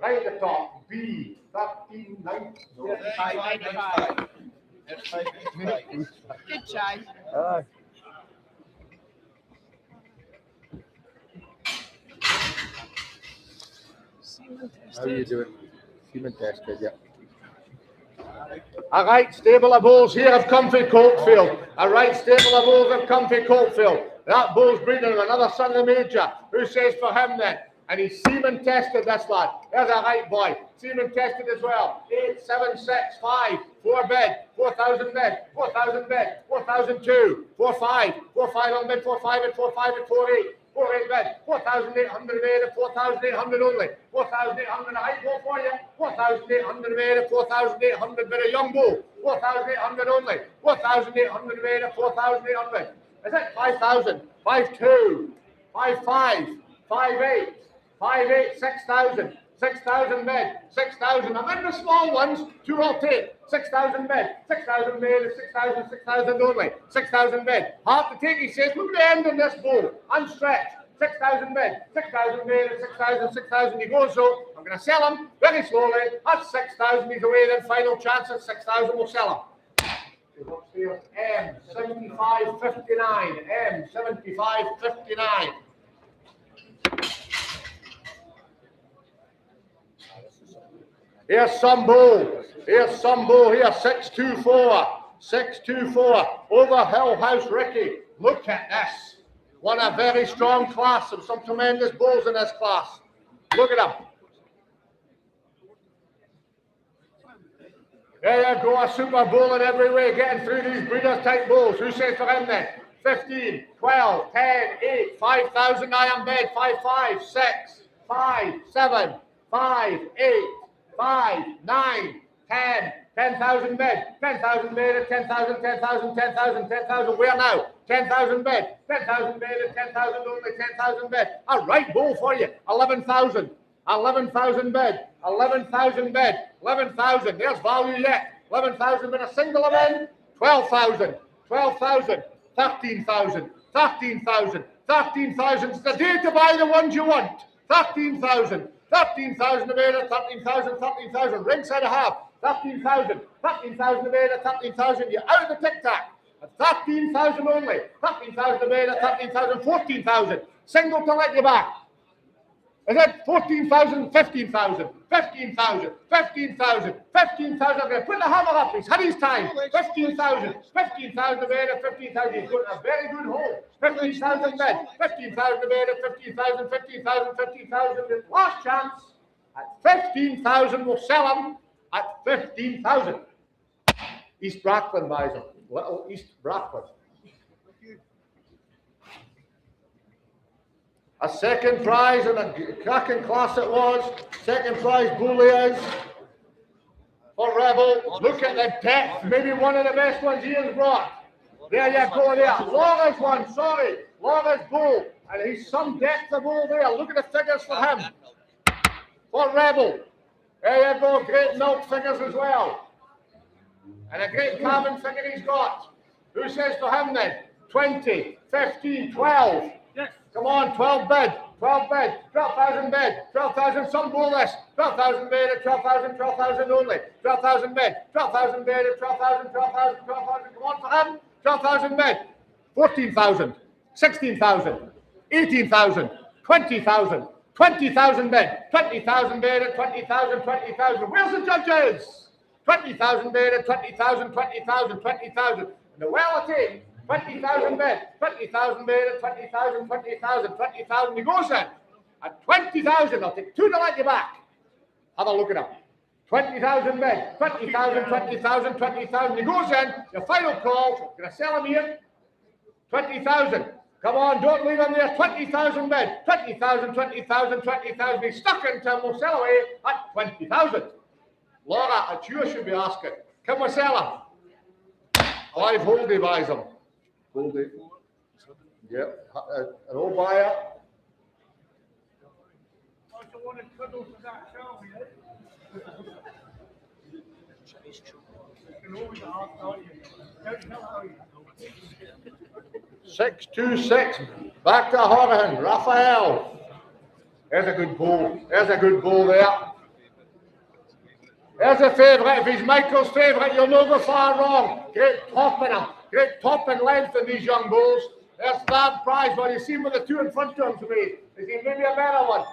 Right at the top. B. 13,9. Good try. How are you doing? Seaman tested, yeah. A right stable of bulls here have come from Coltfield. A right stable of bulls have come from Coltfield. That bull's breeding another son of the major. Who says for him then? And he's seaman tested, this lad. There's a right boy. Seaman tested as well. 8, 7, 6, 5, 4 bid, 4,000 bid, 4,000 bid, 4,002, 4, 5, 4, 5 on bid, 4, 5 and 4, 5 and 4, 8. 4, 8 bid, 4,800 made it, 4,800 only, 4,800 a high bull for you, 4,800 made it, 4,800 bid a young bull, 4,800 only, 4,800 made it, 4,800. Is it 5,000, 5,2, 5,5, 5,8, 5,8, 6,000, 6,000 bid, 6,000. I'm in the small ones, 2 I'll take. 6,000 bid, 6,000 bid, 6,000, 6,000 only, 6,000 bid. Hard to take, he says. Look at the end in this bull, unstretched. 6,000 bid, 6,000 bid, 6,000, 6,000. He goes so. I'm going to sell him very slowly. That's 6,000. He's away. Then final chance at 6,000. We'll sell him. M7559. M7559. Here's some bull. Here's some bull here. 624. 624. Over Hill House Ricky. Look at this. What a very strong class. There's some tremendous bulls in this class. Look at them. There you go. A super bull in every way. Getting through these breeders type bulls. Who says for him then? 15, 12, 10, 8, 5,000 I am bid. 5, 5, 6, 5, 7, 5, 8. 5, 9, 10, 10,000 bid, 10,000 bid, 10,000, 10,000, 10,000, 10,000. Where now? 10,000 bid, 10,000 bid, 10,000 only, 10,000 bid. A right bull for you. 11,000, 11,000 bid, 11,000 bid, 11,000. There's value yet. 11,000 bid. A single of in. 12,000, 12,000, 13,000, 13,000, 13,000. It's the day to buy the ones you want. 13,000. 13,000 a beta, 13,000, 13,000. Ringside a half. 13,000, 13,000 a beta, 13,000. You're out of the tic-tac. 13,000 only. 13,000 a beta, 13,000, 14,000. Single to let you back. Is it 14,000, 15,000, 15,000, 15,000, 15,000? I'm going to put the hammer up. He's had his time. 15,000, 15,000 a beta, 15,000. He's got a very good hole. 15,000 bid, 15,000 a beta, 15,000, 15,000, 15,000. Last chance at 15,000. We'll sell him at 15,000. East Brackland buys him. Little East Brackland. A second prize and a cracking class it was. Second prize bull is for Rebel. Look at the depth. Maybe one of the best ones Ian's brought. There you go there. Laura's one, sorry. Laura's bull. And he's some depth of bull there. Look at the figures for him. For Rebel. There you go. Great milk figures as well. And a great cabin figure he's got. Who says for him then? 20, 15, 12. Yes. Come on, 12 bid, 12 bid, 12,000 bid, 12,000, some bonus, 12,000 bid at 12,000, 12,000 only, 12,000 bid, 12,000 bid at 12,000, 12,000, 12,000, come on for him, 12,000 bid, 14,000, 16,000, 18,000, 20,000, 20,000 bid, 20,000 bid at 20,000, 20,000, where's the judges? 20,000 bid at 20,000, 20,000, 20,000, the Wellity, 20,000 bid, 20,000 bid at 20,000, 20,000, 20,000, he goes in. At 20,000, I'll take two to let you back. Have a look at him. 20,000 bid, 20,000, 20,000, 20,000, he goes in. Your final call, gonna sell him here. 20,000, come on, don't leave him there. 20,000 bid, 20,000, 20,000, 20,000, he's stuck into him, we'll sell away at 20,000. Laura, it's you I should be asking. Can we sell him? 5 Holdy buys him. Holdy. Yep. An old buyer. I don't want to cuddle for that show, you can always ask, aren't you? Don't tell how you 626. Back to Horahan. Raphael. There's a good bull. There's a good bull there. There's a favourite. If he's Michael's favourite, you'll not go far wrong. Great top in him. Great top and length in these young bulls. There's third prize. Well, you see him with the two in front of him to me. Is he maybe a better one?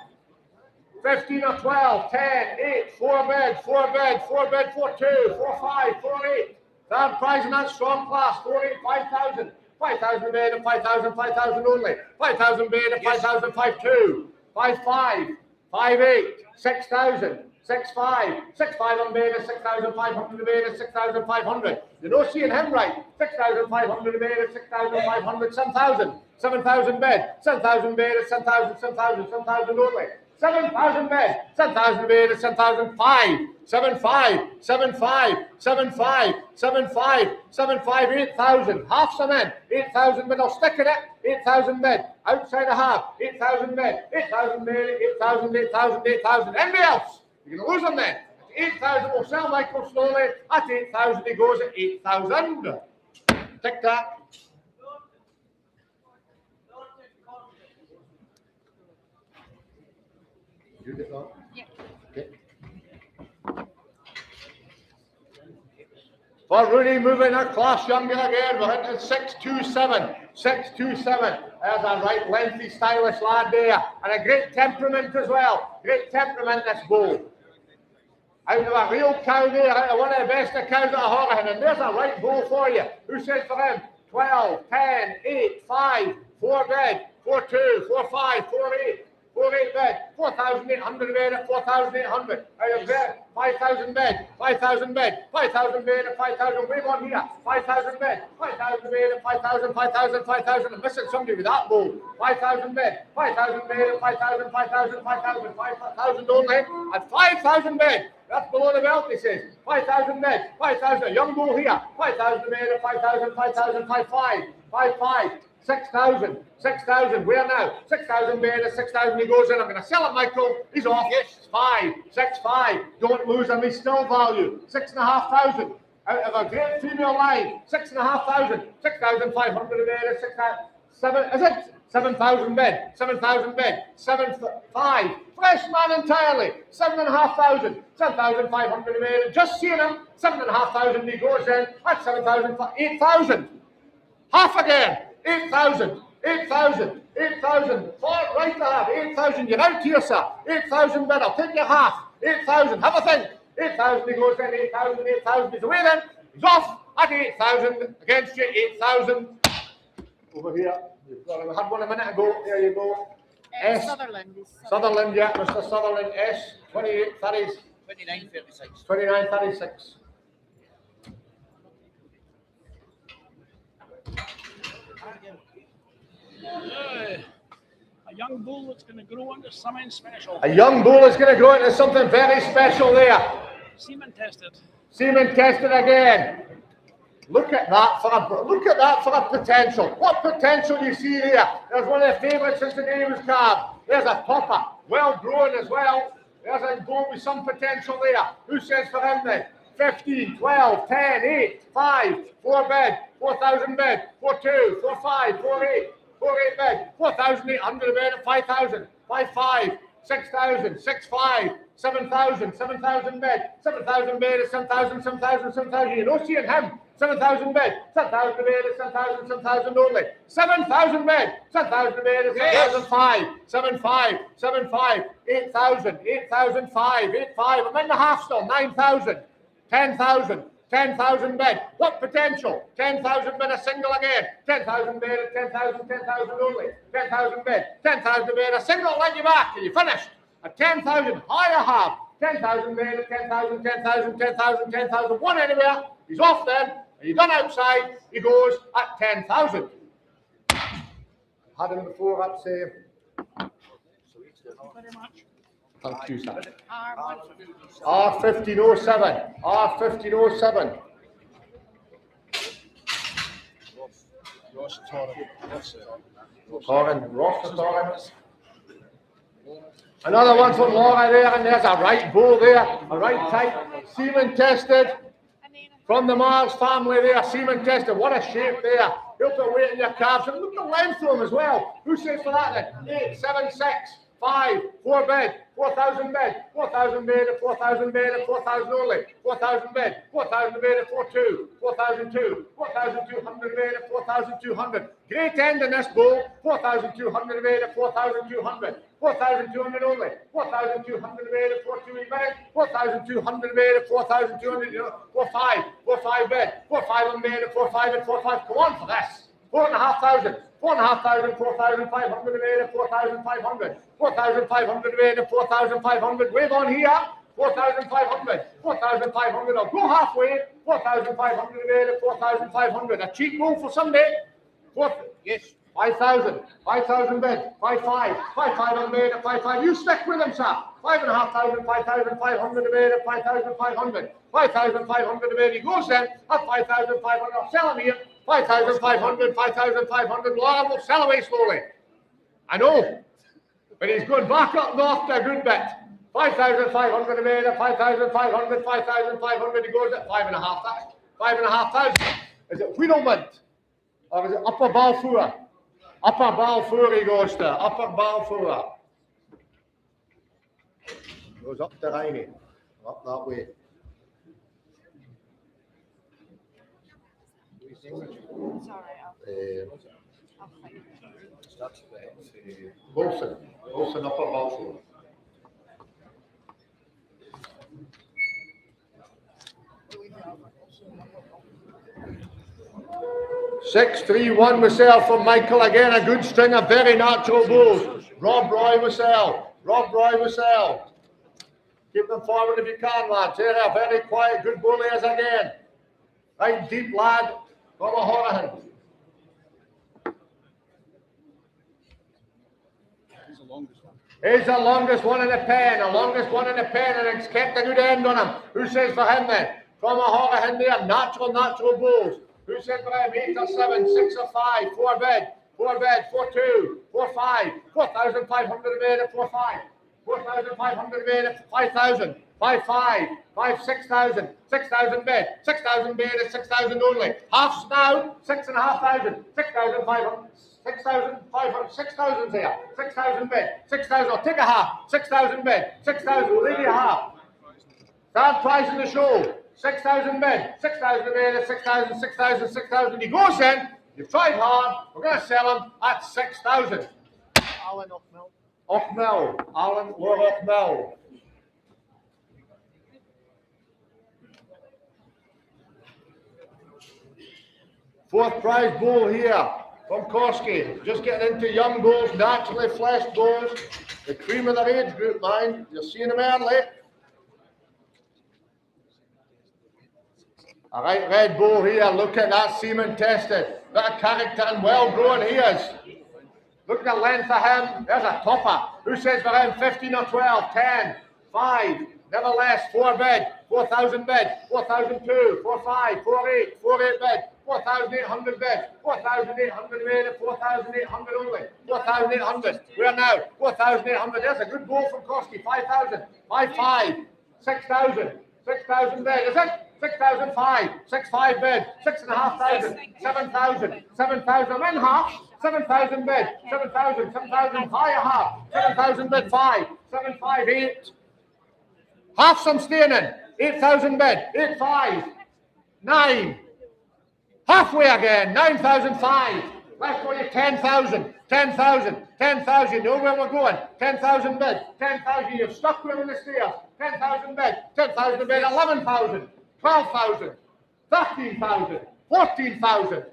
15 or 12, 10, 8, 4 bed, 4 bed, 4 bed, 4 2, 4 5, 4 8. Third prize in that strong class. 4 8, 5,000. 5,000 bed and 5,000, 5,000 only. 5,000 bed and 5,000, 5 2, 5 5, 5 8, 6,000. 6,500, 6,500 bid at 6,500 bid at 6,500. You're not seeing him right. 6,500 bid at 6,500, 7,000. 7,000 bid, 7,000 bid at 7,000, 7,000, 7,000 only. 7,000 bid, 7,000 bid at 7,005. 7,500, 7,500, 7,500, 7,500, 7,500, 8,000. Half cement, 8,000 bid. I'll stick in it. 8,000 bid. Outside a half. 8,000 bid. 8,000 bid. 8,000, 8,000, 8,000. Anybody else? You're going to lose him then. 8,000 will sell Michael slowly. At 8,000, he goes at 8,000. Tick tack. You get that? Yeah. Okay. For Rooney, moving a class younger again. We're into 627. 627. There's a right lengthy, stylish lad there. And a great temperament as well. Great temperament, this bull. Out of a real cow there, out of one of the best of cows at Horahan. And there's a right bull for you. Who says for him? 12, 10, 8, 5, 4 bed, 4 2, 4 5, 4 8. 4 8 bed, 4,800 bed at 4,800. Out of there, 5,000 bed, 5,000 bed, 5,000 bed at 5,000. Wave on here, 5,000 bed, 5,000 bed at 5,000, 5,000, 5,000. I'm missing somebody with that bull. 5,000 bed, 5,000 bed at 5,000, 5,000, 5,000, 5,000 only at 5,000 bed. That's below the belt, he says. 5,000 bed, 5,000. A young bull here, 5,000 bed at 5,000, 5,000, 5,500, 5,500. 6,000, 6,000, where now? 6,000 bid at 6,000, he goes in. I'm going to sell it, Michael. He's off. Yes. 5, 6, 5. Don't lose him, he's still value. 6,500 out of a great female line. 6,500, 6,500 bid at 6,000. 7, is it? 7,000 bid, 7,000 bid, 7, 5. Fresh man entirely. 7,500, 7,500 bid. Just seeing him. 7,500, he goes in at 7,000, 8,000. Half again. 8,000, 8,000, 8,000, right to half, 8,000, you're out here, sir, 8,000 bid, I'll take your half, 8,000, have a think, 8,000, he goes in, 8,000, 8,000, he's away then, he's off at 8,000, against you, 8,000, over here, we had one a minute ago, there you go, S, Sutherland. Sutherland, yeah, Mr. Sutherland, S, 28, 30s, 29.36. 29.36. young bull that's going to grow into something special. A young bull is going to grow into something very special there. Semen tested. Semen tested again. Look at that for a potential. What potential you see here? There's one of the favourites since the day was carved. There's a topper, well grown as well. There's a bull with some potential there. Who says for him then? 15, 12, 10, 8, 5, 4 bed, 4,000 bed, 4-2, 4-5, 4-8, 4-8 bed, 4,800 bed at 5,000, 5-5, 6,000, 6-5, 7,000, 7,000 bed, 7,000 bed at 7,000, 7,000, 7,000. You don't see him. 7,000 bed, 7,000 bed at 7,000, 7,000 only. 7,000 bed, 7,000 bed at 7,005, 7,5, 7,5, 8,000, 8,005, 8,5. I'm in the half still, 9,000, 10,000, 10,000 bed. What potential? 10,000 bed a single again. 10,000 bed at 10,000, 10,000 only. 10,000 bed, 10,000 bed a single. Let you back and you finished. At 10,000, higher half. 10,000 bed at 10,000, 10,000, 10,000, 10,000. One anywhere. He's off then. And you done outside. He goes at 10,000. Had him before. That's Very much. thank you, sir. R1. R1507. R1507. Torren, Ross Torren. Another one from Laura there, and there's a right bull there, a right type, semen tested from the Mars family there, semen tested. What a shape there. He'll put weight in your calves, and look at the length of him as well. Who says for that then? 8, 7, 6, 5, 4 bed, 4,000 bed, 4,000 bed at 4,000 bed at 4,000 only, 4,000 bed, 4,000 bed at 4,2, 4,002, 4,200 bed at 4,200. Great end in this bull, 4,200 bed at 4,200, 4,200 only, 4,200 bed at 4,200 bed, 4,200 bed at 4,200, 4,5, 4,5 bed, 4,500 bed at 4,5 at 4,5. Come on for this. 4,500. 4,500, 4,500 a bed at 4,500, 4,500 a bed at 4,500. Wave on here, 4,500, 4,500. I'll go halfway, 4,500 a bed at 4,500. A cheap roll for Sunday. Yes. 5,000, 5,000 bed, 5,500, 5,500 bed at 5,500. You stick with them, sir. 5,500, 5,500 a bed at 5,500, 5,500 a bed. He goes then at 5,500. I'll sell him here. 5,500, 5,500. Laura will sell away slowly. I know. But he's going back up north to a good bit. 5,500 a bed at 5,500, 5,500. He goes at 5,500. 5,500. Is it Wheelmont? Or is it Upper Balfour? Upper Balfour he goes to. Upper Balfour. Goes up to Riney. Up that way. It's all right. I'll find it. Wilson, Upper Balfour. 6-3-1 myself from Michael again. A good string of very natural bulls. Rob Roy Wissell. Rob Roy Wissell. Keep them forward if you can, lads. Here a very quiet, good bull is again. Right deep lad from O'Horahan. He's the longest one in the pen. The longest one in the pen, and it's kept a good end on him. Who says for him then? From O'Horahan there. Natural bulls. Who said for him? 8 or 7, 6 or 5, 4 bed, 4-2, 4-5, 4,500 a bed at 4-5, 4,500 a bed at 5,000, 5-5, 6,000, 6,000 bed, 6,000 bed at 6,000 only. Halves now, 6,500, 6,500. 6,500, 6,000 here, 6,000 bed, 6,000, I'll take a half, 6,000 bed, 6,000, we'll leave you a half. Third prize in the show, 6,000 bed, 6,000 bed at 6,000, 6,000, 6,000. He goes in, you've tried hard, we're going to sell him at 6,000. Alan Ochmel. Ochmel, Alan Lord Ochmel. Fourth prize bull here. From Korski, just getting into young bulls, naturally fleshed bulls, the cream of their age group, mind. You're seeing them early. A right red bull here, look at that semen tested. Got a character and well grown he is. Look at the length of him. There's a topper. Who says for him 15 or 12? 10, 5, never less. 4 bid, 4,000 bid, 4,002, 4,5, 4,8, 4,8 bid, 4,800 bid, 4,800 made it, 4,800 only, 4,800. Where now? 4,800. There's a good goal from Koski. 5,000, 5,5, 6,000, 6,000 bid. Is it? 6,005, 6,5 bid, 6,500, 7,000, 7,000 in half, 7,000 bid, 7,000, 7,000 higher half, 7,000 bid 5, 7,5, 8. Half some staying in, 8,000 bid, 8,5, 9. Halfway again, 9,005. Left for you 10,000, 10,000, 10,000. You know where we're going? 10,000 bid, 10,000. You've stuck with in the stairs. 10,000 bid, 10,000 bid, 11,000. 12,000, 13,000, 14,000.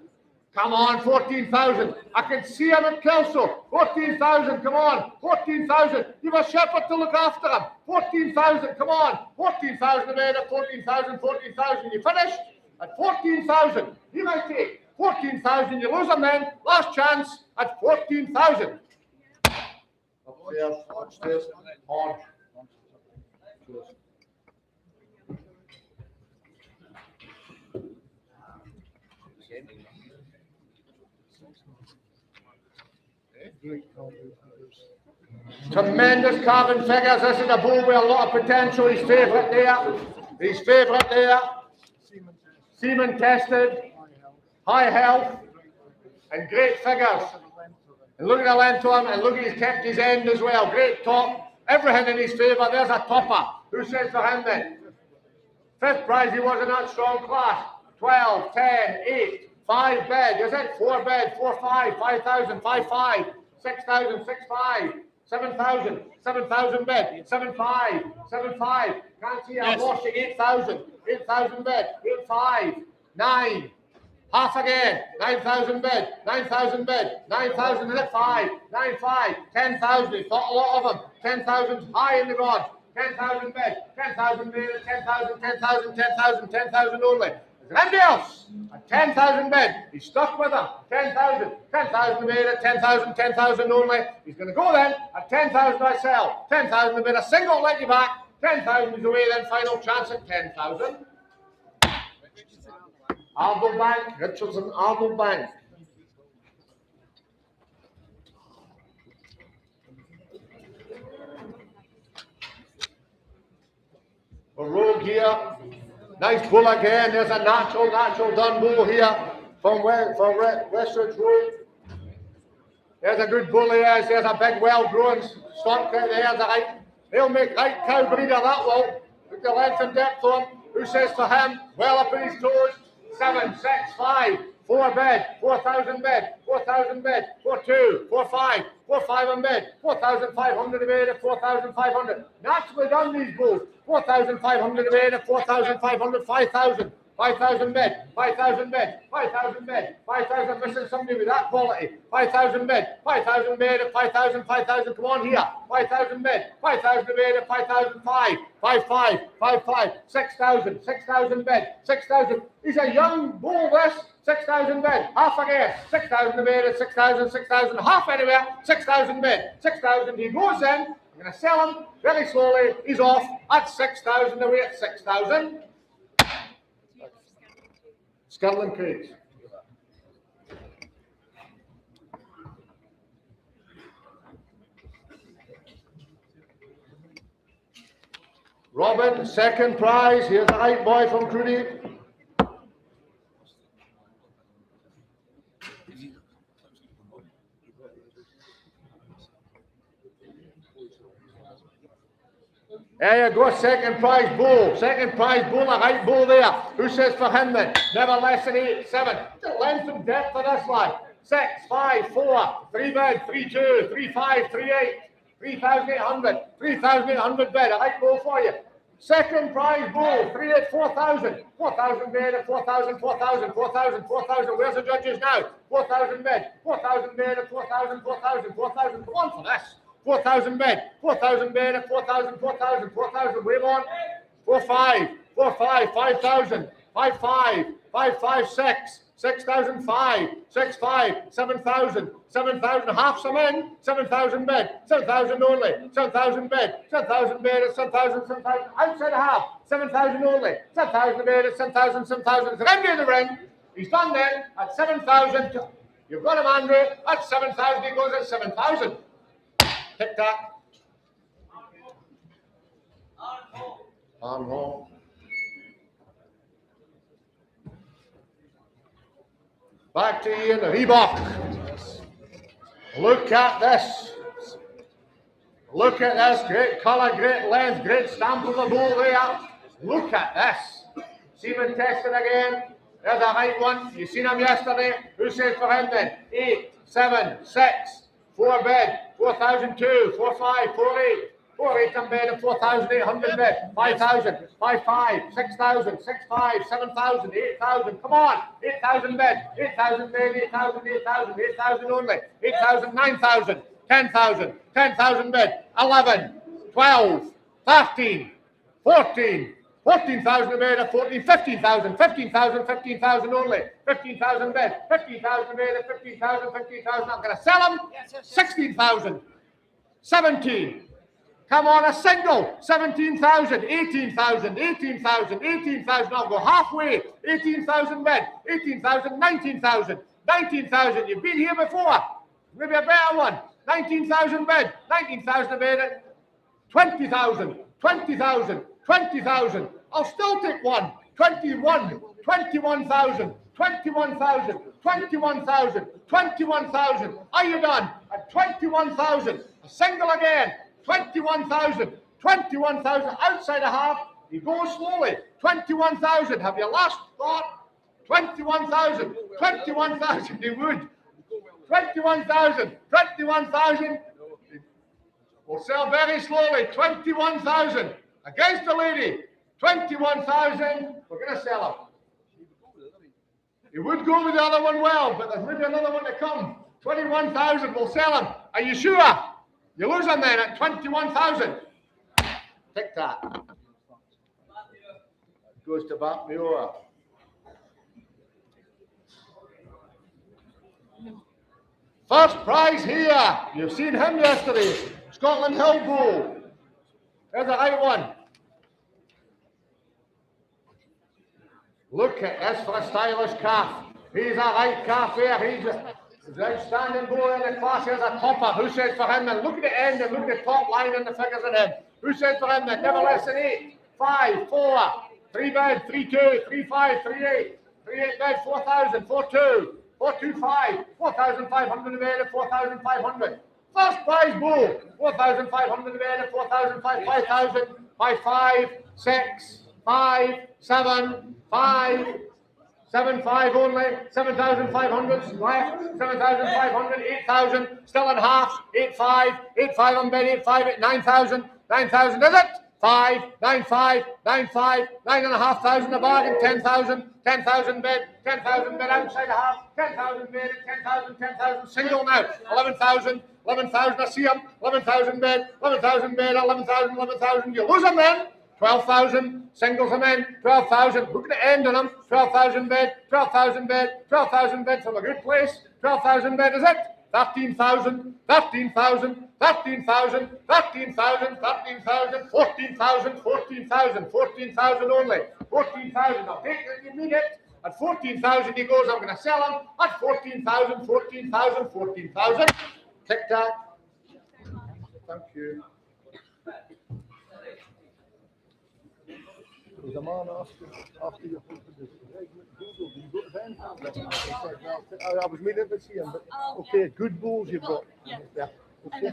Come on, 14,000. I can see him at Kelso. 14,000, come on. 14,000. You've a shepherd to look after him. 14,000, come on. 14,000 a minute, 14,000, 14,000. You finished at 14,000. He might take 14,000. You lose him then. Last chance at 14,000. Upstairs, upstairs, on. Tremendous carving figures. This is a bull with a lot of potential. His favourite there. His favourite there. Semen tested. High health. And great figures. And look at the length to him. And look at he's kept his end as well. Great top. Everything in his favour. There's a topper. Who says for him then? Fifth prize, he was in that strong class. 12, 10, 8. 5 bed, is it? 4 bed, 4, 5, 5,000, 5, 5, 6,000, 6, 5, 7,000, 7,000 bed, 7, 5, 7, 5. Can't see I'm washing 8,000, 8,000 bed, 8, 5, 9. Half again, 9,000 bed, 9,000 bed, 9,000 is it? 5, 9, 5, 10,000. He's got a lot of them. 10,000 high in the gods. 10,000 bed, 10,000 bed, 10,000, 10,000, 10,000, 10,000 only. Is there anybody else? At 10,000 bid. He's stuck with them. 10,000. 10,000 made it. 10,000. 10,000 only. He's going to go then. At 10,000 I sell. 10,000 made a single leg you back. 10,000 is away then. Final chance at 10,000. Arnold Bank. Richardson Arnold Bank. A rogue here. Nice bull again. There's a natural done bull here from Westridge Road. There's a good bull here. There's a big, well-grown stock there. There's a right. He'll make right cow breeder, that will. Look the length and depth on him. Who says to him? Well up in his toes. 7, 6, 5. 4 bed, 4,000 bed, 4,000 bed, 4,2, 4,5, 4,5 on bed, 4,500 a bed at 4,500. Naturally done these bulls. 4,500 a bed at 4,500, 5,000. 5,000 bed, 5,000 bed, 5,000 bed, 5,000, missing somebody with that quality. 5,000 bed, 5,000 bed at 5,000, 5,000, come on here. 5,000 bed, 5,000 bed at 5,005, 5,5, 5,5, 6,000, 6,000 bed, 6,000. He's a young bull this. 6,000 bed, half again, 6,000 a bed at 6,000, 6,000, half anywhere, 6,000 bed, 6,000, he goes in, I'm going to sell him very slowly, he's off at 6,000 away at 6,000. Scotland Creek. Robin, second prize, here's the right boy from Crudy. There you go, second prize bull. Second prize bull, a right bull there. Who says for him then? Never less than 8, 7. The length and depth of this lad. 6, 5, 4, 3 bed, 3, 2, 3, 5, 3, 8, 3,800, 3,800 bed. A right bull for you. Second prize bull, 3, 8, 4,000. 4,000 bed at 4,000, 4,000, 4,000, 4,000. Where's the judges now? 4,000 bed, 4,000 bed at 4,000, 4,000, 4,000. Come on for this. 4,000 bed, 4,000 bed at 4,000, 4,000, 4,000, wave on, 4, 5, 4, 5, 5,000, 5, 5, 5, 5, 6, 6,005, 6,500, 7,000, 7,000, half some in, 7,000 bid, 7,000 only, 7,000 bid, 7,000 bid at 7,000, 7,000, outside the half, 7,000 only, 7,000 bid at 7,000, 7,000, it's the end of the ring, he's done then at 7,000, you've got him Andrew, at 7,000, he goes at 7,000, tick tack. Arm home. Back to Ian Reebok. Look at this. Look at this. Great colour, great length, great stamp of the bull there. Look at this. Seaman tested again. There's a right one. You seen him yesterday. Who says for him then? 8, 7, 6, 4 bid, 4,002, 4,500, 4,800. 4,800 bid and 4,800 bid, 5,000, 5,500, 6,000, 6,500, 7,000, 8,000, come on, 8,000 bid, 8,000 bid, 8,000, 8,000, 8,000 only, 8,000, 9,000, 10,000, 10,000 bid, 11, 12, 13, 14, 14,000 bid and 14, 15,000, 15,000, 15,000 only, 15,000 bid, 15,000 bid and 15,000, 15,000, I'm going to sell them, 16,000, 17, come on, a single, 17,000, 18,000, 18,000, 18,000, I'll go halfway, 18,000 bid, 18,000, 19,000, 19,000, you've been here before, maybe a better one, 19,000 bid, 19,000 bid, 20,000, 20,000, 20,000, I'll still take one, 21, 21,000, 21,000, 21,000, 21,000, are you done? At 21,000, a single again, 21,000, 21,000, outside a half, he goes slowly, 21,000, have you last thought? 21,000, 21,000, he would, 21,000, 21,000, we'll sell very slowly, 21,000, against the lady, 21,000, we're going to sell him. He would go with the other one well, but there's maybe another one to come, 21,000, we'll sell him, are you sure? You lose him then at 21,000. Tick that. Goes to Batmura. First prize here. You've seen him yesterday. Scotland Hill Bull. There's the right one. Look at this for a stylish calf. He's a right calf there. He's the outstanding bull in the class. Here's a topper. Who says for him then? Look at the end and look at the top line and the figures in him. Who says for him then? Never less than 8, 5, 4, 3 bid, 3, 2, 3, 5, 3, 8, 3, 8 bid, 4,000, 4, 2, 4, 2, 5, 4,500 bid, 4,500. First prize bull, 4,500 bid, 4,500, 5,000, 5, 5, 6, 5, 7, 5, 7,500 only, 7,500 left, 7,500, 8,000, still in half, 8,500, 8,500 on bid, 8,500, 9,000, 9,000, is it? 5, 9,500, 9,500, 9,500 a bargain, 10,000, 10,000 bid, 10,000 bid outside the half, 10,000 bid, 10,000, 10,000, single now, 11,000, 11,000, I see him, 11,000 bid, 11,000 bid, 11,000, 11,000, you lose him then. 12,000, singles them in, 12,000, look at the end on them, 12,000 bid, 12,000 bid, 12,000 bid from a good place, 12,000 bid, is it? 13,000, 13,000, 13,000, 13,000, 13,000, 14,000, 14,000, 14,000 only, 14,000, I'll take it, you need it, at 14,000 he goes, I'm going to sell him, at 14,000, 14,000, 14,000, tic-tac, thank you. There's a man after you put the Google, you go to Ben. I was meaning to see him, but okay, good bulls you've got. Yeah. Okay.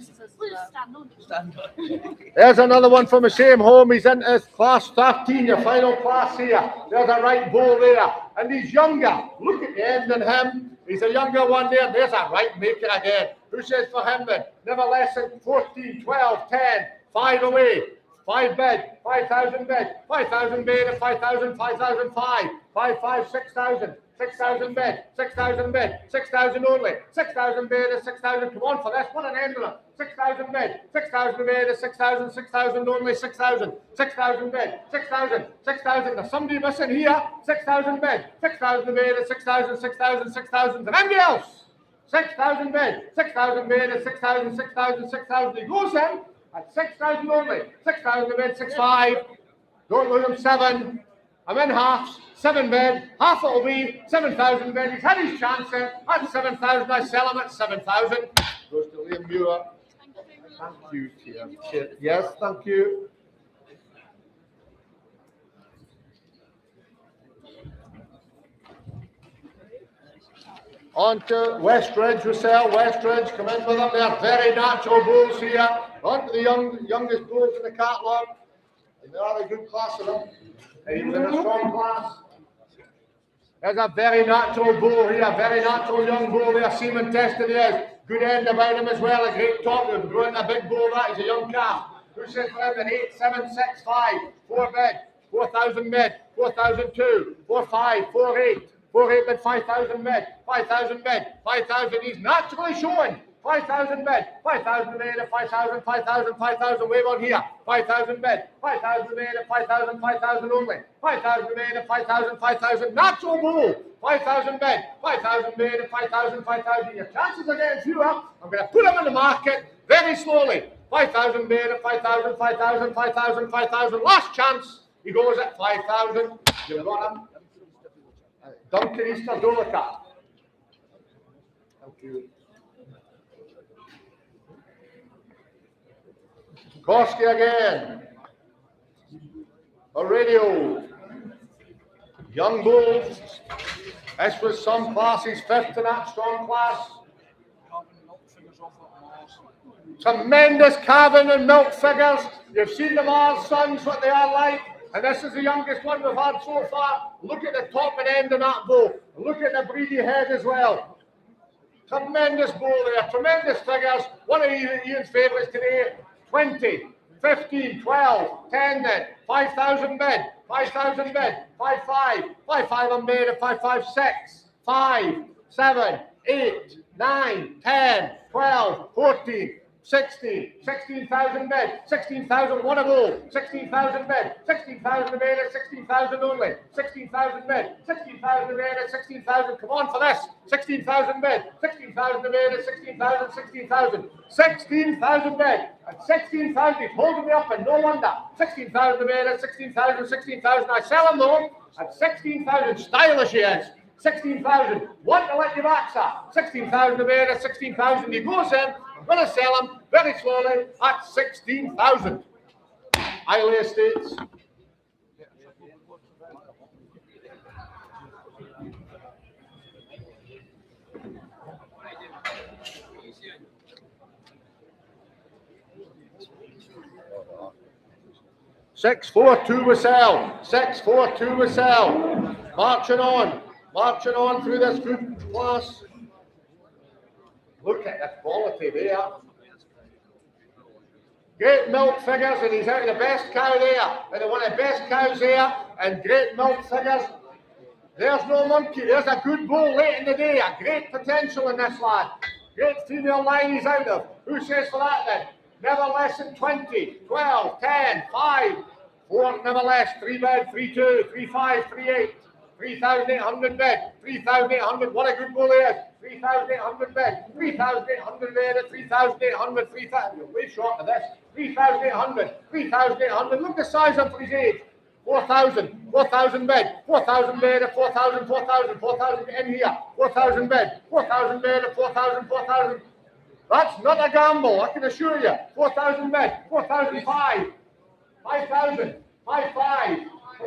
There's another one from the same home. He's into class 13, your final class here. There's a right bull there. And he's younger. Look at the end on him. He's a younger one there. There's a right maker again. Who says for him then? Never less than 14, 12, 10, 5 away. 5 bid, 5,000 bid, 5,000 bid, 5,000, 5,000, 5, 5, 5, 6,000, 6,000 bid, 6,000 bid, 6,000 only, 6,000 bid, 6,000, come on for this, what an end on it, 6,000 bid, 6,000 bid, 6,000, 6,000 only, 6,000, 6,000 bid, 6,000, 6,000. There's somebody missing here. 6,000 bid, 6,000 bid, 6,000, 6,000, 6,000. And anybody else? 6,000 bid, 6,000 bid, 6,000, 6,000, 6,000. He goes in at 6,000 only. 6,000 bid, 6,5. Don't lose him, 7. I'm in halves. 7 bid. Half it'll be 7,000 bid. He's had his chance in. At 7,000, I sell him at 7,000. Goes to Liam Muir. Thank you, Chair. Yes, thank you. On to Westridge, we sell. Westridge, come in with them. They're very natural bulls here. On to the youngest bulls in the catalogue. And they are a good class of them. And he was in a strong class. There's a very natural bull here, very natural young bull there, semen tested he is. Good end about him as well, a great top. He's growing a big bull, that is a young calf. Who says for him at 8, 7, 6, 5, 4 bid, 4,000 mid, 4,002, 4, 5, 4, 8, 4, 8 bid, 5,000 mid, 5,000 bid, 5,000, he's naturally showing. 5,000 bid, 5,000 mid, 5,000, 5,000, 5,000, wave on here, 5,000 bid, 5,000 mid, 5,000, 5,000 only, 5,000 mid, 5,000, 5,000, natural bull, 5,000 bid, 5,000 mid, 5,000, 5,000, your chances are getting fewer, I'm going to put them in the market very slowly, 5,000 mid, 5,000, 5,000, 5,000, 5,000, last chance, he goes at 5,000, you've got him, Duncan Easter Dolica. Thank you. Koski again. A radio. Young bulls. This was some classes, 5th in that strong class. Tremendous calving and milk figures. You've seen the Mars sons, what they are like. And this is the youngest one we've had so far. Look at the top and end of that bull. Look at the breedy head as well. Tremendous bull there, tremendous figures. One of Ian's favourites today. 20, 15, 12, 10 then, 5,000 bid, 5,000 bid, 5,5, 5,5 on bid, 5,5, 5, 7, 8, 9, 10, 12, 14, 16, 16,000 bid, 16,000, one a bull, 16,000 bid, 16,000 bid, 16,000 only, 16,000 bid, 16,000 bid, 16,000, come on for this, 16,000 bid, 16,000 bid, 16,000, 16,000, 16,000 bid, at 16,000, he's holding me up and no wonder, 16,000 bid, 16,000, 16,000, I sell him though, at 16,000, stylish he is. 16,000, want to let you back, sir. 16,000 a bid, 16,000, he goes in. I'm going to sell him very slowly at 16,000. Islay Estates. Six, 4, 2 we sell. 6, 4, 2 we sell. Marching on through this good class. Look at the quality there. Great milk figures, and he's out of the best cow there. And one of the best cows there, and great milk figures. There's no monkey. There's a good bull late in the day. A great potential in this lad. Great female line he's out of. Who says for that then? Never less than 20, 12, 10, 5, 4, never less. 3 bid, 3, 2, 3, 5, 3, 8. 3,800 bid, 3,800, what a good bull he is, 3,800 bid, 3,800 bid, 3,800, 3,000, you're way short of this, 3,800, 3,800, look the size of his age, 4,000, 4,000 bid, 4,000 bid, 4,000, 4,000, 4,000 in here, 4,000 bid, 4,000 bid, 4,000, 4,000, that's not a gamble, I can assure you, 4,000 bid, 4,005, 5,000, 5,5,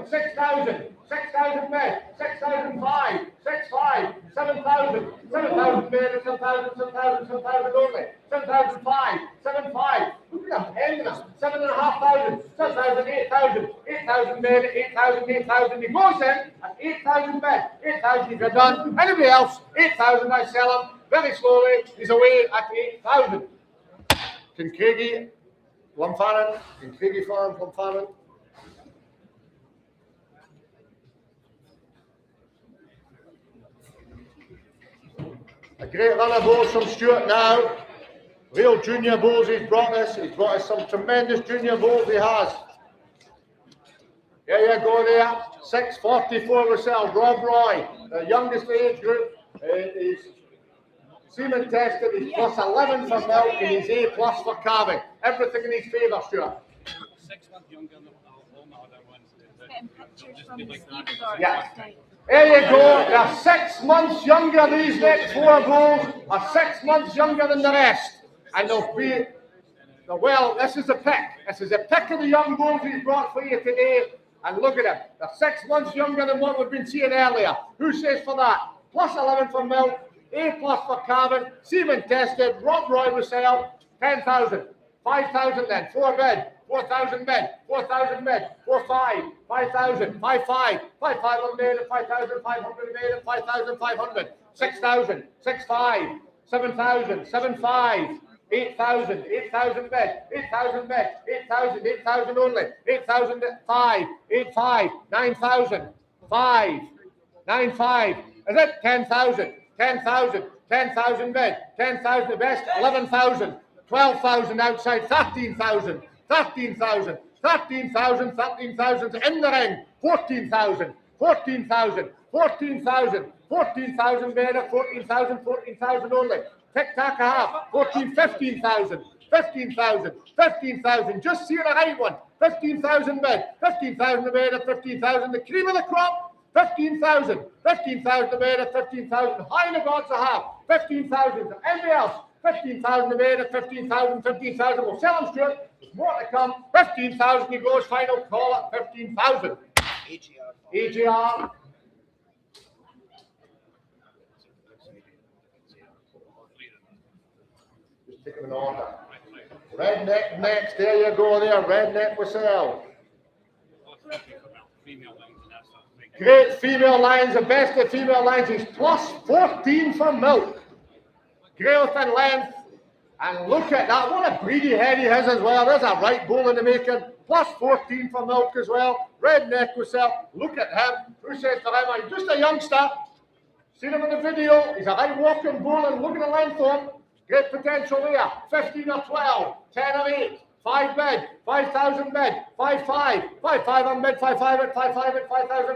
6,000, 6,000 bid, 6,005, 6,5, 7,000, 7,000 bid, 7,000, 7,000, 7,000 only, 7,005, 7,5, look at them, ending them, 7,500, 7,000, 8,000, 8,000 bid, 8,000, 8,000, he goes in at 8,000 bid, 8,000 if you're done, anybody else, 8,000 I sell him, very slowly, he's away at 8,000. Kincraigie, Glenfarren, Kincraigie Farm, Glenfarren. A great run of bulls from Stuart now. Real junior bulls he's brought us. He's brought us some tremendous junior bulls he has. There you go there. 644 we sell. Rob Roy, the youngest age group. He's semen tested. He's plus 11 for milk and he's A plus for calving. Everything in his favour, Stuart. 6 months younger than all my other ones. Getting pictures from the stevedores Yeah. last night. There you go. They're 6 months younger. These next 4 bulls are 6 months younger than the rest. And they'll be, well, this is a pick. This is a pick of the young bulls he's brought for you today. And look at them. They're 6 months younger than what we've been seeing earlier. Who says for that? Plus 11 for milk, A plus for calving, semen tested, Rob Roy will sell, 10,000, 5,000 then, 4 bid, 4,000 bid, 4,000 bid, 4,500, 5,000, 5,500, 5,500 made it, 5,500 made it, 5,500, 6,000, 6,500, 7,000, 7,500, 8,000, 8,000 bid, 8,000 bid, 8,000, 8,000 only, 8,000, 5, 8,500, 9,000, 5, 9,500, is it? 10,000, 10,000, 10,000 bid, 10,000 the best, 11,000, 12,000 outside, 13,000, 13,000, 13,000, 13,000 in the ring, 14,000, 14,000, 14,000, 14,000 better, 14,000, 14,000 only. Tic-tac a half, 14, 15,000, 15,000, 15,000, just see the right one, 15,000 bid, 15,000 better, 15,000, the cream of the crop, 15,000, 15,000 better, 15,000, high in the gods a half, 15,000, anybody else, 15,000 better, 15,000, 15,000, we'll sell them straight, there's more to come, 15,000 he goes, final call at 15,000. AGR. Just take them in order. Redneck next, there you go there, redneck we sell. Great female lines, the best of female lines is plus 14 for milk. Growth and length. And look at that, what a breedy head he has as well. There's a right bull in the making. Plus 14 for milk as well. Redneck we sell. Look at him. Who says to him, he's just a youngster. Seen him in the video. He's a right walking bull and look at the length of him. Great potential there. 15 or 12. 10 or 8. 5 bid, 5,000 bid, 5,500, 5,500 bid, 5,500, 5,500,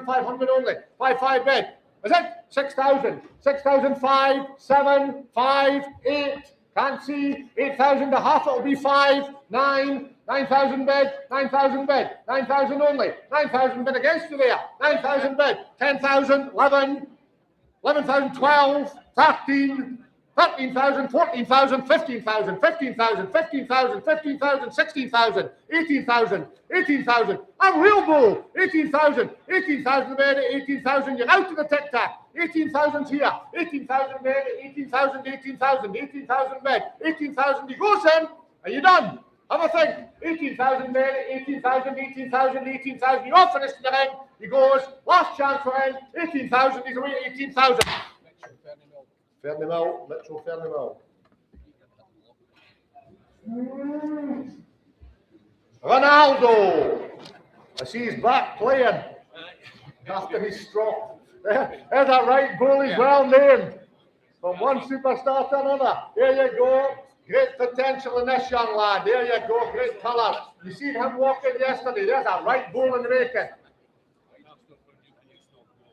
5,500 only, 5,500 bid. Is it? 6,000, 6,005, 7, 5, 8, can't see, 8,000 a half, it'll be 5, 9, 9,000 bid, 9,000 bid, 9,000 only, 9,000 bid against you there, 9,000 bid, 10,000, 11, 11,000, 12, 13, 13,000, 14,000, 15,000, 15,000, 15,000, 15,000, 16,000, 18,000, 18,000. I'm real bull. 18,000, 18,000 there, 18,000. You're out of the tic-tac. 18,000 here. 18,000 there, 18,000, 18,000, 18,000 bed. 18,000. He goes in. Are you done? Have a think. 18,000 there, 18,000, 18,000, 18,000. You're all finished in the ring. He goes. Last chance for him. 18,000. He's away. 18,000. Fernimel, Mitchell Fernimel. Ronaldo. I see he's back playing after his stroke. There's a right bull, he's well named. From one superstar to another. There you go. Great potential in this young lad. There you go. Great colour. You seen him walking yesterday. There's a right bull in the making.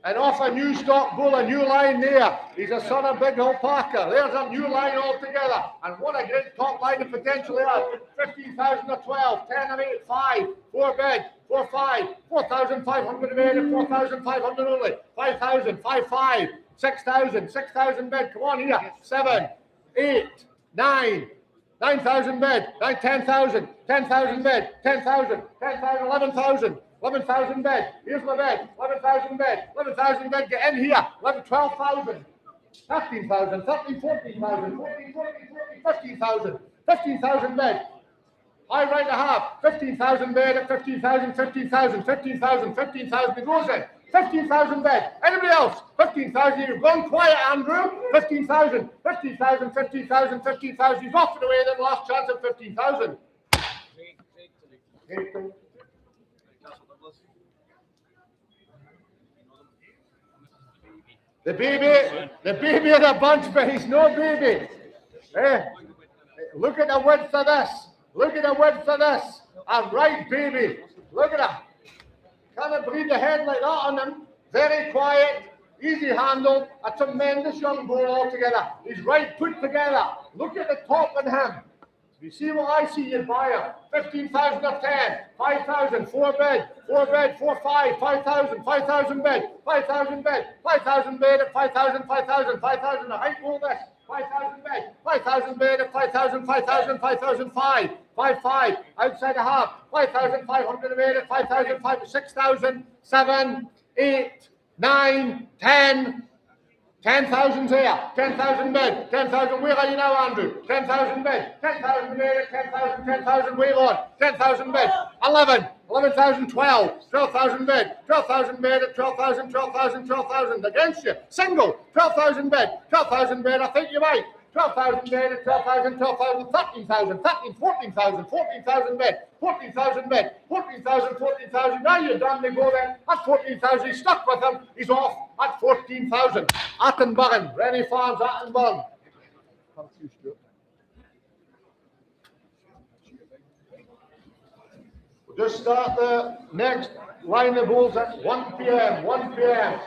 And off a new stock bull, a new line there. He's a son of Big Hill Parker. There's a new line altogether. And what a great top line of potential there. 15,000 or 12, 10 or 8, 5, 4 bed, 4, 5, 4,500 bed, and 4,500 only. 5,000, 5, 5, 6,000, 6,000 bed. Come on here. 7, 8, 9, 9,000 bed, 10,000, 10,000 bed, 10,000, 10,000, 11,000. 11,000 bed. Here's my bed. 11,000 bed. 11,000 bed. Get in here. 11, 12,000. 13,000. 13, 14,000. 14, 15,000. 15,000 bed. High right and a half. 15,000 bed at 15,000. 15,000. 15,000. 15,000. It goes in. 15,000 bed. Anybody else? 15,000. You've gone quiet, Andrew. 15,000. 15,000. 15,000. 15,000. He's off and away. Then last chance at 15,000. The baby of the bunch, but he's no baby. Look at the width of this. Look at the width of this. I'm right, baby. Look at that. Can't breathe the head like that on him. Very quiet, easy handle, a tremendous young bull altogether. He's right put together. Look at the top on him. You see what I see, you'd buy him. 15,000 of 10, 5,000, 4 bed, 4 bed, 4, 5, 5,000, 5,000 bed, 5,000 bed, 5,000 bed at 5,000, 5,000, 5,000, I hate all this. 5,000 bed, 5,000 bed at 5,000, 5,000, 5,000, 5, 5, 5, outside the half, 5,500 bed at 5,000, 5, 6,000, 7, 8, 9, 10, 10,000 here, 10,000 bed, 10,000, where are you now, Andrew? 10,000 bed, 10,000 bed at 10,000, 10,000, where on? 10,000 bed, 11, 11,000, 12, 12,000 bed, 12,000 bed at 12,000, 12,000, 12,000, against you, single, 12,000 bed, 12,000 bed, I think you're right. 12,000 bed at 12,000, 12,000, 13,000, 13, 14,000, 14,000 bed, 14,000 bed, 14,000, 14,000. Now you're done, they go there. At 14,000, he's stuck with him. He's off at 14,000. Attenborough, Rennie Farms, Attenborough. We'll just start the next line of bulls at 1 p.m. 1 p.m.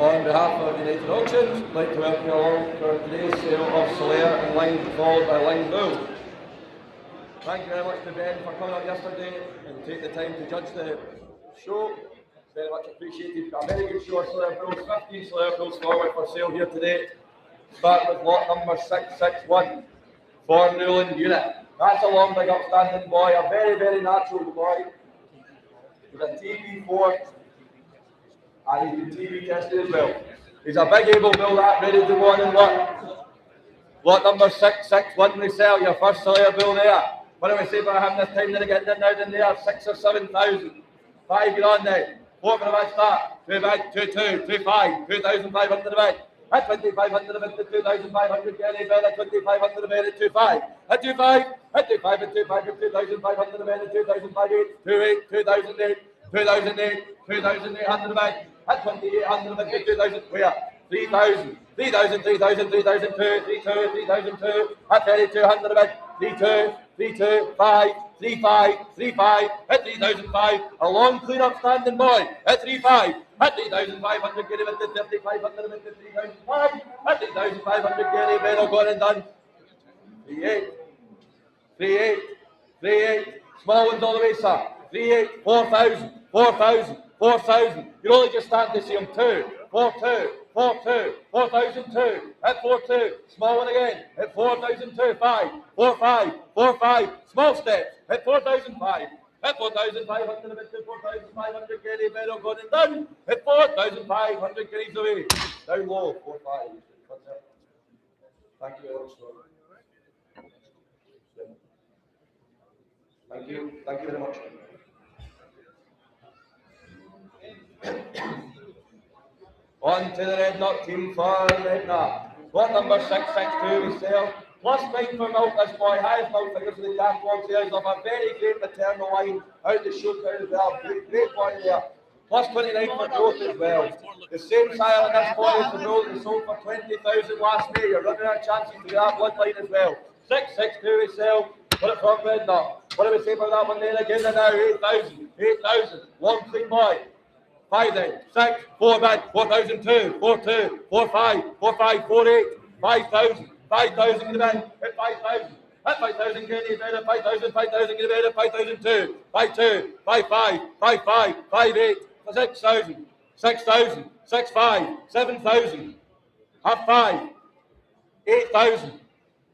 On behalf of United Auctions, I'd like to welcome you along to our today's sale of Solaire and Ling, followed by Ling Bull. Thank you very much to Ben for coming out yesterday and taking the time to judge the show. It's very much appreciated. Got a very good show of Solaire Bulls, 15 Solaire Bulls forward for sale here today. Start with lot number 661 for Newland Unit. That's a long, big, upstanding boy, a very, very natural boy. With a TV4 and he's been TV tested as well. He's a big able bull that ready to go on and work. Lot number 661 we sell, your first Solaire bull there. What do we say for him this time? Then again, now than there, 6 or 7,000. 5 grand now. 4 for the match start. 2 bid, 2 2, 2 5, 2,500 a bid. At 2,500 a bid to 2,500 Kenny bid at 2,500 a bid at 2 5. At 2 5, at 2 5 at 2 5 at 2,500 a bid at 2,508, 2 8, 2,008, 2,008, 2,800 a bid. At 2,800 a bid to 2,000. Where? 3,000, 3,000, 3,000, 3,002, 3,200, 3,002. At 3,200 a bid. 3,2, 3,2, 5, 3,5, 3,5, at 3,005, a long clean upstanding boy, at 3,5, at 3,500, get him at the 3,500, at 3,005, at 3,500, get him, better gone and done. 3,8, 3,8, 3,8, small ones all the way, sir, 3,8, 4,000, 4,000, 4,000, you're only just starting to see him, 2, 4,2, 4,2, 4,002, at 4,2, small one again, at 4,002, 5, 4,5, 4,5, small step, at 4,005, at 4,500, at 4,500, get it, better gone and done, at 4,500, get it away, down low, 4,5, that's it. Thank you very much, sir. Thank you very much. On to the Red Knot team for Red Knot. Lot number 662 we sell. Plus 9 for milk, this boy. Highest milk figures for the catwalk sales of a very great maternal line out the showtown as well. Great boy there. Plus 29 for growth as well. The same style in this boy as the bull that sold for 20,000 last May. You're running out of chances to get that bloodline as well. 662 we sell. Put it from Red Knot. What do we say for that one there again? And now 8,000. 8,000. Long clean boy. 5 then, 6, 4 bid, 4,002, 4 2, 4 5, 4 5, 4 8, 5,000, 5,000 in the bid, at 5,000, at 5,000 get in the bid, at 5,000, 5,000 in the bid, at 5,002, 5 2, 5 5, 5 5, 5 8, 6,000, 6,000, 6 5, 7,000, half 5, 8,000,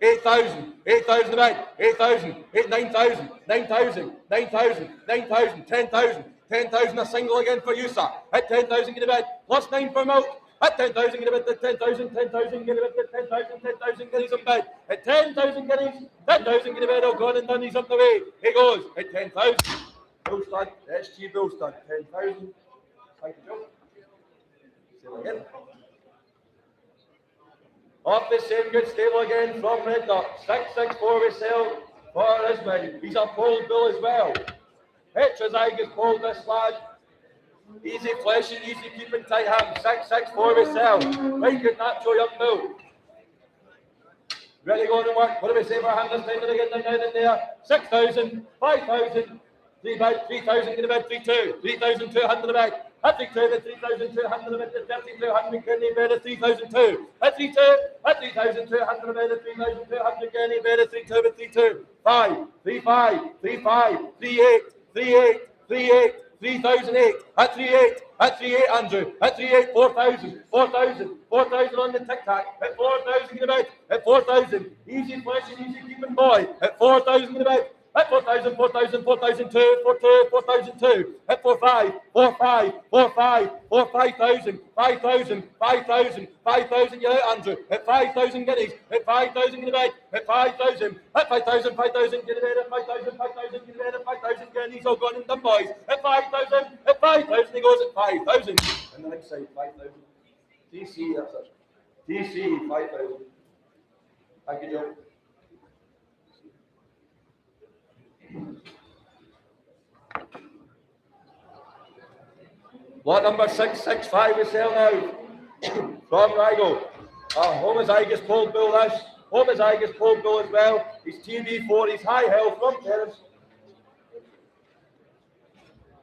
8,000, 8,000 in the bid, 8,000, 9,000, 9,000, 9,000, 9,000, 10,000. 10,000 a single again for you, sir. At 10,000 get a bid, plus 9 for milk. At 10,000 get a bid, at 10,000, 10,000 get a bid, at 10,000, 10,000 guineas a bid. At 10,000 guineas, 10,000 get a bid, oh, gone and done, he's up the way. He goes, at 10,000. Bill stud, SG Bill stud, 10,000. Thank you, Joe. Sale again. Off the same good stable again from Red Knot. 664 we sell for Ismail. He's a pole bull as well. Heterozygous pulled this lad. Easy fleshing, easy keeping tight hands. 664 we sell. Right good natural young bull. Ready going to work. What do we say for him this time and again now and there? 6,000, 5,000, 3 bid, 3,000 in the bid, 3,200, 3,200 a bid. At 3,200, 3,200 a bid, 3,200 guinea bid at 3,002. At 3,200, at 3,200 a bid, at 3,200 guinea bid at 3,200, 3,200, 5, 3,5, 3,5, 3,8. 3,8, 3,8, 3,008, at 3,8, at 3,8, Andrew, at 3,8, 4,000, 4,000, 4,000 on the tic-tac, at 4,000 in the bed, at 4,000, easy fleshing, easy keeping boy, at 4,000 in the bed, at 4,000, 4,000, 4,002, 4,200, 4,002, at 4,500, 4,500, 4,500, 4,500, 5,000, 5,000, 5,000, you're out, Andrew, at 5,000 guineas, at 5,000 in the bed, at 5,000, at 5,000, 5,000 in the bed, at 5,000, 5,000 in the bed, at 5,000 guineas, all gone and done, boys, at 5,000, he goes at 5,000, and the next side, 5,000, DC, that's it, DC, 5,000, thank you, Joe. Lot number 665 we sell now from Rigo. Homozygous pole bull this. Homozygous pole bull as well. He's TB4, he's high health from Terrace.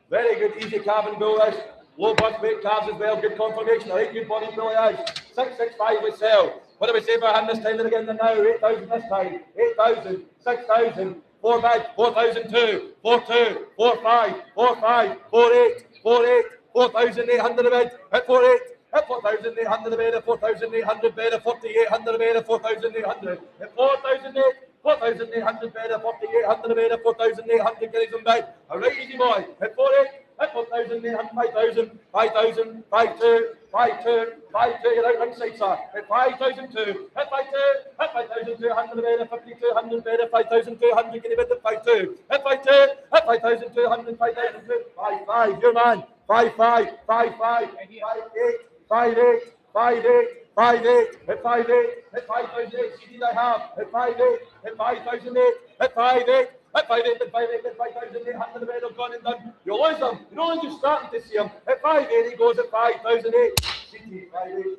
Very good easy cabin bull this. Low birth weight calves as well, good confirmation. A right good body Billy is. 665 we sell. What do we say for him this time again now? 8,000 this time. 8,000, 6,000, 4 bag, 4,002, 4,2, 4,5, 4,5, 4,8, 4,8, 4,800 a bed, at 4,8. At 4,800 a bed, at 4,800 bed, at 4,800 a bed, at 4,800, at 4,008, 4,800 bed, at 4,800 a bed, at 4,800 guineas in bed. A right easy boy. At 4,8, at 4,800, 5,000, 5,000, 5,2, 5,2, 5,2. You're out ringside, sir. At 5,002, at 5,2, at 5,200 a bed, at 5,200 bed, at 5,200 guinea bed, at 5,2, at 5,2, at 5,200, 5,200, 5,5. Your man. 5,5, 5,5, 5,8. 5,8, 5,8, 5,8, at 5,8, at 5,008, CDs I have, at 5,8, at 5,008, at 5,8, at 5,8, at 5,8, at 5,800 a bed have gone and done. You lose them. You're only just starting to see them. At 5,8, he goes at 5,008. CT, 5,8.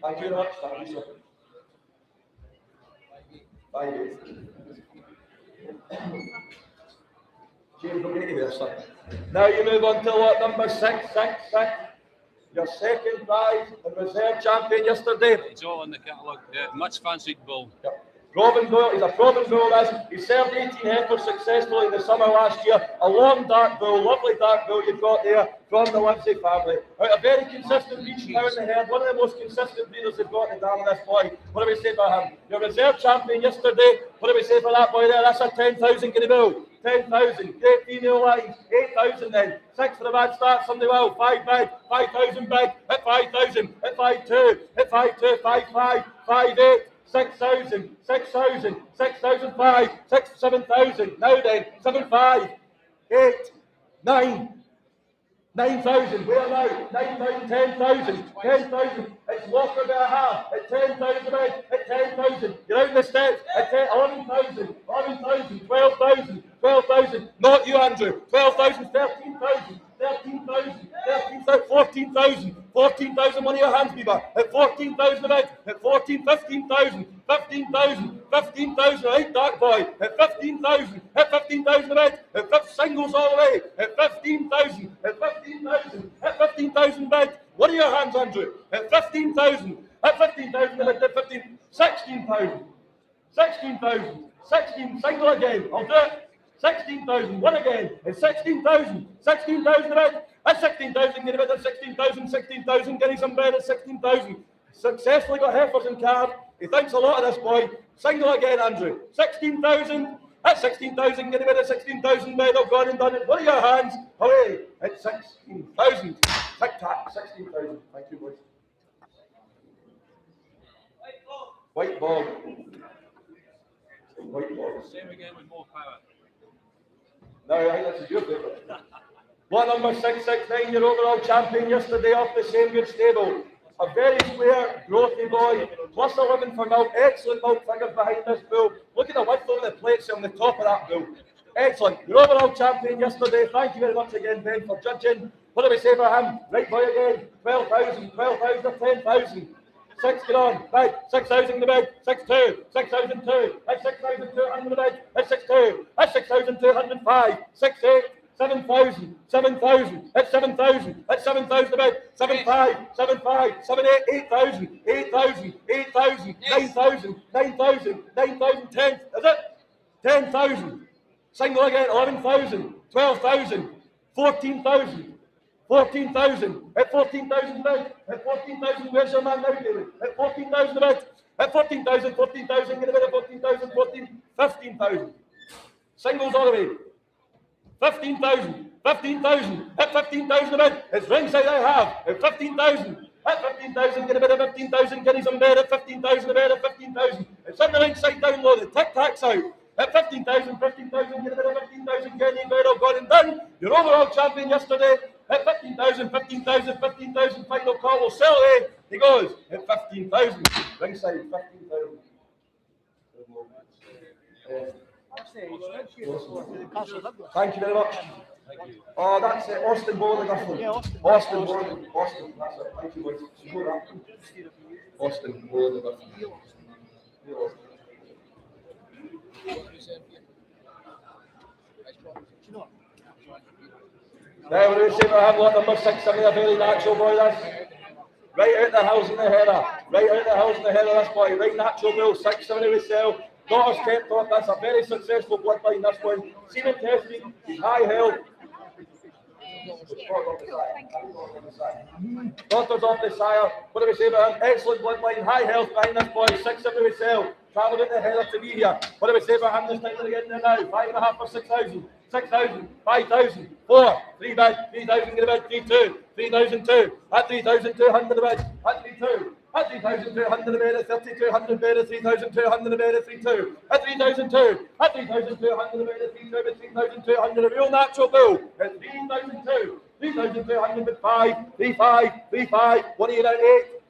Thank you very much. Thank you, sir. 5,8. James, don't get anywhere, sir. Now you move on to lot number 666. Your second prize and reserve champion yesterday. It's all in the catalogue. Yeah, much fancied bull. Yep. Proven bull, he's a proven bull. He served 18 heifers successfully in the summer last year. A long dark bull, lovely dark bull you've got there from the Livesey family. Out a very consistent reach now in the herd, one of the most consistent breeders they've got in the damn this boy. What do we say about him? Your reserve champion yesterday. What do we say for that boy there? That's a 10,000 guinea bull. 10,000, great female lines, 8,000 then, 6 for the bad start, somebody well, 5 big, 5,000 big, hit 5,000, hit 5,2, hit 5,2, 5,5, 5,8, 6,000, 6,000, 6,005, 7,000, now then, 7,5, 8, 9, 9,000, where now? 9,000, 10,000, 10,000, it's Walker by a half, at 10,000 bid, at 10,000, you're out in the steps, at 11,000, 11,000, 12,000, 12,000, not you Andrew, 12,000, 13,000, 13,000, 13,000, 14,000, 14,000, one of your hands, Bieber, at 14,000 a bid, at 14, 15,000, 15,000, 15,000, right, dark boy, at 15,000, at 15,000 a bid, at 50 singles all the way, at 15,000, at 15,000, at 15,000 bid, what are your hands, Andrew, at 15,000, at 15,000 a bid, at 15, 16,000, 16,000, 16, single again, I'll do it. 16,000, one again, it's 16,000, 16,000 a bed, that's 16,000, get a bit of 16,000, 16,000, getting some bed at 16,000. Successfully got heifers in card, he thinks a lot of this boy. Single again, Andrew, 16,000, that's 16,000, get a bit of 16,000 bed, I've gone and done it. What are your hands? Away, it's 16,000, tic tac, 16,000, thank you, boys. White ball. White ball. Same again with more power. No, I think that's a good thing. Lot number 669, your overall champion yesterday off the Same Good stable. A very square, growthy boy, plus 11 for milk. Excellent milk figures behind this bull. Look at the width of the plates on the top of that bull. Excellent. Your overall champion yesterday. Thank you very much again, Ben, for judging. What do we say for him? Right boy again. 12,000, 12,000 or 10,000. 6, get on, big, 6,000 the big, 6,2, 6,002, that's 6,200 the big, that's 6,2, that's 6,205, 6,8, 7,000, 7,000, that's 7,000, that's 7,000 the big, 7,5, 7,5, 7,8, 8,000, 8,000, 8,000, 9,000, 9,000, 9,000, 10, is it? 10,000, single again, 11,000, 12,000, 14,000. 14,000, at 14,000 bid, at 14,000, where's your man now, David? At 14,000 bid, at 14,000, 14,000, get a bit of 14,000, 14, 15,000. Singles all the way. 15,000, 15,000, at 15,000 bid, it's ringside I have, at 15,000, at 15,000, get a bit of 15,000, guineas on bed, at 15,000 a bed, at 15,000. It's on the ringside downloaded, tic-tacs out. At 15,000, 15,000, get a bit of 15,000, guineas, bed, all gone and done. Your overall champion yesterday. At 15,000, 15,000, 15,000, final call will sell it. He goes at 15,000. Ringside, 15,000. Thank you very much. Oh, that's it. Austin Bowling. Austin Bowling. Austin, that's it. Thank you, boys. Austin Bowling. Now we're going to say for him, lot number 6, 7, a very natural boy, this. Right out the hills in the header. Right out the hills in the header, this boy. Right natural bull, 6, 7 we sell. Daughter's kept off, that's a very successful bloodline, this one. Seaman tested, he's high held. Daughter's off the sire. What do we say about him? Excellent bloodline, high health behind this boy. 6, 7 we sell. Travelled in the header to be here. What do we say about him this time again now? 5.5 for 6,000. 6,000, 5,000, 4, 3 bid, 3,000 get a bid, 3,2, 3,002, at 3,200 a bid, at 3,2, at 3,200 a bid, at 3,200 bid, at 3,200 a bid, at 3,2, at 3,002, at 3,200 a bid, at 3,2, at 3,200 a real natural bull, at 3,002, 3,200 bid, 5, 3,5, 3,5, what are you now, 8,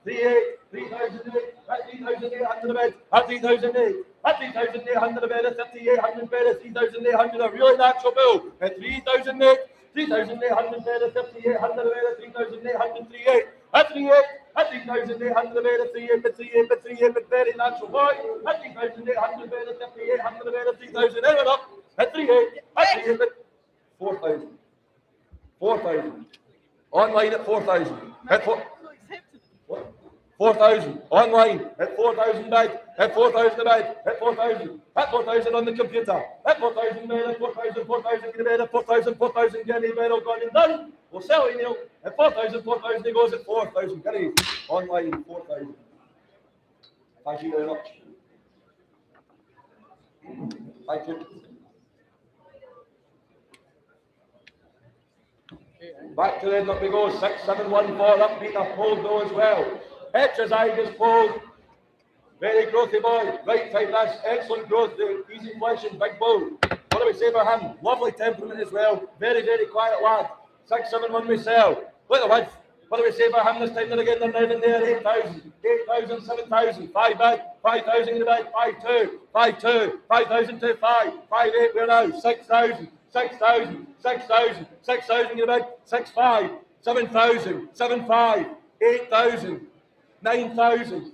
3,8, 3,008, at 3,800 a bid, at 3,008, at 3,800 a bid, at 3,800 bid, at 3,800 a really natural bull, at 3,008, 3,800 bid, at 3,800 a bid, at 3,800, 3,8, at 3,8, at 3,800 a bid, at 3,800, 3,800, 3,800, very natural boy, at 3,800 bid, at 3,800 a bid, at 3,000, everyone up, at 3,800, at 3,800, 4,000, 4,000, online at 4,000, at 4,000, online, at 4,000 bid, at 4,000 a bid, at 4,000, at 4,000 on the computer, at 4,000 bid, at 4,000, 4,000 get a bid, at 4,000, 4,000 get a bid, all gone and done, we'll sell it, Neil, at 4,000, 4,000 he goes at 4,000, get it, online, 4,000. Thank you very much. Thank you. Back to the end up we go, 6, 7, 1, 4, up being a pole though as well. Heterozygous pole, very growthy boy, right type this, excellent growth, easy fleshing, big bull. What do we say about him? Lovely temperament as well, very, very quiet lad. 6, 7, 1 we sell. Look at the width. What do we say about him this time and again? They're now in there, 8,000, 8,000, 7,000, 5 bid, 5,000 in the bid, 5,2, 5,2, 5,000 to 5, 5,8 we're now, 6,000, 6,000, 6,000, 6,000 in the bid, 6,5, 7,000, 7,5, 8,000, 9,000,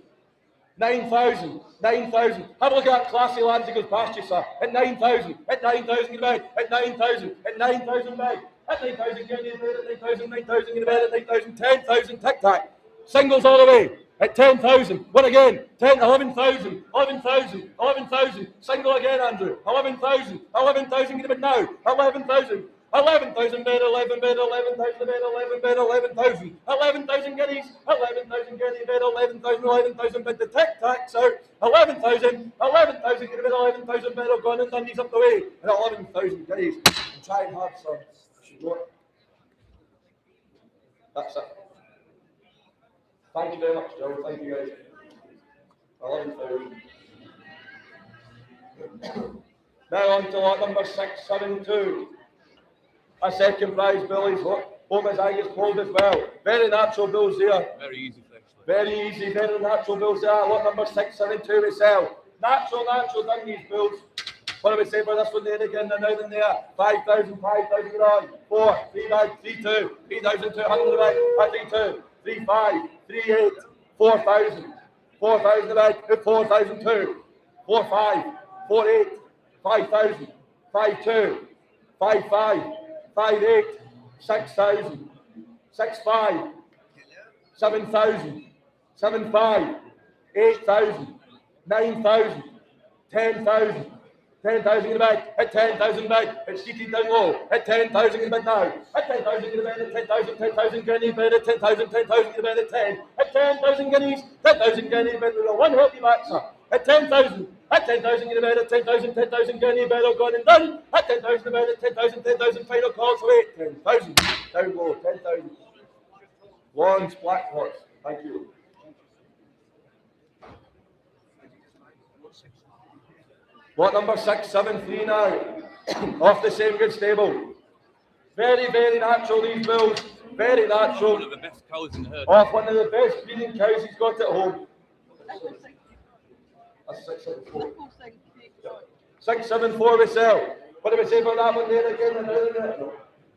9,000, 9,000. Have a look at that classy lad as he goes past you, sir. At 9,000, at 9,000 in the bed, at 9,000, at 9,000 bed, at 9,000 get in the bed, at 9,000, 9,000 in the bed, at 9,000, 10,000 tic-tac. Singles all the way. At 10,000, one again, 10, 11,000, 11,000, 11,000. Single again, Andrew. 11,000, 11,000 get in the bed now. 11,000. 11,000 bid, 11 bid, 11,000 bid, 11 bid, 11,000, 11,000 guineas, 11,000 guinea bid, 11,000, 11,000 bid, the tic-tacs out, 11,000, 11,000 guinea bid, 11,000 bid, I've gone and done these up the way, and 11,000 guineas. I'm trying hard, son. That's it. Thank you very much, Joe. Thank you guys. 11,000. Now on to lot number 672. A second prize bill is homozygous pulled as well. Very natural bills there. Very easy flex. Very easy, very natural bills there. Lot number 672 we sell. Natural done these bills. What do we say for this one there again? They're now in there. 5,000, 5,000 on. 4, 3 bag, 3,2, 3,200 bag, 3,2, 3,5, 3,8, 4,000, 4,000 bag, 4,002, 4,5, 4,8, 5,000, 5,2, 5,5, 5,8, 6,000, 6,5, 7,000, 7,5, 8,000, 9,000, 10,000, 10,000 in the bed, at 10,000 bed, it's seated down low, at 10,000 in the bed now, at 10,000 in the bed, at 10,000, 10,000 guineas bed, at 10,000, 10,000 in the bed, at 10, at 10,000 guineas, 10,000 guineas bed with a one healthy back, sir, at 10,000, at 10,000 in the bed, at 10,000, 10,000 guinea bed, all gone and done, at 10,000 in the bed, at 10,000, 10,000 final calls, wait, 10,000, down low, 10,000. Lawrence Blackhorse, thank you. Lot number 673 now, off the same good stable. Very, very natural, these bills. Very natural. One of the best cows in the herd. Off one of the best breeding cows he's got at home. That's 674. 674 we sell. What do we say for that one there again?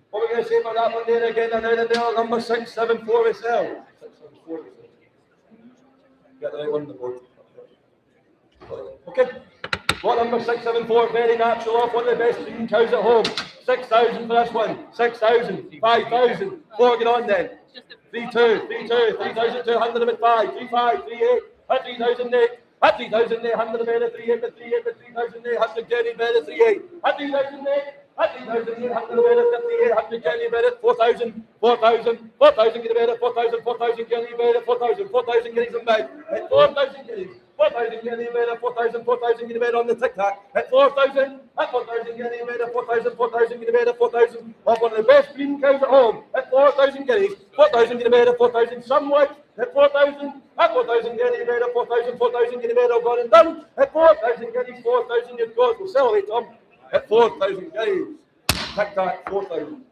What are we going to say for that one there again? And then there, number 674 we sell. 674 we sell. Get the right one on the board. Okay. Lot number 674, very natural, off one of the best breeding cows at home. 6,000 for this one. 6,000. 5,000. 4 get on then. 3,200. 3,200 with 5. 3,500. 3,800. At 3,008. At 3,800 better. 3,800. 3,800. Jenny better. 3,800. At 3,008. At 3,800 better. 5,800. Jenny better. 4,000. 4,000. 4,000 get better. 4,000. 4,000 Jenny better. 4,000. 4,000 get some back. At 4,000 Jenny. 4,000 Jenny better. 4,000. 4,000 get better on the tic-tac. At 4,000. At 4,000 Jenny better. 4,000. 4,000 get better. 4,000. Off one of the best breeding cows at home. At 4,000 guineas. 4,000 get better. 4,000 somewhat. At 4,000. At 4,000 Jenny better. 4,000. 4,000 get better. Gone and done. At 4,000 guineas. 4,000 your goes. We'll sell it, Tom. At 4,000 guineas. Tic-tac. 4,000.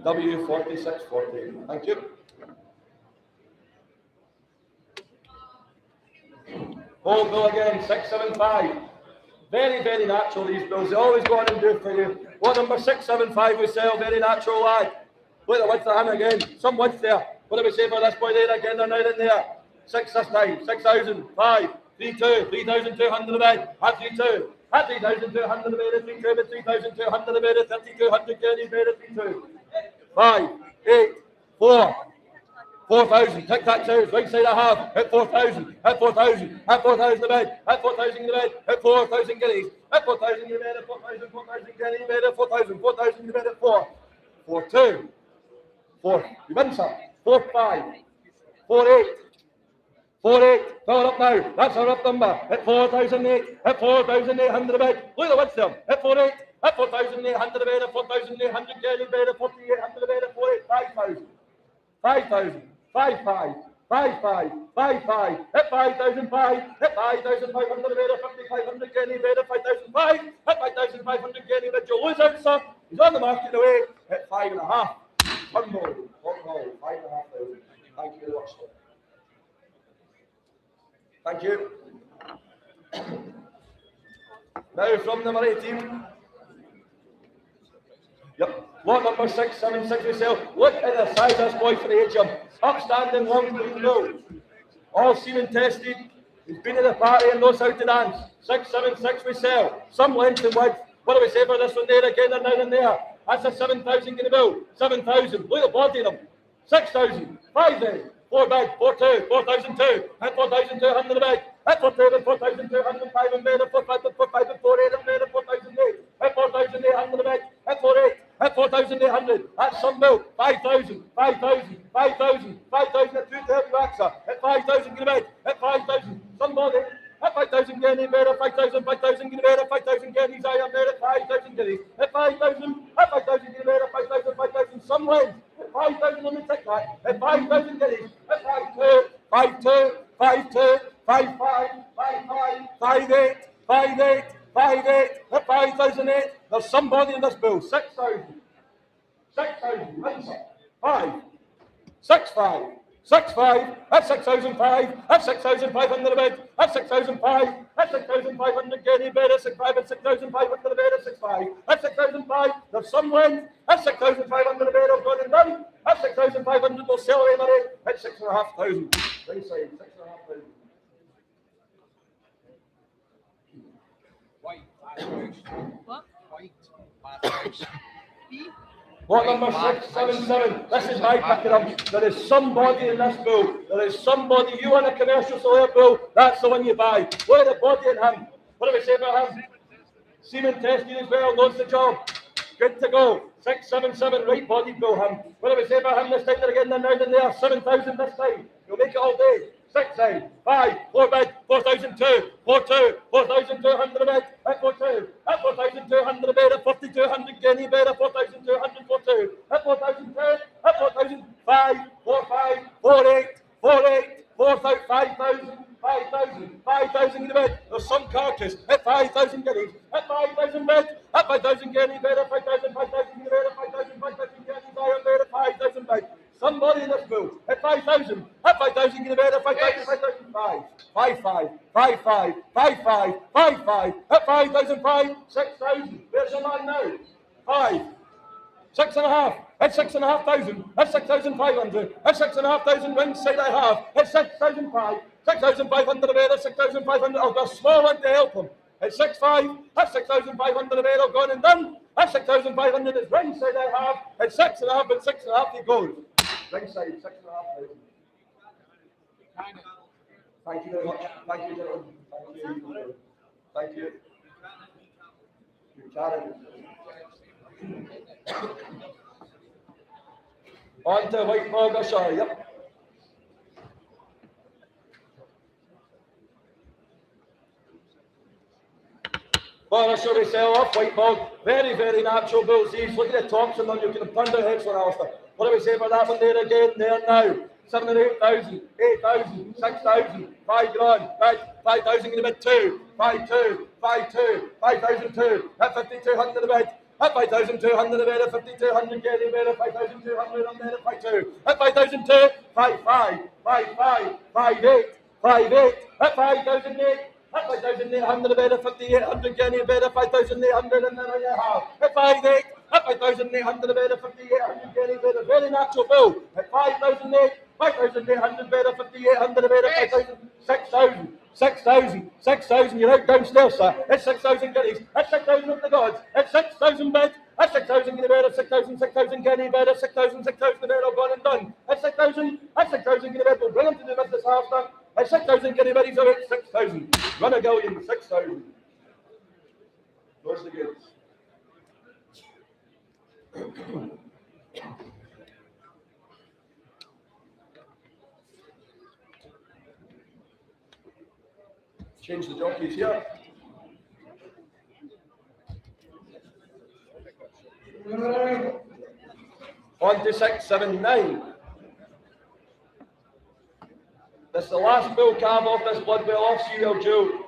W4640. Thank you. Hold bill again, 675. Very, very natural, these bills. They always go on and do for you. What number 675 we sell, very natural lad. Look at the width of him again. Some width there. What do we say for this boy there again? They're now in there. 6 this time. 6,000. 5. 3,200. 3,200 a bed. At 3,200. At 3,200 a bed. 3,200. 3,200 a bed. 3,200 Kenny bed. 3,200. 5. 8. 4. 4,000. Tic tac toes. Right side a half. At 4,000. At 4,000. At 4,000 a bed. At 4,000 in the bed. At 4,000 guineas. At 4,000 in the bed. At 4,000. 4,000 guineas in the bed. At 4,000. 4,000 in the bed. At 4. 4,200. 4. You win some. 4,500. 4,800. 4,800. Fill it up now. That's a rough number. At 4,800. At 4,800 a bed. Look at the width there. At 4,800. At 4,800 a bed. At 4,800 guineas bed. At 4,800 a bed. At 4,800. 5,000. 5,000. 5,500. 5,500. 5,500. At 5,500. At 5,500 a bed. At 5,500 guineas bed. At 5,500. At 5,500 guineas bed. You'll lose out, sir. He's on the market away at 5,500. Unbelievable. 5,500. Thank you very much, sir. Thank you. Now from number 18. Yep. Lot number 676 we sell. Look at the size of this boy for the age of upstanding, long green bull. All semen tested. He's been at the party and knows how to dance. 676 we sell. Some length and width. What do we say for this one there again? They're now in there. That's a 7,000 guinea bill. 7,000. Look at the body of them. 6,000. 5 then. 4 bag. 4,200. 4,200. At 4,200 a bag. At 4,200. 4,200. 5 in bed. At 4,500. 4,500. 4,800 in bed. At 4,800. At 4,800 a bag. At 4,800. At 4,800. That's some bill. 5,000. 5,000. 5,000. 5,000 at 230 Raxa. At 5,000 guinea bed. At 5,000. Somebody. At 5,000 guineas bed. At 5,000. 5,000 guinea bed. At 5,000 guineas I am there. At 5,000 guineas. At 5,000. At 5,000 guinea bed. At 5,000. 5,000. Some length. At 5,000 on the tic-tac. At 5,000 guineas. At 5,200. 5,200. 5,200. 5,500. 5,500. 5,800. 5,800. 5,800. At 5,008. There's somebody in this bill. 6,000. 6,000. 5. 6,500. 6,500. At 6,500. At 6,500 a bed. At 6,500. At 6,500 guinea bed. At 6,500. At 6,500 a bed. At 6,500. At 6,500. There's some length. At 6,500 a bed. I've gone and done. At 6,500 we'll sell it at 6,500. Right side. 6,500. White bathhouse. What? White bathhouse. What number 677? This is my picking up. There is somebody in this bill. There is somebody. You want a commercial Solaire bill? That's the one you buy. Look at the body in him. What do we say about him? Semen testing as well. Knows the job. Good to go. 677. Right body bill him. What do we say about him this time? They're getting there now than there. 7,000 this time. You'll make it all day. 6,000. 5. 4 bed. 4,200. 4,200. 4,200 a bed. At 4,200. At 4,200 a bed. At 4,200 guinea bed. At 4,200. 4,200. At 4,200. At 4,000. 5. 4,500. 4,800. 4,800. 4,000. 5,000. 5,000. 5,000 in the bed. There's some carcass. At 5,000 guineas. At 5,000 bed. At 5,000 guinea bed. At 5,000. 5,000 in the bed. At 5,000. 5,000 guineas. Iron bed. At 5,000 bed. Somebody in this bill. At 5,000. At 5,000 in the bed. At 5,000. 5,000. 5. 5,500. 5,500. 5,500. 5,500. At 5,005. 6,000. Where's the man now? 5. 6,500. At 6,500. At 6,500. At 6,500 ringside I have. At 6,500. 6,500 a bed. At 6,500. I'll do a small one to help him. At 6,500, that's 6,500 a bed, I've gone and done. That's 6,500 is ringside I have. At 6.5 and 6.5 he goes. Ringside, 6.5. Thank you very much. Thank you, gentlemen. Thank you. Thank you. Karen. On to White Bog Usher, yep. Well, shall we sell off White Bog? Very, very natural bulls. These. Look at the tops and them. You can have turned their heads for Alistair. What do we say for that one there again? There now. 7 and 8,000, 8,000, 6,000, 5 grand, 5,000 in the mid 2, 5,2, 5,2, 5,002, at 5,200 a bed. At 5,200 a bed, at 5,200 get a bed, at 5,200 on bed, at 5,2, at 5,002, 5,5, 5,5, 5,8, 5,8, at 5,008. At 5,800 a bed, at 5,800 guinea a bed, at 5,800 and then I have. At 5,800, at 5,800 a bed, at 5,800 guinea a bed, a very natural bull. At 5,008, 5,800 bed, at 5,800 a bed, at 5,000, 6,000, 6,000, 6,000, you're out downstairs, sir. At 6,000 guineas, at 6,000 of the gods, at 6,000 bed, at 6,000 guinea bed, at 6,000, 6,000 guinea bed, at 6,000, 6,000 the bed, I've gone and done. At 6,000 guinea bed, we'll bring him to the business half done. At 6,000 guinea bed, he's out 6,000. Run a galleon, 6,000. Those are the goods. Change the jockeys here. On to 6, 7, 9. This is the last bull calf off this blood well off Serial Jewel.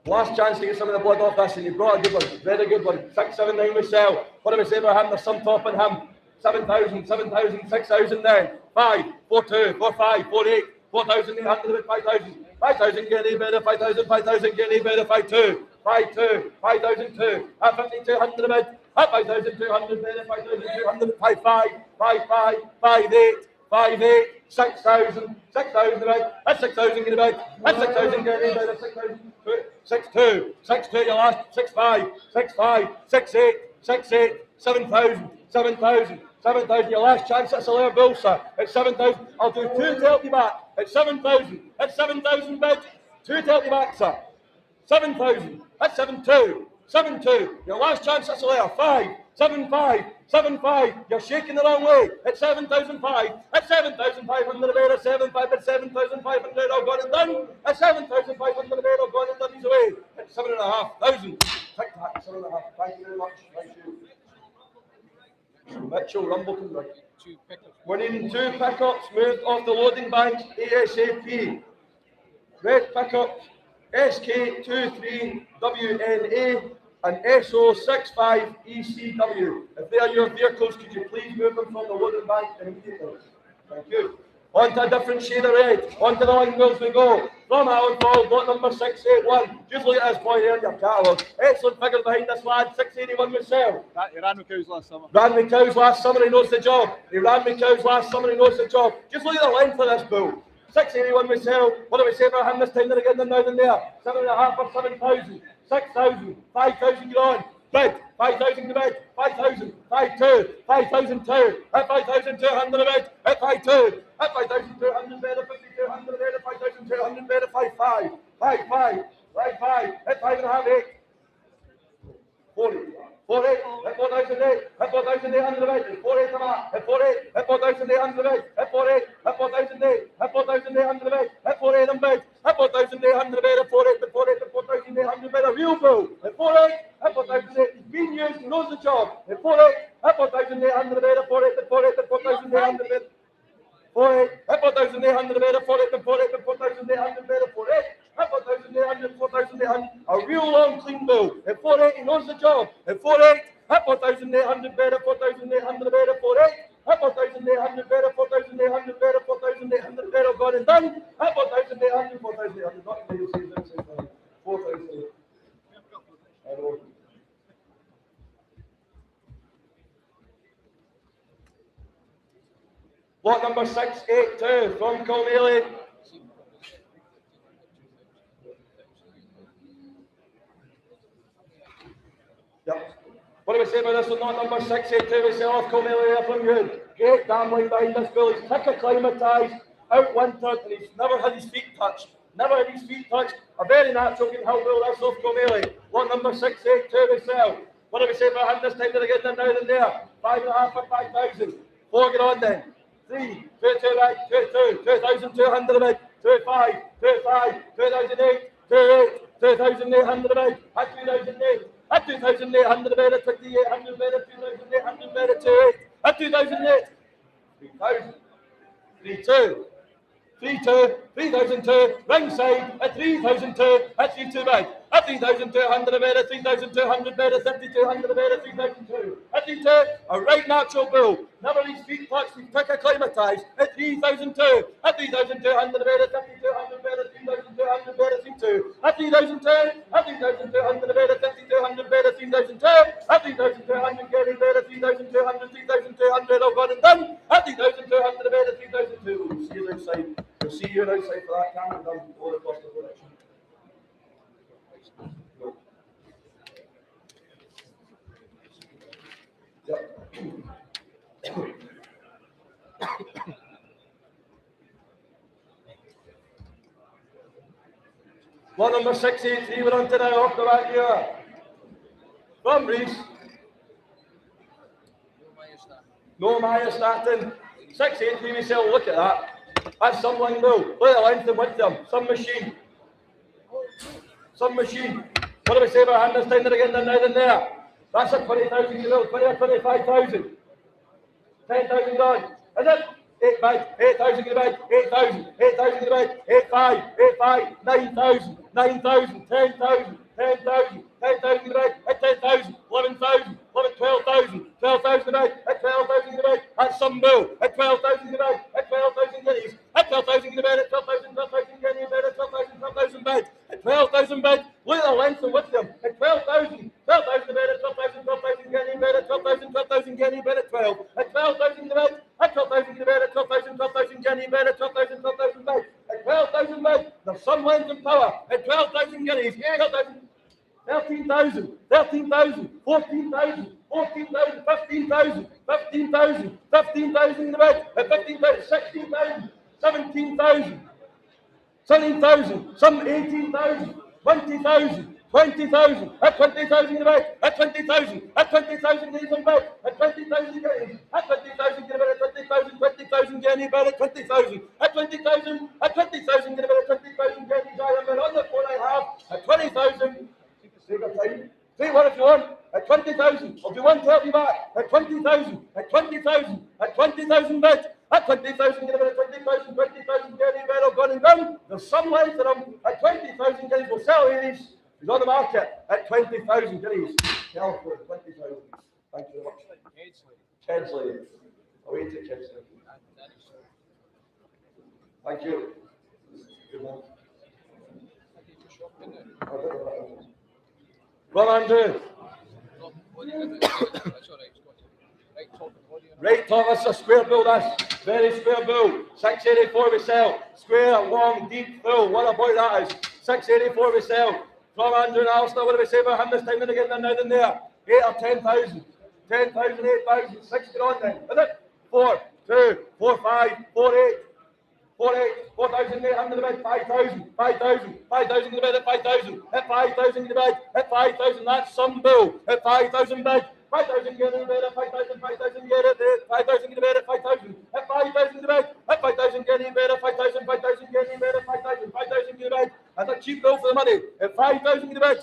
Last chance to get some of the blood off this, and you brought a good one, very good one. 6, 7, 9 we sell. What do we say about him? There's some top on him. 7,000, 7,000, 6,000 then. 5, 4, 2, 4, 5, 4, 8, 4,800, 5,000. 5,000 guinea bid, 5,000, 5,000 guinea bid, 5, 2, 5, 2, 5,002. At 5,200 a bid. At 5,200 bid, 5,200, 5, 5, 5, 5, 5, 8. 5, 8, 6,000, 6,000 a bed, that's 6,000 in a bed, that's 6,000 getting in bed, that's 6,000, 6, 2, 6, 2, your last, 6, 5, 6, 5, 6, 8, 6, 8, 7,000, 7,000, 7,000, your last chance, that's a layer bill, sir, it's 7,000, I'll do 2 to help you back, it's 7,000, that's 7,000 bed, 2 to help you back, sir, 7,000, that's 7,2, 7,2, your last chance, that's a layer, 5, 7,5, 7,5, you're shaking the wrong way. At 7,005, at 7,500 a bed, at 7,500, at 7,500, I've got it done. At 7,500 a bed, I've got it done, he's away. At 7,500. Tick tack, 7,500. Thank you very much. Thank you. Mitchell Rumbleton, right. We're needing 2 pickups moved off the loading bank ASAP. Red pickup SK23WNA. And SO65ECW. If they are your vehicles, could you please move them from the loading bank immediately? Thank you. On to a different shade of red. On to the line wheels we go. From Alan Paul, lot number 681. Just look at this boy there in your catalogue. Excellent figure behind this lad. 681 myself. He ran with cows last summer. Ran with cows last summer, he knows the job. He ran with cows last summer, he knows the job. Just look at the length of this bull. 681 myself. What do we say about him this time? Then again, than now than there. 7.5 or 7,000. 6,000, 5,000 you're on. Bid, 5,000 to bid, 5,000, 5,2, 5,002, at 5,200 a bid, at 5,2, at 5,200 bid, at 5,200 bid, at 5,200 bid, at 5,5, 5,5, 5,5, at 5.5, 8, 40. 4,800, at 4,008, at 4,800 bed, at 4,800 at 4,800, at 4,800 bed, at 4,800, at 4,008, at 4,800 bed, at 4,800 bed, at 4,800 bed, at 4,800, at 4,800, at 4,800 bed, a real bull, at 4,800, at 4,800, he's been used, he knows the job, at 4,800, at 4,800 bed, at 4,800, at 4,800, at 4,800 bed, 4,800, at 4,800 bed, at 4,800, at 4,800, at 4,800 bed, at 4,800. At 4,800, 4,800, a real long clean bull. At 4,800, he knows the job. At 4,800, at 4,800 bed, at 4,800 bed, at 4,800, at 4,800 bed, at 4,800 bed, at 4,800 bed, I've got it done. At 4,800, 4,800, not the say this is 4,000. I know. Lot number 682 from Kilmaley. Yep. What do we say about this one? Not number 682, we sell off Cornelia from Good. Great damn line behind this bill. He's tick acclimatised, outwintered, and he's never had his feet touched. Never had his feet touched. A very natural getting held bill, that's off Cornelia. Lot number 682, we sell. What do we say about him this time? Did I get them now than there? 5.5 for 5,000. 4 get on then. 3, 2, 2 back, 2, 2, 2,200 a bit, 2, 5, 2, 5, 2,008, 2, 8, 2,800 a bit, at 2,008, at 2,800 a bit, at 2,800 a bit, at 2,800 a bit, at 2, 8, at 2,008, 3,000, 3, 2, 3, 2, 3,002, ringside, at 3,002, at 3, 2 back. At 3,200 a bit, at 3,200 bit, at 3,200 a bit, at 3,002. At 3, 2, a right natural bull. Never his feet touched, he's quick acclimatised. At 3,002. At 3,200 a bit, at 3,200 bit, at 3,200 bit, at 3, 2. At 3,002. At 3,200 a bit, at 3,200 bit, at 3,002. At 3,200 get in bit, at 3,200, 3,200, all gone and done. At 3,200 a bit, at 3,002. We'll see you outside. We'll see you outside for that camera done all across the direction. Lot number 683, we're on to now off the back here. From Reese. No myostatin. 683, we sell, look at that. That's some line though. Look at the length and width them. Some machine. Some machine. What do we say about him this time? They're getting there now than there. That's a 20,000 euro, 20 or 25,000. 10,000 gone. Is it? 8 bag, 8,000 in the bag, 8,000, 8,000 in the bag, 8,5, 8,5, 9,000, 9,000, 10,000, 10,000, 10,000 in the bag, at 10,000, 11,000, 12,000, 12,000 in the bag, at 12,000 in the bag, at some bill, at 12,000 in the bag, at 12,000 guineas, at 12,000 in the bed, at 12,000, 12,000 guineas in bed, at 12,000, 12,000 bed, at 12,000 bed, look at the length and width them, at 12,000, 12,000 in bed, at 12,000, 12,000 guineas in bed, at 12,000, 12,000 guineas in bed, at 12, at 12,000 in the bed, at 12,000 in the bed, at 12,000, 12,000 guineas in bed, at 12,000, 12,000 bed, at 12,000 bed, there's some length and power, at 12,000 guineas, 12,000, 13,000, 13,000, 14,000, 14,000, 15,000, 15,000, 15,000 in the bed, at 15,000, 16,000, 17,000, 17,000, some 18,000, 20,000, 20,000, at 20,000 in the bed, at 20,000, at 20,000 in the bed, at 20,000 guineas, at 20,000 in the bed, at 20,000, 20,000 guineas bed, at 20,000, at 20,000, at 20,000 in the bed, at 20,000 guineas, I am on the phone I have, at 20,000, take your time, say what if you want, at 20,000, I'll do 130 back, at 20,000, at 20,000, at 20,000 bed, at 20,000 get at 20,000, 20,000 get in bed, I've gone and done, there's some length of them, at 20,000 guineas, we'll sell these, he's on the market, at 20,000 guineas, sell for 20,000, thank you very much. Kedsley, away to Kedsley. Thank you. Good morning. Well, Andrew. Right top, that's a square bill, that's very square bill. 684 we sell. Square, long, deep, full. What a boy that is. 684 we sell. From Andrew and Alistair, what do we say about him this time? Then again, now than there. 8 or 10,000. 10,000, 8,000, 60 on then. Is it? 4, 2, 4, 5, 4, 8. 4,800, 4,800 in the bed, 5,000, 5,000, 5,000 in the bed at 5,000, at 5,000 in the bed, at 5,000, that's some bill, at 5,000 bed, 5,000 get in the bed, at 5,000, 5,000 get it, 5,000 in the bed, at 5,000, at 5,000 in the bed, at 5,000 get in the bed, at 5,000, 5,000 get in the bed, at 5,000, 5,000 in the bed, that's a cheap bill for the money, at 5,000 in the bed,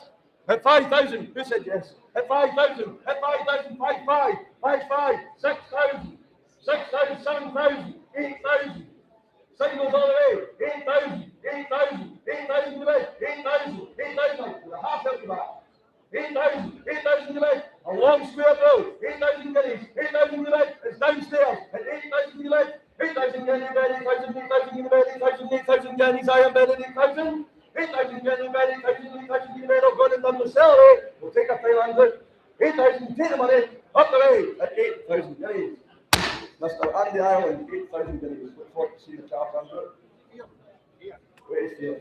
at 5,000, who said yes, at 5,000, at 5,000, 5,500, 5,500, 6,000, 6,000, 7,000, 8,000, Singles all the way, 8,000, 8,000, 8,000 in the bed, 8,000, 8,000, with a half empty back. 8,000, 8,000 in the bed, a long square bill, 8,000 guineas, 8,000 in the bed, it's downstairs, at 8,000 in the bed, 8,000 guineas in the bed, 8,000, 8,000 in the bed, 8,000, 8,000 guineas, I am bedded, 8,000, 8,000 guineas in the bed, 8,000, 8,000 in the bed, I've gone and done the salary, we'll take a Thailander, 8,000, take the money, up the way, at 8,000 guineas. Mr. Andy Ireland, 8,000 guineas. Look forward to see the car, Andrew. Where is Theo?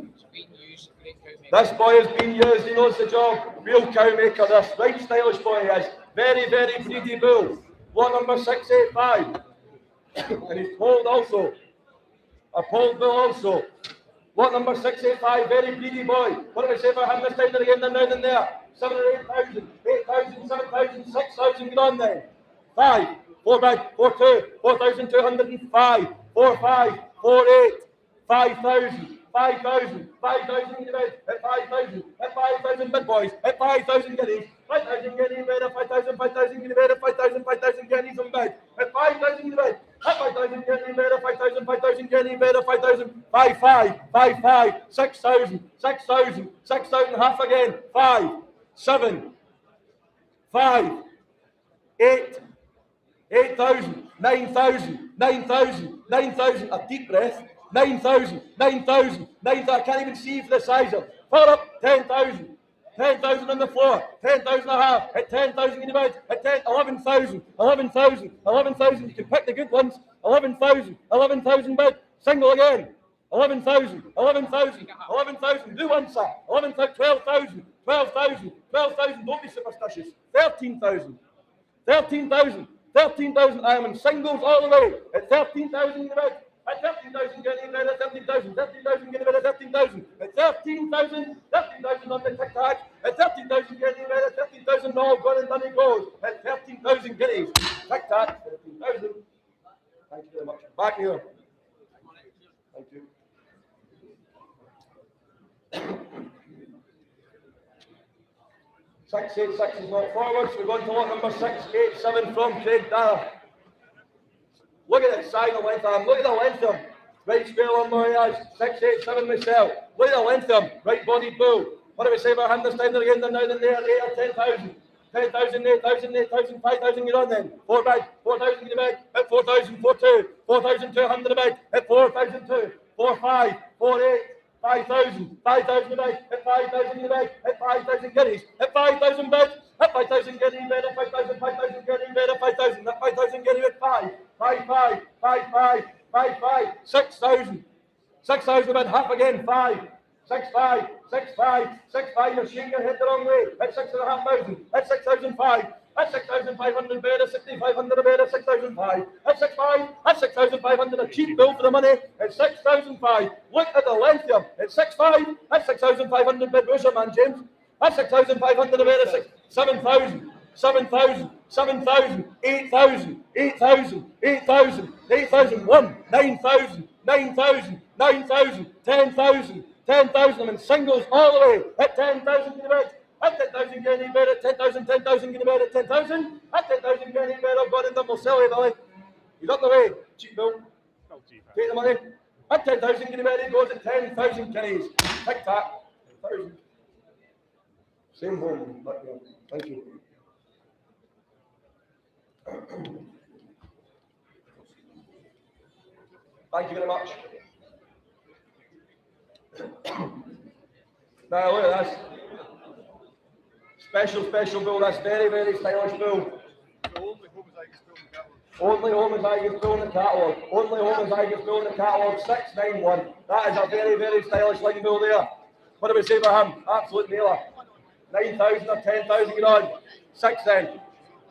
It's been used, great cow This boy has been used, he knows the job. Real cow maker, this. Right stylish boy he is. Very, very breedy bull. Lot number 685. And he's polled also. A polled bull also. Lot number 685, very greedy boy. What do we say for him this time again than now than there? 7 or 8,000, 8,000, 7,000, 6,000, get on then. 5, 4 bid, 4 2, 4,205, 4 5, 4 8, 5,000, 5,000, 5,000 in the bid, at 5,000, at 5,000 bid boys, at 5,000 guineas, 5,000 guineas bid, at 5,000, 5,000 guineas bid, at 5,000, 5,000 guineas on bid, at 5,000 in the bid. 5,000 guinea better, 5,000, 5,000 guinea better, 5,000, 5, 5, 5, 5, 6,000, 6,000, 6,000, half again, 5, 7, 5, 8, 8,000, 9,000, 9,000, 9,000, a deep breath, 9,000, 9,000, 9,000, I can't even see for the size of, fill up, 10,000. 10,000 on the floor, 10,000 and a half, at 10,000 in the bed, at 10, 11,000, 11,000, 11,000, you can pick the good ones, 11,000, 11,000 bed, single again, 11,000, 11,000, 11,000, do one sir, 11,000, 12,000, 12,000, 12,000, don't be superstitious, 13,000, 13,000, 13,000, I am in singles all the way, at 13,000 in the bed, at 13,000 getting better, 13,000, 13,000 getting better, 13,000, at 13,000, 13,000 on the tic-tac, at 13,000 getting better, 13,000 all gone and done it goes, at 13,000 guineas, tic-tac, 13,000, thank you very much, back here, thank you. 686 is not forward, so we're going to lot number 687 from Craig Dara. Look at the size of length of him. Look at the length of him. Right scale on my eyes. 687 myself. Look at the length of him. Right body bull. What do we say about him this time again than now than there? 8 or 10,000. 10,000, 8,000, 8,000, 5,000, you're on then. 4 bag, 4,000 in the bag. At 4,000, 4 2, 4,200 in the bag. At 4,002, 4 5, 4 8. 5,000, 5,000 in the bag, at 5,000 in the bag, at 5,000 guineas, at 5,000 bag, at 5,000 guineas bed, at 5,000, 5,000 guineas bed, at 5,000, at 5,000 guineas at 5, 5, 5, 5, 5, 5, 5, 6,000, 6,000 bed, half again, 5, 6, 5, 6, 5, 6, 5, you're shaking your head the wrong way, at 6,500, at 6,005, at 6,500 bed, at 6,500 bed, at 6,005, at 6,500, at 6,500, a cheap bill for the money, at 6,005, look at the length of at 6,500, at 6,500 bed, where's your man, James? At 6,500 bed, at 7,000, 7,000, 7,000, 8,000, 8,000, 8,000, 8,000, 1, 9,000, 9,000, 9,000, 10,000, 10,000, I'm in singles all the way, at 10,000 in the bed. At 10,000 guinea bed, at 10,000, 10,000 guinea bed, at 10,000, at 10,000 guinea bed, I've got in them, we'll sell it, Billy. He's up the way, cheap bill. Take the money. At 10,000 guinea bed, he goes at 10,000 guineas. Tic tac, 10,000. Same home, back there. Thank you. Thank you very much. Now look at this. Special bull, that's very stylish bull. Only homozygous bull in the catalogue. Only homozygous bull in the catalogue, 691. That is a very stylish line bull there. What do we say for him? Absolute nailer. 9,000 or 10,000 get on. 6 then.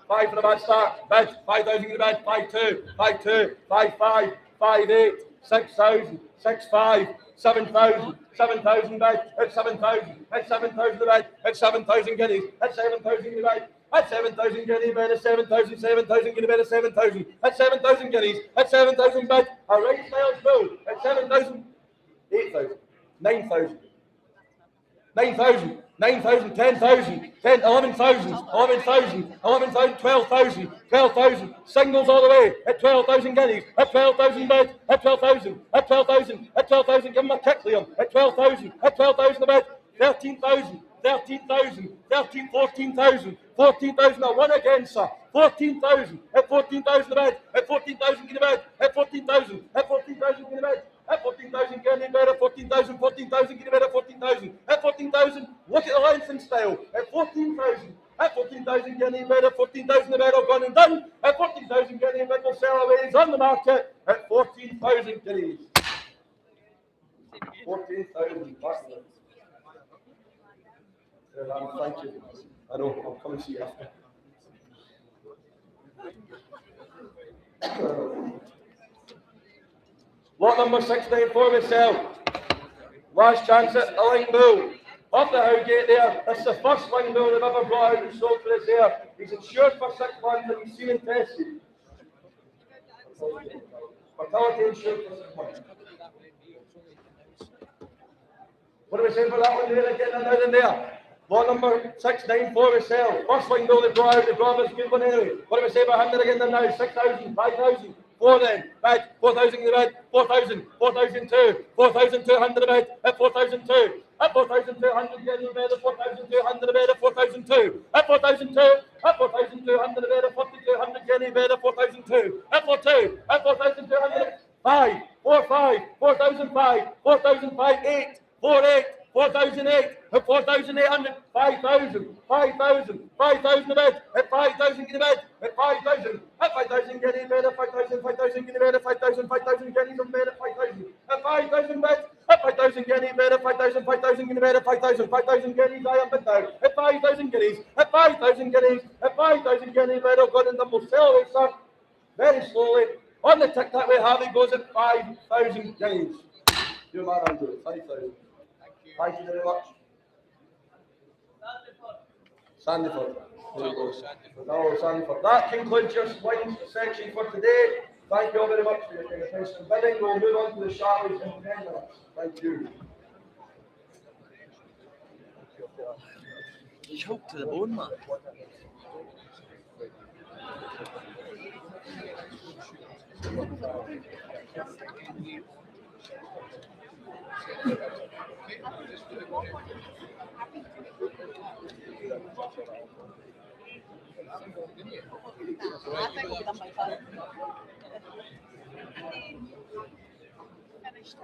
5 for the bad start. Bid. 5,000 get a bid. 5-2. 5-2. 5-5. 5-8. 6,000. 6-5. 7,000. 7,000 bid. At 7,000. At 7,000 the bid. At 7,000 guineas. At 7,000 the bid. At 7,000 guineas bid. At 7,000. 7,000 guineas bid. At 7,000. At 7,000 guineas. At 7,000 bid. A right stylish bull. At 7,000. 8,000. 9,000. 9,000. 9,000, 10,000, 10, 11,000, 11,000, 11,000, 12,000, 12,000, singles all the way, at 12,000 guineas, at 12,000 bed, at 12,000, at 12,000, at 12,000, give him a kick, Liam, at 12,000, at 12,000 the bed, 13,000, 13,000, 13, 14,000, 14,000, now one again, sir, 14,000, at 14,000 the bed, at 14,000 in the bed, at 14,000, at 14,000 in the bed, at 14,000 getting better, 14,000, 14,000 getting better, 14,000, at 14,000, look at the length and style, at 14,000, at 14,000 getting better, 14,000 the better, gone and done, at 14,000 getting better, sell away, he's on the market, at 14,000 guineas. 14,000, Thank you. I know, I'll come and see you after. Lot number 69 for myself. Last chance at the Ling Bull. Off the Howgate there. That's the first Ling Bull they've ever brought out and sold for us there. He's insured for 6 months and he's seen and tested. Mortality insured for 6 months. What are we saying for that one there? Getting it out in there. Lot number 69 for myself. First Ling Bull they brought out. They brought us good one anyway. What do we say about him there again now? 6,000, 5,000. 4 then, bid, 4,000 in the bid, 4,000, 4,002, 4,200 a bid, at 4,002, at 4,200 again in the bid, at 4,200 a bid, at 4,002, at 4,002, at 4,200 a bid, at 4,200 again in the bid, at 4,002, at 4,200, at 4,200, 5, 4, 5, 4,005, 4,005, 8, 4, 8, 4,008, at 4,800, 5,000, 5,000, 5,000 a bid, at 5,000 in the bid, at 5,000, at 5,000 get in bed, at 5,000, 5,000 in the bed, at 5,000, 5,000 get in bed, at 5,000, at 5,000 bed, at 5,000 get in bed, at 5,000, 5,000 in the bed, at 5,000, 5,000 get in, I am bid now, at 5,000 guineas, at 5,000 guineas, at 5,000 get in bed, oh God, and then we'll sell away, sir, very slowly, on the tick that we have, it goes at 5,000 guineas. Your man Andrew, 5,000. Thank you very much. Sandyford. No, Sandyford. That concludes your wine section for today. Thank you all very much for your kind attention and bidding. We'll move on to the Charlies in 10 minutes. Thank you. Choked to the bone, man. I think we'll be done by 5. Finished.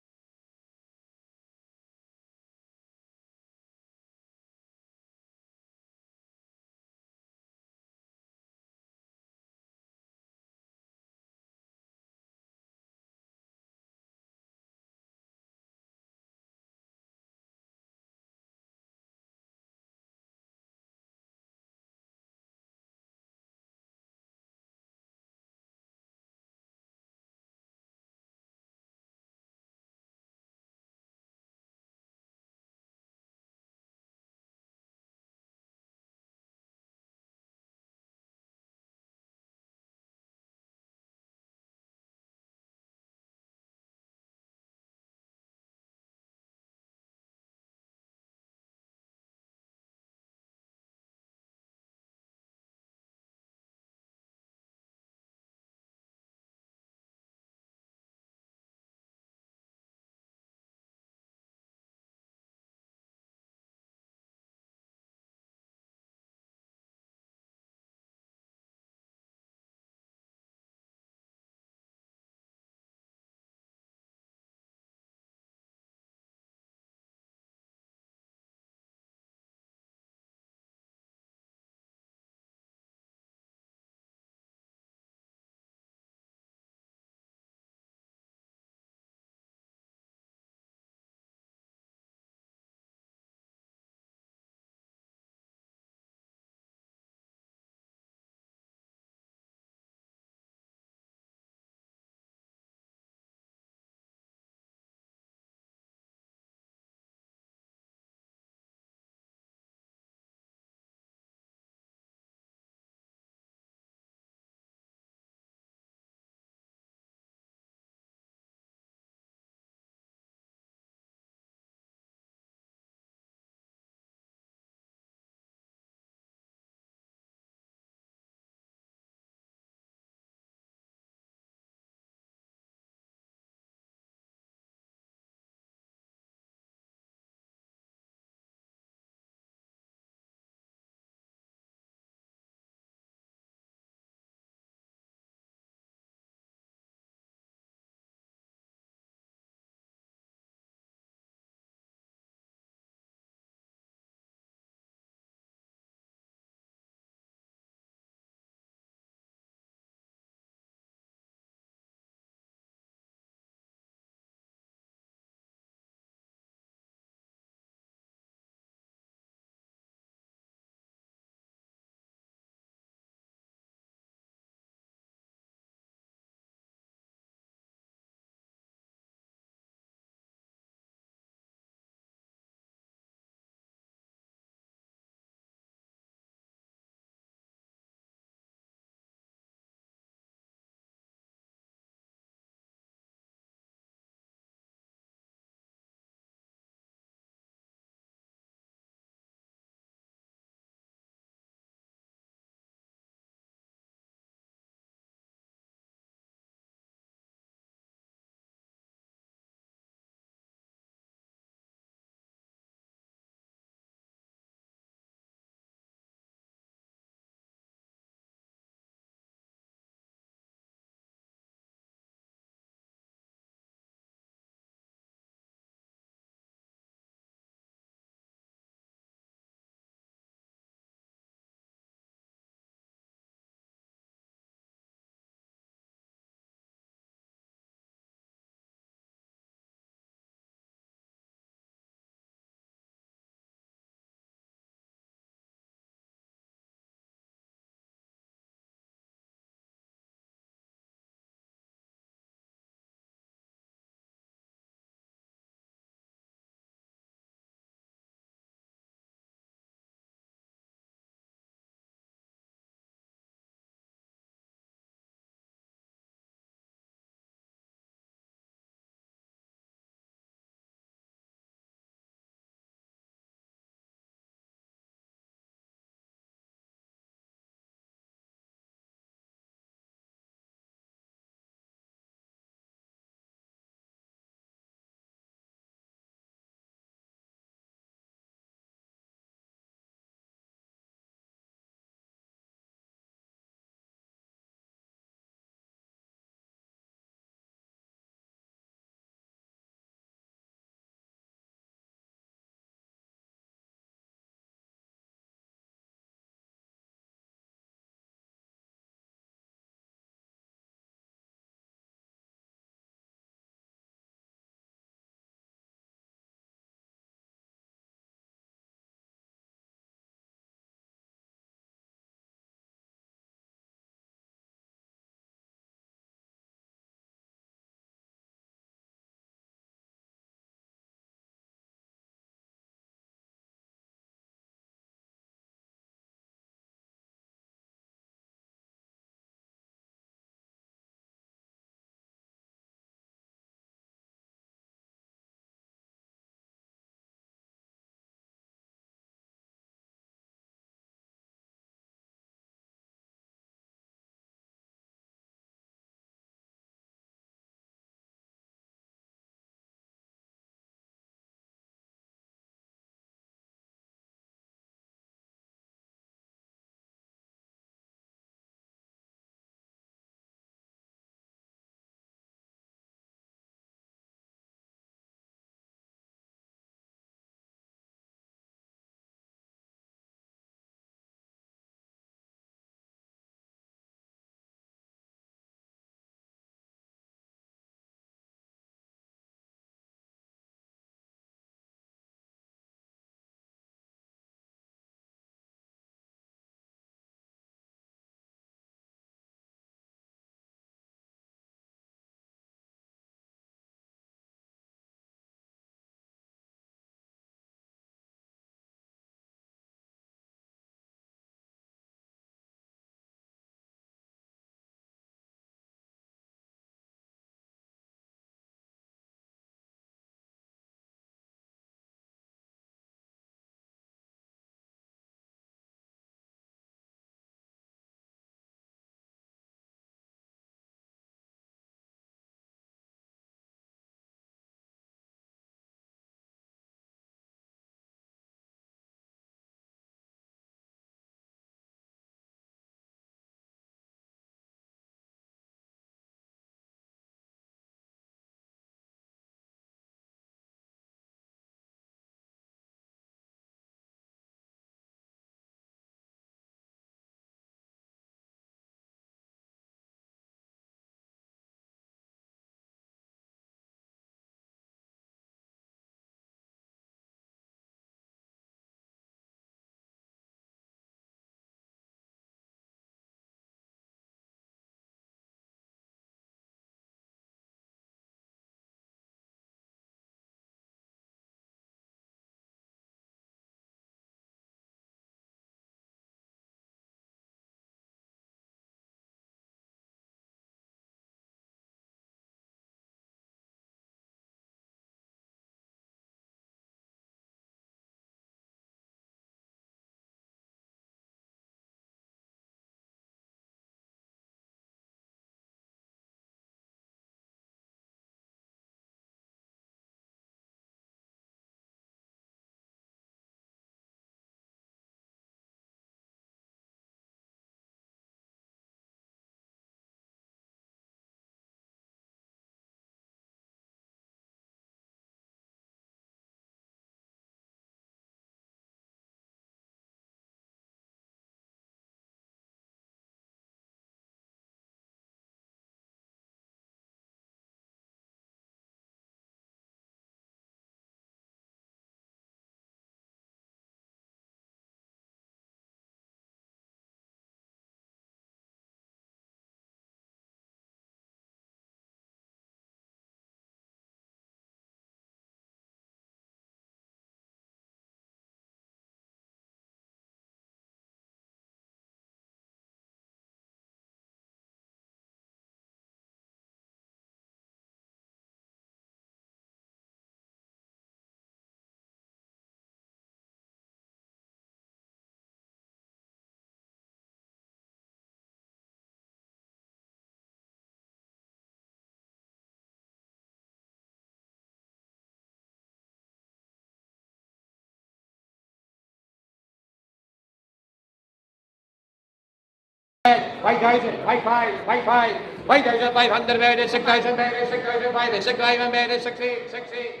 5,000, 5,500, 5,500 bedded, 6,000 bedded, 6,500, 6,000 bedded, 6,800,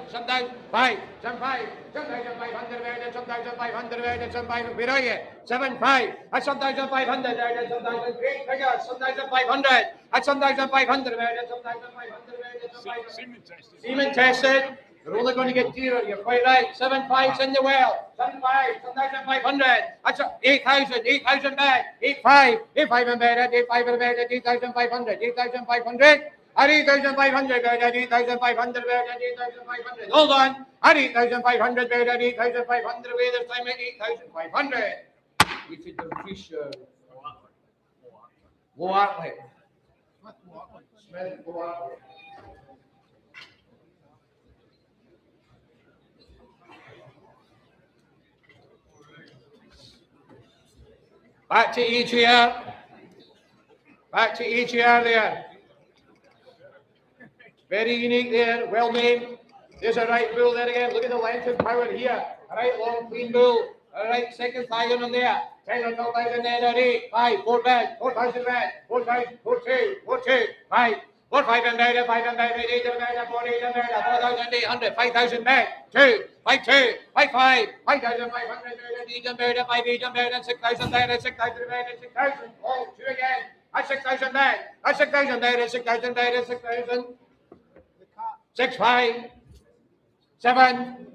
some thousand, 5, some 5,500 bedded, some 1,500 bedded, some 5, where are you? 7,500, at some 1,500 bedded, some 1,000, great figures, some 1,500, at some 1,500 bedded, some 1,500 bedded, some 500. Semen tested. You're only going to get dearer, you're quite right. 7,500's in the well. 7,500, 7,500. That's 8,000, 8,000 back. 8,500, 8,500 bedded, 8,500 bedded, 8,500, 8,500. At 8,500 bedded, 8,500 bedded, 8,500. Hold on. At 8,500 bedded, 8,500 away this time at 8,500. We should increase Low Artley. Smith, Low Artley. Back to EGR. Back to EGR there. Very unique there, well named. There's a right bull there again. Look at the length and power here. A right long clean bull. A right second stallion on there. 10 or 12,000 there, 8, 5, 4 bed, 4,000 bed, 4,000, 4, 2, 4, 2, 5. 4, 5 and bed, 5 and bed, 8 and bed, 4, 8 and bed, 4,800, 5,000 bed, 2, 5, 2, 5, 5, 5,500 bed, 8 and bed, 5, 8 and bed, 6,000 bed, 6,000 bed, 6,000, oh, 2 again, at 6,000 bed, at 6,000 bed, 6,000 bed, 6,000, 6, 5, 7,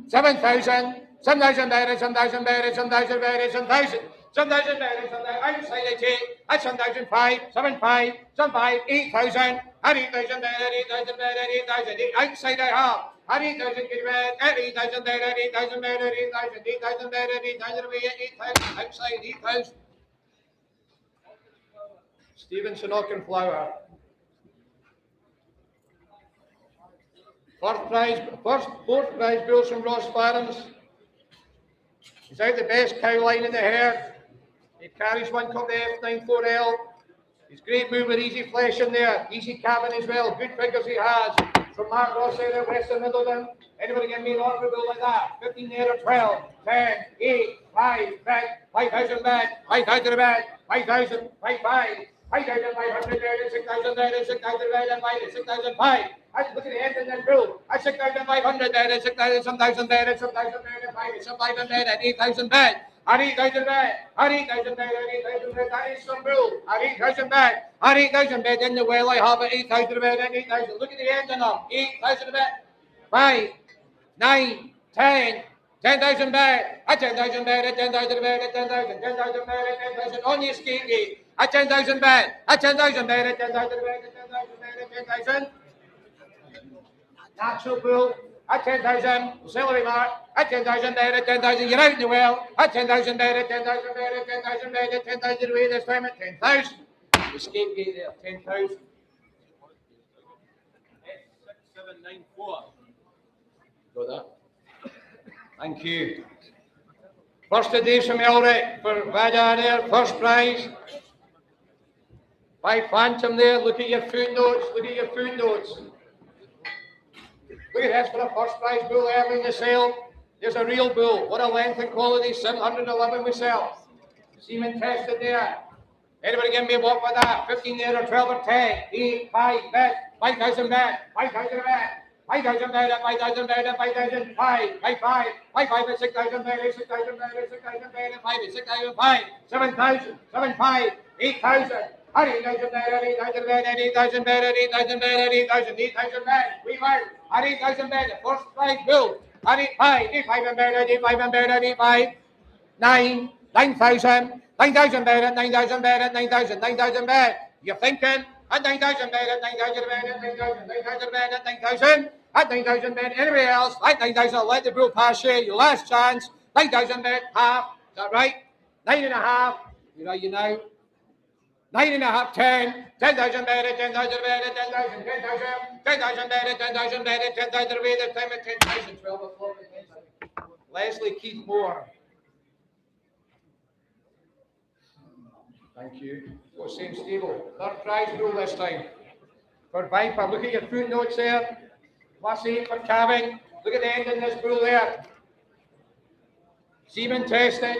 7,000, 7,000 bed, 7,000 bed, 7,000 bed, 7,000. 7,000 bedded, outside the tape, at 7,500, 7,500, 7,500, 8,000, at 8,000 bedded, 8,000 bedded, 8,000, outside I have, at 8,000 get bed, at 8,000 bedded, 8,000 bedded, 8,000, 8,000 bedded, 8,000 away, 8,000, outside 8,000. Stevenson Auchenflower. Fourth prize bulls from Ross Farms. He's out the best cow line in the herd. He carries one called the F94L. He's great mover, easy flesh in there, easy cabin as well. Good figures he has. From Mark Ross out of Western Middleton. Anybody can be an honourable like that? 15 there or 12, 10, 8, 5, back, 5,000 back, 5,000 back, 5,000, 5,500. 5,500 there, 6,000 there, 6,000 there, 6,500. Look at the end of that bull. At 6,500 there, 6,000, some thousand there, some thousand there, 5,000, some 500 there, 8,000 back. At 8,000 back, at 8,000 back, at 8,000 back, that is some bull. At 8,000 back, at 8,000 back, in the well I have at 8,000 back, at 8,000. Look at the end of them. 8,000 back, 5, 9, 10. 10,000 back, at 10,000 back, at 10,000 back, at 10,000, 10,000 back, at 10,000 on the escape gate, at 10,000 back, at 10,000 back, at 10,000 back, at 10,000 back, at 10,000. Natural bull, at 10,000, celery mark, at 10,000 back, at 10,000, you're out in the well, at 10,000 back, at 10,000 back, at 10,000 back, at 10,000 away this time at 10,000. Escape gate there, 10,000. 6794. Got that? Thank you. First of Dave Samelrick for Vada there, first prize. By Phantom there, look at your footnotes, look at your footnotes. Look at this for a first prize bull early in the sale. There's a real bull. What a length and quality, 711 we sell. Semen tested there. Anybody give me a walk with that? 15 there or 12 or 10, 8, 5, bet, 5,000 bet, 5,000 bet. 5,000 better, 5,000 better, 5,000, 5, 5, 5, 5, 5, 6,000 better, 6,000 better, 6,000 better, 5, 6,000, 5, 7,000, 7, 5, 8,000, 8,000 better, 8,000 better, 8,000 better, 8,000 better, 8,000, 8,000 better, we were at 8,000 better, first prize bull, at 8,500, 8,500 better, 8,500 better, 8,500, 9, 9,000, 9,000 better, 9,000 better, 9,000, 9,000 better, you're thinking, at 9,000 better, 9,000 better, 9,000, 9,000 better, 9,000. At 9,000 bed, anybody else? At 9,000, let the bull pass you. Your last chance. 9,000 bed, half. Is that right? 9.5. Where are you now? 9.5, 10. 10,000 bed, 10,000 bed, 10,000, 10,000. 10,000 bed, 10,000 bed, 10,000 away. The time at 10,000, 12 o'clock. Leslie Keith Moore. Thank you. What's same stable? Third prize bull this time. For Viper, look at your footnotes there. Plus 8 for calving. Look at the end of this bull there. Semen tested.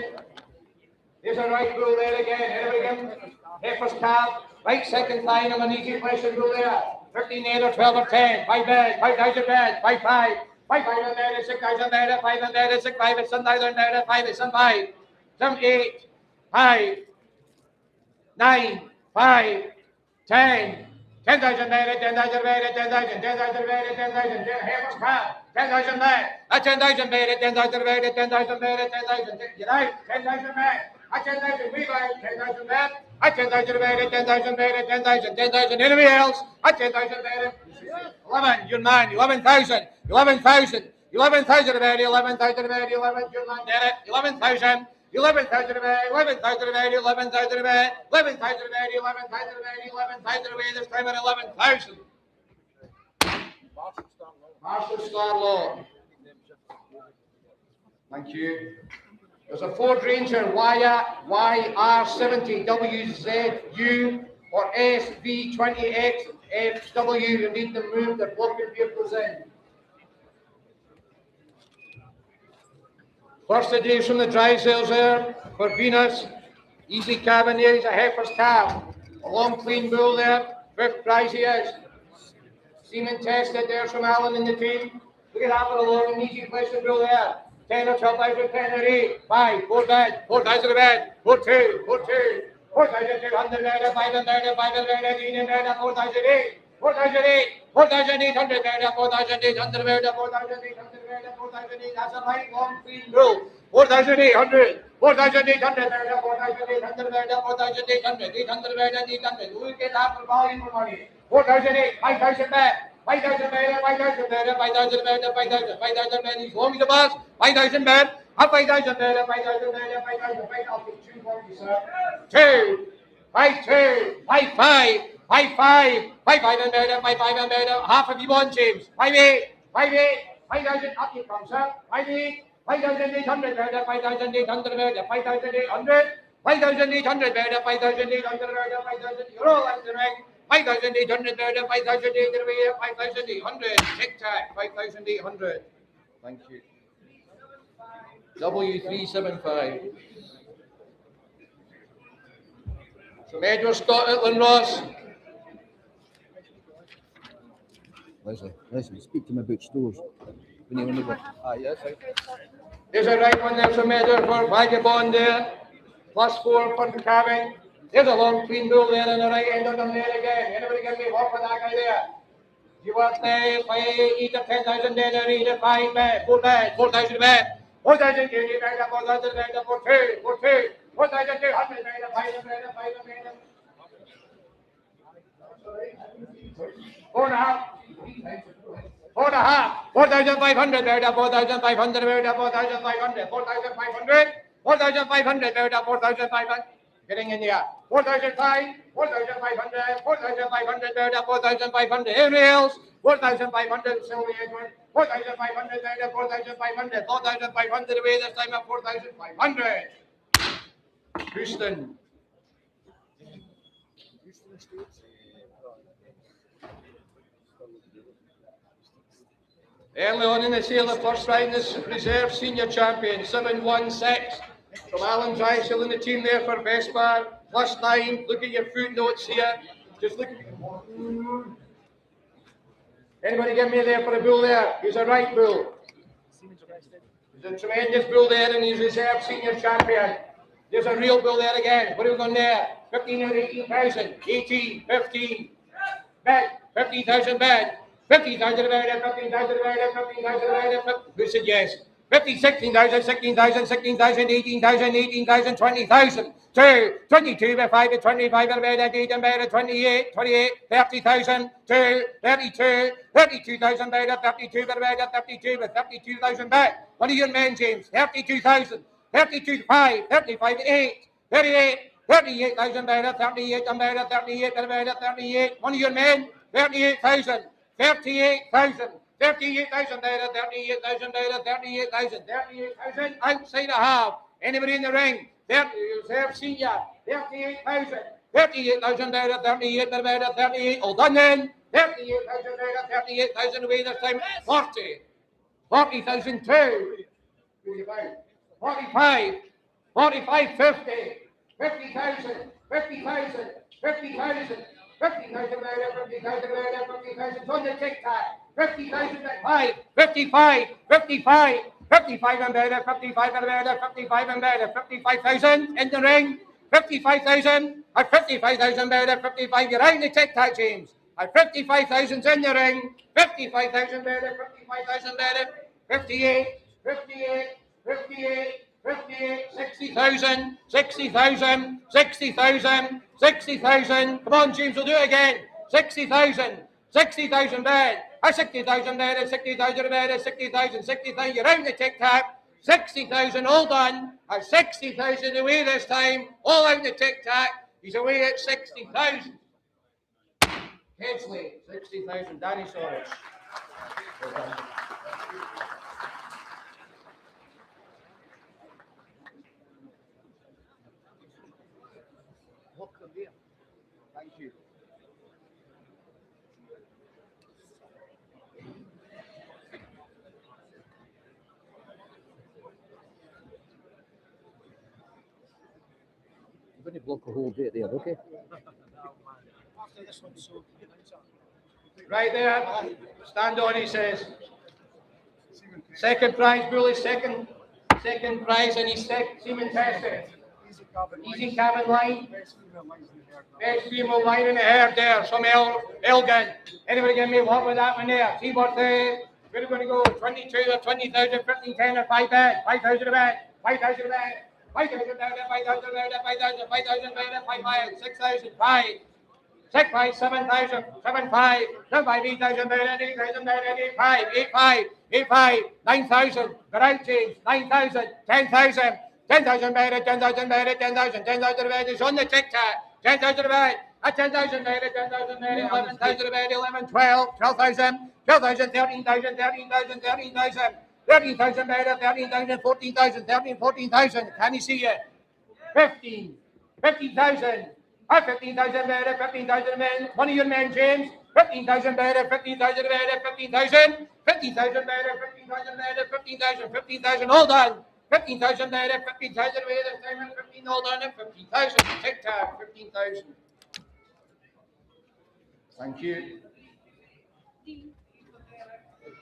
There's a right bull there again. Anybody get Heifer's calf. Right second line of an easy question bull there. 15, 8 or 12 or 10. 5 bed. 5,000 bed. 5, 5. 5,000 bed. 6,000 bed. 5,000 bed. 6, 5. 7,000 bed. 5, 7, 5. 7, 8. 5. 9. 5. 10. 10,000 bed. 10,000 bed. 10,000. 10,000 bed. 10,000. Heifer's calf. 10,000 bed. 10,000 bed. 10,000 bed. 10,000 bed. 10,000. Get out. 10,000 bed. I 10,000 we buy 10,000 bed. I 10,000 bed. 10,000 bed. 10,000. 10,000. Anybody else? I 10,000 bed. 11. Your man. 11,000. 11,000. 11,000 bed. 11,000 bed. 11. Your man. Get it. 11,000. 11,000 bed. 11,000 bed. 11,000 bed. 11,000 bed. 11,000 bed. 11,000 away this time at 11,000. Marshall Starlaw. Thank you. There's a Ford Ranger YR70WZU or SV20XFW. You need to move the blocking vehicles in. First edition from the dry sales there for Venus. Easy cabin there. He's a heifer's calf. A long clean bull there. Fifth prize he is. Semen tested there's from Alan in the team. Look at that for a long and easy question bull there. 10 or 12,000, 10 or 8, 5, 4 bed, 4,000 a bed, 4 2, 4 2, 4,200 bed, 500 bed, 500 bed, 18 bed, 4,008, 4,008, 4,800 bed, 4,800 bed, 4,800 bed, 4,800. That's a light long clean bull. 4,800, 4,800 bed, 4,800 bed, 4,800, 800 bed, 800. Look at that for volume for money. 4,008, 5,000 bed. 5,000 bed, 5,000 bed, 5,000 bed, 5,000, 5,000 bed, as long as the bus, 5,000 bed, 5,000 bed, 5,000 bed, 5,000 bed, I'll take 2 for you, sir. 2, 5, 2, 5, 5, 5, 5, 5,000 bed, 5,000 bed, half of you want, James. 5, 8, 5, 8, 5,000, up you come, sir. 5, 8, 5,800 bed, 5,800 bed, 5,800, 5,800 bed, 5,800 bed, 5,000, you're all at the ring. 5,800 bed, 5,800, 5,800, tic-tac, 5,800. Thank you. W375. From Edward Scott at Ross. Leslie, speak to me about stores. When you only Yes, there's a right one there from Edward for Vagabond there. +4 for the cabin. There's a long clean bull there on the right end of them there again. Anybody give me a walk for that guy there? You want there, 8 or 10,000 there, 8 or 5 bed, 4 bed, 4,000 bed, 4,000 bed, 4,000 bed, 4 2, 4 2, 4,200 bed, 500 bed, 500 bed. 4.5. 4.5. 4,500 bed, 4,500 bed, 4,500, 4,500, 4,500 bed, 4,500. Getting in here. 4,500, 4,500, 4,500 bed, 4,500. Anybody else? 4,500, Sylvia Edward. 4,500 bed, 4,500, 4,500 away this time at 4,500. Houston. Early on in the sale, the first ride, this reserve senior champion, 716. From Alan Drysdale in the team there for Vespa, +9. Look at your footnotes here. Just look at Anybody give me there for a bull there? He's a right bull. He's a tremendous bull there and he's reserve senior champion. There's a real bull there again. What are we going there? 15 or 18,000. 18, 15. Bed. 15,000 bed. 50,000 bed. 15,000 bed. 15,000 bed. Who said yes? 50, 16,000, 16,000, 16,000, 18,000, 18,000, 20,000, 2, 22, 5, 25, 28, 28, 28, 30,000, 2, 32, 32,000, 32, 32, 32,000 back. What are your men, James? 32,000, 32, 5, 35, 8, 38, 38,000, 38, 38, 38. One of your men? 38,000, 38,000. 38,000 there, 38,000 there, 38,000, 38,000 outside a half. Anybody in the ring? 30, reserve senior, 38,000, 38,000 there, 38 there, 38. All done then. 38,000 there, 38,000 away this time. 40, 40,000 two. 45, 45, 50, 50,000, 50,000, 50,000, 50,000 better, 50,000 better, 50,000 on the TikTok, 50,000 at 5, 55, 55, 55 and better, 55 and better, 55 and better, 55,000 in the ring, 55,000, or 55,000 better, 55, you're out in the TikTok, James. At 55,000 in the ring, 55,000 better, 55,000 better, 58, 58, 58, 58, 60,000, 60,000, 60,000, 60,000. Come on, James, we'll do it again. 60,000, 60,000 bed. 60,000 bed, 60,000 bed, 60,000, 60,000. You're out in the TikTok. 60,000 all done. 60,000 away this time. All out in the TikTok. He's away at 60,000. Hedgley, 60,000. Danny Soros. Well done. Thank you. You're going to block a whole bit there, okay? After this one, so Right there. Stand on, he says. Second prize, Bully. Second prize, and he's semen tested. Easy cabin line. Best female line in the herd there. Some Elgin. Anybody give me what with that one there? See what we're going to go 22 or 20,000, 15, 10 or 5 bed. 5,000 a bed. 5,000 a bed. 5,000 a bed. 5,000 a bed. 5,000, 5,000 a bed. 5,000, 6,000, 5. 6, 5, 7,000, 7, 5, 7, 5, 8,000 bed. 8,000 bed. 8, 5, 8, 5, 8, 5, 9,000. Good out, James. 9,000, 10,000. 10,000 bed, 10,000 bed, 10,000, 10,000 bed is on the TikTok. 10,000 bed, 10,000 bed, 10,000 bed, 11,000 bed, 11, 12, 12,000, 12,000, 13,000, 13,000, 13,000, 13,000 bed, 13,000, 14,000, 13, 14,000. Can you see it? 15, 15,000. 15,000 bed, 15,000 men. One of your men, James. 15,000 bed, 15,000 bed, 15,000, 15,000 bed, 15,000 bed, 15,000, 15,000. All done. 15,000 there, 15,000 away this time, and 15 all done, and 15,000. TikTok, 15,000. Thank you.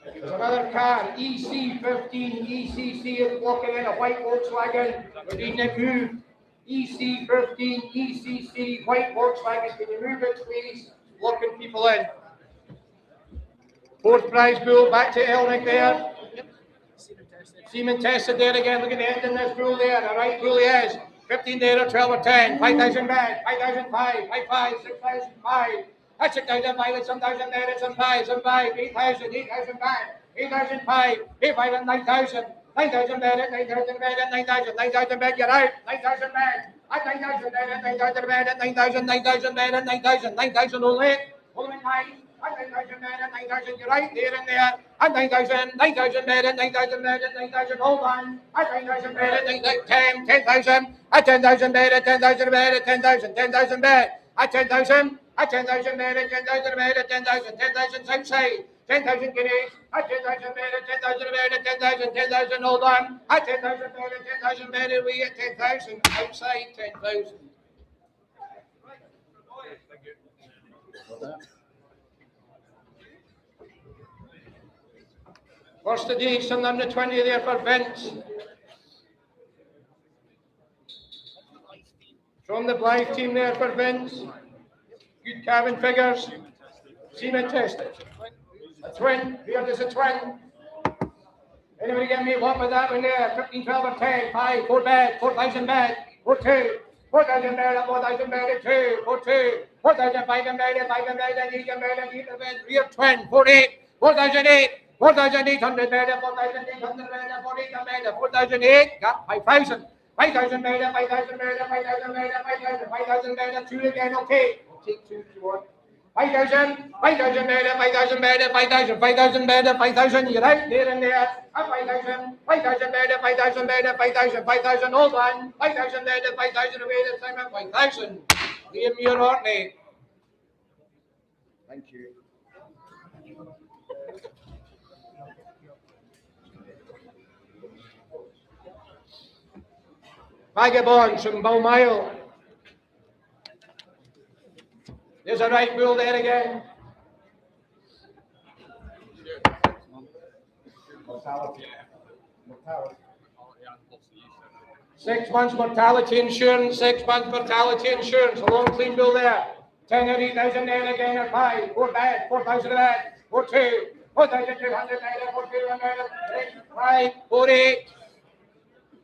There's another car, EC15, ECC is walking in a white Volkswagen. We're needing it moved. EC15, ECC, white Volkswagen. Can you move it, please? Locking people in. Fourth prize bull, back to Elnick there. Seaman tested there again. Look at the end in this bull there. The right bull he is. 15 there or 12 or 10. 5,000 back. 5,005. 5,500. 6,005. That's 6,005. It's some 1,000 there. It's some 5. Some 5. 8,000. 8,000 back. 8,005. 8,500 and 9,000. 9,000 bed. 9,000 bed. 9,000. 9,000 bed. You're out. 9,000 bed. 9,000 bed. 9,000 bed. 9,000. 9,000 bed. 9,000. 9,000 only. Only 9. 9,000 bed. 9,000. You're right there and there. 9,000. 9,000 bed. 9,000 bed. 9,000. Hold on. 9,000 bed. 10. 10,000. 10,000 bed. 10,000 bed. 10,000. 10,000 bed. 10,000. 10,000 bed. 10,000 bed. 10,000. 10,000 outside. 10,000 guineas. 10,000 bed. 10,000 bed. 10,000. 10,000. Hold on. 10,000 bed. 10,000 bed. We get 10,000 outside. 10,000. First today, some number 20 there for Vince. From the Blythe team there for Vince. Good cabin figures. Seaman tested. A twin. Here is a twin. Anybody get me what with that one there? 15, 12 or 10. 5, 4 bed. 4,000 bed. 4, 2. 4,000 bed. 4,000 bed. 2. 4, 2. 4,000 5,000 bed. 5,000 bed. 8,000 bed. 8,000 bed. Rear twin. 4, 8. 4,008. 4,800 bed. 4,800 bed. 4,800 bed. 4,008. Got 5,000. 5,000 bed. 5,000 bed. 5,000 bed. 5,000. 5,000 bed. 2 again. Okay. Take 2 if you want. 5,000, 5,000 bed, 5,000 bed, 5,000, 5,000 bed, 5,000, you're out there and there. 5,000, 5,000 bed, 5,000 bed, 5,000, 5,000, all done. 5,000 bed, 5,000 away this time at 5,000. Liam Muir Orkney. Thank you. Vagabonds from Balmile. There's a right bull there again. Mortality. 6 months mortality insurance, 6 months mortality insurance. A long clean bill there. 10 or 8,000 there again at 5. 4 bad, 4,000 bad. 4 2. 4,200 there, 4 200. 5, 4 8.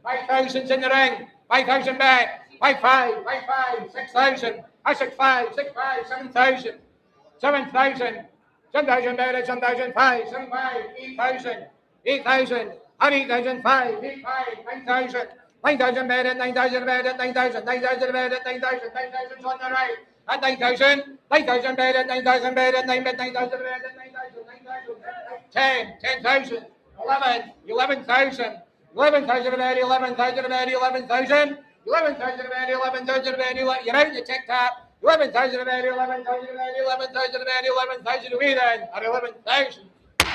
5,000's in the ring. 5,000 back. 5 5, 5 5, 6,000. I 6 5, 6 5, 7,000. 7,000. 7,000 better, 7,005, 7 5, 8,000. 8,000. 8,005, 8 5, 9,000. 9,000 better, 9,000 better, 9,000. 9,000 better, 9,000. 9,000's on the right. At 9,000. 9,000 better, 9,000 better, 9,000 better, 9,000. 10, 10,000. 11, 11,000. 11,000 about 11,000 about 11,000. 11,000 about 11,000 about 11,000. You're out in the TikTok. 11,000 about 11,000 about 11,000 about 11,000 away then at 11,000.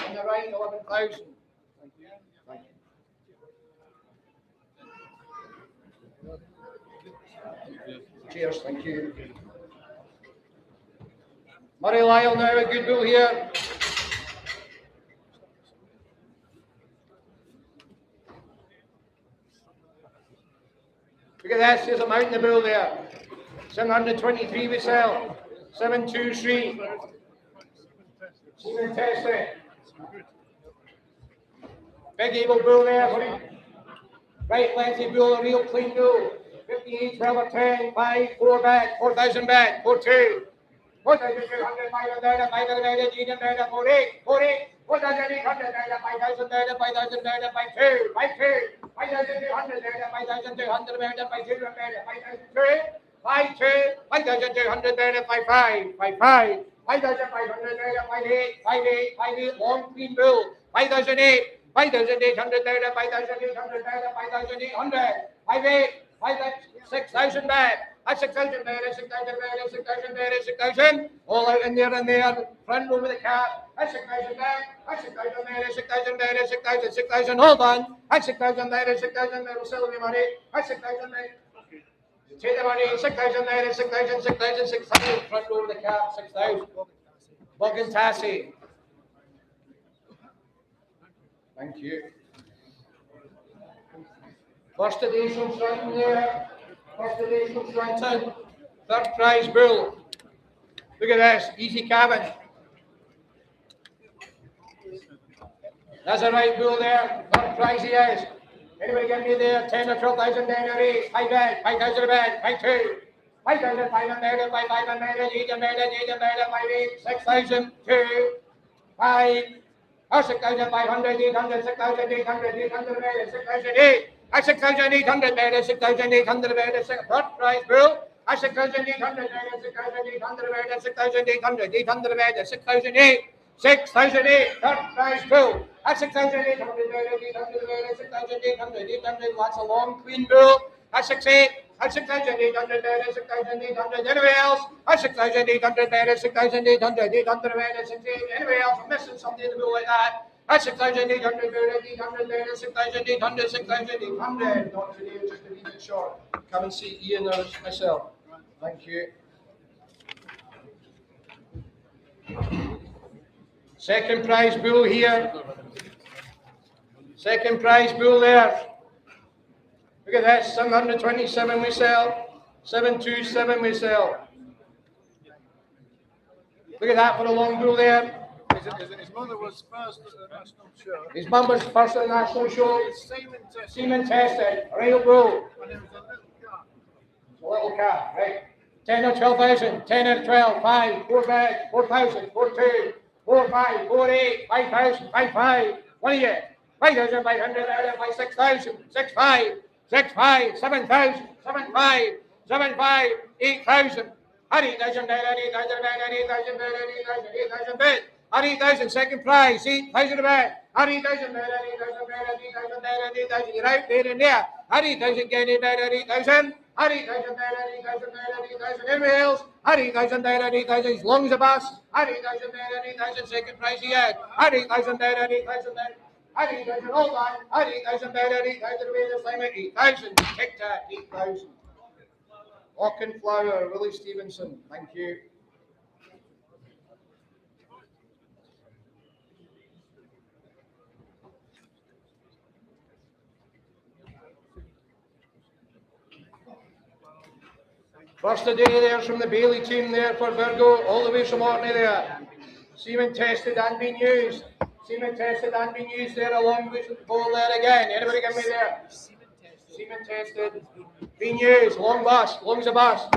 On the right, 11,000. Cheers, thank you. Murray Lyle now, a good bull here. Look at this, there's a mountain bull there. 723 we sell. 723. Semen tested. Big evil bull there. Right lengthy bull, a real clean bull. 58, 12 or 10, 5, 4 back, 4,000 back, 4 2. 4,200, 500, 500, 800, 4 8, 4 8. 4,800, 5,000, 5,000, 5 2, 5 2. 5,200, 5,200, 5 2, 5 2, 5,200, 5 5, 5 5. 5,500, 5 8, 5 8, 5 8. Long clean bull. 5,008, 5,800, 5,800, 5,800. 5 8, 6,000 back. At 6,000 better, 6,000 better, 6,000 better, 6,000. All out in there and there. Front row with the cap. At 6,000 back. At 6,000 better, 6,000 better, 6,000, 6,000. Hold on. At 6,000 better, 6,000 better. Sell the money. At 6,000 better. Take the money. 6,000 better, 6,000, 6,000, 6,000. Front row with the cap. 6,000. Bogan Tassie. Thank you. First edition front there. First edition Trenton, third prize bull. Look at this, easy cabin. That's a right bull there, third prize he is. Anybody get me there, 10 or 12,000 then or 8, 5 bed, 5,000 a bed, 5 2. 5,500, 5,500, 800, 800, 5 8, 6,000, 2, 5. Or 6,500, 800, 6,800, 800 a bed, 6,008. At 6,800 better, 6,800 better, third prize bull. At 6,800 better, 6,800 better, 6,800, 800 better, 6,008, 6,008, third prize bull. At 6,800 better, 800 better, 6,800, 800, that's a long clean bull. At 6,800, at 6,800 better, 6,800, anywhere else? At 6,800 better, 6,800, 800 better, 6,800, anywhere else? I'm missing something in the bull like that. At 6,800, 800, 6,800, 6,800. Not today, just a wee bit short. Come and see Ian or myself. Thank you. Second prize bull here. Second prize bull there. Look at that, 727 we sell. 727 we sell. Look at that for a long bull there. His mother was first at the national show. His mum was first at the national show. Semen tested. A real bull. And there was a little car. A little cat, right. 10 or 12,000. 10 or 12. 5. 4 bag. 4,000. 4 2. 4 5. 4 8. 5,000. 5 5. What are you? 5,500. 5 6,000. 6 5. 6 5. 7,000. 7 5. 7 5. 8,000. 8,000. 8,000. 8,000. 8,000. 8,000. 8,000, second prize, 8,000 a bet. 8,000 bet, 8,000 bet, 8,000 bet, 8,000. You're out there and there. 8,000 getting bet, 8,000. 8,000 bet, 8,000 bet, 8,000. Anywhere else? 8,000 bet, 8,000. As long as a bus. 8,000 bet, 8,000. Second prize he had. 8,000 bet, 8,000 bet. At 8,000, hold on. At 8,000 bed, at 8,000 away this time at 8,000. Kick that, 8,000. Auchenflower, Willie Stevenson, thank you. First of the day there's from the Bailey team there for Virgo, all the way from Orkney there. Semen tested and been used. Semen tested and been used there along with the ball there again. Anybody give me there? Semen tested, been used, long bus, long's a bus.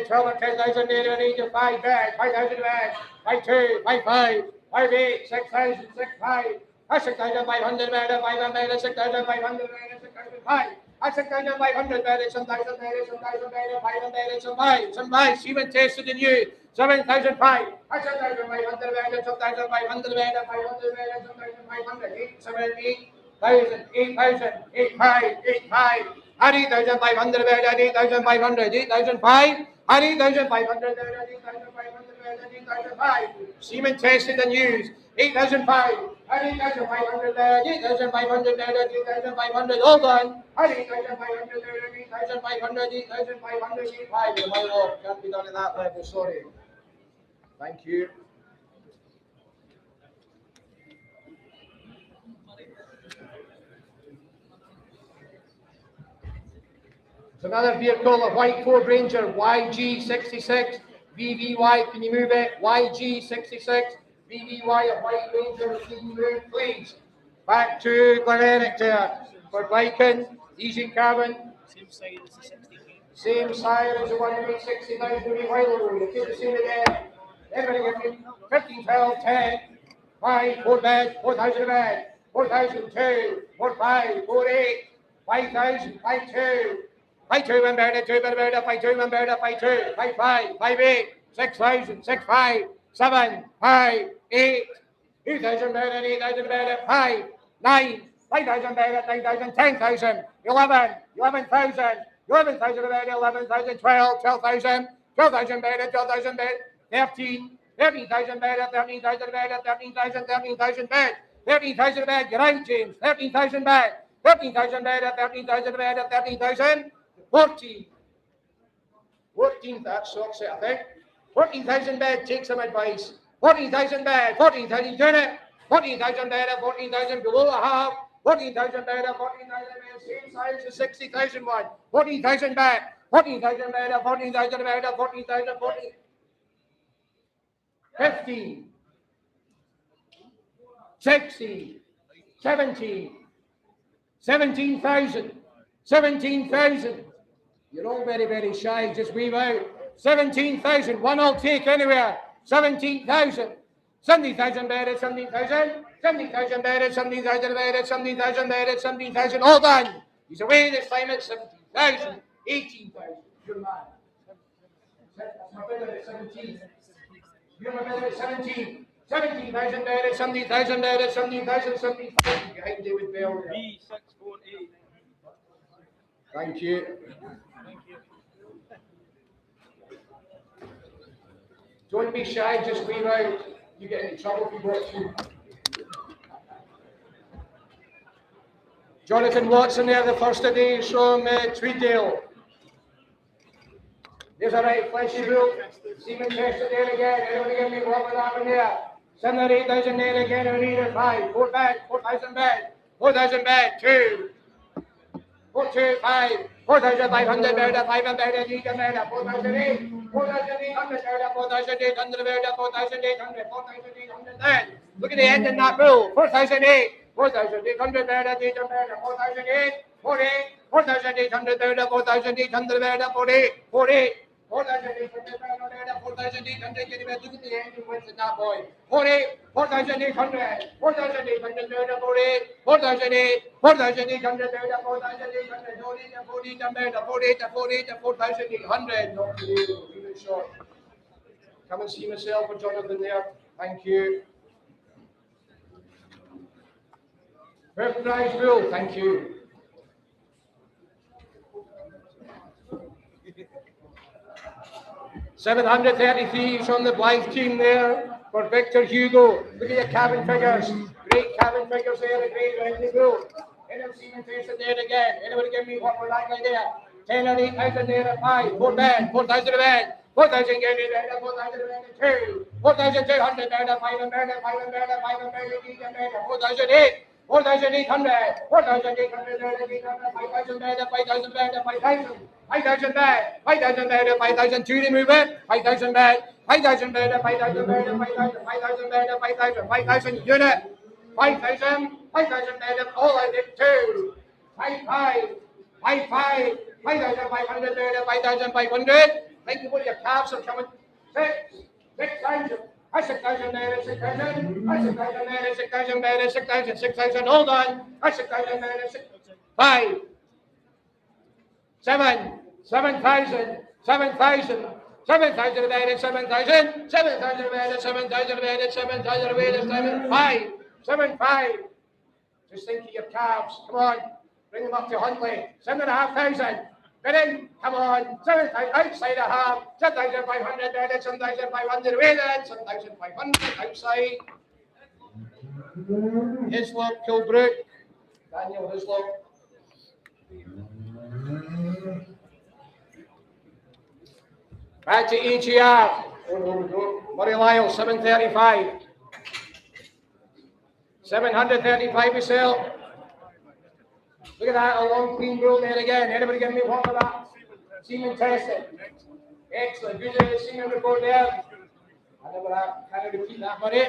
12 or 10,000 there, an age of 5 bags, 5,000 bags, 5,2, 5,5, 5,8, 6,000, 6,5, 6,500 bags, 5,000 bags, 6,500 bags, 6,500. At 6,500 bedded, some 1,000 bedded, some 1,000 bedded, 500 bedded, some 5, Seaman tested and used, 7,005. At 7,500 bedded, some 1,500 bedded, 500 bedded, some 1,500, 8, 7, 8,000, 8,000, 8,500, 8,500. At 8,500 bedded, 8,500, 8,005. At 8,500 bedded, 8,500 bedded, 8,005. Seaman tested and used, 8,005. At 8,500 there, 8,500 there, 8,500, all done. At 8,500 there, 8,500, 8,500, 8,500. My lord, can't be done at that level, sorry. Thank you. It's another vehicle, a white Ford Ranger, YG66, VVY, can you move it? YG66. BBY, a white Ranger, move, please. Back to Glenelg there for Viking, easy cabin. Same side as the 60. Same side as the one that made 60,000 to be Wailer. You keep the same again. Everybody give me 15, 12, 10, 5, 4 bed, 4,000 a bed, 4,002, 4, 5, 4, 8, 5,000, 5, 2, 5, 2, 1 bed, 2 bed, 5, 2, 1 bed, 5, 2, 5, 5, 5, 8, 6,000, 6, 5, 7, 5, 8, 2,000 better, 8,000 better, 5, 9, 9,000 better, 9,000, 10,000, 11, 11,000, 11,000 better, 11,000, 12, 12,000, 12,000 better, 12,000 better, 13, 13,000 better, 13,000 better, 13,000, 13,000 better, 13,000 better, you're out, James, 13,000 better, 13,000 better, 13,000 better, 13,000, 14, 14, that sorts it, I think. 14,000 bed, take some advice. 14,000 bed, 14,000, turn it. 14,000 bed, 14,000 below a half. 14,000 bed, 14,000 bed, same size as 60,000 one. 14,000 bed, 14,000 bed, 14,000 bed, 14,000, 14, 15, 16, 17, 17,000, 17,000. You're all very, very shy, just weave out. 17,000, one I'll take anywhere. 17,000, 17,000 bedded, 17,000, 17,000 bedded, 17,000 bedded, 17,000 bedded, 17,000, all done. He's away this time at 17,000, 18,000. You're mad. My brother at 17. You're my brother at 17. 17,000 bedded, 17,000 bedded, 17,000, 17,000. Behind David Bell there. B648. Thank you. Thank you. Don't be shy, just weave out. You get in trouble if you watch you. Jonathan Watson there, the first of these from Tweeddale. There's a right fleshy bull. Seaman tested there again. Everybody give me what with that one there. 7 or 8,000 there again. We need a 5. 4 bed, 4,000 bed. 4,000 bed, 2. 4, 2, 5. 4,500 bed, 500 bed, 8,000 bed, 4,008. 4,800 bed, 4,800 bed, 4,800, 4,800 bed. Look at the end in that bull. 4,008. 4,800 bed, 8,000 bed, 4,008. 48. 4,800 bed, 4,800 bed, 48. 48. 4,800 bed, 4,800 get him. Look at the engine width in that boy. 48. 4,800. 4,800 bed, 48. 4,800. 4,800 bed, 4,800. 48 bed, 48, 48, 4,800. Not to do. Leave it short. Come and see myself and Jonathan there. Thank you. First prize bull. Thank you. $733 from the Blythe team there for Victor Hugo. Look at your cabin figures. Great cabin figures there, a great Randy Bull. And I'm seeing face there again. Anybody give me what we're like there? 10 or 8,000 there at 5. 4 bed, 4,000 a bed. 4,000 get in there, 4,000 there, 2. 4,200 there, 500 there, 500 there, 500 there, 4,008. 4,800, 4,800 there, 5,000 there, 5,000 there, 5,000. 5,000 there, 5,000 there, 5,002 to move it. 5,000 there, 5,000 there, 5,000 there, 5,000, 5,000 there, 5,000, 5,000 unit. 5,000, 5,000 there, all I did 2. 5,500, 5,500 there, 5,500. Thank you for your calves are coming. 6,000. I 6,000 there, 6,000. I 6,000 there, 6,000 there, 6,000, 6,000. Hold on. I 6,000 there, 6,000. 5, 7, 7,000, 7,000. 7,000 there, 7,000. 7,000 there, 7,000 there, 7,000 there, 7, 5, 7, 5. Just think of your calves. Come on. Bring them up to Huntley. 7,500. Bidding, come on, 7,000 outside a half, 7,500 there, 7,500 away then, 7,500 outside. Hislop, Kilbrook, Daniel Hislop. Back to EGR, Murray Lyle, 735. 735 we sell. Look at that, a long clean bull there again. Anybody give me one for that? Semen tested. Excellent. Good semen report there. I never had to repeat that money.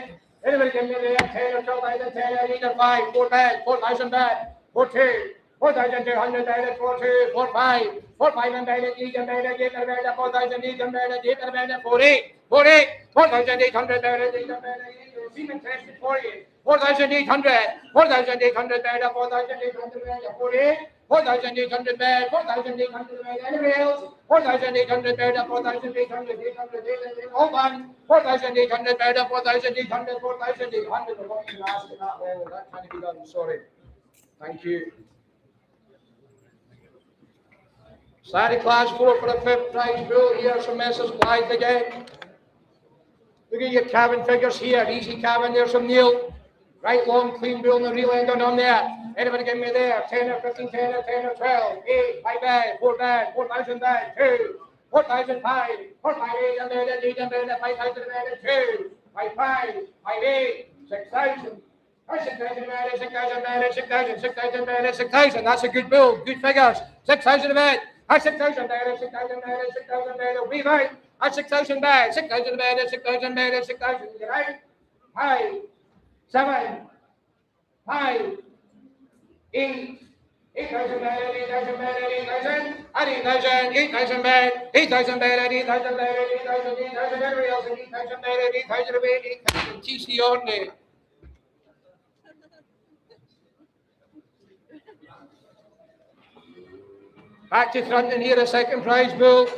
Anybody give me there? 10 or 12,000, 10 or 8 or 5, 4 bed, 4,000 bed, 4 2, 4,200 bed, 4 2, 4 5, 4 5 and bed, 8 and bed, 8 and bed, 4,008 and bed, 8 and bed, 4 8, 4 8, 4,800 bed, 8 and bed, semen tested 48. 4,800, 4,800 bed, 4,800 bed, 48, 4,800 bed, 4,800 bed, anybody else? 4,800 bed, 4,800, 800, hold on, 4,800 bed, 4,800, 4,800, I'm not even asking that, oh, that can't be done, sorry. Thank you. Starting class 4 for the 5th prize bull, here's some Messrs. Blythe again. Look at your cabin figures here, easy cabin, there's some Neil. Right long, clean bull, no real end on there. Anybody give me there? 10 or 15, 10 or 10 or 12, 8, 5 bed, 4 bed, 4,000 bed, 2, 4,005, 4,508 and bed, 8 and bed, 5,000 bed, 2, 5,5, 5,8, 6,000. 6,000 bed, 6,000 bed, 6,000, 6,000 bed, 6,000. That's a good bull, good figures. 6,000 a bed. 6,000 bed, 6,000 bed, 6,000 bed. It'll be right. 6,000 bed, 6,000 bed, 6,000 bed, 6,000. Get out. 5, 7, 5, 8, 8,000 bed, 8,000 bed, 8,000, 8,000, 8,000 bed, 8,000 bed, 8,000 bed, 8,000, 8,000, everybody else, 8,000 bed, 8,000 a bed, 8,000, TC ordinary. Back to Thrunton here, a second prize bull.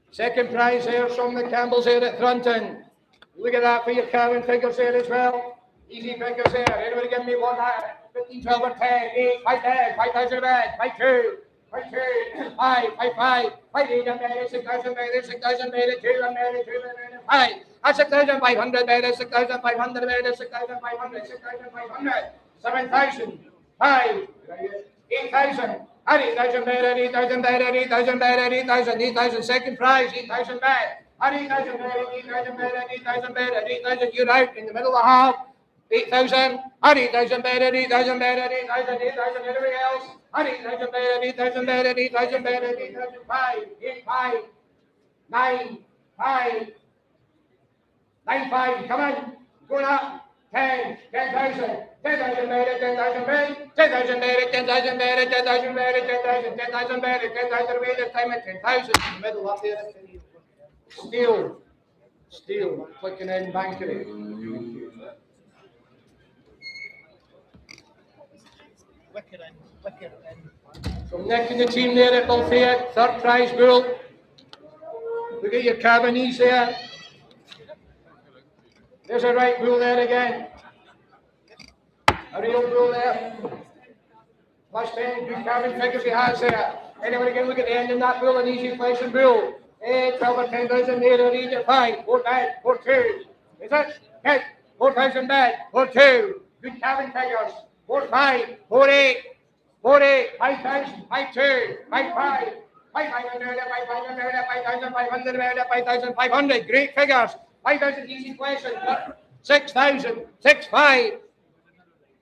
Second prize there from the Campbells there at Thrunton. Look at that for your cabin figures there as well. Easy figures there. Anybody give me one? 15, 12 or 10, 8, 5 bed, 5,000 a bed, 5 2, 5 2, 5, 5 5, 5 8 and bed, 6,000 bed, 6,000 bed, 2 and bed, 2 and bed, 5. That's 6,500 bed, 6,500 bed, 6,500, 6,500, 7,000, 5, 8,000. 8,000 bed, 8,000 bed, 8,000 bed, 8,000, 8,000, second prize, 8,000 bed, 8,000 bed, 8,000 bed, 8,000 bed, 8,000, you're out in the middle of the half, 8,000, 8,000 bed, 8,000 bed, 8,000, 8,000, everybody else, 8,000 bed, 8,000 bed, 8,000 bed, 8,000, 5, 8, 5, 9, 5, 9, 5, come on, going up, 10, 10,000. 10,000 bed, 10,000 bed, 10,000 bed, 10,000 bed, 10,000 bed, 10,000, 10,000 bed, 10,000 bed, this time at 10,000 in the middle up there. Steel, clicking in, banking it. Wicked in. From Nick and the team there at Balfayette, third prize bull. Look at your Cabernet there. There's a right bull there again. A real bull there. Plus 10 good cabin figures he has there. Anybody can look at the end of that bull, an easy flashing bull. 8, 12 or 10,000 there, read it 5, 4 bad, 4 2. Is it? 10, 4,000 bad, 4 2. Good cabin figures. 4 5, 4 8, 4 8, 5,000, 5 2, 5 5. 5,500, 5,500, great figures. 5,000 easy questions. 6,000, 6 5,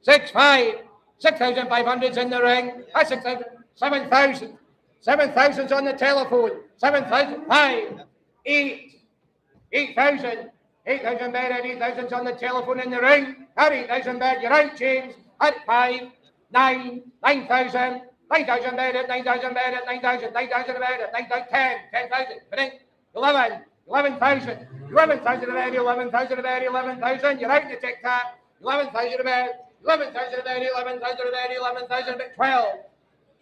6 5, 6,500's in the ring. 6,000, 7,000, 7,000's on the telephone. 7,000, 5, 8, 8,000, 8,000 bed, 8,000's on the telephone in the ring. 8,000 bed, you're out, James. At 5, 9, 9,000. 9,000 bed at 9,000 bed at 9,000, 9,000 bed at 9,000, 10, 10,000, 11, 11,000, 11,000 a bed, 11,000 a bed, 11,000, you're out in the tic tac, 11,000 a bed, 11,000 a bed, 11,000 a bed, 11,000 a bed,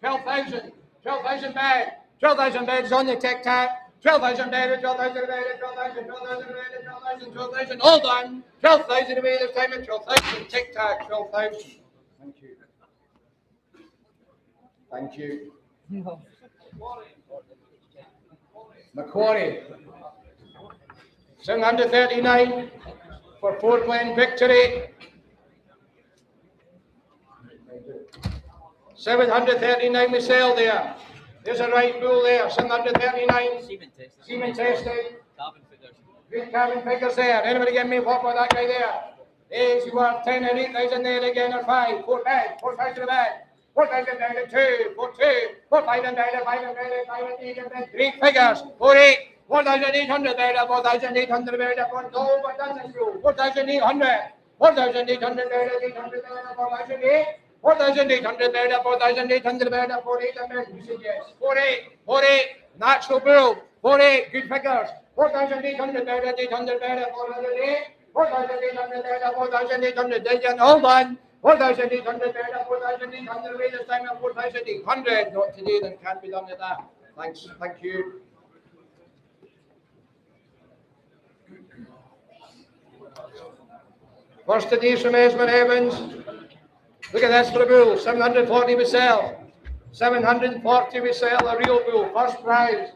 12,000, 12,000 bed, 12,000 beds on the tic tac, 12,000 bed, 12,000 a bed, 12,000, 12,000 a bed, 12,000, 12,000, all done, 12,000 a bed this time at 12,000, tic tac, 12,000. Thank you. Thank you. Macquarie. 739 for Fort Glen victory. 739 we sell there. There's a right bull there. 739. Semen tested. Good cabin figures there. Anybody give me what for that guy there? Yes, you are 10 and 8,000 there again, or 5. 4 bad. 4,000 bad. 4,000 down to 2, 4 2, 4,000 down to 5 and 5 and 8 and 3 figures, 4 8, 4,800 down to 4,800 down to 4, no, but that's a few, 4,800, 4,800 down to 800 down to 4,800, 4,800 down to 4,800 down to 4 8 and you said yes, 4 8, 4 8, natural bull, 4 8, good figures, 4,800 down to 800 down to 408, 4,800 down to 4,800, then hold on. 4,800 there, 4,800 away this time, 4,800. Not today, then can't be done with that. Thanks, thank you. First today's from Esmond Evans. Look at this for a bull. 740 we sell. 740 we sell, a real bull. First prize.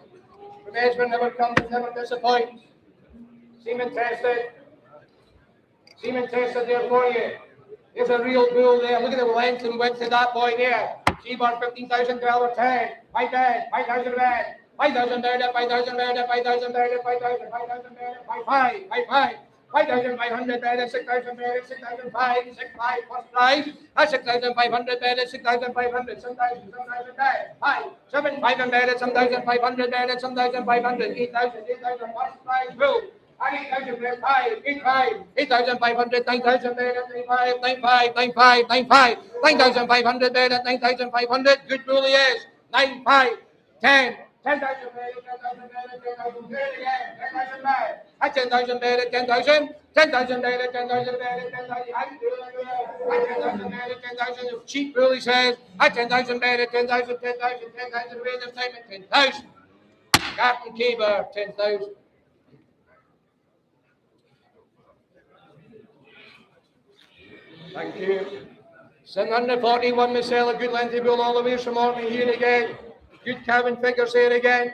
From Esmond, never comes, never disappoints. Semen tested. Semen tested there for you. There's a real bull there. Look at the length and width of that boy there. Seabar 15,000, 12 or 10. 5 bed, 5,000 bed. 5,000 bed, 5,000 bed, 5,000 bed, 5,000, 5,000 bed, 5 5, 5 5. 5,500 bed, 6,000 bed, 6,005, 6 5, first prize. 6,500 bed, 6,500, 7,000 bed. 5, 7, 5 bed, 7,500 bed, 7,500, 8,000, 8,000, first prize bull. 8,000 bed, 5, 8 5, 8,500, 9,000 bed at 95, 95, 95, 95, 9,500 bed at 9,500, good bull he is. 9 5, 10. 10,000 bed, 10,000 bed, 10,000 bed again, 10,000 bed. At 10,000 bed at 10,000, 10,000 bed at 10,000 bed at 10,000. At 10,000 bed at 10,000, cheap bull he says. At 10,000 bed at 10,000, 10,000, 10,000 bed this time at 10,000. Captain Keeber, 10,000. Thank you. 741 we sell a good lengthy bull all the way from Orkney here again. Good cabin figures here again.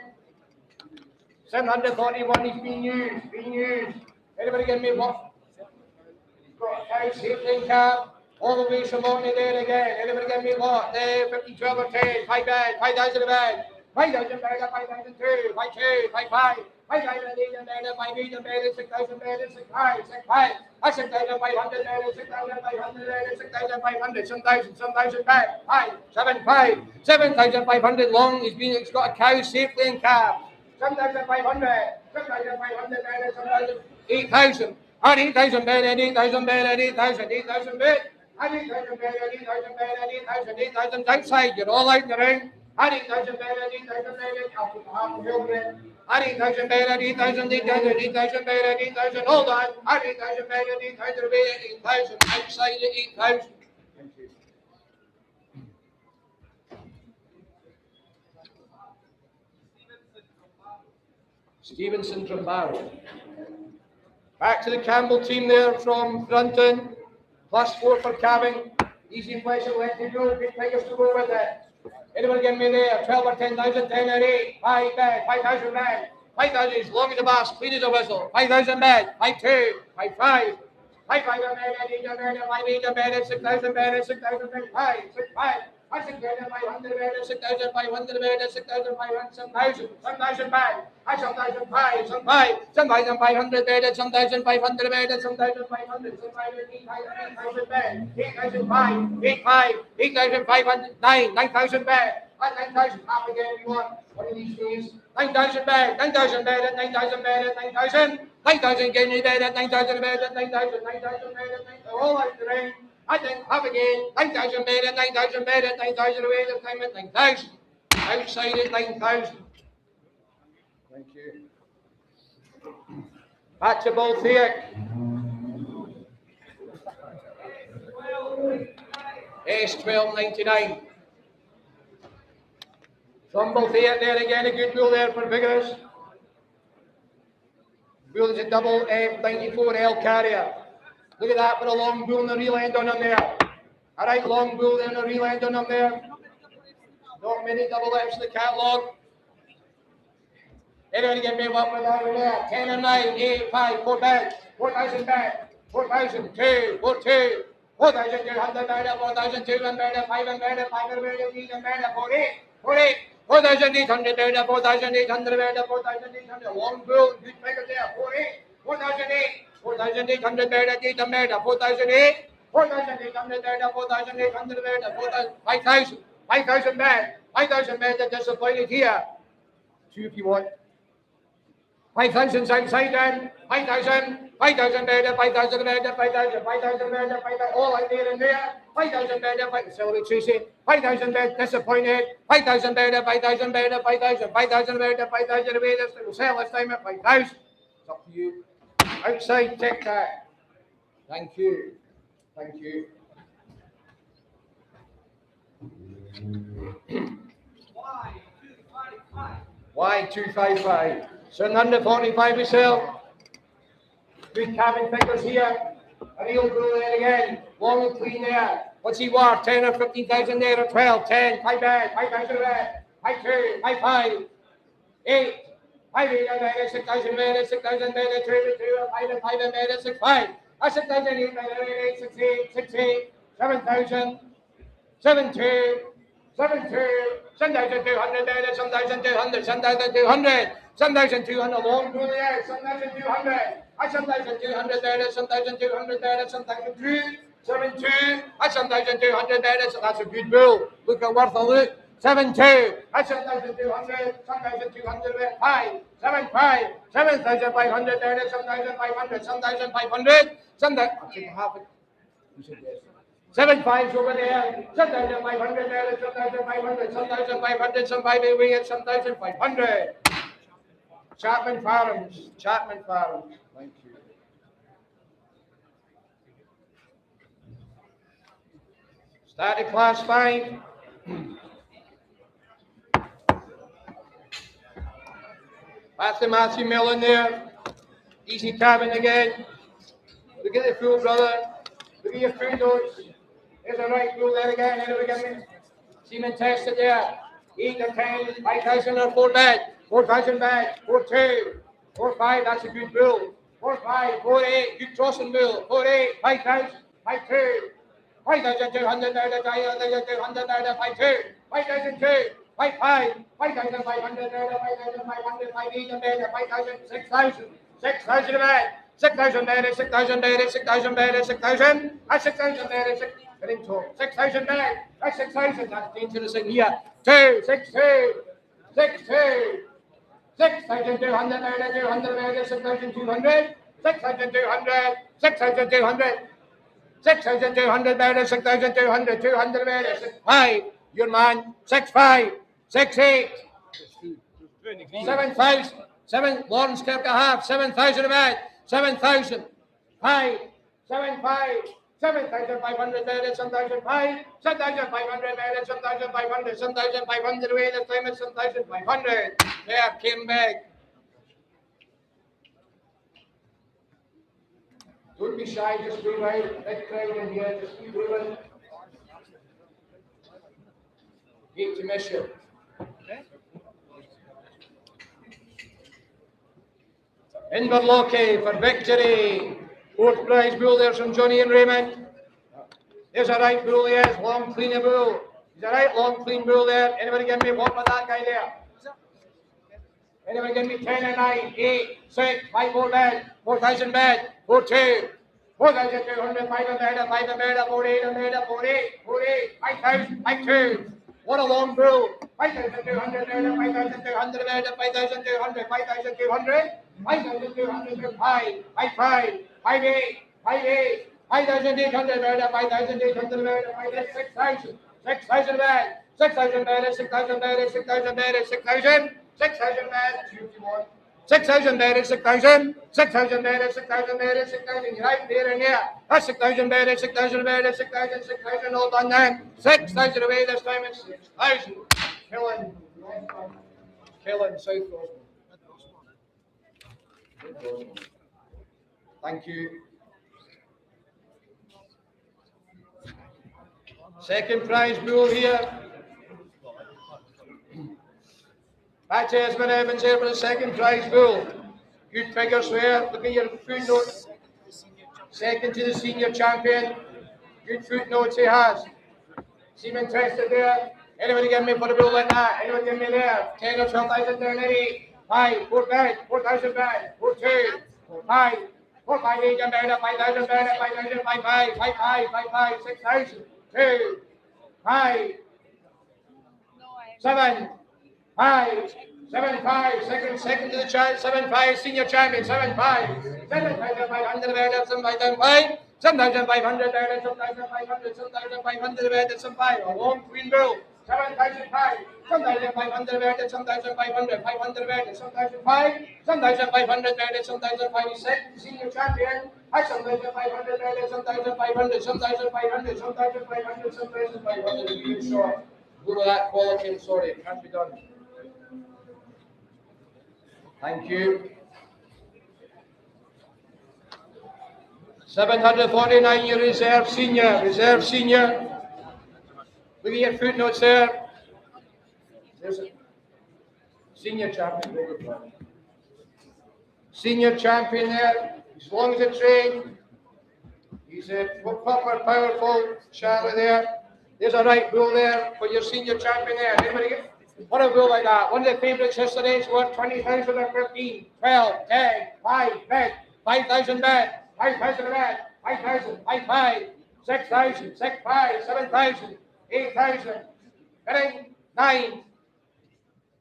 741 is being used. Anybody give me what? Got a cow, safety cab, all the way from Orkney there again. Anybody give me what? 50, 12 or 10, 5 bed, 5,000 a bed. 5,000 bed, 5,002, 5 2, 5 5. 5,800 bed, 5,800 bed, 6,000 bed, 6 5, 6 5. 6,500 bed, 6,500 bed, 6,500, 7,000 bed, 5, 7 5, 7,500 long. He's got a cow safely in cab. 7,500, 7,500 bed, 7,000, 8,000. And 8,000 bed, and 8,000 bed, and 8,000, 8,000 bed, and 8,000 bed, and 8,000 bed, and 8,000, 8,000 outside. You're all out in the ring. And 8,000 bed, and 8,000 bed, and half a hill bed. And 8,000 bed, and 8,000, 8,000, 8,000 bed, and 8,000. Hold on. And 8,000 bed, and 8,000 bed, and 8,000 outside at 8,000. Stevenson from Barrow. Back to the Campbell team there from Brunton. +4 for cabin. Easy question, let you go. Big figures to go with it. Anybody give me there? 12 or 10,000, 10 or 8, 5 bed, 5,000 bed, 5,000 as long as a bass, clean as a whistle. 5,000 bed. 5,2. 5,5. 5,500 bed. 8,000 bed. 5,800 bed. 6,000 bed. 6,000 bed. 5. 6,5. 6,500 bed. 6,500 bed. 6,500. 7,000 bed. 7,500. 7,500 bed. 7,500 bed. 7,500. 8,000 bed. 8,005. 8,500. 9,000 bed. 9,000, half again if you want, one of these days. 9,000 bed, 9,000 bed at 9,000 bed at 9,000. 9,000 guinea bed at 9,000 bed at 9,000. 9,000 bed at 9,000. All out the ring. I think half again. 9,000 bed at 9,000 bed at 9,000 away this time at 9,000. Outside at 9,000. Thank you. Back to Bull Theatre. S1299. Rumble there again, a good bull there for Vigorous. Bull is a double F94L carrier. Look at that for a long bull and a real end on him there. A right long bull and a real end on him there. Not many double Fs in the catalogue. Everyone get me up with that there. 10 and 9, 8, 5, 4 back. 4,000 back. 4,000, 2, 4, 2. 4,200 better, 4,200 better, 500 better, 500 better, 800 better, 48, 48. 4,800 better, 4,800 better, 4,800. Long bull, good figure there. 48, 4,008, 4,800 better, 800 better, 4,008, 4,800 better, 4,800 better, 5,000, 5,000 better, 5,000 better. Disappointed here. 2 if you want. 5,000 outside then. 5,000, 5,000 better, 5,000 better, 5,000, 5,000 better, 5,000, all out there and there. 5,000 better, celebrate Tracy. 5,000 better, disappointed. 5,000 better, 5,000 better, 5,000, 5,000 better, 5,000 away. This will sell this time at 5,000. It's up to you. Outside tic tac. Thank you. Thank you. Y255. 745 we sell. Good cabin figures here. A real bull there again. Long and clean there. What's he worth? 10 or 15,000 there or 12? 10. 5 bad. 5,000 bad. 5 2. 5 5. 8. 5 8 6,000 bad. 6,000 bad. 2 2. 5 5 bad. 6 5. 6,008 bad. 8 6 8. 6 8. 7,000. 7 2. 7 2. 7,200 bad. 7,200. 7,200. 7,200 long bull there. 7,200. 7,200 better, 7,200 better, 7,200, 7,200, 7,200 better, so that's a good bull. Look at worth a look. 7,200, 7,200, 7,200 better, 5, 7,500, 7,500 better, 7,500, 7,500, 7,000, I'll take half it. 7,500 over there, 7,500 better, 7,500, 7,500, 7,500 away at 7,500. Chapman Farms, Chapman Farms. Thank you. Started class 5. That's the Matthew Millen there. Easy cabin again. Look at the fuel, brother. Look at your food notes. There's a right fuel there again. Here we go. Semen tested there. 8 or 10, 5,000 or 4 bed. 4,000 bed. 4 2. 4 5, that's a good bull. 4 5, 4 8, good tossing bull. 4 8, 5,000, 5 2. 5,200 there, 5,200 there, 5 2. 5,002, 5 5, 5,500 there, 5,500, 5,000 there, 5,000, 6,000. 6,000 a bed. 6,000 there, 6,000 there, 6,000 there, 6,000. That's 6,000 there, 6,000 there. That's 6,000. That's dangerous in here. 2, 6 2, 6 2. 6,200 there, 200 there, 6,200, 6,200, 6,200, 6,200 there, 6,200, 200 there, 6 5, your man, 6 5, 6 8, 7,000, 7, Lawrence Kirk a half, 7,000 a bed, 7,000, 5, 7 5, 7,500 there, 7,500, 7,500 there, 7,500, 7,500 away this time at 7,500. There came back. Don't be shy, just move out. Big crowd in here, just keep moving. Gate to mission. Inverlochie for victory. Fourth prize bull there's from Johnny and Raymond. There's a right bull he is, long clean bull. He's a right long clean bull there. Anybody give me what with that guy there? Anybody give me 10 and 9, 8, 6, 5 more bed, 4,000 bed, 4 2, 4,200, 5 and bed, 5 and bed, 4 8 and bed, 4 8, 4 8, 5,000, 5 2. What a long bull. 5,200 bed, 5,200 bed, 5,200, 5,200, 5,200, 5, 5 5, 5 8, 5 8, 5,800 bed, 5,800 bed, 6,000, 6,000 bed, 6,000 bed, 6,000 bed, 6,000 bed, 6,000. 6,000 bed, 6,000 bed, 6,000, 6,000 bed, 6,000 bed, 6,000, you're right there and there. That's 6,000 bed, 6,000 bed, 6,000, 6,000, all done then. 6,000 away this time, it's 6,000. Killing South Rosman. Thank you. Second prize bull here. Back to Esmond Evans here for the second prize bull. Good figures there. Look at your footnotes. Second to the senior champion. Good footnotes he has. Seeming tested there. Anybody give me for the bull like that? Anybody give me there? 10 or 12,000 there, Lenny. 5, 4 bed, 4,000 bed, 4 2, 4 5, 4 5 8 bed, 5,000 bed, 5,000, 5 5, 5 5, 5 5, 6,000, 2, 5, 7, 5, 7 5, second to the child, 7 5, senior champion, 7 5, 7,500 bed, 7,500, 7,500 bed, 7,500, 7,500 bed, 7,500, a long queen bull, 7,500, 7,500 bed, 7,500, 500 bed, 7,500, 7,500 bed, 7,500, second senior champion, 7,500 bed, 7,500, 7,500, 7,500, 7,500, being short. Go to that quality, I'm sorry, it can't be done. Thank you. 749, your reserve senior. Look at your footnotes there. There's a senior champion. Senior champion there. As long as it's trained. He's a proper, powerful Charlie there. There's a right bull there for your senior champion there. Anybody get? What a bull like that. One of the favourites yesterday's worth 20,000 or 15, 12, 10, 5, bed, 5,000 bed, 5,000 bed, 5,000, 5, 5, 6,000, 6, 5, 7,000, 8,000, 9,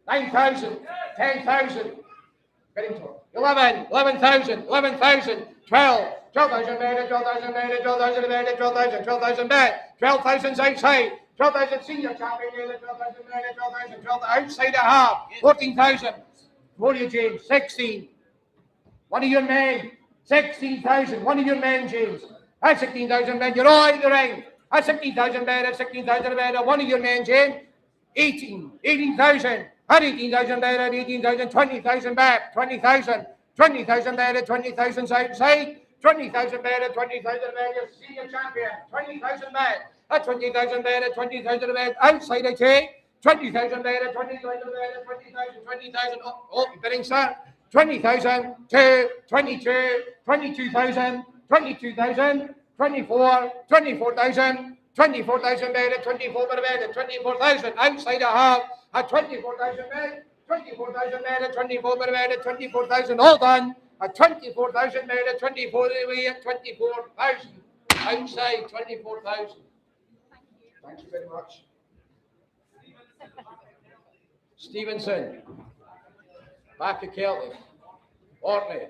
9,000, 10,000, 11, 11,000, 11,000, 12, 12,000 bed, 12,000 bed, 12,000 bed, 12,000, 12,000 bed, 12,000's outside. 12,000 senior champion, 12,000, 12,000, 12,000, outside a half, 14,000. More you, James, 16. One of your men, 16,000. One of your men, James. That's 16,000 men. You're all in the ring. That's 16,000 men. That's 16,000 men. One of your men, James. 18,000. At 18,000 men. At 18,000. 20,000 back. 20,000. 20,000 men. At 20,000 outside. 20,000 men. At 20,000 men. You're senior champion. 20,000 men. At 20,000 bed, at 20,000 bed, outside I take 20,000 bed, at 20,000 bed, at 20,000, 20,000, oh, bidding sir, 20,000, 2, 22, 22,000, 22,000, 24, 24,000, 24,000 bed, at 24 bed, at 24,000, outside a half, at 24,000 bed, 24,000 bed, at 24 bed, at 24,000, all done, at 24,000 bed, at 24 away, at 24,000, outside 24,000. Thank you very much. Stevenson. Back to Kelly. Orkney.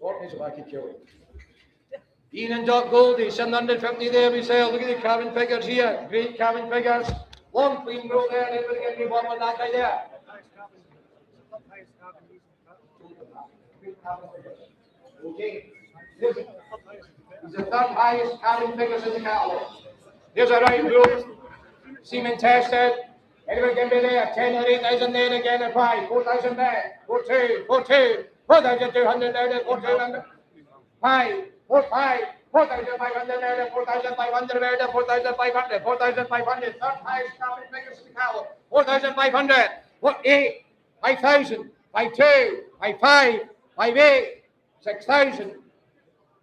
Orkney's back to Kelly. Ian and Doc Goldie, 750 there we sell. Look at the cabin figures here. Great cabin figures. Long clean roll there. Anybody get me one with that guy there? Okay. He's the third highest cabin figures in the catalogue. Here's a right bull. Semen tested. Anybody can be there? 10 or 8,000 there again at 5. 4,000 there. 4 2. 4 2. 4,200 there. 4,200. 5. 4 5. 4,500 there. 4,500 there. 4,500. 4,500. Third highest cabin figures in the catalogue. 4,500. 8. 5,000. 5-2, 5-5, 5-8, 6,000.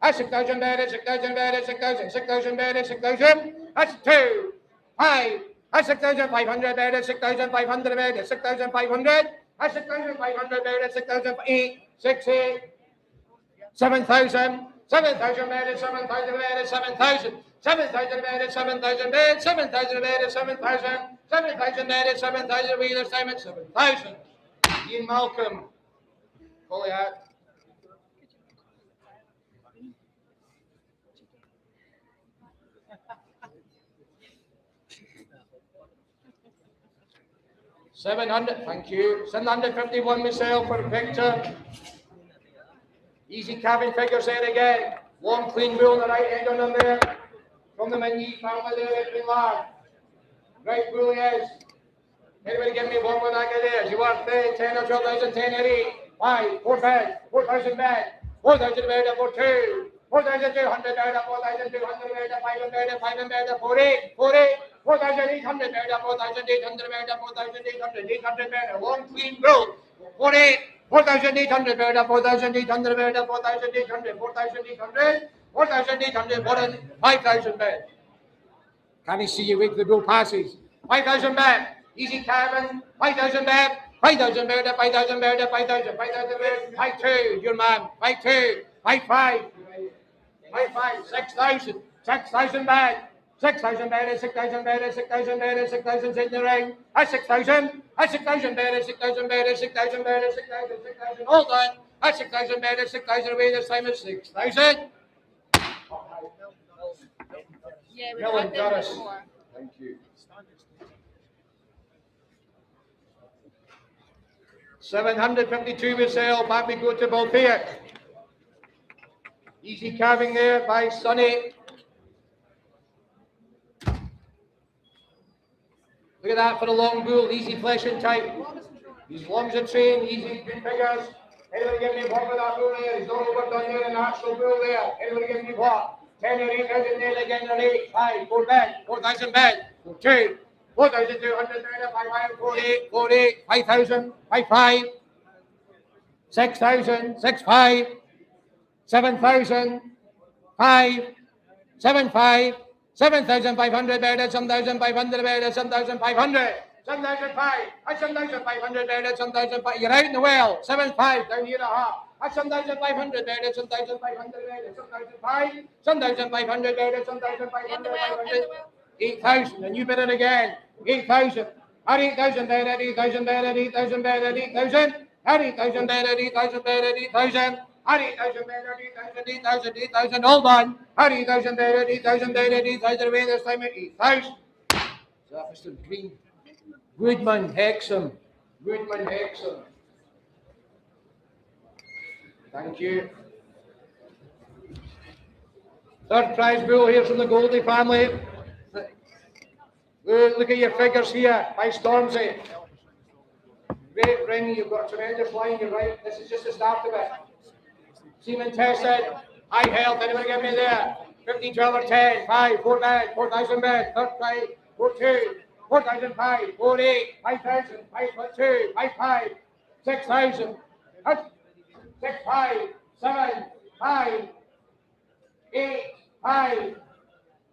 That's 6,000 better, 6,000 better, 6,000, 6,000 better, 6,000. That's 2, 5. That's 6,500 better, 6,500 better, 6,500. That's 6,500 better, 6,008, 6,8, 7,000. 7,000 better, 7,000 better, 7,000. 7,000 better, 7,000 better, 7,000 better, 7,000. 7,000 better, 7,000 Wheeler's time at 7,000. Ian Malcolm. Call it out. $700, thank you. $751 myself for Victor. Easy cabin figures there again. Long clean bull on the right end on them there. From the Magny family there, it's been large. Right bull he is. Anybody give me one when I get there? You are 10 or 12,000, 10 or 8. 5, 4 bed, 4,000 bed. 4,000 bed for 2. 4,200 bed, 4,200 bed, 500 bed, 500 bed, 48, 48. 4,800 bed, 4,800 bed, 4,800, 800 bed. Long clean bull. 48. 4,800 bed, 4,800 bed, 4,800, 4,800, 4,800, 5,000 bed. Can he see you with the bull passes? 5,000 bed, easy cabin, 5,000 bed, 5,000 bed, 5,000 bed, 5,000, 5,000 bed, 5,2, your man, 5,2, 5,5, 5,5, 6,000, 6,000 bed. 6,000 better, 6,000 better, 6,000 better, 6,000 in the ring. That's 6,000. That's 6,000 better, 6,000 better, 6,000 better, 6,000, 6,000. Hold on. That's 6,000 better, 6,000 away. This time it's 6,000. Yeah, we Helen had got them us. before. Thank you. 752 we sell. Back we go to Balfiat. Easy carving there by Sonny. Look at that for a long bull, easy fleshing type. He's long as a train, easy, good figures. Anybody give me what with that bull there? He's not overdone there, an actual bull there. Anybody give me what? 10 or 8,000 there again, or 8, 5, 4 bed, 4,000 bed, 2, 4,200 there, 5, 48, 48, 5,000, 5, 6,000, 6, 5, 7,000, 5, 7, 5. 7,500 better, 7,500 better, 7,500, 7,500, that's 7,500 better, 7,500, you're out in the well, 7,500 down here a half, that's 7,500 better, 7,500 better, 7,500, 7,500 better, 7,500, 8,000, and you bid it again, 8,000, at 8,000 better, 8,000 better, 8,000 better, 8,000, at 8,000 better, 8,000 better, 8,000. 8,000 better, 8,000, 8,000, 8,000, hold on. 8,000 better, 8,000 better, 8,000 away this time at 8,000. Is that Mr. Green? Goodman, Hexham. Goodman, Hexham. Thank you. Third prize bull here from the Goldie family. Look at your figures here by Stormzy. Great ring, you've got a tremendous line, you're right. This is just the start of it. Seaman tested, high health, anybody get me there? 15, 12 or 10, 5, 4 bed, 4,000 bed, third prize, 4, 2, 4,005, 4, 8, 5,000, 5, 2, 5, 5, 6,000, 6, 5, 7, 5, 8, 5,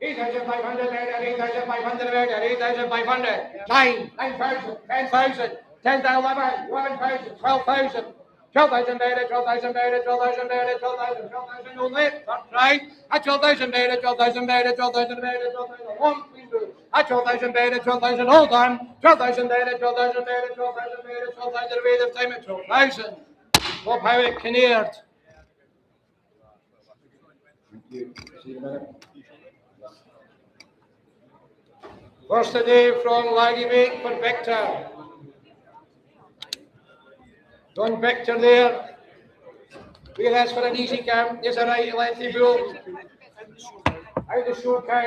8,500 better, 8,500 better, 8,500, 9, 9,000, 10,000, 10,000, 11, 11,000, 12,000. 12,000 better, 12,000 better, 12,000 better, 12,000, 12,000 only. That's right. At 12,000 better, 12,000 better, 12,000 better, 12,000. One, please do. At 12,000 better, 12,000. Hold on. 12,000 better, 12,000 better, 12,000 better, 12,000 away this time at 12,000. Bob Howitt, Kinnaird. Thank you. See you in a minute. First today from Laggy Make for Victor. Don Victor there. We'll ask for an easy cam. There's a right lengthy bull. Out the show cow.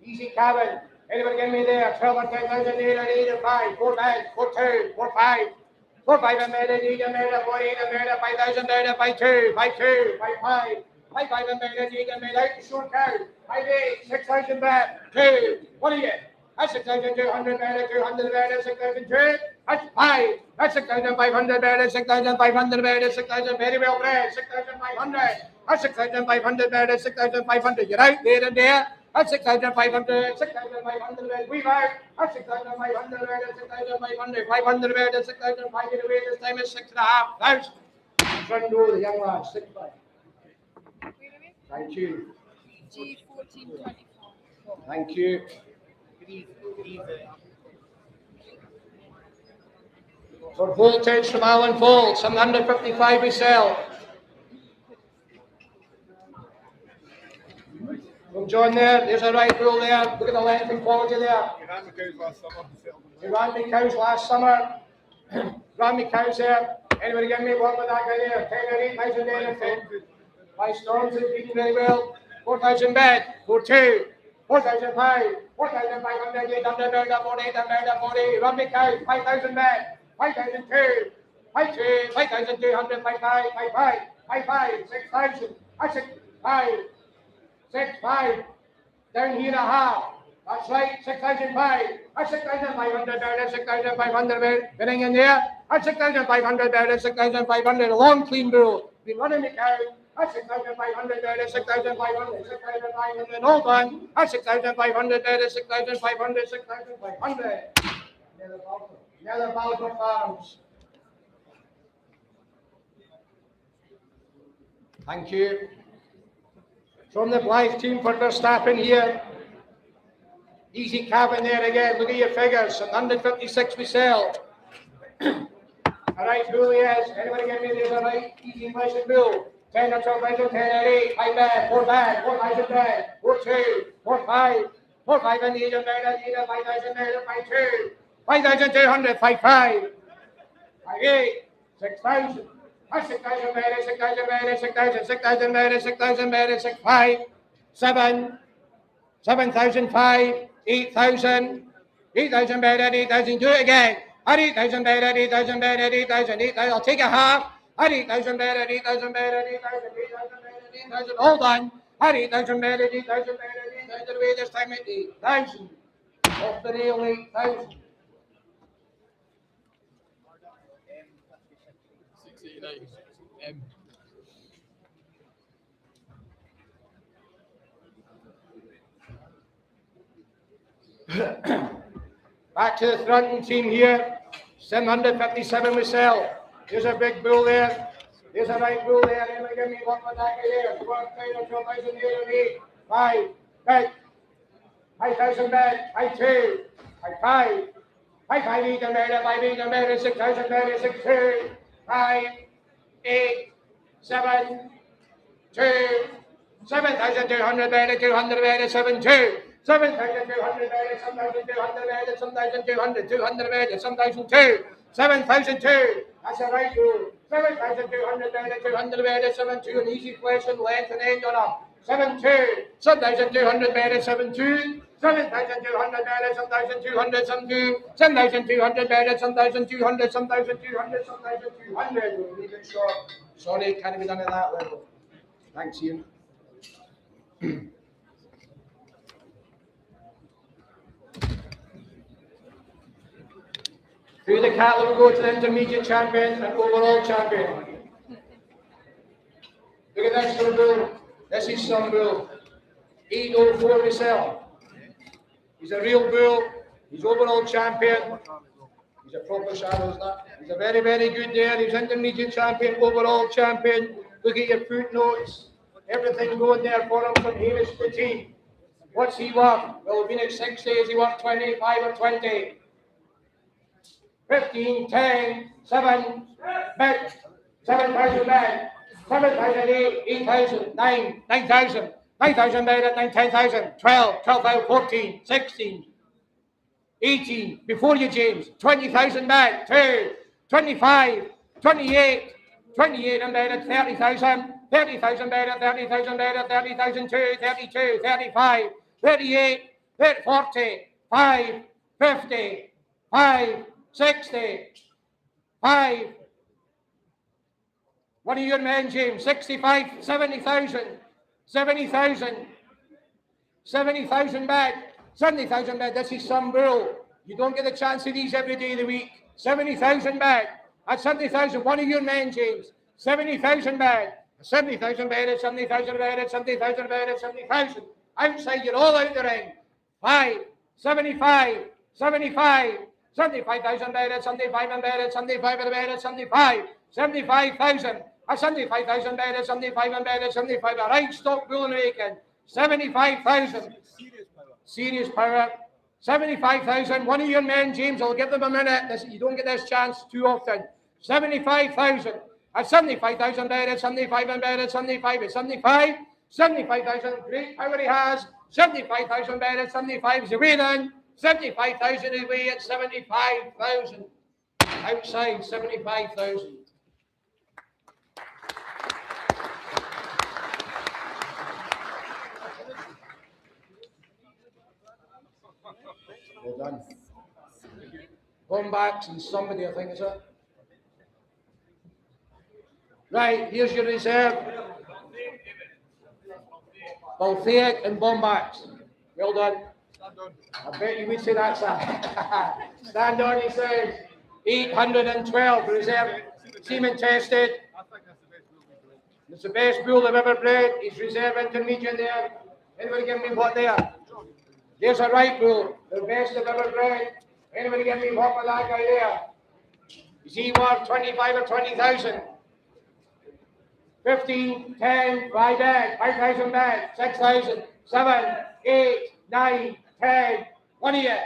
Easy cabin. Anybody get me there? 12 or 10,000, 8 or 8 or 5. 4 bed, 4 2, 4 5. 4 5 a minute, 8 a minute, 4 8 a minute, 5,000 minute, 5 2, 5 2, 5 5. 5 5 a minute, 8 a minute. Out the show cow. 5 8, 6,000 bed. 2. What are you? That's 6,200 minute, 200 minute, 6,002. That's 5. That's 6,500 bed. That's 6,500 bed. That's 6,000 very well bred. 6,500. That's 6,500 bed. That's 6,500. You're out there and there. That's 6,500. 6,500 bed. We've out. That's 6,500 bed. That's 6,500. 500 bed. That's 6,500 away. This time is 6,500. Front row, the young lad. 6,500. Thank you. G1424. Thank you. For voltage from Alan Fold, 755 we sell. From John there's a right rule there. Look at the length and quality there. He ran me cows last summer. Ran me cows there. Anybody give me one with that guy there? 10 or 8,000 there. My Storms is beating very well. 4,000 bed. 4,2. 4,500. 4,500. 800 bed. 4,800 bed. 40. Run me cows. 5,000 bed. 5,002. 5,2. 5,200. 5,500. 5,500. 5,500. 6,000. I said 5. 6,500. Down here a half. That's right. 6,500. That's 6,500 bed. That's 6,500 bed. Getting in there. That's 6,500 bed. That's 6,500. A long clean bull. Been running me cows. That's 6,500 bed. That's 6,500. 6,500. Hold on. That's 6,500 bed. That's 6,500. 6,500. Another Balfour Farms. Thank you. From the Blythe team for Verstappen here. Easy cabin there again. Look at your figures. 156 we sell. All right, bull yes. Anybody get me this? All right. Easy question bull. 10 or 12,000, 10 or 8. 5 bad. 4 bad. 4,000 bad. 4 2. 4 5. 4 5 and 8 and 5,000 bad. 5 2. 5,200. 5 5. 5 8. 6,000. 6,000 bad. 6,000 bad. 6,000. 6,000 bad. 6,000 bad. 6 5. 7. 7,005. 8,000. 8,000 bad. 8,000. Do it again. At 8,000 bed, at 8,000 bed, at 8,000, 8,000. I'll take a half. At 8,000 bed, at 8,000 bed, at 8,000, 8,000 bed, at 8,000. Hold on. At 8,000 bed, at 8,000 bed, at 8,000. Away this time at 8,000. Off the nail, 8,000. 689. Back to the fronting team here. 757 we sell. There's a big bull there. There's a right bull there. Anybody give me one with that guy there? 12,000 here and 8. 5. Bed. 5,000 bed. 5 2. 5 5. 5 5 8 and bed. 5 8 and bed. 6,000 bed. 6 2. 5 8 7 2. 7,200 bed. 200 bed. 7 2. 7,200 bed, 7,200 bed, 7,200, 200 bed, 7,002, 7,002. That's a right rule. 7,200 bed, 200 bed, 7,2. An easy question, length and end on them. 7,2. 7,200 bed, 7,2. 7,200 bed, 7,200, 7,2. 7,200 bed, 7,200, 7,200, 7,200. We'll leave it short. Sorry, it can't be done at that level. Thanks, Ian. Through the cattle will go to the intermediate champion and overall champion. Look at this little bull. This is some bull. 804 we sell. He's a real bull. He's overall champion. He's a proper shadow, isn't that? He's a very, very good there. He's intermediate champion, overall champion. Look at your footnotes. Everything going there for him from Hamish Petit. What's he worth? Well, been at 6 days, he worth 25 or 20. 15, 10, 7, bed, 7,000 bed, 7,000, 8,000, 9, 9,000, 9,000 bed at 9, 10,000, 12, 12,000, 14, 16, 18, before you, James, 20,000 bed, 2, 25, 28, 28 and bed at 30,000, 30,000 bed at 30,000 bed at 30,000, 2, 32, 35, 38, 40, 5, 50, 5, 60, 5. What are your men, James? 65, 70,000, 70,000, 70,000 bed, 70,000 bed. This is some bull. You don't get a chance of these every day of the week. 70,000 back. At 70,000, one of your men, James. 70,000 back. 70,000 bad at 70,000 bad at 70,000 bad at 70,000. Outside, you're all out the ring. 5, 75, 75, 75,000 bad at 75 and bad at 75 and bad at 75, 75,000. At 75,000 bad at 75 and bad at 75. A right stock bull and making. 75,000. Serious power. 75,000. One of your men, James, I'll give them a minute. You don't get this chance too often. 75,000. At 75,000 bad at 75 and bad at 75. At 75. 75,000. Great power he has. 75,000 bad at 75 is away then. 75,000 is away at 75,000. Outside 75,000. Well done. Comebacks and somebody, I think, is it? Right, here's your reserve. Balthaic and Bombacks. Well done. I bet you would say that, sir. Stand on, he says. 812 reserve. Semen tested. It's the best bull they've ever bred. He's reserve intermediate there. Anybody give me what there? There's a right bull. The best they've ever bred. Anybody give me what for that guy there? Is he worth 25 or 20,000? 15, 10, 5 back, 5,000 back, 6,000, 7, 8, 9, 10, one of you,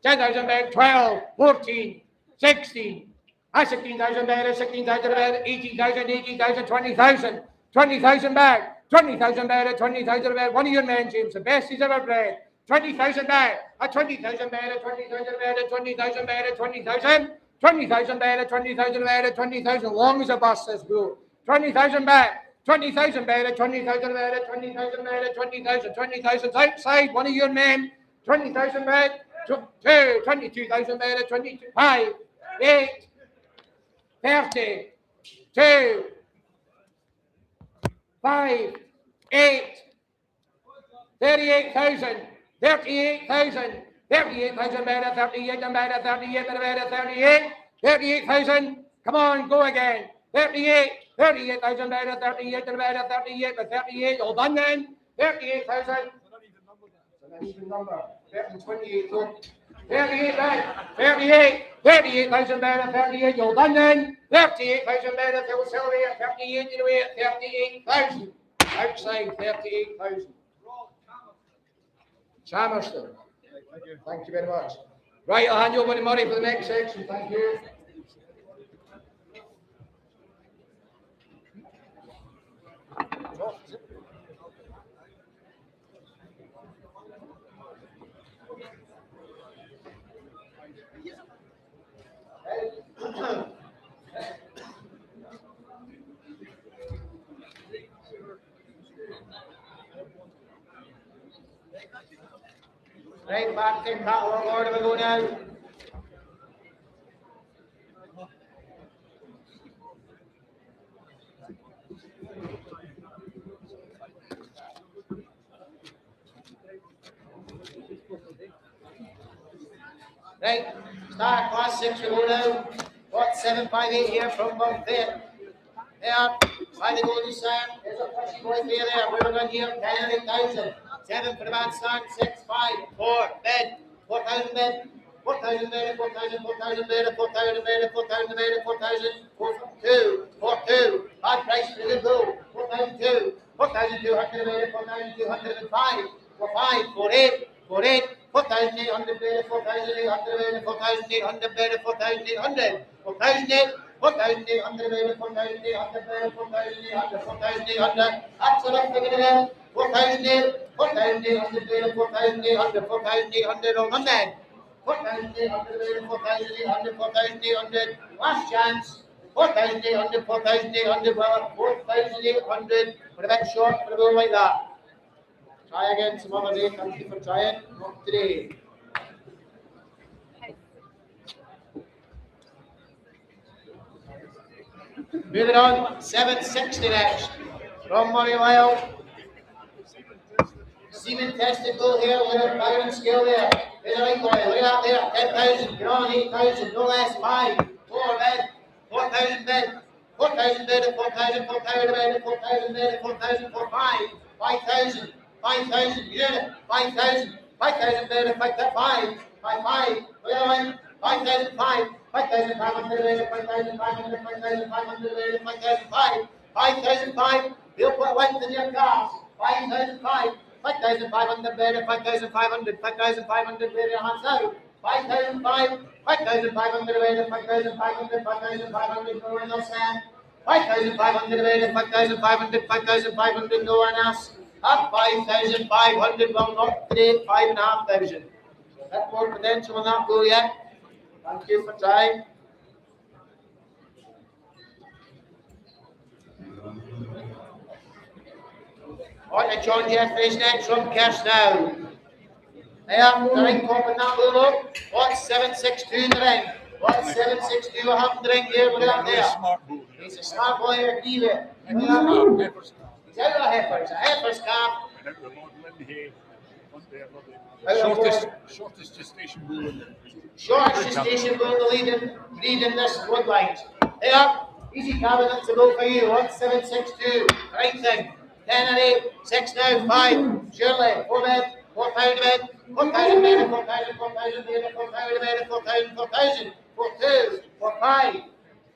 10,000 back, 12, 14, 16, 16,000 back, 16,000 back, 18,000, 18,000, 20,000, 20,000 back, 20,000 back, 20,000 back, one of your men, James, the best he's ever bred, 20,000 back, 20,000 back, 20,000 back, 20,000 back, 20,000, 20,000 back, 20,000 back, 20,000, long as a bus, this bull. 20,000 back, 20,000 back, 20,000 back, 20,000 back, 20,000, 20,000 outside, one of your men, 20,000 back, 22,000 back, 22, 5, 8, 30, 2, 5, 8, 38,000, 38,000, 38,000 back, 38 and back, 38 and back, 38, 38,000, come on, go again, 38, 38,000 better, 38 and better, 38, but 38, all done then. 38,000. It's an even number. 28, look. 38 back. 38. 38,000 better, 38, all done then. 38,000 better, they will sell away at 38 in away at 38,000. Outside 38,000. Chamerston. Thank you very much. Right, I'll hand you over to Murray for the next section. Thank you. Right back in cattle order we go now. Right, start class 6 we go now. What 758 here from Balthaic. There, by the golden sand, there's a pushy boy there. We're going here, 10,000. 7 for the band stand, 6, 5, 4, bed, 4,000 bed, 4,000 bed, 4,000, 4,000 bed, 4,000 bed, 4,000 bed, 4,000, 4,2, 4,2, hard price for the good bull, 4,200, 4,200 bed, 4,205, 4,5, 4,8, 4,8, 4,800 bed, 4,800 bed, 4,800 bed, 4,800, 4,800, 4,800 bed, 4,800 bed, 4,800, 4,800, that's enough for the bed. 4,800, 4,800 bed, 4,800, 4,800 on one man. 4,800 bed, 4,800, 4,800, last chance. 4,800, 4,800, well, 4,800, but a bit short for a bull like that. Try again some other day, thank you for trying, not today. Moving on, 760 next, from Murray Lyle. Semen tested bull here, with a power and skill there. There's a right boy, look at that there, 10,000, get on, 8,000, no less, 5, 4 bed, 4,000 bed, 4,000 bed, 4,000, 4,000 bed, 4,000 bed, 4,000, 4, 5, 5,000, 5,000, you did it, 5,000, 5,000 bed, 5, 5, 5, look at that, 5,000, 5, 5,500 bed, 5,500, 5,500 bed, 5,005, 5,005, you'll put length in your calves, 5,005, 5,500 bed, 5,500, 5,500 bed, hands out, 5,005, 5,500 bed, 5,500, 5,500, no one else hand, 5,500 bed, 5,500, 5,500, no one else, up 5,500, well not today, 5,500. That more potential will not go yet. Thank you for trying. On to John Jeffries next from Cash now. There, the ring top in that blue look. What's 762 in the ring? What's 762? What happened in the ring here? Look at that there. He's a smart boy, I agree with. He's out of a heifer. He's a heifer's calf. Shortest gestation bull in there. Shortest gestation bull to lead in this bloodline. There, easy cabinet to go for you. 1762. Right thing. 10 and 8. 6 now. 5. Surely. 4 bed. 4,000 bed. 4,000 bed. 4,000. 4,000 bed. 4,000 bed. 4,000. 4,000. 4,2. 4,5.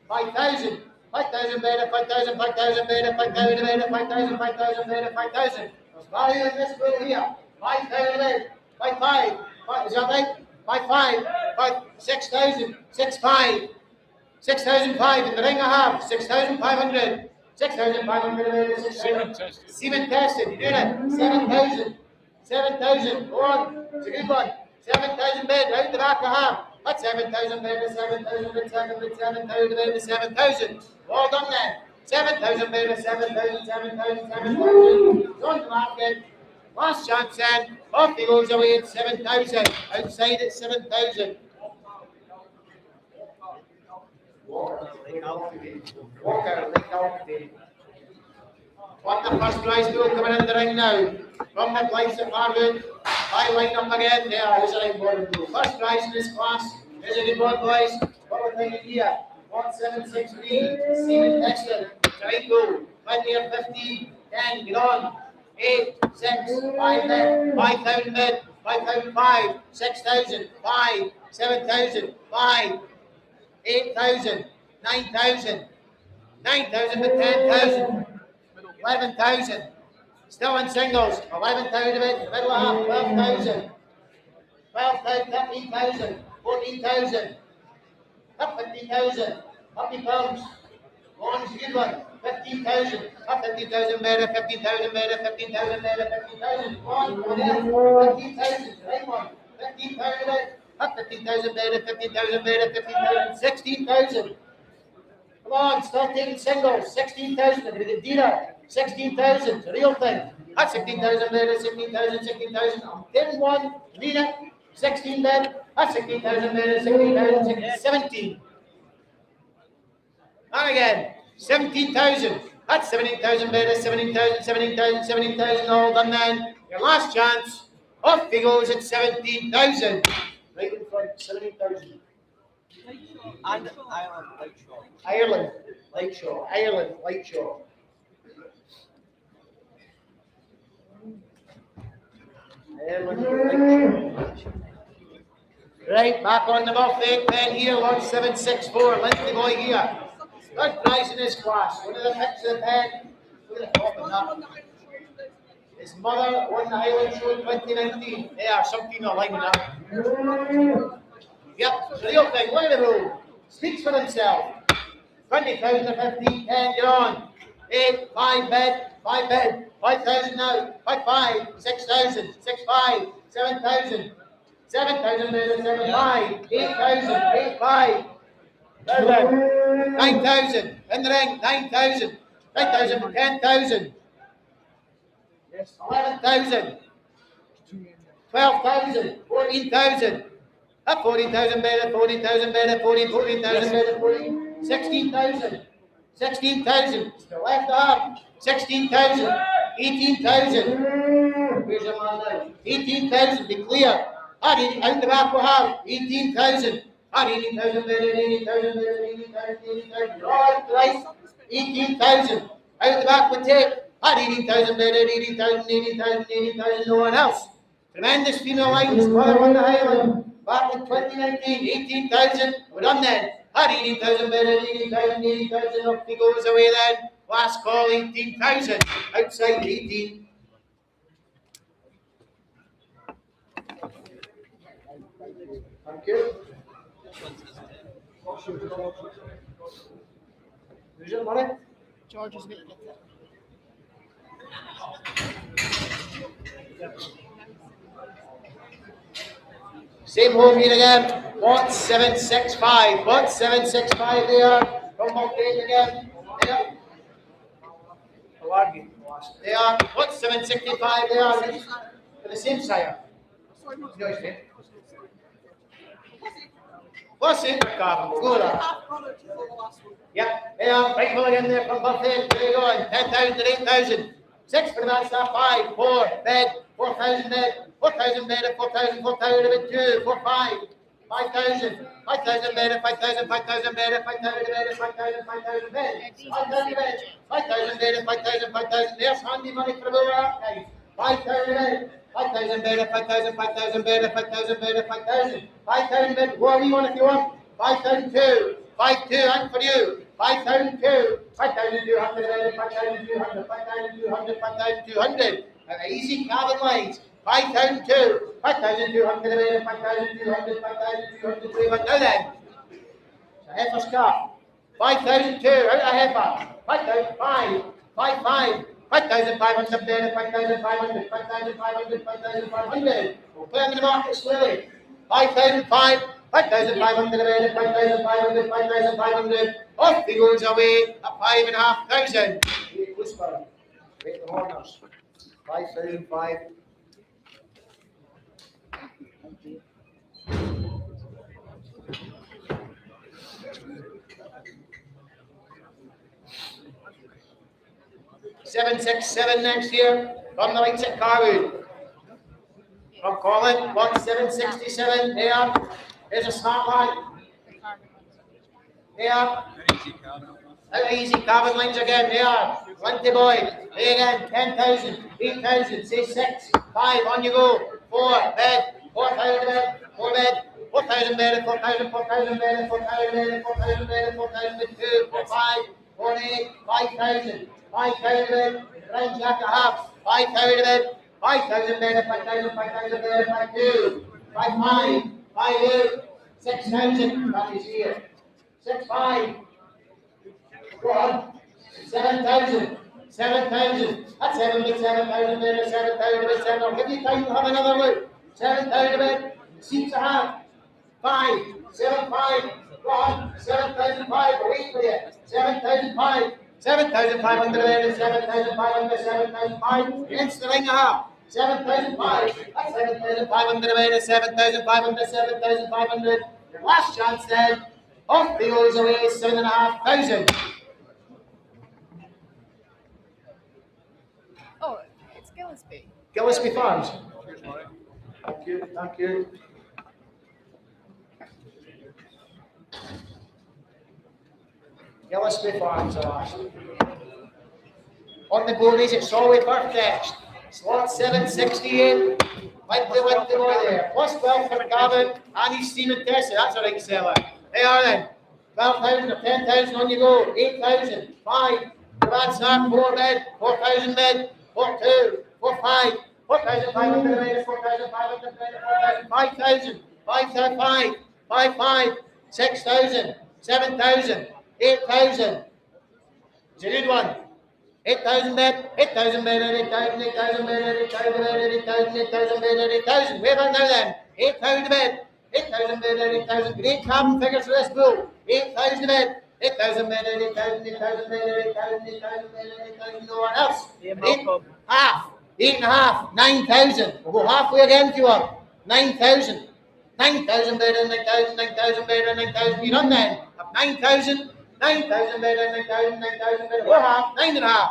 5,000. 5,000 bed. 5,000. 5,000 bed. 5,000 bed. 5,000. 5,000 bed. 5,000. There's value in this bull here. 5,000 bed. 5,500. Is that right? 5,500. 6,000. 6,500. 6,500 in the ring I have. 6,500. 6,500. 6,000. Semen tested. You doing it? 7,000. 7,000. Go on. It's a good one. 7,000 bed. Out the back I have. That's 7,000 bed. 7,000 bed. 7,000 bed. 7,000. Well done then. 7,000 bed. 7,000. 7,000. 7,000. It's on the market. Last chance then. Off he goes away at 7,000. Outside at 7,000. Walker, Lake Alfie. What the first prize bill coming in the ring now? From the place at Marwood. High line up again. There, here's a ring board blue. First prize in this class. Here's a good board, boys. What we're thinking here. 1763. Semen tested. Triangle. 20 or 15. 10. Get on. 8, 6, 5 bed, 5,000 bed, 5,500, 6,000, 5, 7,000, 5, 8,000, 9,000, 9,000 to 10,000, 11,000, still in singles, 11,000 of it, middle half, 12,000, 12,000, 13,000, 14,000, up 50,000, £50, one is a good one. 15,000, up 15,000 better, 15,000 better, 15,000 better, 15,000, one, 15,000, right one, 15,000, up 15,000 better, 15,000 better, 15,000, 16,000. Come on, start taking singles, 16,000, with the dealer, 16,000, it's a real thing. That's 16,000 better, 16,000, 16,000, I'm getting one, need it, 16 bed, that's 16,000 better, 16,000, 17. And again. 17,000. That's 17,000 better. 17,000, 17,000, 17,000 all done then. Your last chance. Off he goes at 17,000. Right in front, 17,000. And Ireland Lightshore. Ireland Lightshore. Ireland Lightshore. Ireland Lightshore. Right, back on the buffet pen here, 1764. Lindsay boy here. Third prize in this class. One of the picks of the pen. Look at the top of that. His mother won the Highland Show in 2019. There, some female lining up. Yep, the real thing. Look at the rule. Speaks for himself. 20,000 to 15, 10, get on. 8, 5 bed, 5 bed, 5,000 now, 5, 6,000, 6, 5, 7,000, 7,000 bed, 7, 5, 8,000, 8, 5. 9,000 in the ring, 9,000, 9,000 for 10,000, 11,000, 12,000, 14,000, up 14,000 better, 14,000 better, 14,000 better, 14, 16,000, 16,000, still left up, 16,000, 18,000, Where's your man now? 18,000, be clear. Out the back we have 18,000. 18,000 better, 18,000 better, 18,000, 18,000. Right. 18,000. Out the back we take. 18,000 better, 18,000, 18,000, 18,000. No one else. Tremendous female lines. Mother on the Highland. Back in 2019, 18,000. We're done then. 18,000 better, 18,000, 18,000. Up he goes away then. Last call, 18,000. Outside 18. Thank you. Who's your money? George is going to get it. Same home here again. 1765. 1765 there. From Mulcahy again. There. They are. 1765 they are. For the same sire. No, it's it. What's it? Go there. Yep, they are. Right again there from Buffalo. There you go. 10,000 to 8,000. 6 for that staff. 5, 4, bed, 4,000 bed, 4,000 bed, 4,000, 4,000 bed, 2, 4, 5, 5,000, 5,000 bed, 5,000, 5,000 bed, 5,000 bed, 5,000, 5,000 bed, 5,000 bed, 5,000 bed, 5,000, 5,000. There's handy money for the archive. 5,000 bed, 5,000 bed, 5,000, 5,000 bed, 5,000 bed, 5,000, 5,000 bed. What do you want if you want? 5,002, 5,2, and for you. 5,002, 5,200, 5,200, 5,200, 5,200. Easy cabin lines. 5,002, 5,200, 5,200, 5,200. Now then, it's a heifer's calf. 5,002, out a heifer. 5,005, 5,500, 5,500, 5,500, 5,500, 5,500. We'll play on the market slowly. 5,005, 5,500, 5,500, 5,500. Off he goes away at 5,500. Whisper. Wait the horners. 5,005. $767 next year from the likes at Carwood. From Colin, 1767 there. There's a smart line. There. Out easy carbon lines again. There. Plenty boy. There again. 10,000, 8,000, say 6, 5, on you go. 4, bed, 4,000 bed, 4 bed, 4,000 bed, 4,000, 4,000 bed, 4,000 bed, 4,000 bed, 4,000 bed, 2, 4, 5, 4, 8, 5,000, 5,000 bed, round jack a half, 5,000 bed, 5,000 bed, 5,000, 5,000 bed, 5, 2, 5, 5, 5, 8, 6,000, that is here. 6, 5, go on, 7,000, 7,000, that's 7,000, 7,000 bed, 7,000 bed, 7,000, I'll give you time to have another look. 7,000 bed, seats a half, 5, 7, 5, go on, 7,005, wait for you, 7,005, 7,500 bed, 7,500, 7,005, against the ring a half, 7,005, that's 7,500 bed, 7,500, 7,500, last chance then, off he goes away, 7,500. Oh, it's Gillespie. Gillespie Farms. Thank you, thank you. Gillespie Farms are last. On the boardies, it's solid birth Slot 768. Plenty more there. Plus 12 for Gavin and his steam and Tessa. That's a right seller. They are then. 12,000 or 10,000 on you go. 8,000. 5. Bad sack. 4 bed. 4,000 bed. 4, 2. 4, 5. 4,500 bed. 4,500 bed. 4,000. 5,000. 5,005. 5, 5. 6,000. 7,000. 8,000. It's a good one. 8,000 bed, 8,000 bed, 8,000, 8,000 bed, 8,000 bed, 8,000, 8,000 bed, 8,000. Where about now then? 8,000 bed, 8,000 bed, 8,000. Great cabin figures for this bull. 8,000 bed, 8,000 bed, 8,000, 8,000 bed, 8,000, 8,000 bed, 8,000. No one else. Half, 8.5, 9,000. We'll go halfway again if you want. 9,000. 9,000 bed and 9,000, 9,000 bed and 9,000. You done then? 9,000. 9,000 bed and 9,000, 9,000 bed. We're half, 9.5.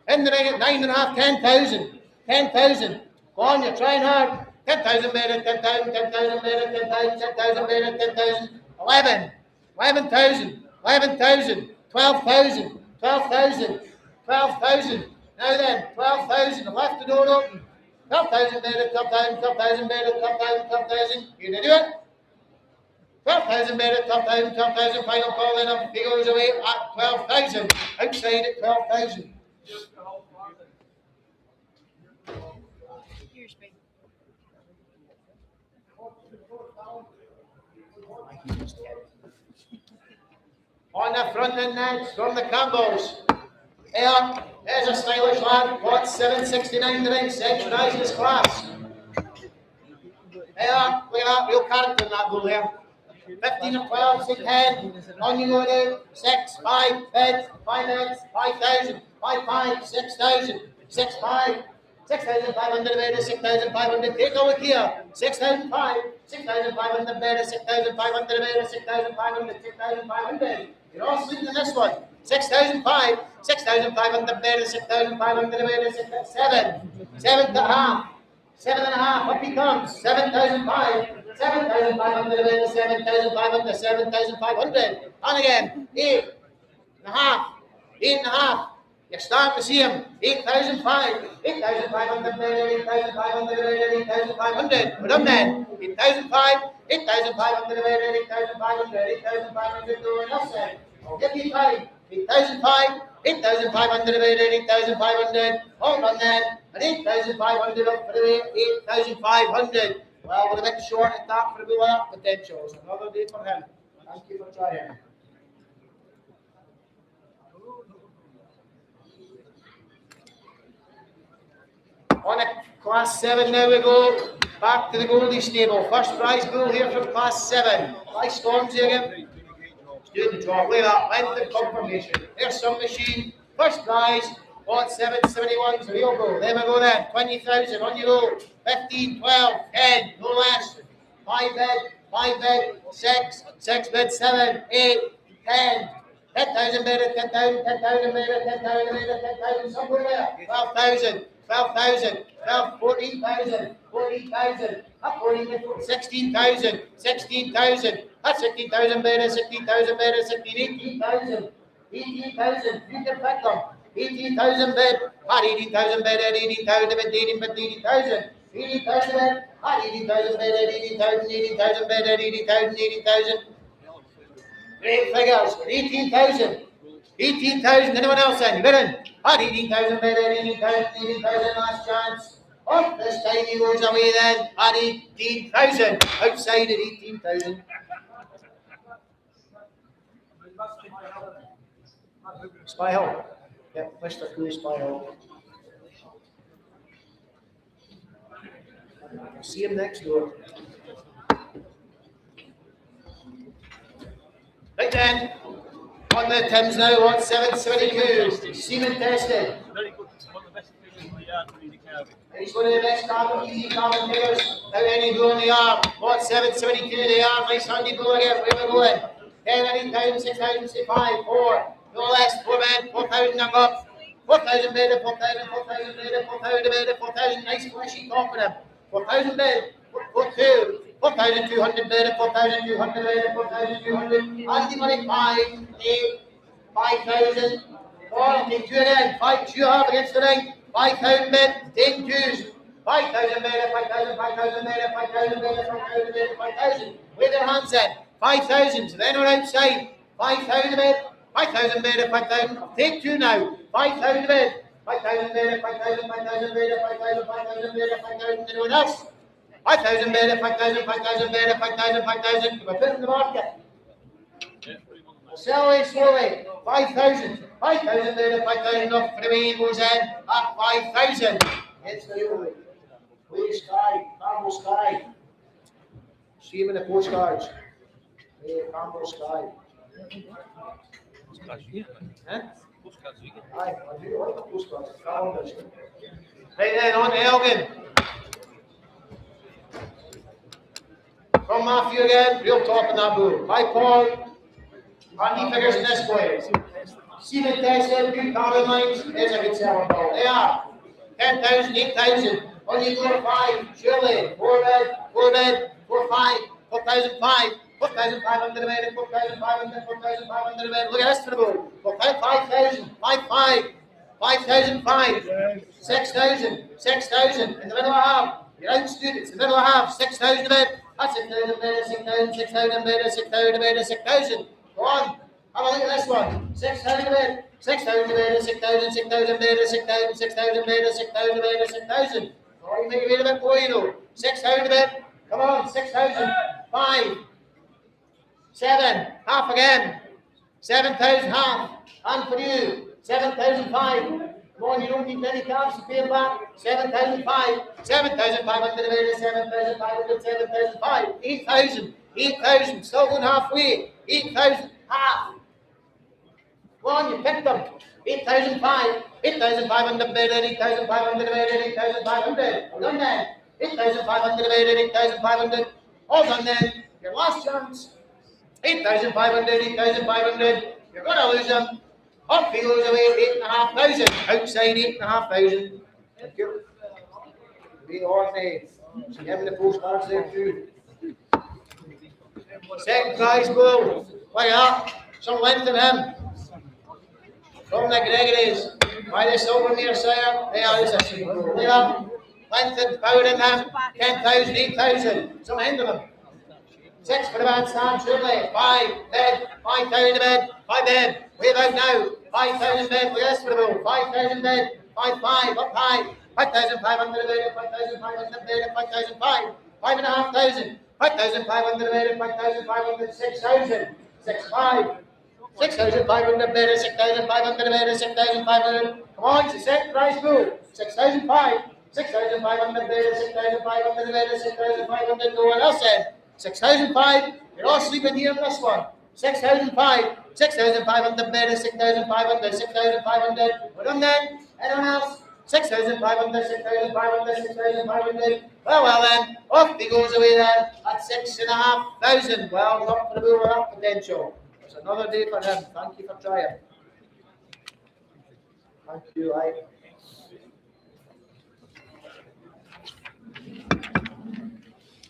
In the ring at 9.5, 10,000. 10,000. Go on, you're trying hard. 10,000 better, 10,000, 10,000 better, 10,000, 10,000 better, 10,000. 11, 11,000, 11,000, 12,000, 12,000, 12,000. Now then, 12,000. I've left the door open. 12,000 better, 12,000, 12,000 better, 12,000, 12,000. You gonna do it? 12,000 better, 12,000, 12,000. Final call in up. He goes away at 12,000. Outside at 12,000. Here's me. On the front and net from the Campbells. There's a stylish lad. What 769 the ring, second rise in his class. Look at that, real character in that bull there. 15 and 12, 6 10. On you go now. 6, 5, bed, 5 heads, 5,000, 5, 5, 6,000, 6, 5. 6,500 better, 6,500. Take a look here. 6,005, 6,500 better, 6,500 better, 6,500, 6,500. You're all sleeping in this one. 6,005, 6,500 better, 6,500 better, 7, 7.5, 7.5. Up he comes. 7,005, 7,500 better, 7,500, 7,500. On again. 8.5, 8.5. You're starting to see him. 8,005, 8,500 better, 8,500 better, 8,500. We're done then. 8,005, 8,500 better, 8,500, 8,500 going up then. I'll give you 5. 8,005, 8,500 better, 8,500. Hold on then. And 8,500 up for the way. 8,500. Well, we're a bit short at that for the bull up potential. So another day for him. Thank you for trying. On a class 7 now we go. Back to the Goldie stable. First prize bull here from class 7. By Storms again. Doing the job. Look at that. Length and confirmation. There's some machine. First prize. On 771's real bull. There we go then. 20,000 on you go. 15, 12, 10. No less. 5 bed. 5 bed. 6. 6 bed. 7. 8. 10. 10,000 better. 10,000. 10,000 better. 10,000 better. 10,000 somewhere there. 12,000. 12,000, 14,000, 14,000, up 16,000, 16,000, up 16,000 better, 16,000 better, 18,000, 18,000, you can pick them, 18,000 bed, at 18,000 better, 18,000 bed, 18,000, 18,000 bed, at 18,000 better, 18,000, 18,000 better, 18,000, 18,000, great figures, 18,000. 18,000, anyone else in? You in? At 18,000 better, 18,000, 18,000, last chance. Up this time he goes away then at 18,000. Outside at 18,000. Spy Hill. Yep, Mr. Cool Spy Hill. See him next door. Right then. On the Thames now, on 772. Seaman tested. He's one of the best carbon, easy carbon players. Now any bull in the arm. On 772, the arm. Nice handy bull again. Where we're going. 10, 9,000, 6,000, 6,500, 4. No less. 4 men. 4,000 and up. 4,000 better, 4,000, 4,000 better, 4,000 better, 4,000. Nice fleshy top in him. 4,000 better. 4,200. 4,200 better, 4,200 better, 4,200. Andy money 5, 8, 5,000. 4, take 2 again. 5, 2 half against the ring. 5,000 bid, 10 2s. 5,000 better, 5,000, 5,000 better, 5,000 better, 5,000 better, 5,000. With their hands in. 5,000. So then we're outside. 5,000 bid, 5,000 better, 5,000. Take 2 now. 5,000 bid. 5,000 better, 5,000, 5,000 better, 5,000, 5,000 better, 5,000. Anyone else? 5,000 better, 5,000, 5,000 better, 5,000, 5,000. We're putting the market. Slowly, slowly. 5,000. 5,000 better, 5,000 off for the way he goes in. At 5,000. It's the other way. Blue sky, Campbell sky. See him in the postcards. Hey, Campbell sky. Huh? Aye, I do like the postcards. Calendars. Right then, on to Elgin. From Matthew again, real top in that bull. By Paul, handy figures in this way. Seaman tested, good carbon lines. There's a good selling ball. They are 10,000, 8,000. On you go, 5. Surely. 4 bed, 4 bed, 4, 5. 4,005. 4,500 a bed, 4,500, 4,500 a bed. Look at this for the board. 5,000, 5,500. 5,005. 6,000, 6,000. In the middle of half. You're out, students. In the middle of half. 6,000 a bed. That's 6,000 a bed, 6,000, 6,000 a bed, 6,000 a bed, 6,000. Go on. Have a look at this one. 6,000 a bed. 6,000 a bed, 6,000, 6,000 a bed, 6,000, 6,000 a bed, 6,000 a bed, 6,000. Oh, you make it a bit more, you know. 6,000 a bed. Come on, 6,000. 5. 7. Half again. 7,000 half. And for you. 7,005. Come on, you don't need many cards to pay them back. 7,005. 7,500 a bed, 7,500, 7,005. 8,000. 8,000. Still going halfway. 8,000 half. Come on, you picked them. 8,005. 8,500 a bed, 8,500 a bed, 8,500. All done then. 8,500 a bed, 8,500. All done then. Your last chance. 8,500, 8,500. You're going to lose them. Off he goes away, 8,500. Outside 8,500. Thank you. Be ordinary. See him in the postcards there too. Second prize bull. Look at that. Some length in him. From the Gregory's. By the Silvermere sire. There is a single. Look at that. Length and power in him. 10,000, 8,000. Some end of them. 6 for the bandstand, surely. 5 bed. 5,000 bed. 5 bed. Way about now. 5,000 bed. Look at this for the bull. 5,000 bed. 5,500. Up high. 5,500 bed. 5,500 bed. 5,500. 5,500. 5,500 bed. 5,500. 6,000. 6,500. 6,500 bed. 6,500 bed. 6,500. Come on, it's a second prize pool. 6,500. 6,500 bed. 6,500 bed. 6,500. No one else said. 6,500. You're all sleeping here in this one. 6,500. 6,500 bed. 6,500. 6,500. We're done then. Anyone else? 6,500. 6,500. 6,500. Well then. Off he goes away then. At 6,500. Well, not for the bull with that potential. It's another day for him. Thank you for trying. Thank you, right?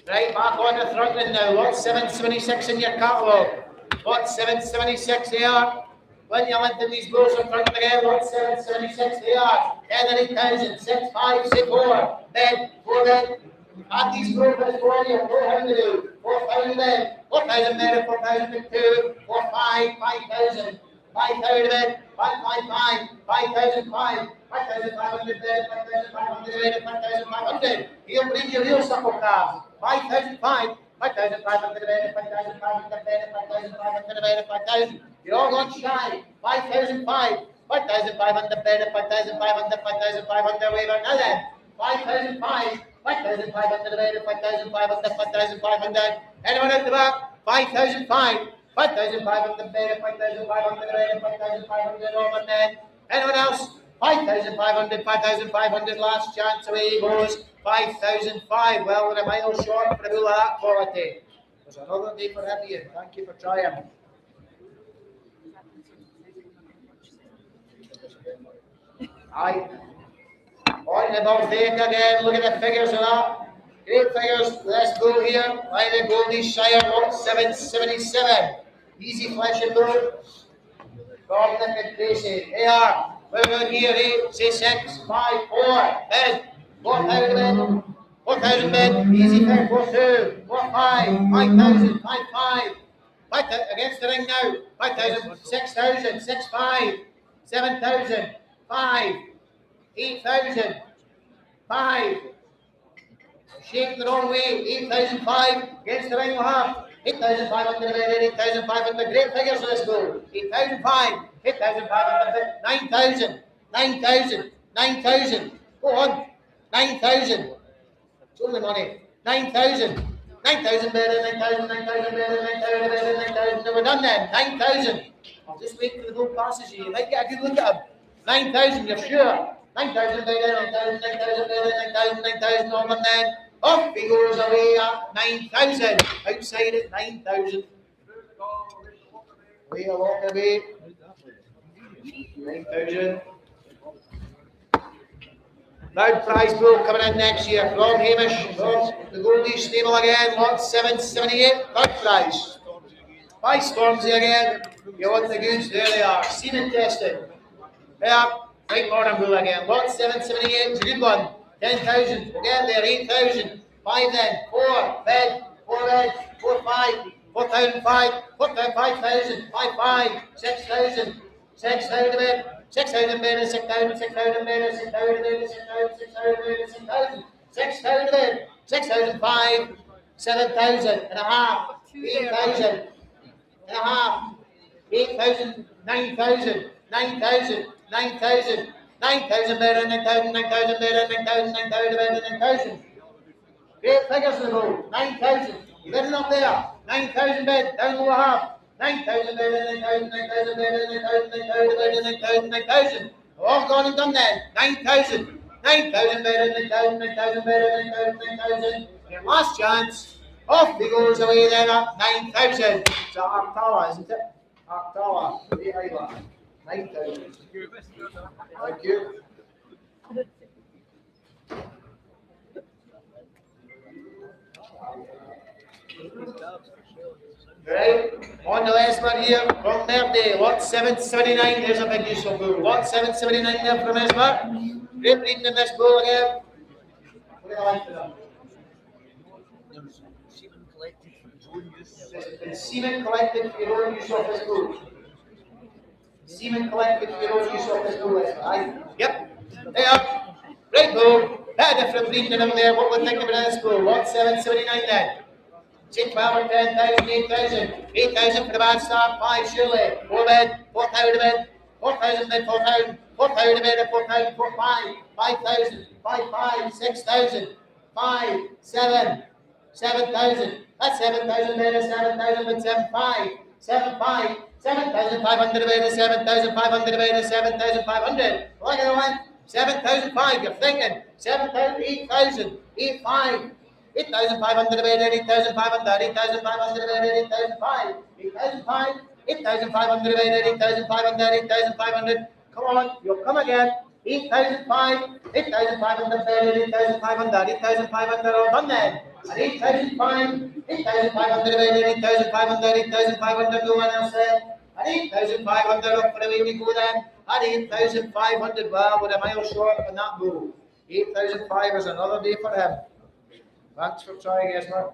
Right, back on the Thruggling now. What's 776 in your catalogue? What's 776 here? When you went in these bulls in front again, what's 776 here? 10,000, 6,500, 4 bed, 4 bed. At these bulls for the 400, 4,000 bed, 4,000 bed, 4,002, 4,500, 5,000, 5,000 bed, 5,500, 5,500, 5,500 bed, 5,500 bed, 5,500. He'll bring you real supple calves. 5,500, 5,500 bed, 5,500 bed, 5,500 bed, 5,000. You're all going shy. 5,500, 5,500 bed, 5,500, 5,500 waiver. Now then, 5,500, 5,500 bed, 5,500, 5,500. Anyone at the back? 5,500, 5,500 bed, 5,500 bed, 5,500 over then. Anyone else? 5,500, 5,500 last chance, away he goes. 5,500. Well, we're a mile short for a bull of that quality. There's another day for him here. Thank you for trying. Aye. On the Baltic again. Look at the figures of that. Great figures. Let's go here. By the Goldie Shire, lot 777. Easy flesh and bone. Gordon and Tracy. They are. We're going here, 8, say 6, 5, 4, bed. 4,000 bed, 4,000 bed, easy bed, 4,2, 4,500, 5,000, 5,500, 5,000, against the ring now, 5,000, 6,000, 6,500, 7,000, 5, 8,000, 5, shaking the wrong way, 8,500, against the ring we'll have, 8,500 bed, 8,500, great figures for this goal, 8,500, 8,500, 9,000, 9,000, 9,000, go on. 9,000. It's only money. 9,000. 9,000 better, 9,000, 9,000 better, 9,000 better, 9,000. No, we're done then. 9,000. I'll just wait for the bull passes you. You might get a good look at him. 9,000, you're sure. 9,000 better, 9,000, 9,000 better, 9,000, 9,000 on them then. Off he goes away at 9,000. Outside at 9,000. Way a walk away. 9,000. Round prize bull coming in next year from Hamish, from the Goldie stable again, lot 778, third prize. By Stormzy again, you want the goods, there they are, semen tested. There, right modern bull again, lot 778, it's a good one, 10,000, we'll get there, 8,000, 5 then, 4, bed, 4 bed, 4, 5, 4,005, 5,000, 5, 5, 6,000, 6,000 bed, 6,000 bed, 6,000, 6,000 bed, 6,000 bed, 6,000, 6,000 bed, 6,000, 6,000 bed, 6,005, 7,000 and a half, 8,000 and a half, 8,000, 9,000, 9,000, 9,000, 9,000 bed, 9,000, 9,000 bed, 9,000, 9,000 bed, 9,000. Great figures in the road, 9,000. You're getting up there, 9,000 bed, down lower half. 9,000 bed, 9,000, 9,000 bed, 9,000, 9,000 bed, 9,000, 9,000. All gone and done then. 9,000. 9,000 bed, 9,000, 9,000 bed, 9,000, 9,000. Your last chance. Off he goes away then up 9,000. It's Arctala, isn't it? Arctala. 9,000. Thank you. Right, on the last one here from Merde, lot 779, there's a big useful bull. Lot 779 there from Esmer. Great reading in this bull again. What do you like for them? There's been semen collected for your own use of this bull. Semen collected for your own use of this bull, Esmer. Yep, there. Great bull. Bit of different breeding in them there. What we're thinking about this bull, lot 779 then. 12 or 10,000, 8,000, 8,000 for the bad start, 5 surely, 4 bed, 4,000 bed, 4,000 bed, 4,000, 4,000 bed, 4,000, 4, 5, 5,000, 5, 5, 6,000, 5, 7, 7,000, that's 7,000 bed, 7,000 bed, 7, 5, 7, 5, 7,500 bed, 7,500 bed, 7,500, look at the one, 7,005, you're thinking, 7,000, 8,000, 8, 5, 8,500 bed, 8,500, 8,500 bed, 8,500, 8,500, 8,500 bed, 8,500, 8,500. Come on, you'll come again. 8,500, 8,500 bed, 8,500, 8,500 all done then. And 8,500, 8,500 bed, 8,500, 8,500 no one else said. And 8,500 up for the way we go then. And 8,500, well, with a mile short on that bull. 8,500 is another day for him. Thanks for trying, Esmer.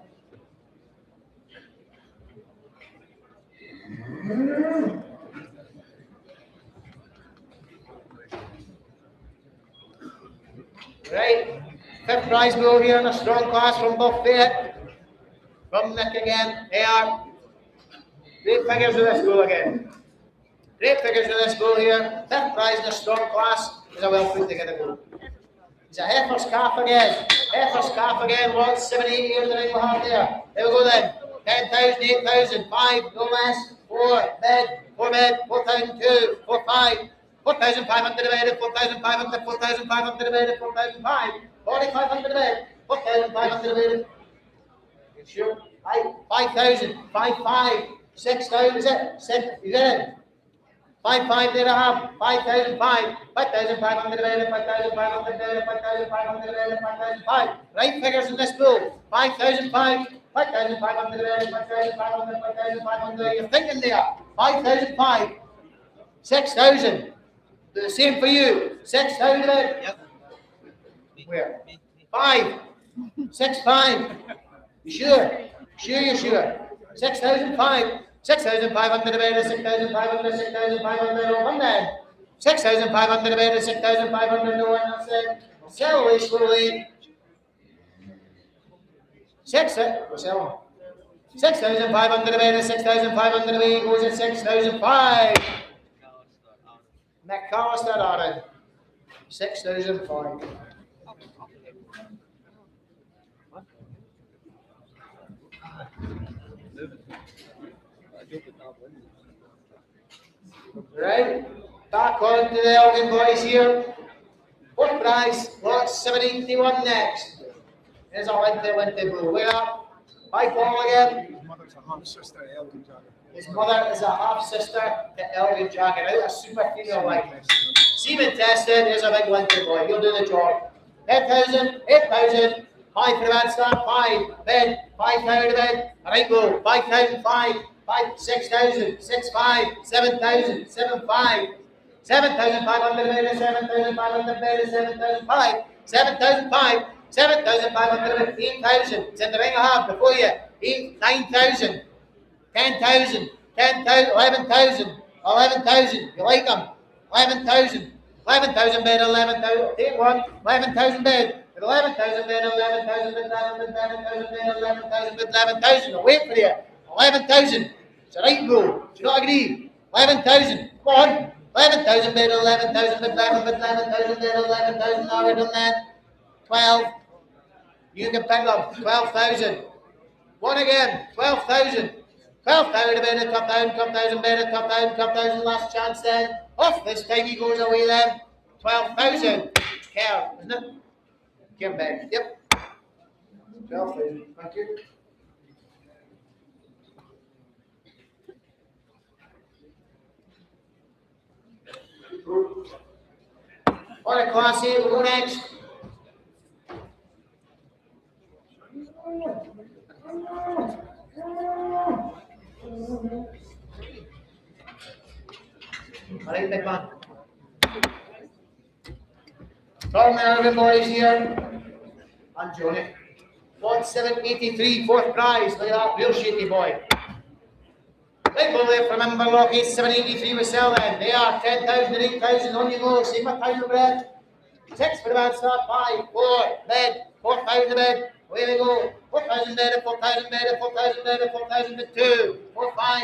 Right, fifth prize bull here in a strong class from Buffett. From Nick again, AR. Great figures with this bull again. Great figures with this bull here. Fifth prize in a strong class is a well put together bull. He's a heifer's calf again. Heifer's calf again, lot 78 years in England there. There we go then. 10,000, 8,000, 5, no less. 4 bed, 4,002, 4, 5, 4,500 a bed, 4,500, 4,500 a bed, 4,500, 4,500 a bed, 4,500 a bed. You sure? 5,000, 5, 6,000, is it? 6, is it? 5, there I have, 5,005, 5,500 a bed, 5,500 a bed, 5,500 a bed, 5,005. Right figures in this bull, 5,005, 5,500 a bed, 5,500, 5,500, you're thinking there, 5,005, 6,000, the same for you, 6,000 a bed. Yep. Where? 5, 6, 5, you sure? Sure, you're sure? 6,005. 6,500 a bed, 6,500, 6,500, no one then. 6,500 a bed, 6,500, no one else said. Sell away slowly. 6,500 a bed, 6,500 away, goes at 6,005. McAllister Aaron. 6,005. Right, back on to the Elgin boys here. Fourth prize, lot 781 next. There's a lengthy blue. Where? Hi Paul again. His mother's a half sister to Elgin Jagger. His mother is a half sister to Elgin Jagger. Out a super female like. Semen tested, there's a big lengthy boy. He'll do the job. 10,000, 8,000, 5 for the bad start, 5, bed, 5,000 bed, right go, 5,000, 5, 6,000, 6,5, 7,000, 7,5, 7,500 bed, 7,500 bed, 7,500, 7,500, 7,500, 8,000, it's in the ring I have before you, 9,000, 10,000, 10,000, 11,000, 11,000, you like them, 11,000, 11,000 bed, 11,000, take one, 11,000 bed, 11,000 bed, 11,000 bed, 11,000 bed, 11,000 bed, 11,000, I'll wait for you, 11,000, it's a right go, do you not agree? 11,000, come on, 11,000 bed, 11,000 bed, 11,000 bed, 11,000, now we're done then, 12, you can pick up, 12,000, one again, 12,000, 12,000 bed, 12,000 bed, 12,000, last chance then, off this time he goes away then, 12,000, care, isn't it? Care bed, yep, 12,000, thank you. On a class A, we'll go next. All right, big man. Tom and the boys here. And Johnny. 1,783, fourth prize. Look at that, real shaky boy. Big bullet from Emberlock, 8,783 we sell then. They are 10,000 and 8,000 on you go. See my time of bread. 6 for the bad start, 5, 4, bed, 4,000 bed. Away we go. 4,000 bed, 4,000 bed, 4,000 bed, 4,000 bed, 2, 4, 5,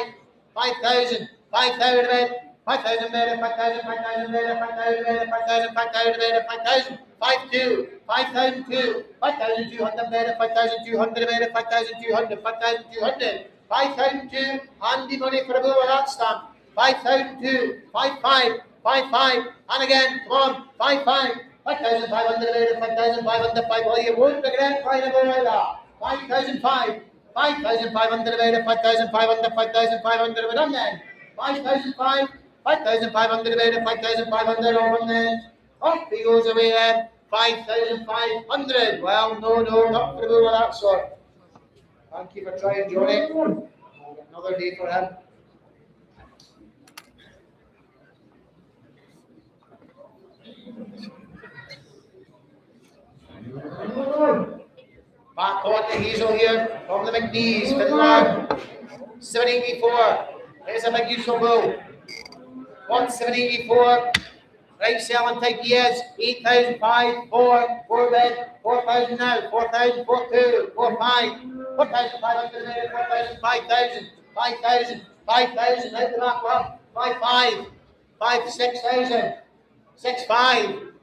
5,000, 5,000 bed, 5,000 bed, 5,000, 5,000 bed, 5,000 bed, 5,000, 5,000 bed, 5,000, 5,2, 5,002, 5,200 bed, 5,200 bed, 5,200, 5,200. 5,002, handy money for a blow of that stamp. 5,002, 5,5, 5,5, and again, come on, 5,5, 5,500 bed, 5,500, 5, well, you won't regret buying a blow like that. 5,005, 5,500 bed, 5,500, 5,500, we're done then. 5,005, 5,500 bed, 5,500, on then. Off he goes away then. 5,500, well, no, not for a blow of that sort. Thank you for trying, Johnny. Another day for him. Back on the Hazel here from the McNees, Finland. 784. There's a big useful bull. 1,784. Right, selling type he is. 8,005, 4 bed, 4,000 now, 4,000, 4,2, 4,5. 4,500 bed, 4,000, 5,000, 5,000, 5,000, out the back one, 5,5, 5, 6,000, 6,5,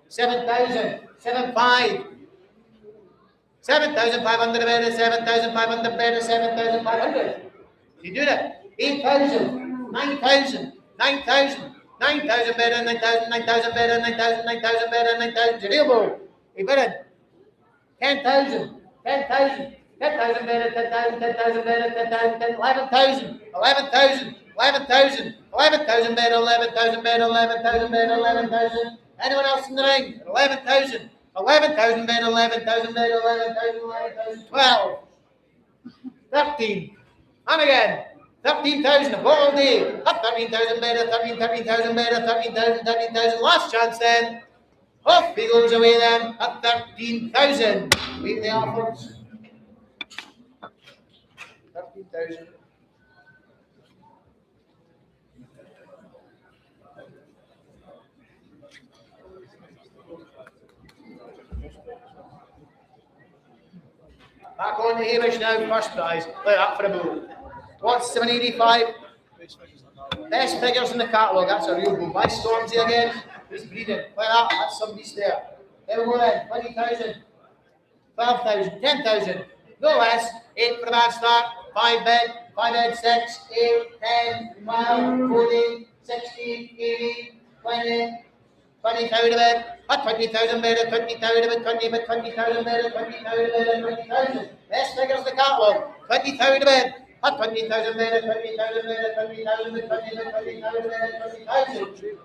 7,000, 7,5, 7,500 bed, 7,500 bed, 7,500. You do that. 8,000, 9,000, 9,000, 9,000 bed, 9,000, 9,000 bed, 9,000, 9,000 bed, 9,000. You deal, you bid 10,000, 10,000. 10,000 bed, 10,000, 10,000 bed, 10,000, 11,000, 11,000, 11,000, 11,000 bed, 11,000 bed, 11,000 bed, 11,000. Anyone else in the ring? 11,000, 11,000 bed, 11,000 bed, 11,000, 11,000, 12, 13, and again, 13,000, a all day. Up 13,000 bed, 13,000 bed, 13,000, 13,000. Last chance then. Off he goes away then at 13,000. Leave the offers. 13,000. Back on the Hamish now, first prize. Play that for a bull. What's 785? Best figures in the catalogue, that's a real bull. By Stormzy again, he's breeding. Play that, that's some beast there. There we go then, 20,000, 12,000, 10,000, no less. 8 for the bad start, 5 bed, 6, 8, 10, 12, 14, 16, 18, 20, 20,000 bed, 20,000 bed, 20,000 bed, 20,000 bed, 20,000 bed, 20,000. Best figures in the catalogue, 20,000 bed, 20,000 bed, 20,000 bed, 20,000 bed, 20,000 bed, 20,000.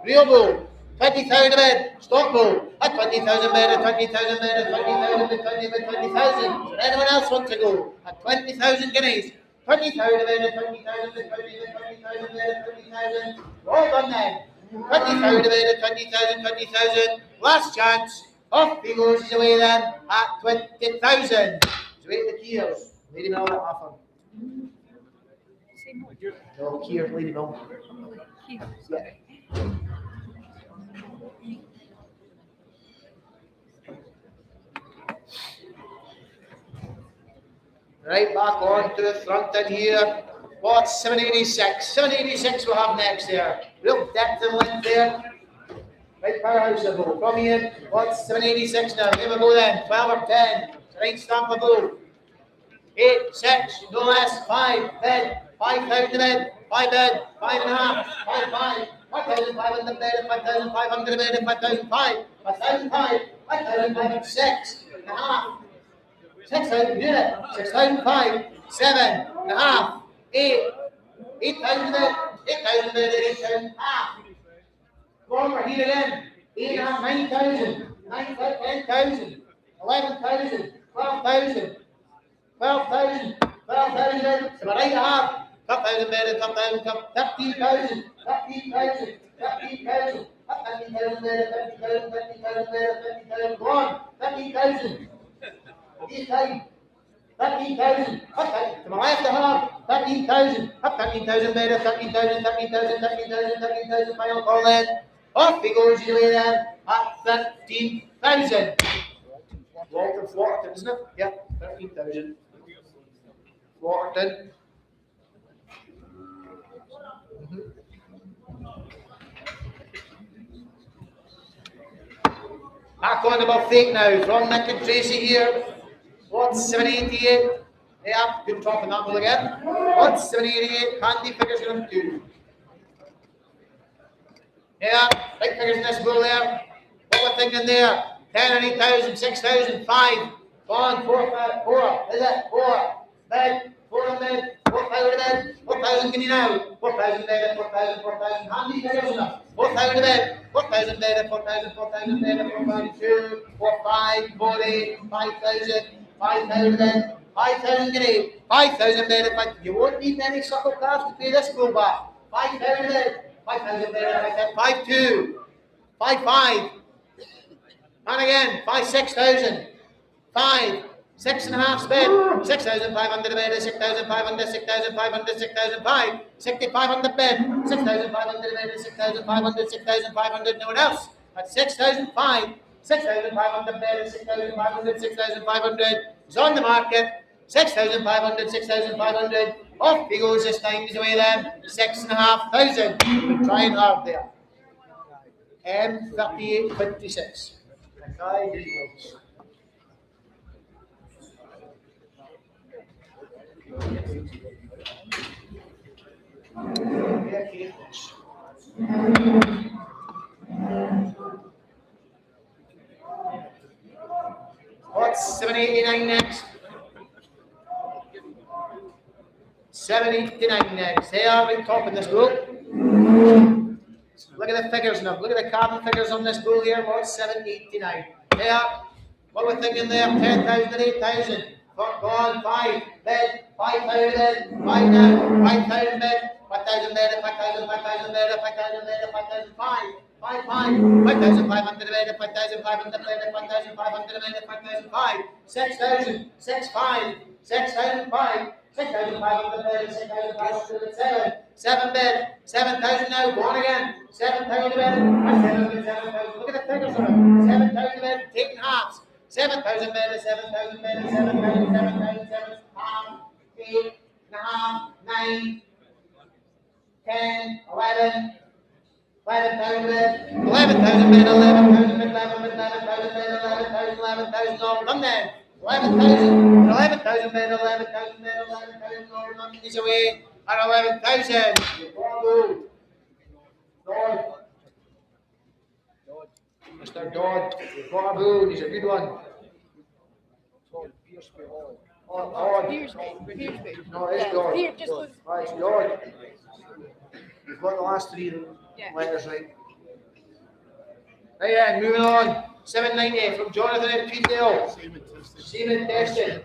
Real bull, 20,000 a bid. Stop bull. At 20,000 bid, at 20,000 bid, at 20,000 bid, 20 bid, 20,000. Does anyone else want to go? At 20,000 guineas. 20,000 a bid, at 20,000 bid, 20 bid, 20,000 bid, at 20,000. All done then. 20,000 a bid, at 20,000, 20,000. Last chance. Off he goes. He's away then at 20,000. He's away to the Keels. Lady Mill at Offham. No, Keir, Lady Mill. Yeah. Right back on to the front in here. What's 786? 786 we'll have next there. Real depth and length there. Right powerhouse of bull. From here. What's 786 now? Here we go then. 12 or 10. Right stamp of bull. 8, 6, no less. 5, bid. 5,000 bid. 5 bid. 5.5. 5, 5. 5,500 bid. 5,500 bid. 5,005. 5,005. 5,500. 6.5. 6,000 unit, 6,005, 7.5, 8, 8,000 bid, 8,000 bid, 8,000 half. Go on, we're here again. 8.5, 9,000, 9,000, 10,000, 11,000, 12,000, 12,000, 12,000, so we're right at half. 12,000 bid, 12,000, 13,000, 13,000, 13,000, 13,000 bid, 13,000, 13,000 bid, 13,000, go on, 13,000. This time, 13,000. Okay, to my left a half, 13,000. 13,000 better, 13,000, 13,000, 13,000, 13,000. Final call then. Off he goes away then at 13,000. Walter Waterton, isn't it? Yeah, 13,000. Waterton. Back on about fake now. From Nick and Tracy here. What's 788? Yeah, good top on that one again. What's 788? Handy figures for them too. Yeah, big figures in this bull there. What we're thinking there? 10 or 8,000, 6,000, 5. Go on, 4, 5, 4. Is it? 4. Bid. 4 on bid. 4,000 bid. 4,000 can you now? 4,000 bid. 4,000, 4,000. Handy figures enough. 4,000 bid. 4,000 bid. 4,000, 4,000 bid. 4,2, 4, 5, 4, 8, 5,000. 5,000 bid, 5,000 guinea, 5,000 bid. You won't need many suckle calves to pay this bull back. 5,000 bid, 5,000 bid, 5,2, 5,5, and again, 6,000, 5, 6.5 bid, 6,500 bid, 6,500, 6,500, 6,500, 6,500 bid, 6,500 bid, 6,500, 6,500, no one else, at 6,500. 6,500 bid, 6,500, 6,500 is on the market. 6,500, 6,500. Off he goes this time. He's away then. 6,500. Trying hard there. M3826. What's 789 next? 789 next. They are in top in this bull. Look at the figures now. Look at the carbon figures on this bull here. What's 789? They are. What we're thinking there? 10,000 and 8,000. Go on, 5 bid, 5,000, 5 now, 5,000 bid, 5,000 bid, 5,000, 5,000 bid, 5,000 bid, 5,000, 5. 5,500 bid, 5,500 bid, 5,500 bid, 5,005, 6,000, 6,500, 6,005, 6,500 bid, 6,500, 7, 7 bid, 7,000 now, go on again, 7,000 bid, 7,000, look at the figures on it, 7,000 bid, taking halves, 7,000 bid, 7,000 bid, 7,000, 7,000, 7, half, 8.5, 9, 10, 11, 11,000 bid, 11,000 bid, 11,000 bid, 11,000 bid, 11,000 bid, 11,000, 11,000 all done then. 11,000, 11,000 bid, 11,000 bid, 11,000 all done. He's away at 11,000. Dodd. Mr. Dodd, got a bull, he's a good one. Dodd. No, it's Dodd. It's Dodd. You've got the last 3 letters right. Right then, moving on. 790 from Jonathan at Tweeddale. Seaman tested.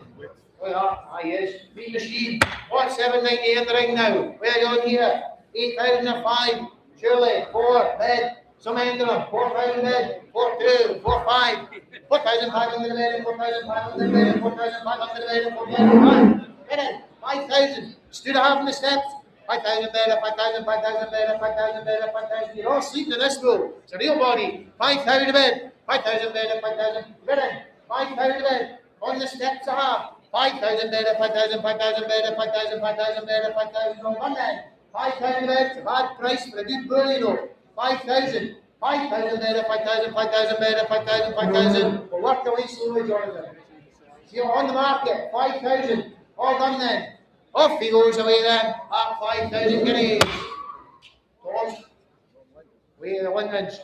Oh yeah, he is. Meat machine. What 790 in the ring now? Where are you on here? 8,005. Surely. 4. Bed. Some end of them. 4,000 bed. 4,2. 4,5. 4,500 bed. 4,500 bed. 4,500 bed. 4,500 bed. 5,000. Stood half in the steps. 5,000 bed. 5,000. 5,000 bed. 5,000 bed. 5,000. You're all sleeping in this school. It's a real body. 5,000 bed. 5,000 bed. 5,000 bed. 5,000 bed. On the steps a half. 5,000 bed, 5,000, 5,000 bed, 5,000, 5,000 bed, 5,000 on one end. 5,000 bed, a bad price for a good bull, you know. 5,000, 5,000 bed, 5,000, 5,000 bed, 5,000, 5,000. We'll work away slowly, Jonathan. See, on the market, 5,000. All done then. Off he goes away then. At 5,000 guineas. Tom, way the Lindens.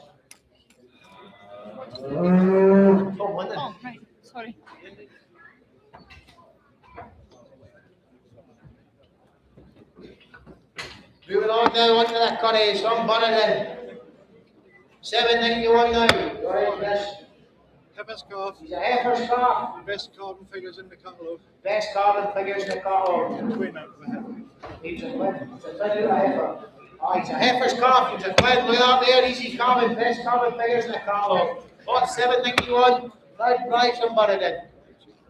Tom Linden. Oh, right. Sorry. Moving on now onto the Connies from Bonnerton. 791 now. Go ahead, Chris. Heifer's calf. He's a heifer's calf. The best carbon figures in the catalogue. Best carbon figures in the catalogue. Twin out of a heifer. He's a twin. It's a twin of a heifer. Oh, he's a heifer's calf. He's a twin. Look up there. Easy carbon. Best carbon figures in the catalogue. What 791? Right price from Bonnerton.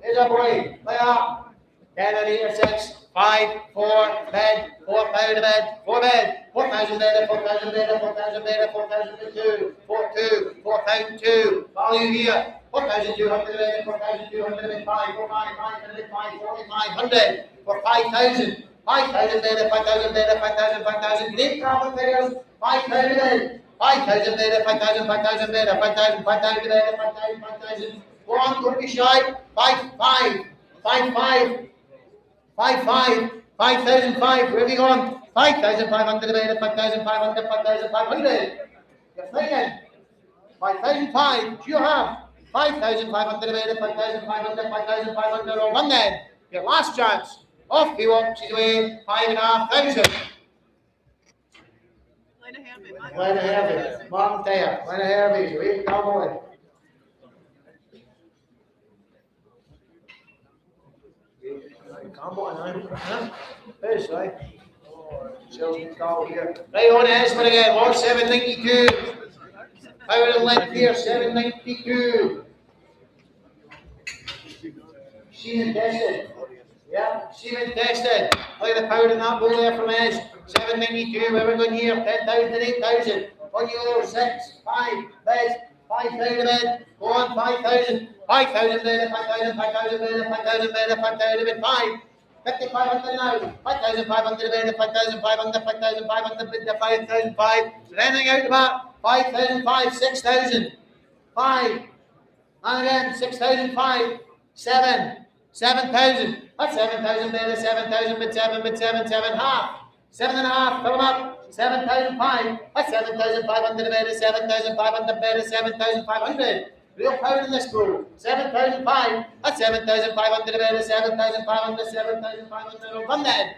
Here's a boy. Look up. 10 and 8 or 6. 5, 4, bed, 4,000 bed, 4 bed, 4,000 bed, 4,000 bed, 4,000 bed, 4,002, 4,2, 4,002. Value here, 4,200 bed, 4,200 bed, 5, 4, 5, 500, 5, 4,500 for 5,000. 5,000 bed, 5,000 bed, 5,000, 5,000. Great carbon figures, 5,000 bed, 5,000 bed, 5,000, 5,000 bed, 5,000, 5,000 bed, 5,000, 5,000. Go on, don't be shy. 5, 5, 5, 5. 5,500, 5,005, where have you gone? 5,500 a bed, 5,500, 5,500. You're flying. 5,500, do you have? 5,500 a bed, 5,500, 5,500 on one then. Your last chance. Off he walks his way, 5,500. Line of Hervey, Martin Taylor, Line of Hervey, away, cowboy. There's right. Salesman call here. Right on Esmond again, 792. Power and length here, 792. Seaman tested. Yeah, Seaman tested. Look at the power in that bull there from Es. 792. Where we're going here, 10,000 to 8,000. On your 6, 5, beds, 5,000 bed. Go on, 5,000. 5,000 bed, 5,000, 5,000 bed, 5,000 bed, 5,000 bed, 5. 5,500 now. 5,500 bed, 5,500, 5,500 bid, 5,005. So anything out of that? 5,005, 6,000. 5. And again, 6,005. 7. 7,000. That's 7,000 bed, 7,000 bid, 7 bid, 7, 7 half. 7.5, fill them up. 7,005. That's 7,500 bed, 7,500 bed, 7,500. Real power in this school. 7,500. That's 7,500 a bed, 7,500, 7,500 on then.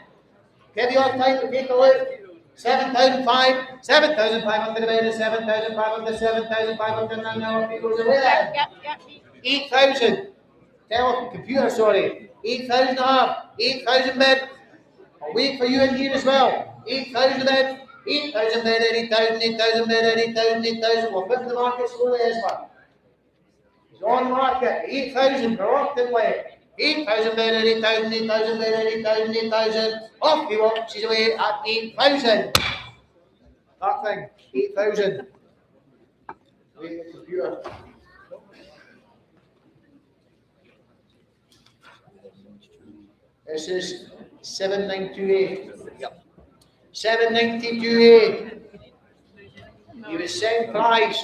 Give you all time to take a look. 7,500, 7,500 a bed, 7,500, 7,500, and now if he goes away then. 8,000. Tell computer, sorry. 8,000 and a half. 8,000 bed. I'll wait for you in here as well. 8,000 bed. 8,000 bed, 8,000, 8,000 bed, 8,000, 8,000. We'll put the market slowly as well. On market, 8,000 reluctantly. 8,000 bed, 8,000, 8,000 bed, 8,000, 8,000. Off he walks his way at 8,000. That thing, 8,000. Wait the computer. This is 7,928. Yep. 7,928. He was same price.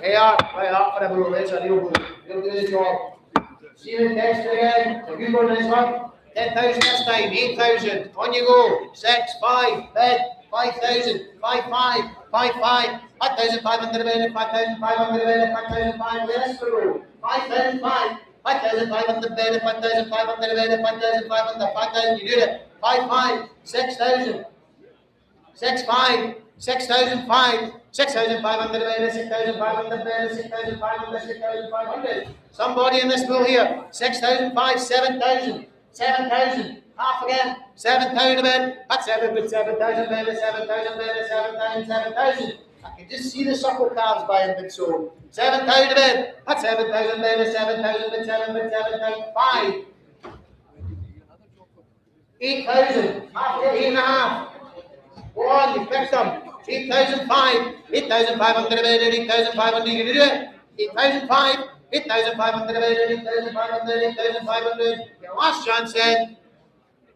They are right up for the bull. There's a real bull. He'll do the job. Seaman test again. So you go to this one. 10,000 this time. 8,000. On you go. 6, 5, bed. 5,000. 5, 5, 5, 5. 5,500 bed. 5,500 bed. 5,500 bed. 5,500. 5,500 bed. 5,500 bed. 5,500. 5,000. You do it. 5, 5. 6,000. 6, 5. 6,005. 6,500 better, 6,500 better, 6,500, 6,500. Somebody in this pool here. 6,500, 7,000, 7,000. Half again. 7,000 a bit. That's 7,000 better, 7,000 better, 7,000, 7,000. I can just see the circle calves buying bit so. 7,000 a bit. That's 7,000 better, 7,000 bit, 7,000, 5. 8,000. Half again, 8.5. Go on, you picked them. 8,500, 8,500 a bit, 8,500, you can do it. 8,500, 8,500 a bit, 8,500, 8,500. Your last chance then.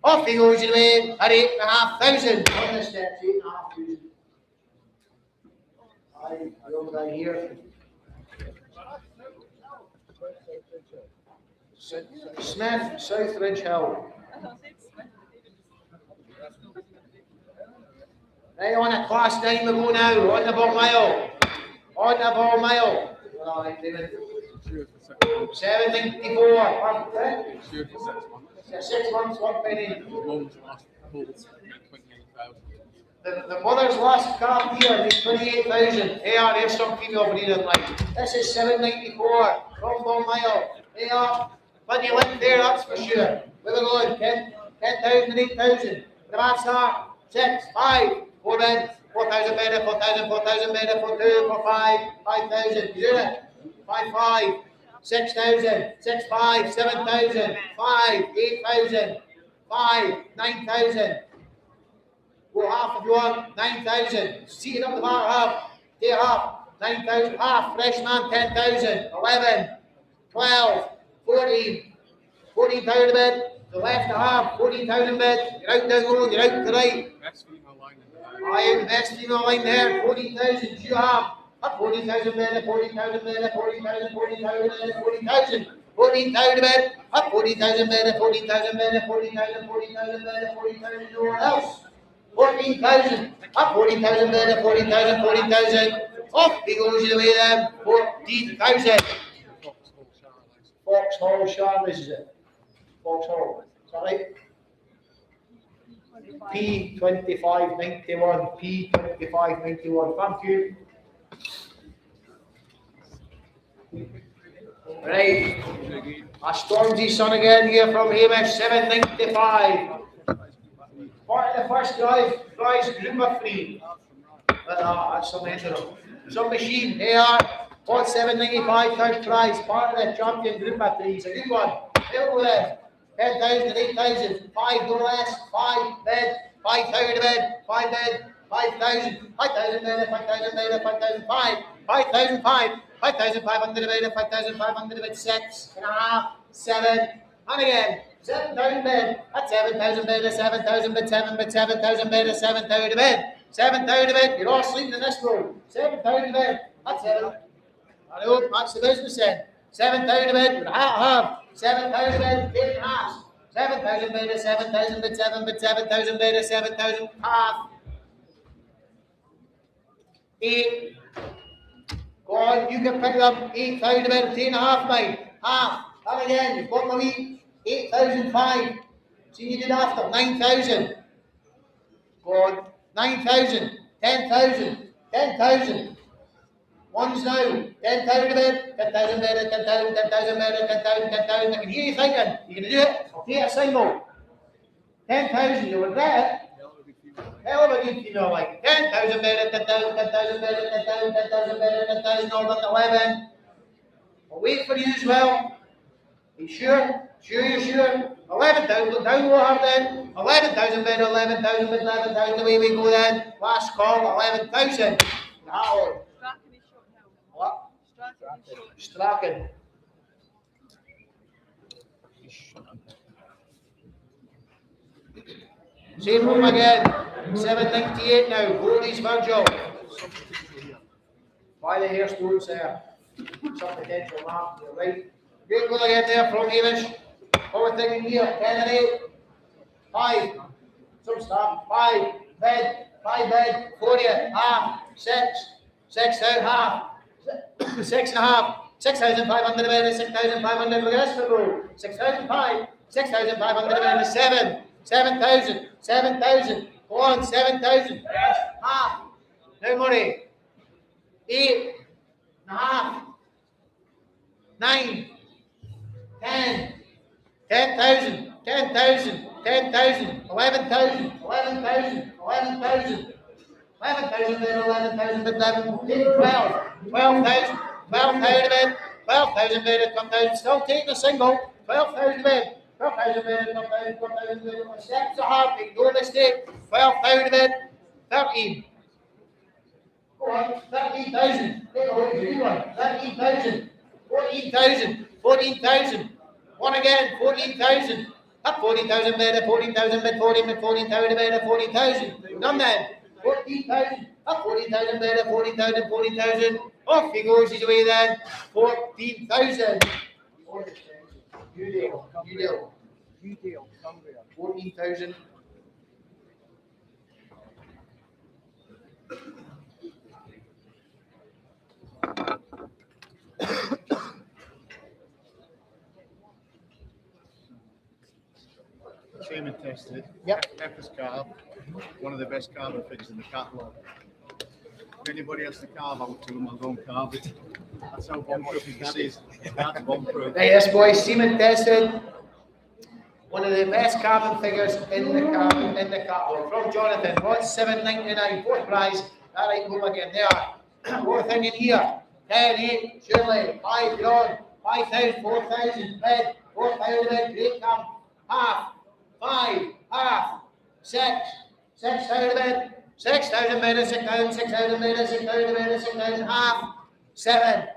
Off he goes away at 8,500. On the steps, 8,500. Aye, young guy here. Smith, South Ridge Hill. Right, on a class 9 we go now, on the ball mile. On the ball mile. All right, David. 794. 6 months, 1 penny. The mother's last calf here is 28,000. There's some female breeding like. This is 794. From ball mile. Plenty of length there, that's for sure. Where we going? 10,000 and 8,000. The maths are 6, 5. 4 bed, 4,000 better, 4,000, 4,000 better, 4, 2, 4, 5, 5,000. You do it? 5, 5, 6,000, 6, 5, 7,000, 5, 8,000, 5, 9,000. Go half if you want, 9,000. See it up the bar, half. Take half, 9,000, half. Freshman, 10,000, 11, 12, 14, 14,000 a bed. The left a half, 14,000 bed. You're out down low, you're out to right. I the best female line there, 14,000, you have. Up 14,000 bed, 14,000 bed, 40,000, 40,000 bed, 40,000, 14,000 bed, up 40,000 bed, 40,000 bed, 40,000, 40,000 bed, 40,000, nowhere else. 14,000, up 40,000 bed, 40,000, 40,000. Off he goes away then, 14,000. Vauxhall Charles, is it? Vauxhall, is that right? P2591, P2591, thank you. Right, a Stormzy son again here from Hamish, 795. Part of the first drive, drives Groomer free. That's some intro. Some machine, they are, what 795 third prize, part of the champion Groomer free, it's a good one. Hello there. 10,000, 8,000, 5 no less, 5 bed, 5,000 bed, 5 bed, 5,000, 5,000 bed, 5,000 bed, 5,000, 5, 5,005, 5,500 bed, 5,500 bed, 6.5, 7, and again, 7,000 bed, that's 7,000 bed, 7,000 bed, 7 bed, 7,000 bed, 7,000 bed, 7,000 bed, you're all sleeping in this room, 7,000 bed, that's 7, I hope that's the business end, 7,000 bed, you're half. 7,000 bed, 8.5. 7,000 bed, 7,000 bed, 7 bed, 7,000 bed, 7,000 half. 8. Go on, you can pick up 8,000 bed, 3.5 mile. Half. And again, you've got the lead. 8,005. See you did after. 9,000. Go on. 9,000. 10,000. 10,000. One's now, 10,000 a bed, 10,000 bed, 10,000, 10,000 bed, 10,000, 10,000. I can hear you thinking, you gonna do it? I'll take a single. 10,000, you would get it. Hell of a good female, like 10,000 bed, 10,000, 10,000 bed, 10,000, 10,000 bed, 10,000, all done 11. I'll wait for you as well. Are you sure? Sure, you're sure? 11,000, look down low hard then. 11,000 bed, 11,000 bed, 11,000, away we go then. Last call, 11,000. Now. What? Strachan. Same room again. 798 now. Goldie's Virgil. Why the hairstones there? Some potential mark to the right. Good one again there from Hamish. Forward thing in here. 10 and 8. 5. Some stop. 5. Bed. 5 bed. 40. Half. 6. 6 out. Half. 6.5, 6,500 bed, 6,500. Look at this for 6,500, 6,500 bed, 7, 7,000, 7,000. Go on, 7,000. Half. No money. 8.5, 9, 10, 10,000, 10,000, 10,000, 11,000, 11,000, 11,000, 11,000, then 11,000, but 11, 12, 12,000, 12,000 bid, 12,000 bid, 12,000, still taking a single, 12,000 bid, 12,000 bid, 12,000, 12,000 bid, steps a heartbeat, no mistake, 12,000 bid, 13. Go on, 13,000, 13,000, 14,000, 14,000, one again, 14,000, up 14,000 bid, 14,000 bid, 14,000 bid, 40,000, done then, 14,000, up 14,000 bid, 40,000, 40,000, off he goes his way then, 14,000. You deal, 14,000. Chairman tested. Yep. Pepper's carve. One of the best carving figures in the catalogue. If anybody has to carve out to them, I'll go and carve it. That's how bomb-proof you can see. That's bomb-proof. Right, yes, boys, semen tested. One of the best carbon figures in the catalogue. From Jonathan, what's $7.99? Fourth prize. All right, go again. There are. Fourth thing in here. 10, 8, Shirley, 5, John, 5,000, 4,000, red, 4,000, red, great camp, half, 5, half, 6, 6,000 red, 6,000 red, 6,000, 6,000 red, 6,000 red, 6,000, half, 7,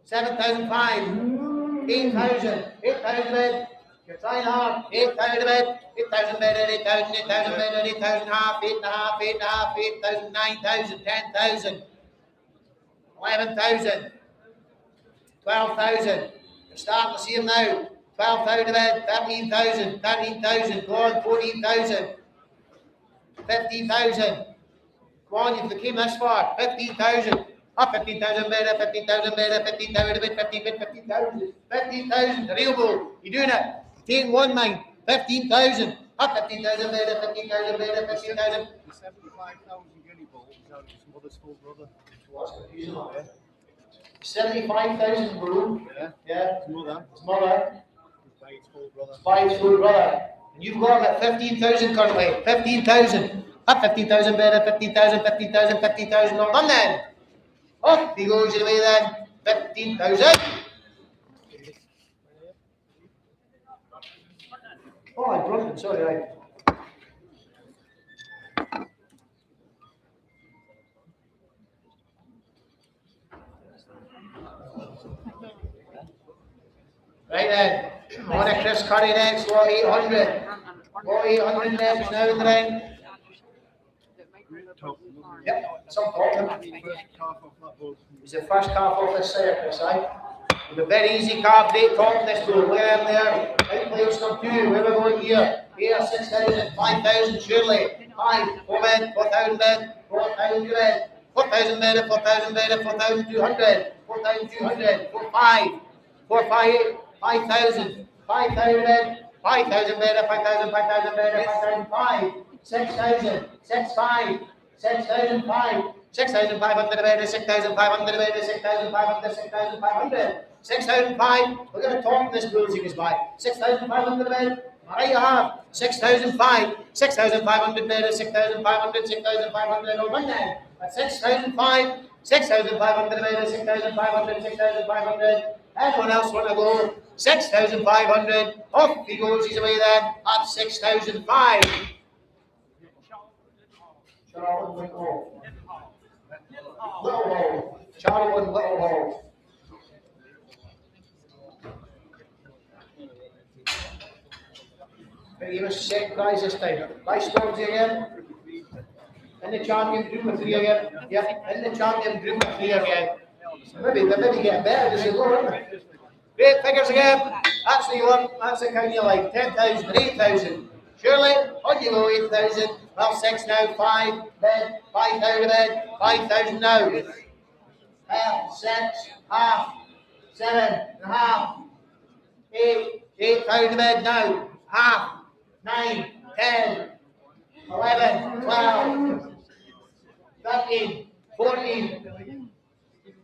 7,005, 8,000, 8,000 red, you're trying hard, 8,000 red, 8,000 red, 8,000, 8,000 red, 8,000 half, 8.5, 8.5, 8,000, 9,000, 10,000. 11,000, 12,000, you're starting to see them now, 12,000 bed, 13,000, 13,000, go on, 14,000, 15,000, go on, if you came this far, 15,000, up 15,000 bed, 15,000 bed, 15,000 bed, 15 bed, 15,000, 15,000, the real bull, you're doing it, you're taking one mind, 15,000, up 15,000 bed, 15,000 bed, 15,000. The 75,000 guinea bull is out of his mother's full brother. 75,000 blue. Yeah. His mother. His mother. By his full brother. By his full brother. And you've got him at 15,000 currently. 15,000. Up 15,000 better. 15,000. 15,000. 15,000. Not done then. Off he goes your way then. 15,000. Oh, I broke it. Sorry, right. Right then, on to Chris Curry next, lot 800. Lot 800 next now in the ring. Yep, some top. He's the first calf off this side, Chris, aye? With a very easy calf, great top in this bull. Look at him there. Right place number 2, where we're going here. Here, 6,000, 5,000, surely. 5, 4 bed, 4,000 bed, 4,000 bed, 4,000 bed, 4,000 bed, 4,200, 4,200, 4, 5, 4, 5, 5,000, 5,000 bed, 5,000 bed, 5,000, 5,000 bed, 5,005, 6,000, 6,500, 6,005, 6,500 bed, 6,500 bed, 6,500, 6,500, 6,005. We're going to talk this bull he goes by. 6,500 bed. Right, you have 6,005, 6,500 bed, 6,500, 6,500. All right then. At 6,005, 6,500 bed, 6,500, 6,500. Anyone else want to go? 6,500. Off he goes his way then at 6,005. Charlie Hall. Little Hall. Charlie Little Hall. But he was second prize this time. Vice Stormzy again. In the champion group of 3 again. Yeah, in the champion group of 3 again. Maybe getting better as they go, aren't they? Great figures again. That's the one. That's the kind you like. 10,000, 8,000. Surely, on you go, 8,000. Well, 6 now, 5 bed, 5,000 bed, 5,000 now. Half, 6, half, 7.5, 8, 8,000 bed now. Half, 9, 10, 11, 12, 13, 14.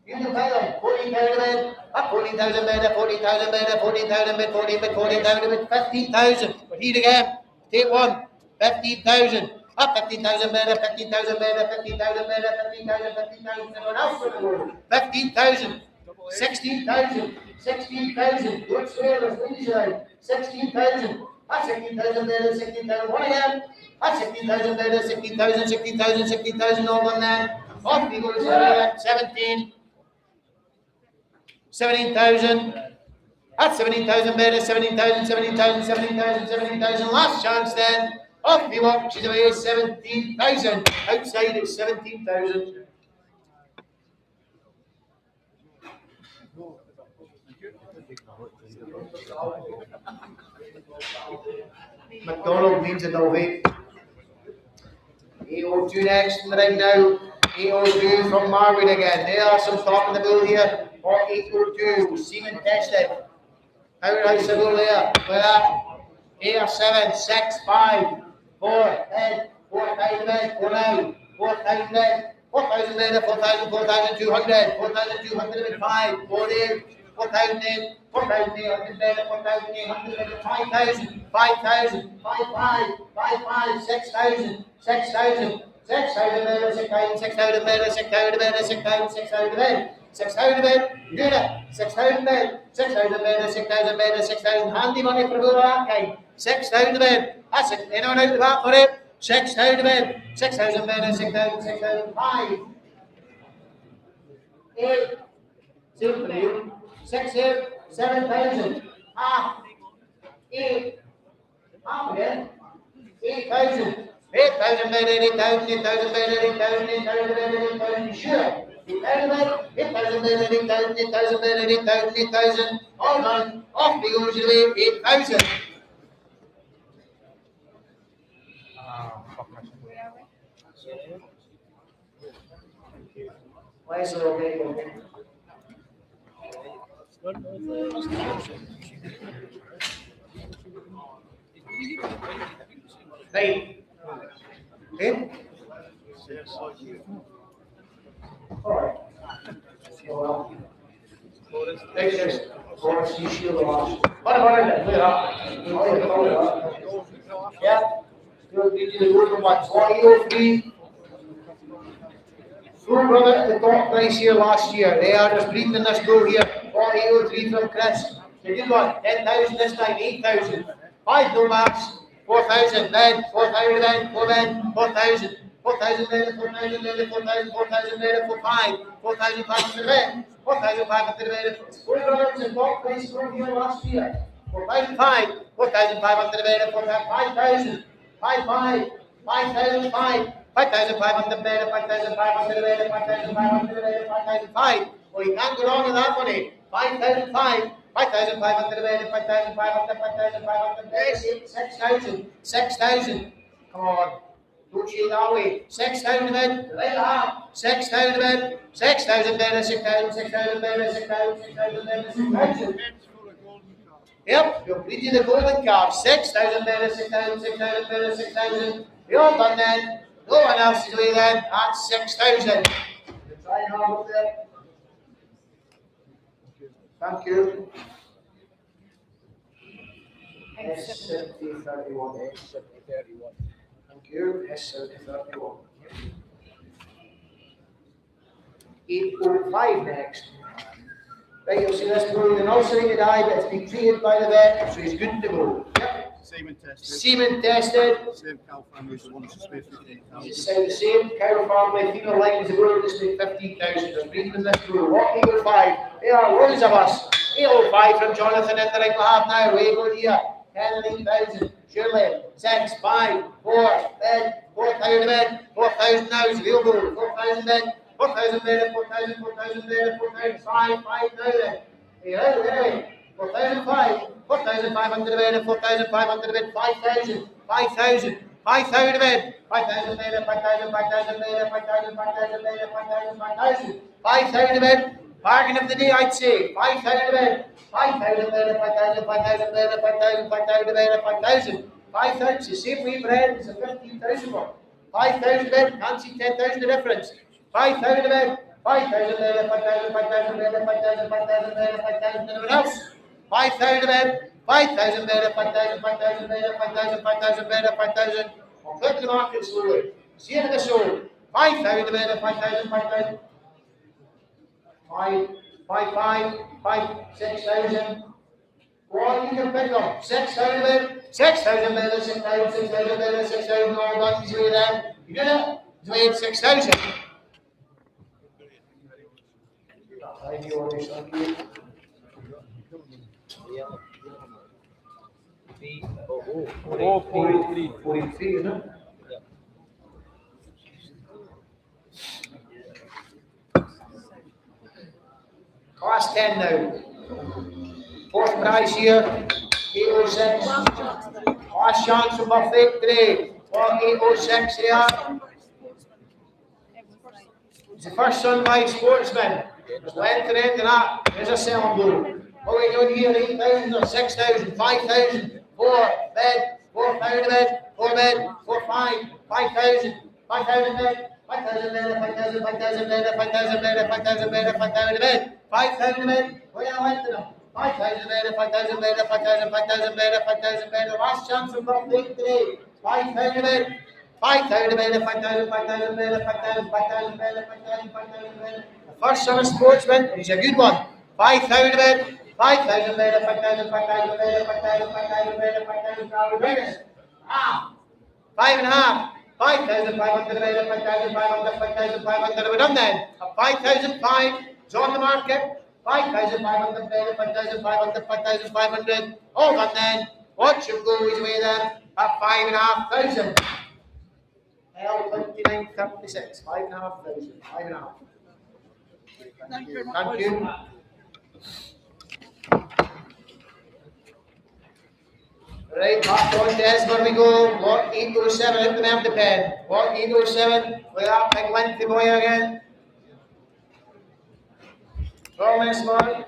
You can pay them. 14,000 men. Up 14,000 men. 14,000 men. 14,000 men. 14,000 men. 15,000. Repeat again. Take one. 15,000. Up 15,000 men. 15,000 men. 15,000 men. 15,000. 15,000. Everyone else for the world. 15,000. 16,000. 16,000. Don't swear. Let's finish it. 16,000. Up 16,000 men. 16,000. One again. Up 16,000 men. 16,000. 16,000. 16,000. All done then. Off we go to 17. 17,000. That's 17,000 better, 17,000, 17,000, 17,000, 17,000. Last chance then. Off we walk. She's away. 17,000. Outside it's 17,000. McDonald wins a Dolby. 802 next in the ring now. 802 from Marwood again. There are some top in the bill here. Or 802, Seaman tested. Powerhouse the bill there. For that. 8 or 7, 6, 5, 4, 10, 4,000 men, 4 now. 4,000 men. 4,000 men, 4,000, 4,200, 4,205, 4,800, 4,008, 4,800 men, 4,800 men, 5,000, 5,000, 5,500, 5,500, 6,000, 6,000, 6,000 men, 6,000, 6,000 men, 6,000 men, 6,000, 6,000 men, 6,000 men, you doing it? 6,000 men, 6,000 men, 6,000 men, 6,000, handy money for all that kind. 6,000 men, that's it, anyone out of that for it? 6,000 men, 6,000 men, 6,000, 6,000, 5, 8, 7, 6, 7,000, half, 8, half again, 8,000, 8,000 men, 8,000, 8,000 men, 8,000, 8,000 men, 8,000, sure. 8,000 men, 8,000 men, 8,000, 8,000 men, 8,000, 8,000, all done, off we go to the 8,000. Why is it okay? Right. Okay? Alright. Well, next is Forest Sea Shield lost. What about it? Clear up. Yeah. You'll be to the golden one. 403. Full brother at the top price here last year. They are just breathing in this goal here. 4803 from Chris. The good one. 10,000 this time. 8,000. 5 no marks. 4,000 men. 4,000 men. 4 men. 4,000. 4,000 men, 4,000 men, 4,000, 4,000 men, 4,500, 4,500 men, 4,500 men. Full brothers at top price from here last year. 4,500, 4,500 men, 5,000, 5,500, 5,005, 5,500 men, 5,500 men, 5,500 men, 5,500. Well, you can't go wrong with that money. 5,500, 5,500 men, 5,500, 5,500 men, 6,000, 6,000. Come on. Don't you that way. 6,000 men, right up. 6,000 men, 6,000 men, 6,000, 6,000 men, 6,000, 6,000 men, 6,000. Yep, you're bleeding the golden calf. 6,000 men, 6,000, 6,000 men, 6,000. You're all done then. No one else is away then. That's 6,000. Try and have up there. Thank you. S7031. S7031. Thank you. S7031. 805 next. Right, you'll see this bull in the nursery to die, but it's been treated by the vet, so he's good to go. Yep. Semen tested. Semen tested. Same cow family as the one that's paid 15,000. It's the same cow family, female line is the bull that's paid 15,000. There's breeding in this bull. What 805? There are loads of us. 805 from Jonathan in the ring we'll have now. Way go here. 10 and 8,000. Surely. 6, 5, 4, 10, 4,000 men. 4,000 now is available. 4,000 men. 4,000 men, 4,000, 4,000 men, 4,000, 5,000. Yeah, 4,005, 4,500 men, 4,500 men, 5,000, 5,000, 5,000 men, 5,000 men, 5,000, 5,000 men, 5,000, 5,000 men, 5,000, 5,000, 5,000 men. Bargain of the day, I'd say. 5,000 men, 5,000 men, 5,000, 5,000 men, 5,000, 5,000 men, 5,000, 5,000. It's the same way, Brad. It's a 15,000 one. 5,000 men, can't see 10,000 the difference. 5,000 bid, 5,000 bid, 5,000, 5,000 bid, 5,000, 5,000 bid, 5,000 bid, anyone else? 5,000 bid, 5,000 bid, 5,000, 5,000 bid, 5,000, 5,000 bid, 5,000. I'll put the market slowly. See it in the soul. 5,000 bid, 5,000, 5,000. 5, 6,000. Go on, you can pick them. 6,000 bid, 6,000 bid, 6,000, 6,000 bid, 6,000, all done, he's way there. You did it? He's made 6,000. Thank you, Irish, thank you. 43, isn't it? Class 10 now. Fourth prize here, 806. Last chance for Buffett today. 806 here. It's the first Sunlight Sportsman. There's length and end of that. There's a selling blow. What are we doing here? 8,000 or 6,000, 5,000, 4 bid, 4,000 bid, 4 bid, 4, 5, 5,000, 5,000 bid, 5,000 bid, 5,000, 5,000 bid, 5,000 bid, 5,000 bid, 5,000 bid, 5,000 bid. What are you length of them? 5,000 bid, 5,000 bid, 5,000, 5,000 bid, 5,000 bid. The last chance for Buffett today. 5,000 bid. 5,000 bid, 5,000, 5,000 bid, 5,000, 5,000 bid, 5,000, 5,000 bid. The first Summer Sportsman, he's a good one. 5,000 bid, 5,000 bid, 5,000, 5,000 bid, 5,000, 5,000 bid, 5,000 bid. Half. 5.5. 5,500 bid, 5,500, 5,500. We're done then. 5,005 is on the market. 5,500 bid, 5,500, 5,500. All done then. Watch him go his way there at 5,500. L2936, 5,500, 5.5. Thank you. Thank you. Right, back on to us, where we go. Lot 807, out the map the pen. Lot 807, with that big lengthy boy again. From this one.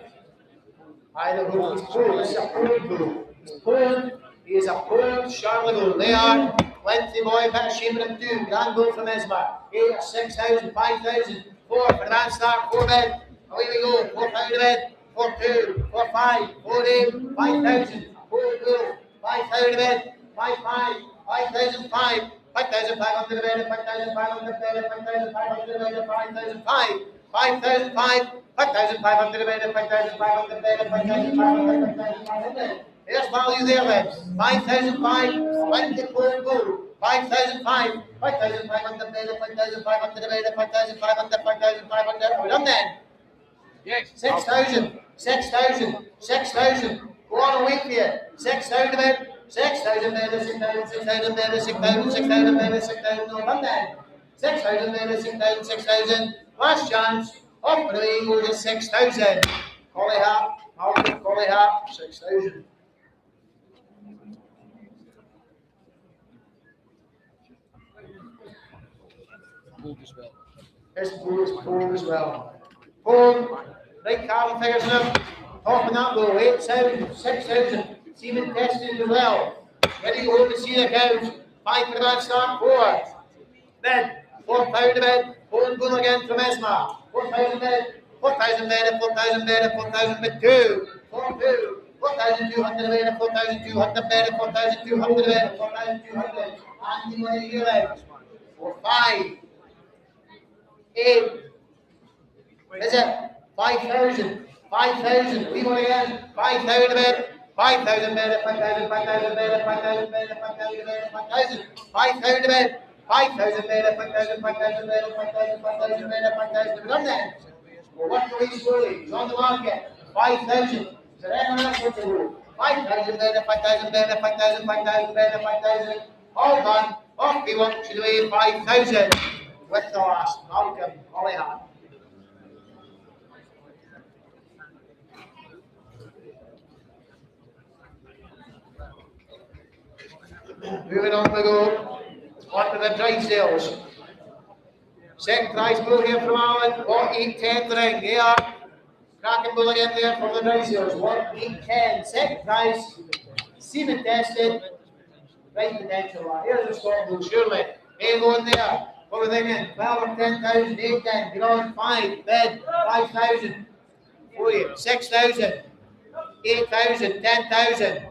Either bull is Poland, this is a Poland bull. It's Poland, he is a Poland Charlie bull. They are lengthy boy, bit of shame in him too. Grand bull from Esma. 8, 6,000, 5,000. 4 for the man start, 4 bid. Away we go, 4,000 bid. 4, 2, 4, 5, 4, 8, 5,000. 4 bull. 5,000 bid. 5, 5, 5,005. 5,500 bid. 5,500 bid. 5,500 bid. 5,005. 5,005. 5,500 bid. 5,500 bid. 5,500 bid. There's value there then. 5,005. 24 gold. 5,005. 5,500 bid. 5,500 bid. 5,500. 5,500. Are we done then? Yes. 6,000. 6,000. 6,000. Go on and wait for you. 6,000 bid. 6,000 bid. 6,000. 6,000 bid. 6,000. 6,000 bid. 6,000. No, done then. 6,000 bid. 6,000. 6,000. Last chance. Off for the way goes at 6,000. Collie hat. Malcolm Collie hat. 6,000. This bull is Poland as well. Poland, right carbon figures in them. Top of that bull, 8,000, 6,000. Semen tested as well. Ready to go home and see the cows. 5 for the man start, 4. Bid, 4,000 bid. Poland bull again from Esma. 4,000 bid. 4,000 bid, 4,000 bid, 4,000 bid, 2. 4, 2. 4,200 bid, 4,200 bid, 4,200 bid, 4,200. And the money here out. 4, 5. 8. Is it? 5,000. 5,000. We want again. 5,000 bid. 5,000 bid. 5,000. 5,000 bid. 5,000 bid. 5,000 bid. 5,000. 5,000 bid. 5,000 bid. 5,000. 5,000 bid. 5,000. 5,000 bid. 5,000. We're done then. We'll work away slowly. It's on the market. 5,000. Is there anyone else want to go? 5,000 bid. 5,000 bid. 5,000. 5,000 bid. 5,000. All done. Off we want to do 5,000. With the last, Malcolm Collie hat. Moving on we go. On to the dry sales. Second prize bull here from Alan. 1,810 the ring. They are cracking bull again there from the dry sales. 1,810. Second prize. Semen tested. Right potential. Here's the Scott bull, surely. May go in there. Everything in. 12 or 10,000, 8, 10. Get on 5. Bed. 5,000. 4, 6,000. 8,000. 10,000.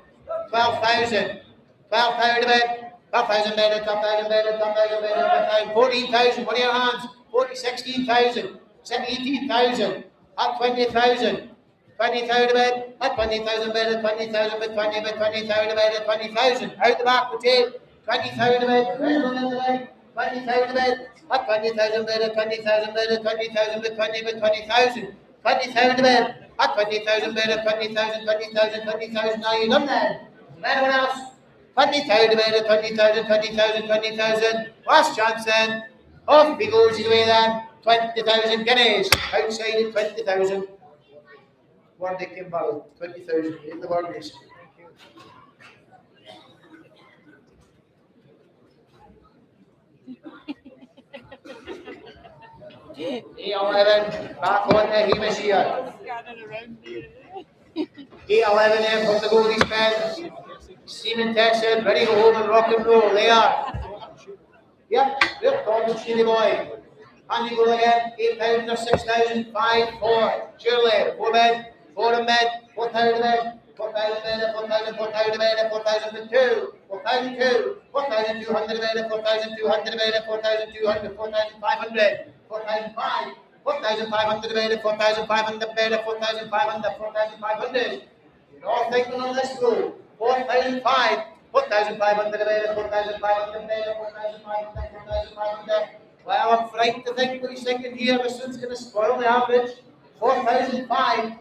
12,000. 12,000 a bed. 12,000 bed. 12,000 bed. 12,000 bed. 12,000. 14,000. What are your hands? 16,000. 18,000. At 20,000. 20,000 a bed. At 20,000 bed. At 20,000 bed. 20 bed. 20,000 a bed. At 20,000. Out the back the tape. 20,000 a bed. 20,000 a bed. At 20,000 bed. At 20,000 bed. At 20,000 bed. 20 bed. 20,000. 20,000 a bed. At 20,000 bed. At 20,000. 20,000. 20,000. Now you done that. Anyone else? 20,000 a bed. At 20,000. 20,000. 20,000. Last chance then. Off he goes away then. 20,000 guineas. Outside at 20,000. One day came back. 20,000 in the bargains. E11 back on the Hamish here. E11 there from the goalie's pen. Seaman tested, ready to go home and rock and roll. They are. Yep, good Tom Sheely boy. And you go again. 8,000 or 6,000. 5, 4. Shirley, 4 bed. 4 in bed. 4,000 bed. 4,000 bed. 4,000. 4,000 bed. 4,002. 4,002. 4,200 bed. 4,200 bed. 4,200. 4,500. 4,500. 4,500 bed. 4,500 bed. 4,500. 4,500. You're all thinking on this road. 4,500. 4,500 bed. 4,500 bed. 4,500. 4,500. Well, I'm frightened to think what he's thinking here. My son's going to spoil the average. 4,500.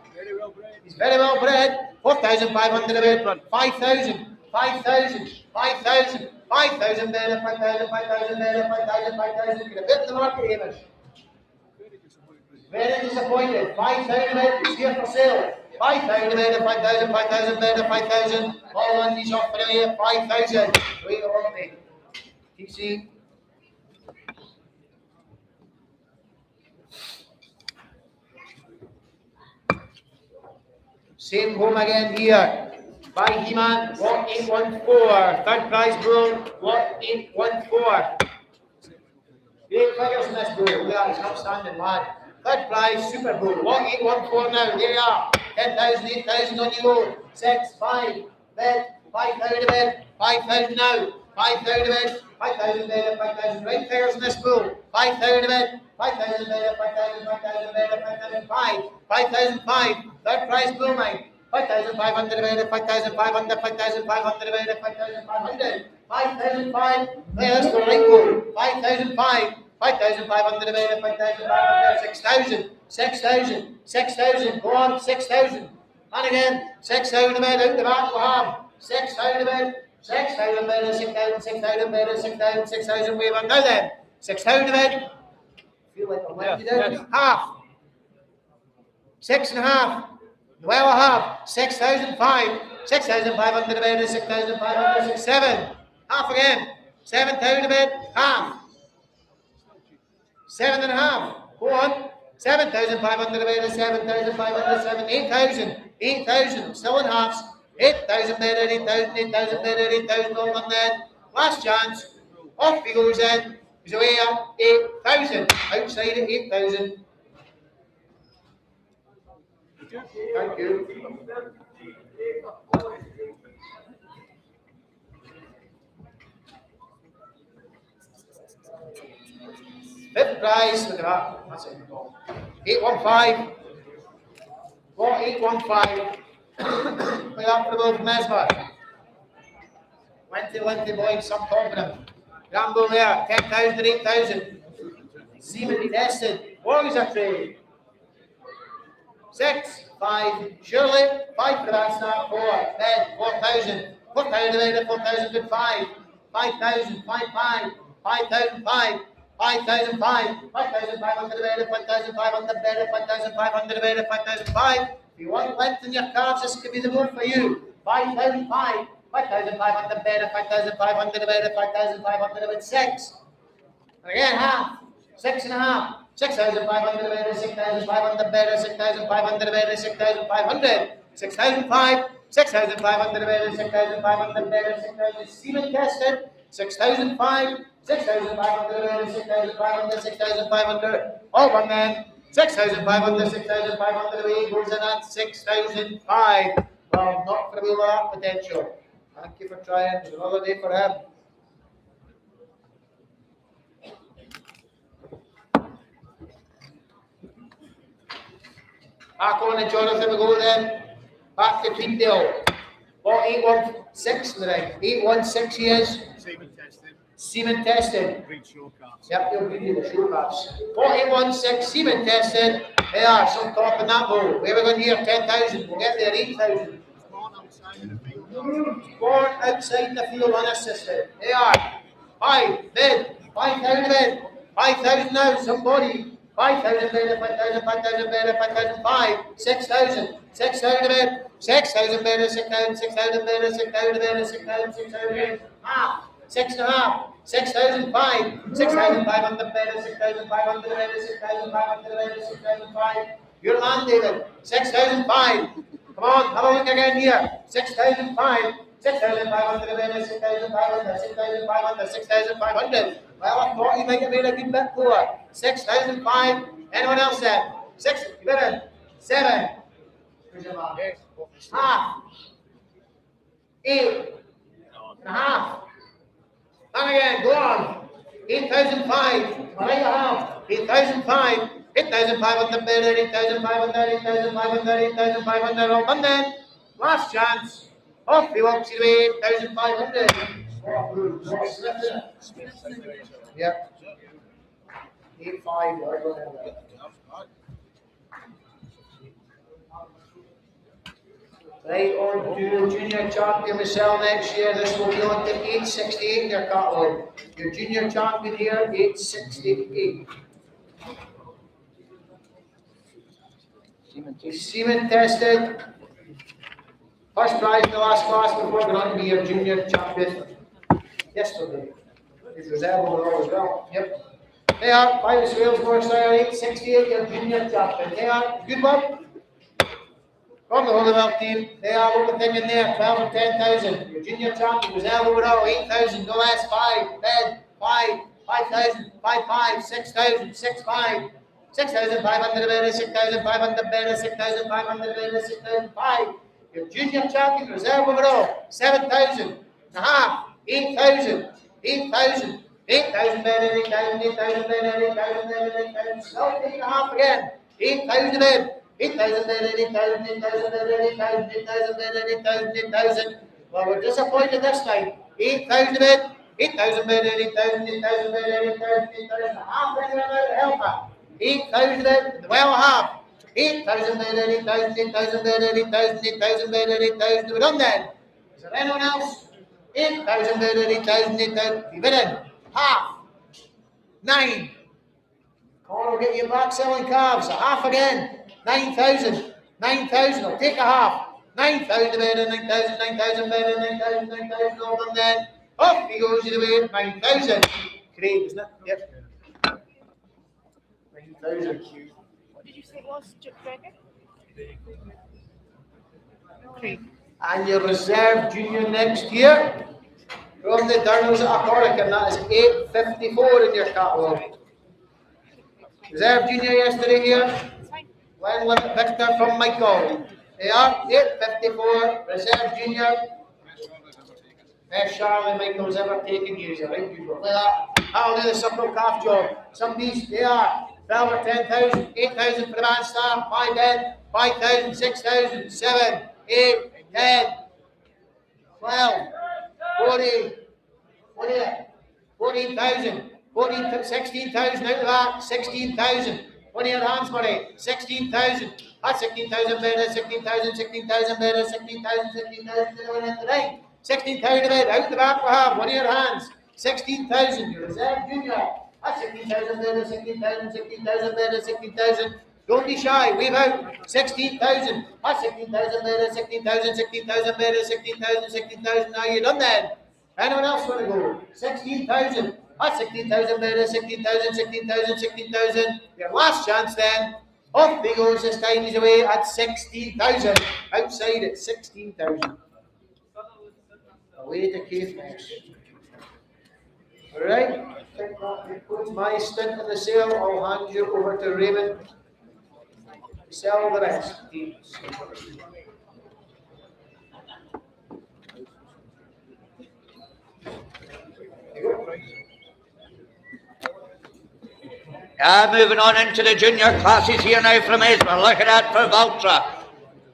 He's very well bred. 4,500 a bed. 5,000. 5,000. 5,000. 5,000 bed. 5,000. 5,000 bed. 5,000. 5,000. Get a bit in the market, Hamish. Very disappointed. 5,000 bed. He's here for sale. 5,000 bed. 5,000. 5,000 bed. 5,000. All on these off for the year. 5,000. Wait on me. TC. Same home again here. By He-Man, lot 814. Third prize bull, lot 814. Great figures in this bull. Look at this outstanding lad. Third prize, Super Bowl. Lot 814 now. There you are. 10,000, 8,000 on you go. 6, 5, bed, 5,000 a bed. 5,000 now. 5,000 a bed. 5,000 bed, 5,000. Right figures in this bull. 5,000 a bed. 5,000 bed, 5,000, 5,000 bed, 5,005. 5,005. Third prize bull mine. 5,500 bed, 5,500, 5,500 bed, 5,500. 5,005. There's the right goal. 5,005. 5,500 bed, 5,500. 6,000. 6,000. 6,000. Go on. 6,000. And again. 6,000 bed out the back. We'll have 6,000 bed. 6,000 bed, 6,000, 6,000 bed, 6,000, 6,000. We have now then. 6,000 bed. Feel like I'm letting you down. Half. 6.5. Well, I have 6,005. 6,500 a bed, 6,500, 6, 7. Half again. 7,000 a bed. Half. 7.5. Go on. 7,500 a bed, 7,500, 7, 8,000. 8,000. Still in halves. 8,000 bed, 8,000, 8,000 bed, 8,000 all on then. Last chance. Off he goes in. He's away at 8,000. Outside at 8,000. Thank you. Fifth prize, look at that. That's it. 815. What 815? Look at that for the Wolf Nesbitt. Linty boy, some confident. Gamble there, 10,000 and 8,000. Seaman tested. What is that trade? 6, 5, Shirley, 5 for that start, 4, bed, 4,000, 4,000 bed, 4,000 good 5, 5,000, 5, 5, 5,005, 5,005, 5,500 bed, 5,500 bed, 5,500 bed, 5,005. If you want length in your cards, this could be the move for you. 5,005, 5,500 bed, 5,500 bed, 5,500 bed, 6. And again, half, 6.5. 6,500 bed, 6,500 bed, 6,500 bed, 6,500, 6,005, 6,500 bed, 6,500 bed, 6,000. Seaman tested, 6,005, 6,500, 6,500, 6,500. All one then. 6,500, 6,500 away goes in at 6,005. Well, not for the wheel of that potential. Thank you for trying. There's another day for him. Back on and Jonathan we go then. Back to Tweedale. What 816 in the ring? 816 he is. Semen tested. Semen tested. Breed show cards. Yep, you'll give you the show cards. 4816 semen tested. They are some top in that bowl. Where are we going here? 10,000. We'll get there. 8,000. Born outside of the field. Born outside the field unassisted. They are 5 bid. 5,000 bid. 5,000 now. Somebody. 5,000 bid. 5,000. 5,000 bid. 5,005. 6,000. 6,000 bid. 6,000 bid. 6,000. 6,000 bid. 6,000 bid. 6,000. 6,000 bid. Half. 6.5. 6,005, 6,500 bid, 6,500 bid, 6,500 bid, 6,005. Your man, David. 6,005. Come on, have a look again here. 6,005, 6,500 bid, 6,500, 6,500, 6,500. Well, I thought you might have made a good bit lower. 6,005. Anyone else then? 6, 11, 7. Who's your man? Half. 8 and a half. And again, go on. 8,005. Right half. 8,005. 8,500 bid, 8,500, 8,500, 8,500. On one then. Last chance. Off he walks away. 8,500. Yep. 8,500. Right on to junior champion Michelle next year. This will be on to 868 in your catalogue. Your junior champion here, 868. Semen tested. First prize in the last class before going on to be your junior champion yesterday. His reserve overall as well. Yep. They are by the Wales Worcestershire 868, your junior champion. They are good one. From the Holywell team, they are open thing in there, 12 and 10,000. Your junior champion was there overall, 8,000, no less, 5, bed, 5, 5,000, 5, 5, 6,000, 6, 5, 6,500 better, 6,500 better, 6,500 better, 6,005. Your junior champion reserve overall, 7,000 and a half, 8,000, 8,000, 8,000 better, 8,000, 8,000 better, 8,000 better, 8,000, still 8.5 again, 8,000 better. 8,000 bid, 8,000, 8,000 bid, 8,000, 8,000 bid, 8,000, 8,000. Well, we're disappointed this time. 8,000 bid, 8,000 bid, 8,000, 8,000 bid, 8,000, 8,000. Half anyone out of helper. 8,000 bid, well half. 8,000 bid, 8,000, 8,000 bid, 8,000, 8,000 bid, 8,000. We're done then. Is there anyone else? 8,000 bid, 8,000, 8,000. You bid in. Half. 9. Corn will get you back selling calves. A half again. 9,000, 9,000, I'll take a half. 9,000 bid, 9,000, 9,000 bid, 9,000, 9,000, all done then. Off he goes the way, 9,000. Great, isn't it? Yep. 9,000. What did you say it was, Gregor? Okay. And your reserve junior next year from the Durnals at Accoric, and that is 854 in your catalogue. Reserve junior yesterday here. Glen Limit Victor from Michael. They are 854, reserve junior. Best Charlie Michael's ever taken you. He's a right good one. Like that. I'll do the circle calf job. Some of these, they are 12 or 10,000, 8,000 for the man star, 5 dead, 5,000, 6,000, 7, 8, 10, 12, 40, 14,000, 16,000 out of that, 16,000. 20 in hands money, 16,000. That's 16,000 better, 16,000, 16,000 better, 16,000, 16,000, 16,000, 16,000 bid. Out the back we have, 1 in your hands, 16,000. Your reserve junior. That's 16,000 better, 16,000, 16,000 better, 16,000. Don't be shy, wave out, 16,000. That's 16,000 better, 16,000, 16,000 better, 16,000, 16,000. Now you're done then. Anyone else want to go? 16,000. That's 16,000 better, 16,000, 16,000, 16,000. Your last chance then. Off he goes, this time he's away at 16,000. Outside at 16,000. Away to Caithness. Right, I think that concludes my stint in the sale. I'll hand you over to Raymond. Sell the rest. Moving on into the junior classes here now from Esmer. Look at that for Valtra.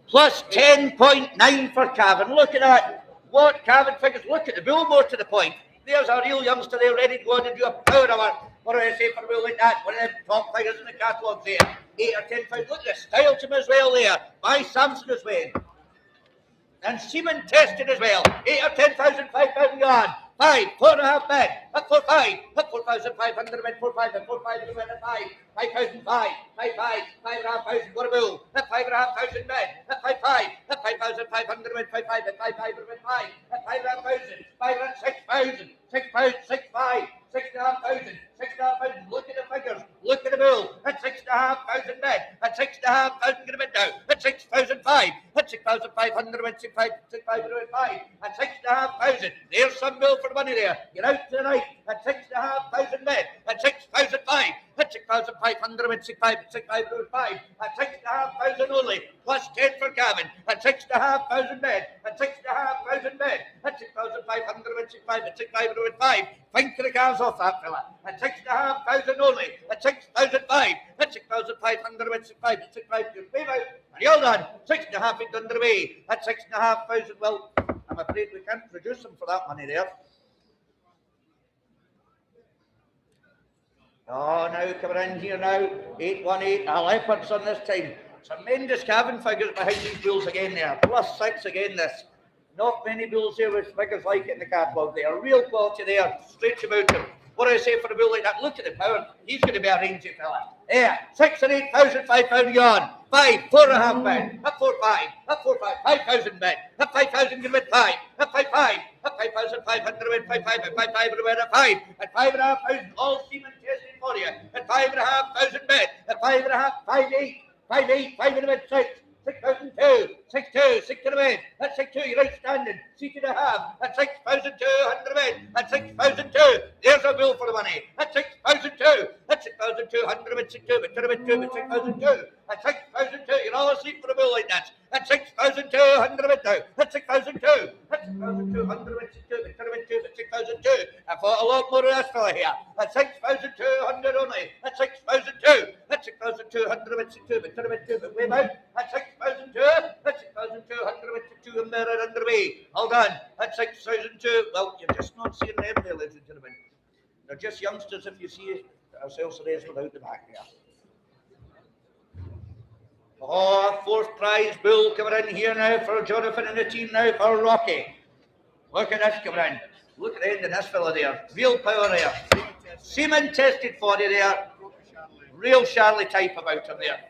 Plus 10.9 for Cavan. Look at that. What Cavan figures. Look at the bull, more to the point. There's a real youngster there ready to go on and do a power hour. What do I say for a bull like that? One of the top figures in the catalogue there. 8 or 10 pounds. Look at the style to him as well there. By Samson as well. And Seaman tested as well. 8 or 10,000, 5,000 yards. 5, 4.5 bed. Up for 5. Up 4,500 bed. 4, 5, and 4, 5, and 5. 5,000, 5, 5, 5, 5,500. What a bull. Up 5,500 bed. Up 5, 5. Up 5,500 bed. 5, 5, and 5, 5, and 5. Up 5,500. 5, 6,000. 6 pounds, 6, 5, 6,500, 6,500. Look at the figures. Look at the bull. At 6,500 bed. At 6,500 get a bit down. At 6,005. At 6,500 went 6,505. At 6,500. There's some bull for the money there. You're out tonight. At 6,500 bed. At 6,005. At 6,500 went 6,505. At 6,500 only. Plus 10 for Gavin. At 6,500 bed. At 6,500 bed. At 6,500 went 6,500. At 6,505. Think of the calves off that fella. At 6,500 only. At 6,005. At 6,500 went 6,500. At 6,500. Wave out. And you're done. 6.5 feet underway. At 6,500. Well, I'm afraid we can't produce them for that money there. Oh, now coming in here now, 818, leopards on this time. Tremendous Cavan figures behind these bulls again there. Plus 6 again this. Not many bulls there with figures like it in the catalogue there. Real quality there, straight about him. What do I say for a bull like that? Look at the power. He's going to be a rangy fella. Yeah, 6 or 8,000, 5,000 yards. 5, 4.5 bed. Up 4, 5. Up 4, 5. 5,000 bed. Up 5,000, give it 5. Up 5, 5. Up 5,500, win 5, 5. At 5, 5, win at 5. At 5,500, all seamen testing for you. At 5,500 bed. At 5,500, 5, 8. 5, 8. 5 in the bed, 6. 6,002, 6,2, 6 to the bed. At 6,2, you're outstanding. Seated a half. At 6,200 bed. At 6,002, there's a bill for the money. At 6,002, at 6,200 bed, 6,2, but to the bed 2, but 6,002. At 6,002, you're all asleep for a bill like that. At 6,200 bed now. At 6,002, at 6,200 bed, 6,2, but to the bed 2, but 6,002. I thought a lot more of this fella here. At 6,200 only. At 6,002, at 6,200 bed, 6,2, but to the bed 2, but wave out. At 6,002, at 6,200 bed, 6,2, and they're underway. Hold on. At 6,002, well, you're just not seeing them there, ladies and gentlemen. They're just youngsters if you see ourselves today without the back there. Oh, 4th prize bull coming in here now for Jonathan and the team now for Rocky. Look at this coming in. Look at the end of this fella there. Real power there. Seaman tested for you there. Real Charlie type about him there.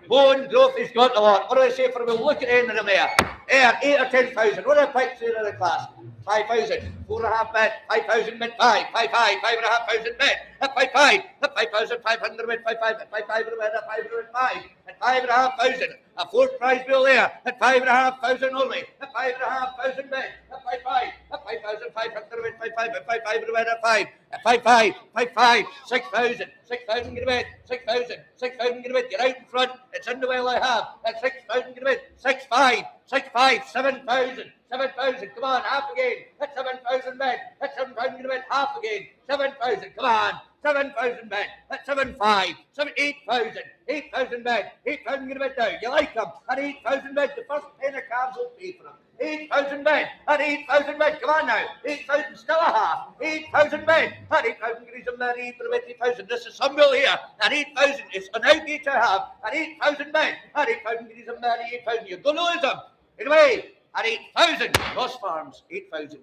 Bone growth, he's got a lot. What do I say for him? Look at the end of him there. 8 or 10,000. What are the pipes there in the class? 5,000. 4.5 bed. 5,000 bed. 5. 5, 5. 5,500 bed. At 5, 5. At 5,500 bed. 5, 5. At 5,500 bed. At 5,500. At 5,500. A 4th prize bill there. At 5,500 only. At 5,500 bed. At 5, 5. At 5,500 bed. 5, 5. At 5,500 bed. At 5. At 5, 5. 5, 5. 6,000. 6,000 get a bed. 6,000. 6,000 get a bed. You're out in front. It's in the well I have. At 6,000 get a bed. 6, 5. 6, 5. 7,000. 7,000. Come on. Half again. At 7,000 bed. At 7,000 get a bed. Half again. 7,000. Come on. 7,000 bed. At 7,500. 8,000. 8,000 bed. 8,000 get a bed down. You like them? At 8,000 bed. The first 10 of calves will pay for them. 8,000 bed. At 8,000 bed. Come on now. 8,000 still a half. 8,000 bed. At 8,000 get a married for 8,000. This is some bill here. At 8,000. It's an outgate to have. At 8,000 bed. At 8,000 get a married 8,000. You're going to lose them. Anyway. At 8,000. Ross Farms. 8,000.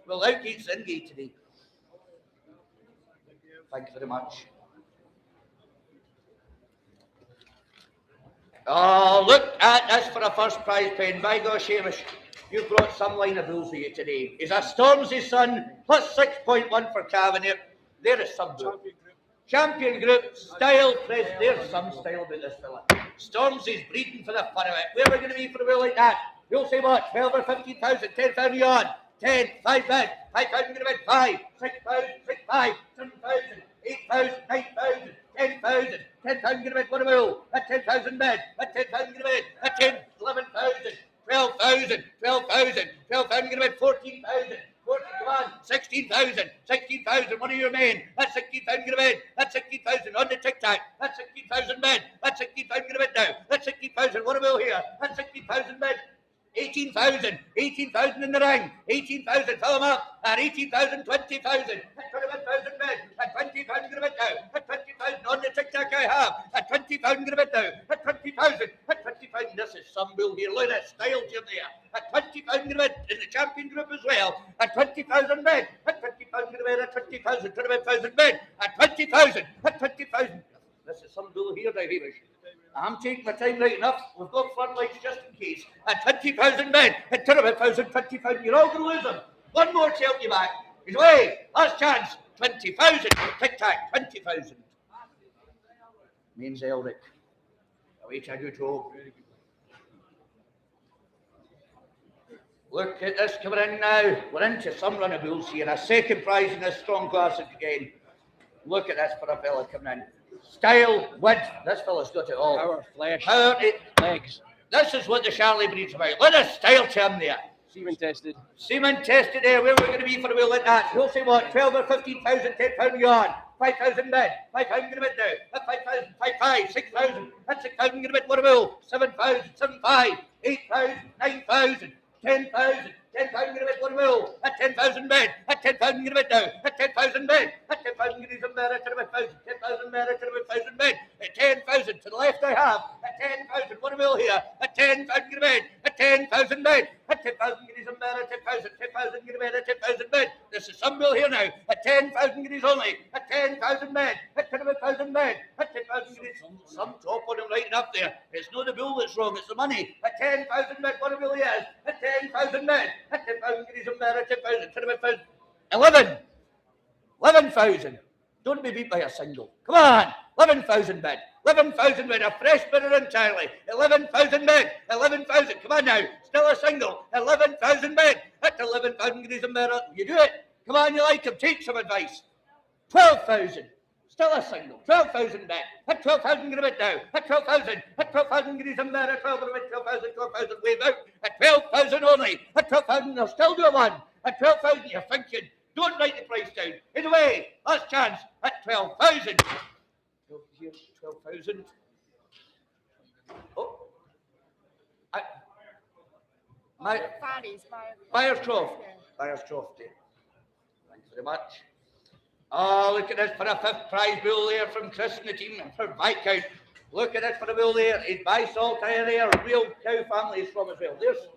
Well, outgate's in-gate today. Thank you very much. Oh, look at this for a first prize pen. By gosh, Hamish, you brought some line of bulls with you today. Is a Stormzy's son, plus 6.1 for Cavanagh. There is some bull. Champion group, style press. There's some style about this fella. Stormzy's breeding for the fun of it. Where are we going to be for a bull like that? You'll say what? 12 or 15,000, 10,000 yards. 10, 5 bid, 5,000 get a bid, 5, 6,000, 6, 5, 7,000, 8,000, 9,000, 10,000, 10,000 get a bid, what a move, at 10,000 bid, at 10,000 get a bid, at 10, 11,000, 12,000, 12,000, 12,000 get a bid, 14,000, 14, come on, 16,000, 16,000, what are your men? That's 16,000 get a bid, that's 16,000 on the tic-tac, that's 16,000 bid, that's 16,000 get a bid now, that's 16,000, what a move here, that's 16,000 bid, 18,000, 18,000 in the ring, 18,000, fill them up, at 18,000, 20,000, at 21,000 bid, at 20,000 get a bid now, at 20,000 on the tic-tac I have, at 20,000 get a bid now, at 20,000, at 20,000, this is some bull here, look at that style to there, at 20,000 get a bid in the champion group as well, at 20,000 bid, at 20,000 get a bid, at 20,000, 25,000 bid, at 20,000, at 20,000, this is some bull here, Hamish. I'm taking my time right enough. We've got floodlights just in case. At 20,000 men, at 20,000, 20,000, you're all going to lose them. One more to help you back. He's away. Last chance. 20,000. Tic-tac. 20,000. Means Elric. Away to a good hole. Look at this coming in now. We're into some run of bulls here. A second prize in this strong classic again. Look at this for a fella coming in. Style, width, this fella's got it all. Power, flesh, power, legs. This is what the Charlie breed's about. Let us style to him there. Semen tested. Semen tested there. Where we're going to be for a wheel like that. We'll say what? 12 or 15,000, 10 pound yard. 5,000 bid. 5,000 get a bid now. At 5,000, 5,500, 6,000. At 6,000 get a bid. What a wheel? 7,000, 7,500, 8,000, 9,000, 10,000. 10,000 get a bid, what a move, at 10,000 bid, at 10,000 get a bid now, at 10,000 bid, at 10,000 get a bid, at 10,000, 10,000 bid, at 10,000 bid, at 10,000 to the left I have, at 10,000, what a move here, at 10,000 get a bid, at 10,000 bid, at 10,000 get his bid, at 10,000, 10,000 get a bid, at 10,000 bid, this is some bill here now, at 10,000 get his only, at 10,000 bid, at 10,000 bid, at 10,000 get his, some top on him right up there, it's not the bill that's wrong, it's the money, at 10,000 bid, what a bill he is, at 10,000 bid, at 10,000 get his bid, at 10,000, 10,000, 11,000, don't be beat by a single, come on, 11,000 bid, 11,000 bid, a fresh bidder entirely, 11,000 bid, 11,000, come on now, still a single, 11,000 bid, at 11,000 get his bid, you do it, come on, you like him, take some advice, 12,000, still a single, 12,000 bid, at 12,000 get a bid now, at 12,000, at 12,000 get his bid, at 12,000, 12,000, 12,000, wave out, at 12,000 only, at 12,000, they'll still do a one, at 12,000, you're thinking, don't write the price down, in a way, last chance, at 12,000, 12,000, oh, Buyer's Trough, Buyer's Trough, thanks very much. Oh, look at this for a fifth prize bull there from Chris and the team for Viscount. Look at this for a bull there. He's by Salt there, real cow family is from as well. There's,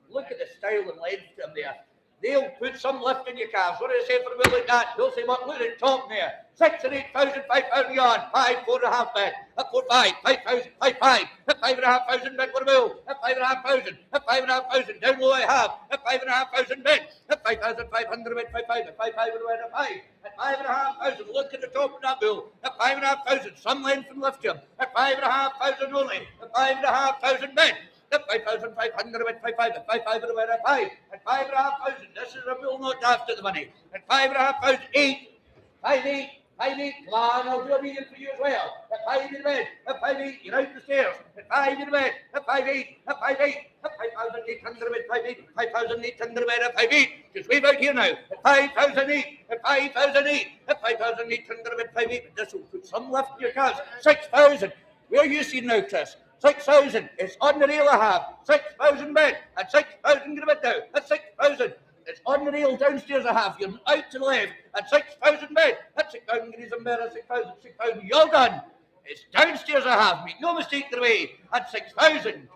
look at the style and length to him there. They'll put some lift in your calves. What do they say for a bull like that? They'll say, what? Look at the top there. 6 and 8,000, 5,000 yard, 5, 4.5 bid, at 4, 5, 5,000, 5, 5, at 5,500 bid, what a bill, at 5,500, at 5,500, down low I have, at 5,500 bid, at 5,500 bid, 5, 5, at 5,500 bid, at 5, at 5,500, look at the top of that bill, at 5,500, some length and lift him, at 5,500 only, at 5,500 bid, at 5,500 bid, 5, 5, at 5,500 bid, at 5, at 5,500, this is a bill not daft at the money, at 5,500, 8, 5, 8, 5-8, come on, I'll do a medium for you as well. At 5 in the bed, at 5-8, you're out the stairs. At 5 in the bed, at 5-8, at 5-8, at 5,800 bed, 5-8, 5,800 bed, at 5-8. Just wave out here now. At 5,008, at 5,008, at 5,800 bed, 5-8. This will put some lift in your calves. 6,000. Where are you seeing now, Chris? 6,000. It's on the rail I have. 6,000 bed. At 6,000 get a bit now. At 6,000. It's on the rail downstairs I have. You're out to the left. At 6,000 bed. At 6,000 get his bed. At 6,000, 6,000. You're done. It's downstairs I have. Make no mistake the way. At 6,000.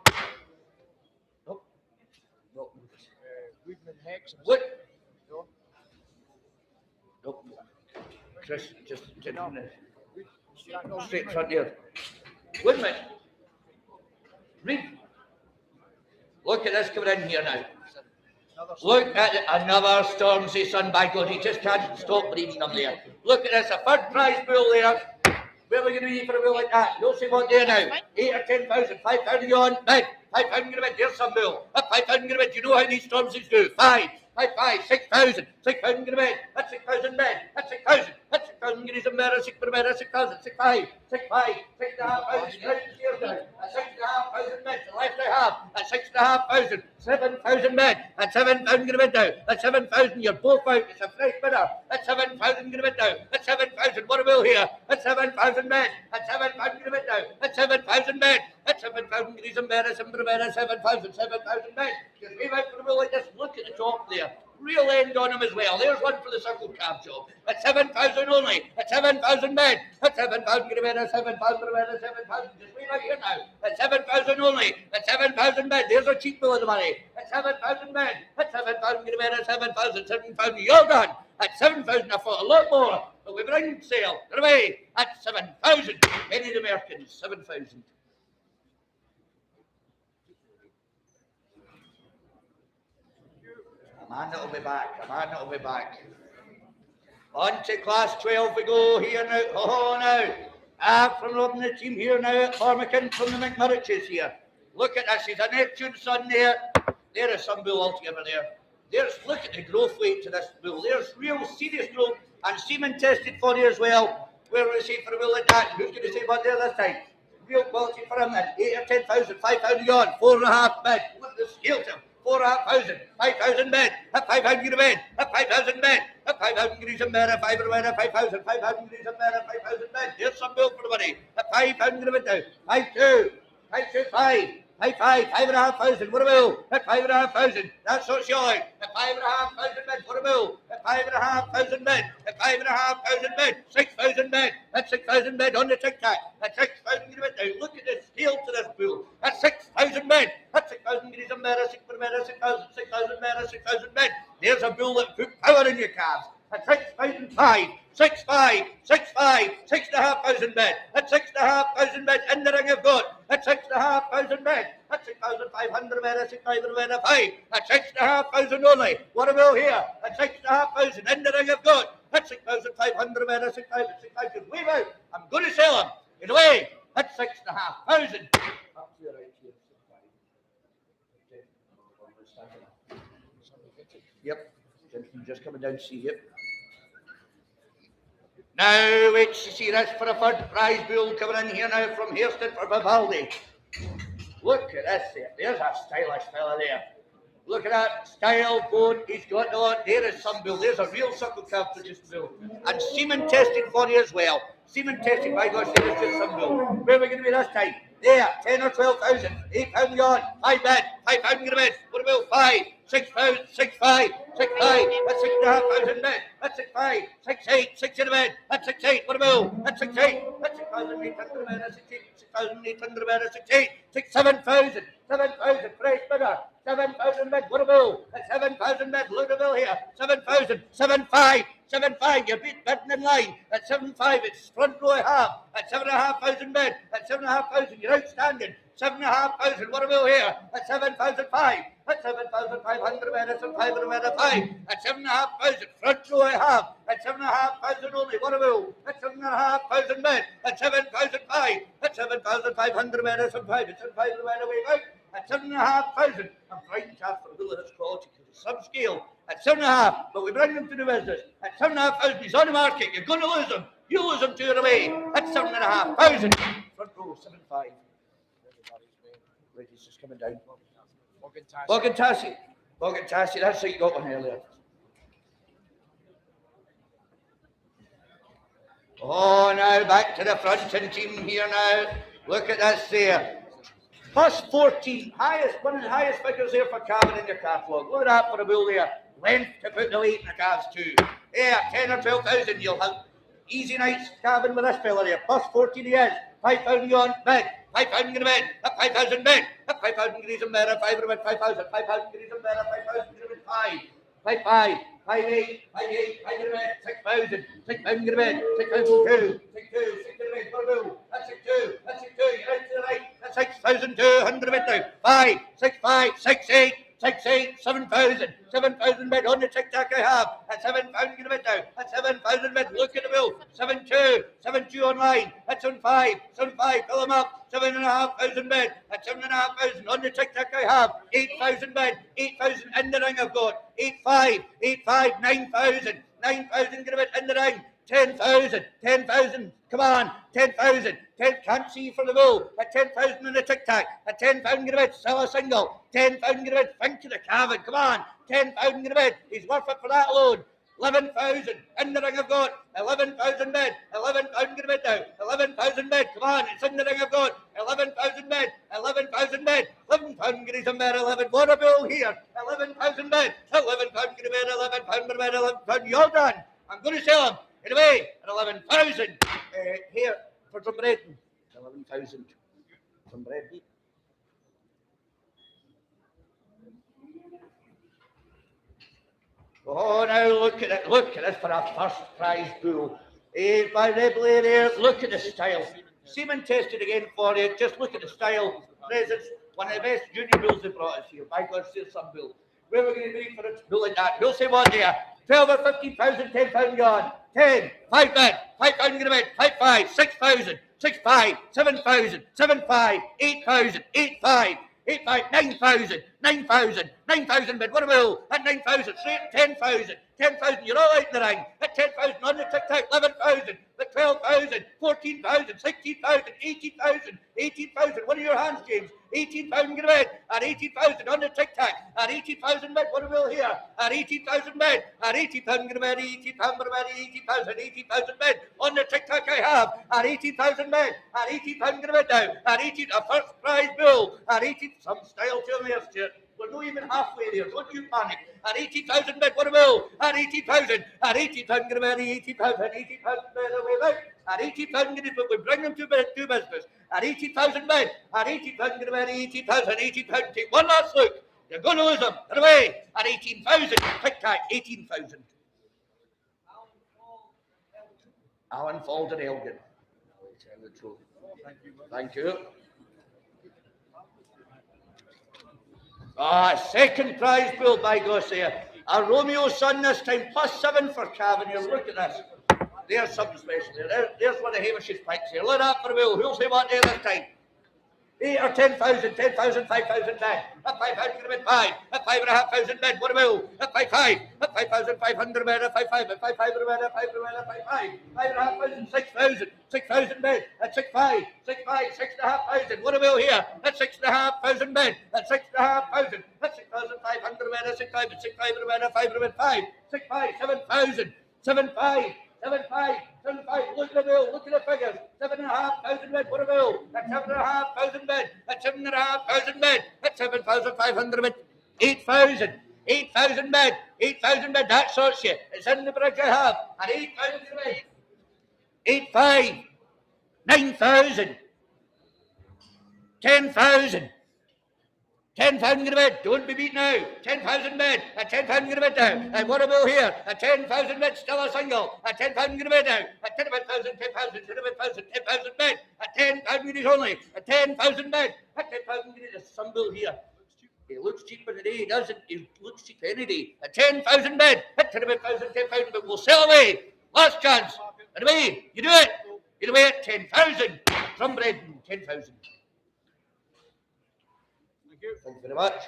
Oh. No. What? No. Chris, just straight in front here. Wait a minute. Read. Look at this coming in here now. Look at it. Another Stormzy son, by God. He just can't stop reading them there. Look at this. A third prize bull there. Where are we going to be for a bull like that? You'll see what there now. 8 or 10,000. 5,000 you on. Bid. 5,000 get a bid. There's some bull. At 5,000 get a bid. You know how these Stormzys do. 5. 5, 5, 6,000, 6,000 get a bed, that's 6,000 bed, that's 6,000, that's 6,000 get his better, 6 per bed, that's 6,000, 6, 5, 6, 5, 6,500, that's 6,500 bed, the left I have, that's 6,500, 7,000 bed, that's 7,000 get a bed now, that's 7,000, you're both out, it's a fresh bidder, that's 7,000 get a bed now, that's 7,000, what a bill here, that's 7,000 bed, that's 7,000 get a bed now, that's 7,000 bed, that's 7,000 get his better, 7 per bed, that's 7,000, 7,000 bed, just leave out for a bill like this, look at the top there. Real end on him as well. There's one for the circle cab job. At 7,000 only. At 7,000 men. At 7,000 get a bed. At 7,000 get a bed. At 7,000. Just leave out here now. At 7,000 only. At 7,000 men. There's a cheap bill of the money. At 7,000 men. At 7,000 get a bed. At 7,000. 7,000. You're done. At 7,000 I thought a lot more. But we bring sale. Get away. At 7,000. Any of the Americans. 7,000. A man that'll be back, a man that'll be back. On to class 12 we go here now. Oh, now. From Robin the team here now at Farmakin from the McMurriches here. Look at this, he's a Neptune son there. There is some bull altogether there. Look at the growth weight to this bull. There's real serious growth and semen tested for you as well. Where will we say for a bull like that? Who's going to say about there this time? Real quality for him at 8 or 10,000, 5,000 yon, 4.5 bed. Look at the scale to him. 4,500, 5,000 bed, at 5,000 get a bed, at 5,000 bed, at 5,000 get a bed, at 5,000, 5,000, 5,000 get a bed, at 5,000 bed. There's some bill for the money. At 5,000 get a bed now. 5,2, 5,2, 5,500, 5,500, what a bill? At 5,500, that's what's yours. At 5,500 bed, what a bill? At 5,500 bed, at 5,500 bed, 6,000 bed, at 6,000 bed on the tic-tac. At 6,000 get a bed now. Look at the scale to this bill. At 6,000 bed, at 6,000 get a bed, 6 per bed, 6,000, 6,000 bed, 6,000 bed. There's a bill that put power in your calves. At 6,500, 6,500, 6,500, 6,500 bed. At 6,500 bed in the ring of God. At 6,500 bed. At 6,500 bed. At 6,500 bed. At 5. At 6,500 only. What a bill here. At 6,500 in the ring of God. At 6,500 bed. At 6,000. 6,000. Wave out. I'm going to sell him. Get away. At 6,500. Up to your right here. Yep. Gentleman just coming down to see you. Now, wait to see this for a third prize bull coming in here now from Hairston for Vivaldi. Look at this there. There's a stylish fella there. Look at that style code. He's got the lot. There is some bull. There's a real circle calf produced bull. And semen tested for you as well. Semen tested, by gosh, there is just some bull. Where are we going to be this time? There, 10 or 12,000. 8,000 yard. 5 bed. 5,000 get a bed. What about 5? 6,000, 6,500, 6,500, that's 6,500 bed, that's 6,500, 6,800, 6 in a bed, that's 6,800, what about? That's 6,800, that's 6,800 bed, that's 6,800 bed, that's 6,800, 7,000, 7,000, fresh bidder, 7,000 bed, what about? That's 7,000 bed, look at the bill here, 7,000, 7,500, 7,500, you're bidding in line, at 7,500, it's front row I have, at 7,500 bed, at 7,500, you're outstanding, 7,500, what about here, at 7,500, at 7,500 bed, at 7,500 bed, at 5, at 7,500, front row I have, at 7,500 only, what about, at 7,500 bed, at 7,500, at 7,500 bed, at 7,500, at 7,500 bed, away out, at 7,500, I'm frightened half for a bill of this quality because it's subscale, at 7,500, but we bring them to the business, at 7,500, he's on the market, you're going to lose him, you lose him to your away, at 7,500, front row, 7,500. He's just coming down. Bogantassi, that's how you got one earlier. Oh, now back to the front end team here now. Look at this there. Plus 14, one of the highest figures there for calving in your catalogue. Look at that for a bull there. Length to put the weight in the calves too. Yeah, 10 or 12,000, you'll have easy nights calving with this fella there. Plus 14 he is. 5,000 on bed. 5,000 in a bed, at 5,000 bed, at 5,000 degrees in bed, at 5,000, 5,000 degrees in bed, at 5,000 degrees in bed, 5, 5, 5, 8, 5, 8, 5 in a bed, 6,000, 6,000 in a bed, 6,002, 6,2, 6 in a bed, 4,2, that's 6,2, that's 6,2, you're out to the right, that's 6,200 a bed now, 5, 6, 5, 6, 8, 6, say 7,000. 7,000 bid on the tic-tac I have. At £7 get a bit now. At 7,000 bid, look at the bill. 7,200. 7,200 online. At 7,500. 7,500, fill them up. 7,500 bid. At 7,500 on the tic-tac I have. 8,000 bid. 8,000 in the ring I've got. 8,500. 8,500. 9,000. 9,000 get a bit in the ring. 10,000. 10,000. Come on. 10,000. 10, can't see for the bull. At 10,000 in the tic-tac. At 10,000 get a bit. Sell a single. 10,000 get a bit. Think to the Cavan. Come on. 10,000 get a bit. He's worth it for that alone. 11,000 in the ring I've got. 11,000 bid. 11,000 get a bid now. 11,000 bid. Come on, it's in the ring I've got. 11,000 bid. 11,000 bid. 11,000 get his in bid. 11. What a bill here. 11,000 bid. 11,000 get a bid. 11,000 bid. 11,000. You're done. I'm going to sell him. Get away at 11,000. Here for Drumredden. 11,000. Drumredden. Oh, now look at it. Look at this for a first prize bull. By Rebel there. Look at the style. Seaman tested again for you. Just look at the style. Presents. One of the best junior bulls they brought us here. By God, still some bull. Where are we going to be for a bull like that? We'll say what there. 12 or 15,000, 10,000 gone. 10, 5 bid, 5,000 get a bid, 5,500, 6,000, 6,500, 7,000, 7,500, 8,000, 8,500, 8,500, 9,000, 9,000, 9,000 bid. What a bill. At 9,000, straight 10,000, 10,000. You're all out in the ring. At 10,000 on the tic-tac, 11,000, at 12,000, 14,000, 16,000, 18,000, 18,000. What are your hands, James? 18,000 get a bid. At 18,000 on the tic-tac. At 18,000 bid. What a bill here. At 18,000 bid. At 18,000 get a bid. 18,000 bid. 18,000. 18,000 bid. On the tic-tac I have. At 18,000 bid. At 18,000 get a bid now. At 18, a first prize bull. At 18, some style to me, Stuart. We're not even halfway there. Don't you panic. At 80,000 bid, what a bill. At 80,000. At 80,000 get a bid. 80,000. 80,000 bid away back. At 80,000 get it, but we bring them to business. At 80,000 bid. At 80,000 get a bid. 80,000. 80,000. Take one last look. You're going to lose them. Get away. At 18,000. Tic-tac. 18,000. Alan Falden Elgin. Thank you. Second prize bull, by gosh there. A Romeo Sun this time, +7 for Cavan here. Look at this. There's something special there. There's one of Hamish's pikes here. Look at that for a bill. Who'll say what there this time? 8 or 10,000, 10,000, 5,000 bid. At 5,000 get a bid, 5. At 5,500 bid, what a bill. At 5,500. At 5,500 bid, at 5,500. At 5,500 bid, at 5,500. At 5,500. 5,500, 6,000. 6,000 bid. At 6,500. 6,500. 6,500. What a bill here. At 6,500 bid. At 6,500. At 6,500 bid. At 6,500. 6,500 bid. At 5,000. 5. 6,500. 7,000. 7,500. 7,500. 7,500. Look at the bill. Look at the figures. 7,500 bid. What a bill. At 7,500 bid. At 7,500 bid. At 7,500 bid. 8,000. 8,000 bid. 8,000 bid. That sorts you. It's in the bridge I have. At 8,000 bid. 8,500. 9,000. 10,000. 10,000 get a bid. Don't be beat now. 10,000 bid. At 10,000 get a bid now. And what a bill here. At 10,000 bid, still a single. At 10,000 get a bid now. At 10,000, 10,000, 10,000, 10,000 bid. At 10,000 get it only. At 10,000 bid. At 10,000 get it. There's some bill here. He looks cheap in the day. He doesn't. He looks cheap any day. At 10,000 bid. At 10,000, 10,000, but we'll sell away. Last chance. And away. You do it. Get away at 10,000. Drumredden, 10,000. Thank you very much.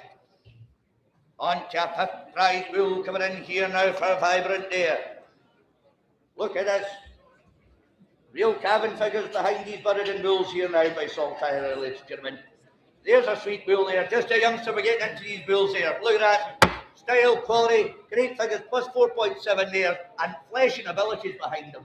On to a fifth prize bull coming in here now for a vibrant day. Look at this. Real Cavan figures behind these Burridon bulls here now by Saltire, ladies and gentlemen. There's a sweet bull there. Just a youngster, we're getting into these bulls there. Look at that. Style, quality, great figures, +4.7 there, and flesh and abilities behind them.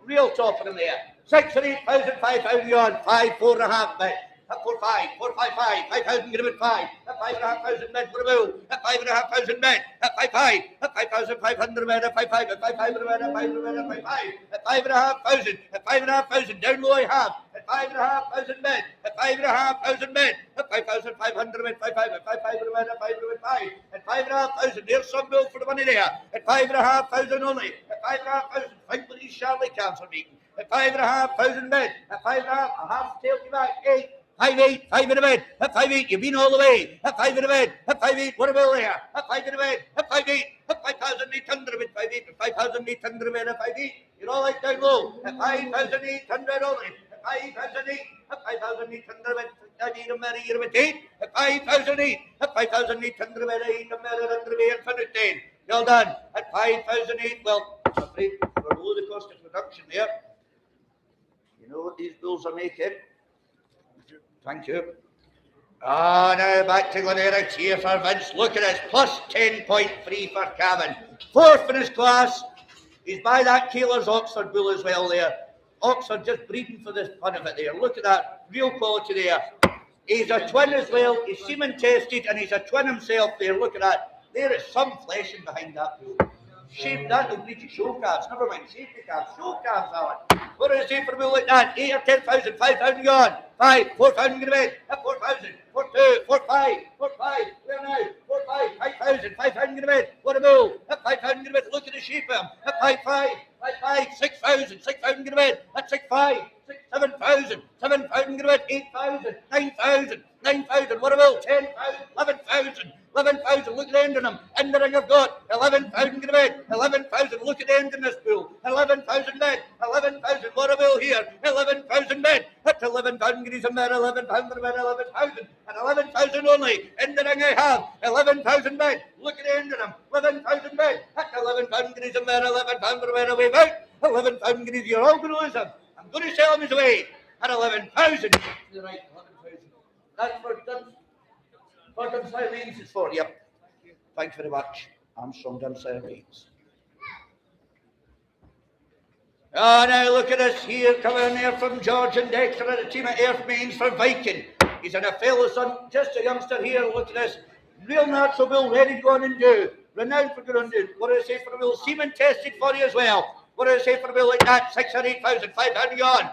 Real top of them there. 6 or 8,000, 5,000 on, 5, 4.5 bid. At 4,500, 4,500, 5,000 get a bid, 5. At 5,500 bid for a bill. At 5,500 bid. At 5,500. At 5,500 bid. At 5,500. At 5,500 bid. At 5,500 bid. At 5,500. At 5,500. At 5,500. Down low I have. At 5,500 bid. At 5,500 bid. At 5,500 bid. 5,500. 5,500 bid. At 5,500. 5. At 5,500. There's some bill for the money there. At 5,500 only. At 5,500. Think what these Charlie Cans are making. At 5,500 bid. At 5,500. I have to tell you back. 8. 5-8, 5 in the bed, at 5-8, you've been all the way, at 5 in the bed, at 5-8, what about there, at 5 in the bed, at 5-8, at 5,800 at 5-8, at 5,800 at 5-8, you're all like down low, at 5,800 only, at 5,008, at 5,800 at 8 at 5,008, at 5,800 at 8 and 10. Well done, at 5,008, well, I'm afraid we're below the cost of production there. You know what these bulls are making? Thank you. Now back to Glenerick here for Vince. Look at this, plus 10.3 for Cavan. Fourth in his class. He's by that Keeler's Oxford bull as well there. Oxford just breeding for this fun of it there. Look at that, real quality there. He's a twin as well. He's semen tested and he's a twin himself there. Look at that. There is some flesh in behind that bull. Shape that will breed to show calves. Never mind, safety calves. Show calves, Alan. What do you say for a bull like that? 8 or 10,000, 5,000 gone. 5, 4,000 get away. 4,000, 4,2, 4,5, 4,5. Where now? 4,5, 5,000, 5,000 get away. What a bull. 5,000 get away. Look at the shape of him. 5,5, 5,5, 6,000, 6,000 get away. That's 6,5, 7,000, 7,000 get away. 8,000, 9,000, 9,000. What a bull. 10,000, 11,000. 11,000, look at the end of them. End of the ring I've got. 11,000 get a bed. 11,000, look at the end of this bull. 11,000 bed. 11,000, what a bull here. 11,000 bed. That's 11,000 get a bed. 11,000 bed. 11,000. And 11,000 only. End of the ring I have. 11,000 bed. Look at the end of them. 11,000 bed. That's 11,000 get a bed. 11,000 bed away out. 11,000 get you're all going to lose them. I'm going to sell them his away. At 11,000. To the right, 11,000. That's for done. Dunsire Means is for you. Thanks very much. Armstrong Dunsire Means. Now look at us here coming there from George and Dexter and the team at Earth Means for Viking. He's in a fellow son, just a youngster here. Look at this. Real natural bull, ready to go on and do. Renowned for good on do. What do I say for a bull? Semen tested for you as well. What do I say for a bull like that? 6 or 8,000, 5,000 on.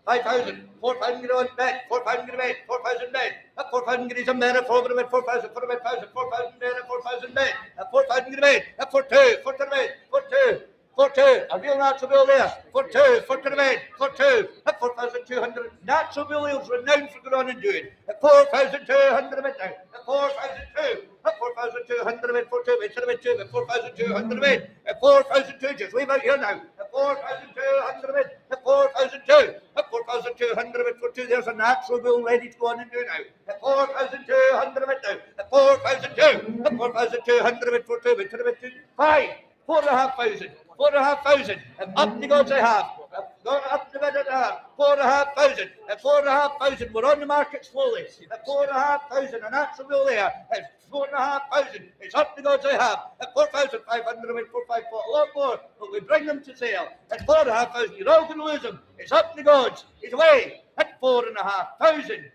5,000, 4,000 get on bed, 4,000 get a bed, 4,000 bed, 4,000 get his bed, 4,000 bed, 4,000, 4,000, 4,000 bed, 4,000 bed, 4,000 get a bed, 4,2, 4,2 bed, 4,2, 4,2, a real natural bill there, 4,2, 4,2 bed, 4,2, 4,200, natural bill is renowned for good on and doing, 4,200 bed now, 4,200, 4,200 bed, 4,200 bed, 4,200 bed, 4,200, just wave out here now, 4,200 bed, 4,200, 4,200 bed, 4,200, there's a natural bill ready to go on and do now, 4,200 bed now, 4,200, 4,200 bed, 4,200 bed, 5, 4,500, 4,500, and up the gods I have. Up the bed at half, 4,500, at 4,500, we're on the market slowly, at 4,500, a natural bill there, at 4,500, it's up the gods I have, at 4,500, 4,500, a lot more, but we bring them to sale, at 4,500, you're all going to lose them, it's up the gods, it's away, at 4,500,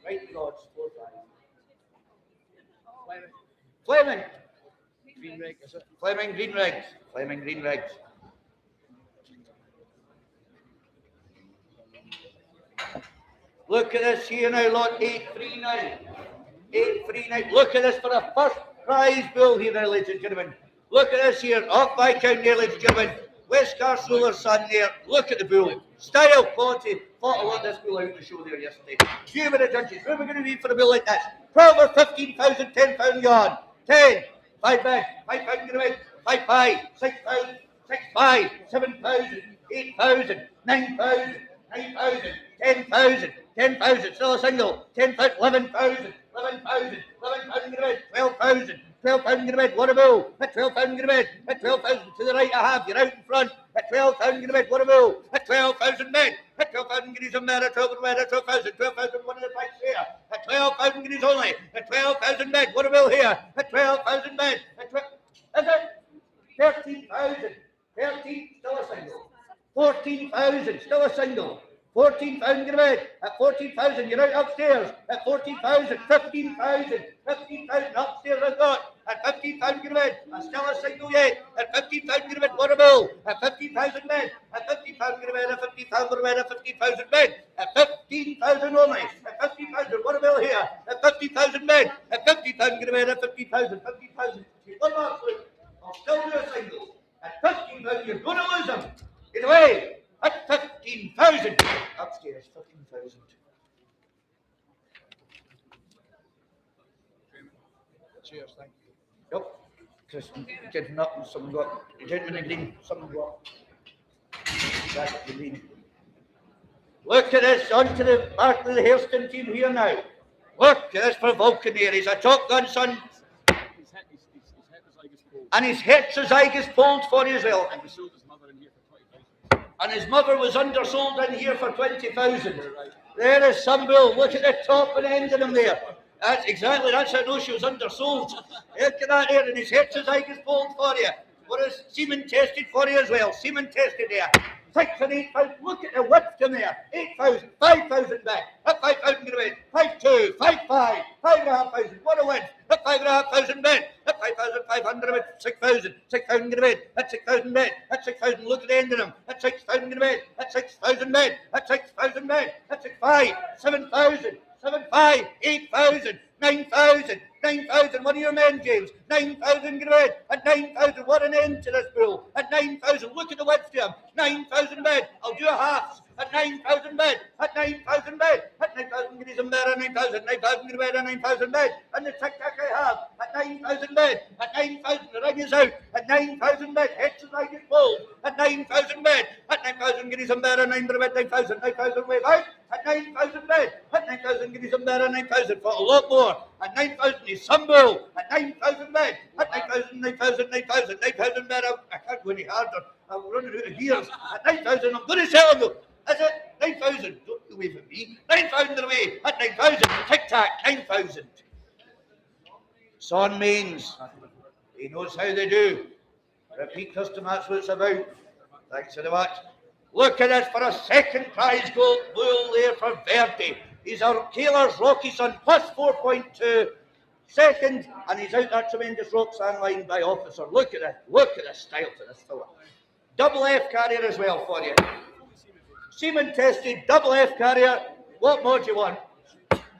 right the gods, 4,500. Fleming. Green reg, is it? Fleming green regs. Fleming green regs. Look at this here now, lot 839. 839. Look at this for a first prize bull here now, ladies and gentlemen. Look at this here, off by count there, ladies and gentlemen. West Carsolar's son there. Look at the bull. Style, quality. Thought I want this bull out in the show there yesterday. Few of the judges. Who are we going to be for a bull like this? 12 or 15,000, 10,000 yard. 10. 5 back, 5,000 get away, 5,500, 6,000, 6,500, 7,000, 8,000, 9,000, 9,000, 10,000, 10,000, still a single, 10,000, 11,000, 11,000, 11,000 get away, 12,000, 12,000 get away, what a bull, at 12,000 get away, at 12,000 to the right I have, you're out in front, at 12,000 get away, what a bull, at 12,000 men, at 12,000 get his a man, at 12,000 men, at 12,000, 12,000, one of the price here, at 12,000 get his only, at 12,000 men, what a bull here, at 12,000 men, at 12, is it? 13,000, 13, still a single, 14,000, still a single, 14,000 get away, at 14,000, you're out upstairs, at 14,000, 15,000, 15,000 upstairs I've got, at 15,000 get away, I'm still a single yet, at 15,000 get away, what a bill, at 15,000 men, at 15,000 get away, at 15,000 men, at 15,000 men, at 15,000 only, at 15,000, what a bill here, at 15,000 men, at 15,000 get away, at 15,000, 15,000, one more foot, I'll still do a single, at 15,000, you're going to lose them, get away. At 15,000. Upstairs, 15,000. Yep. Just did nothing. Someone got the gentleman in green. Someone got back to green. Look at this, onto the back of the Hairston team here now. Look at this for Vulcan here. He's a Top Gun son. And his heterozygous pulled for you as well. And his mother was undersold in here for 20,000. There is some bull. Look at the top and end of him there. That's exactly, that's how I know she was undersold. Look at that there, and his heterozygous pulled for you. What is semen tested for you as well? Semen tested there. 6 and 8,000. Look at the width in there. 8,000, 5,000 back. At 5,000 get away. 5,2, 5,5, 5,500. What a win. At 5,500 bid. At 5,500 bid. 6,000. 6,000 get away. At 6,000 bid. At 6,000. Look at the end of them. At 6,000 get away. At 6,000 bid. At 6,000 bid. At 6,500. 7,000. 7,500. 8,000. 9,000. 9,000. What are your men, James? 9,000 get away. At 9,000. What an end to this bull. At 9,000. Look at the width to him. 9,000 bid. I'll do a half. At 9,000 bid. At 9,000 bid. At 9,000 get his better. 9,000. 9,000 get away. At 9,000 bid. And the tic-tac I have. At 9,000 bid. At 9,000. The ring is out. At 9,000 bid. Heads as I get pulled. At 9,000 bid. At 9,000 get his better. 9,000. 9,000 wave out. At 9,000 bid. At 9,000 get his better. 9,000 for a lot more. At 9,000 he's some bull. At 9,000 bid. At 9,000. 9,000. 9,000. 9,000 better. I can't go any harder. I'm running out of gears. At 9,000 I'm going to sell him though. Is it? 9,000. Don't you wave at me. 9,000 away. At 9,000. Tic-tac. 9,000. Son Mains. He knows how they do. Repeat custom, that's what it's about. Thanks very much. Look at this for a second prize goal bull there for Verdi. He's our Taylor's Rocky Son plus 4.2. Second, and he's out that tremendous Roxanne line by Officer. Look at it. Look at the style to this fella. Double F carrier as well for you. Semen tested, double F carrier. What more do you want?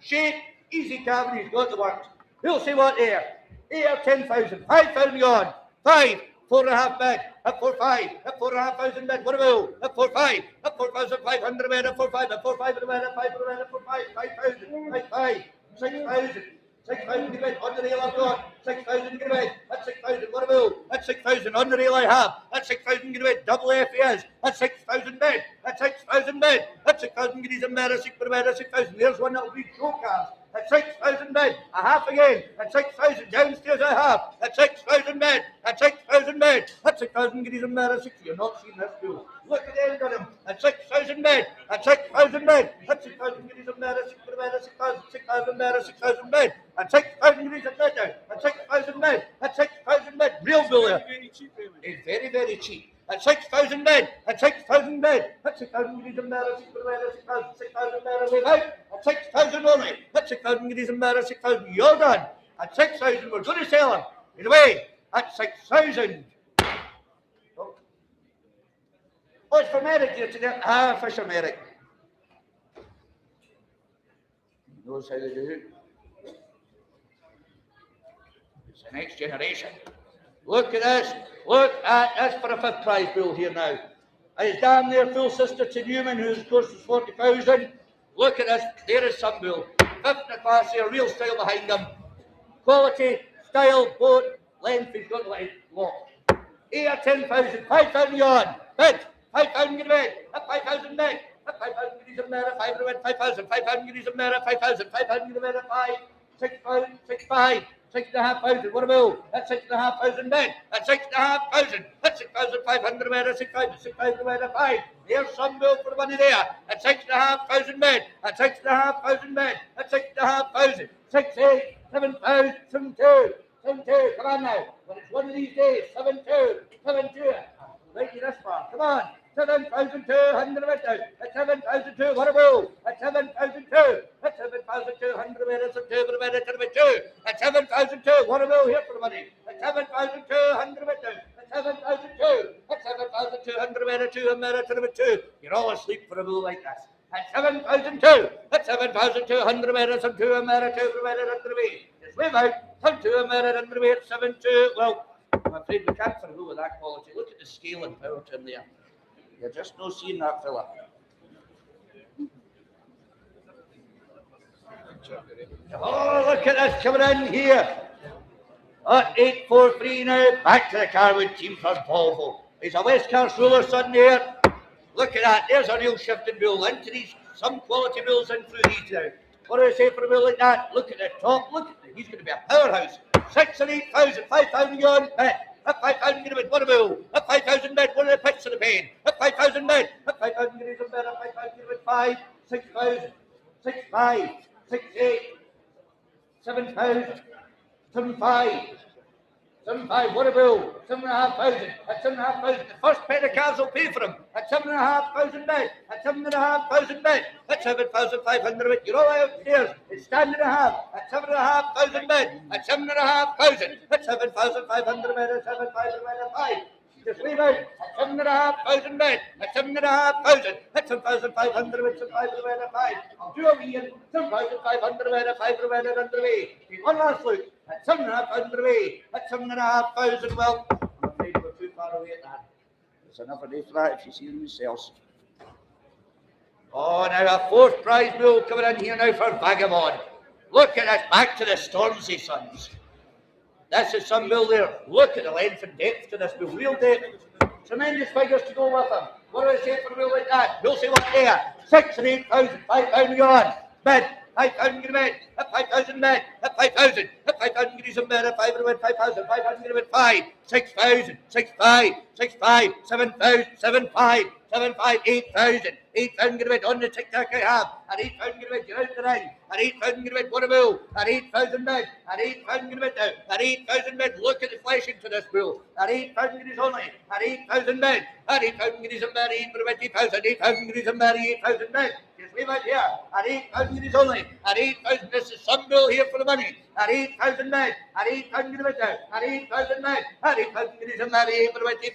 Shape, easy cabin, he's got the works. Who'll say what there? Air 10,000, 5,000 on. 5, 4.5 bid. At 4,500, at 4,500 bid. What about? At 4,500, at 4,500 bid. At 4,500, at 4,500 bid. At 5,000, at 4,500, 5,000, 5,500, 6,000. 6,000 get away. On the rail I've got. 6,000 get away. At 6,000. What about? At 6,000. On the rail I have. At 6,000 get away. Double F he is. At 6,000 bid. At 6,000 bid. At 6,000 get his embarrassing for about 6,000. There's one that will be showcast. At 6,000 bid. A half again. At 6,000. Downstairs I have. At 6,000 bid. At 6,000 bid. At 6,000 get his embarrassing. You're not seeing this fool. Look at the end of him. At 6,000 bid. At 6,000 bid. At 6,000 get his embarrassing for about 6,000. 6,000 bid. 6,000 bid. At 6,000 get his bid now. At 6,000 bid. At 6,000 bid. Real bull here. It's very, very cheap. At 6,000 bid. At 6,000 bid. At 6,000 get his embarrassing for about 6,000. 6,000 bid. Wave out. At 6,000 only. At 6,000 get his embarrassing 6,000. You're done. At 6,000 we're going to sell him. In a way. At 6,000. Oh, it's for Merrick here today. Fisher Merrick. He knows how they do. It's the next generation. Look at this. Look at this for a fifth prize bull here now. His damn near full sister to Newman, whose course was 40,000. Look at this. There is some bull. Fifth in the class here. Real style behind him. Quality, style, boat, length. He's got the length. Lock. 8 or 10,000. 5,000 yawn. Bid. 5,000 get away. At 5,000 bid. At 5,000 get his America. 5,000. 5,000 get his America. 5,000. 5,000 get America. 5. 6,000. 6,500. 6,500. What about? At 6,500 bid. At 6,500. At 6,500 America. 6,000. 6,000 America. 5. There's some bill for the money there. At 6,500 bid. At 6,500 bid. At 6,500. 6,800. 7,000. 7,200. 7,200. Come on now. When it's one of these days. 7,200. 7,200. Right you this far. Come on. 7,200 meters. At 7,200. What about? At 7,200. At 7,200 meters. At 7,200. What about here for the money? At 7,200 meters. At 7,200. At 7,200 meters. 2. You're all asleep for a bull like this. At 7,200. At 7,200 meters. And 2 meters. 2 meters. Just wave out. Some 2 meters. And 7,200. Well, I'm afraid we can't for a bull with that quality. Look at the scale and power to him there. You're just not seeing that fella. Oh, look at this coming in here. At 8-4-3 now, back to the Carwood team from Volvo. He's a West Cars roller son there. Look at that, there's a real shifting bull into these, some quality bulls in through these now. What do I say for a bull like that? Look at the top, look at it, he's going to be a powerhouse. 6 and 8,000, 5,000 on bid. At 5,000 going to bid, what a bull. At 5,000 bid, one of the picks of the pain. At 5,000 bid, at 5,000 going to bid, at 5,000 going to bid 5, 6,000, 6,5, 6,8, 7,000, 7,5. 7,500, what a bull. 7,500. At 7,500, the first pair of calves will pay for him. At 7,500 bid. At 7,500 bid. At 7,500 bid. You're all upstairs. It's stand and a half. At 7,500 bid. At 7,500. At 7,500 bid. At 7,500 bid. At 5. Just leave out. At 7,500 bid. At 7,500. At 7,500 bid. 7,500 bid. At 5. I'll do a wee in. 7,500 bid. At 500 bid. Underway. One last look. At 7,500 away. At 7,500. Well, I'm afraid we're too far away at that. There's another day for that if you see them yourselves. Oh, now a fourth prize bull coming in here now for Vagabond. Look at this. Back to the Stormzy sons. This is some bull there. Look at the length and depth to this bull. Real depth. Tremendous figures to go with him. What do I say for a bull like that? We'll say what there. 6 and 8,000. 5,000 gone. Bid. 5,000 get a bid. At 5,000 bid. At 5,000. At 5,000 get a bid. At 5,000 bid. 5,000. 5,000 get a bid. 5. 6,000. 6,500. 6,500. 7,000. 7,500. 7,500. 8,000. 8,000 get a bid. On the tic-tac I have. At 8,000 get a bid. You're out the ring. At 8,000 get a bid. What a bull. At 8,000 bid. At 8,000 get a bid now. At 8,000 bid. Look at the fleshing to this bull. At 8,000 get his only. At 8,000 bid. At 8,000 get his bid. 8,000. 8,000 get his bid. 8,000 bid. Just leave it here. At 8,000 get his only. At 8,000. This is some bill here for the money. At 8,000 bid. At 8,000 get a bid now. At 8,000 bid. At 8,000 get his bid.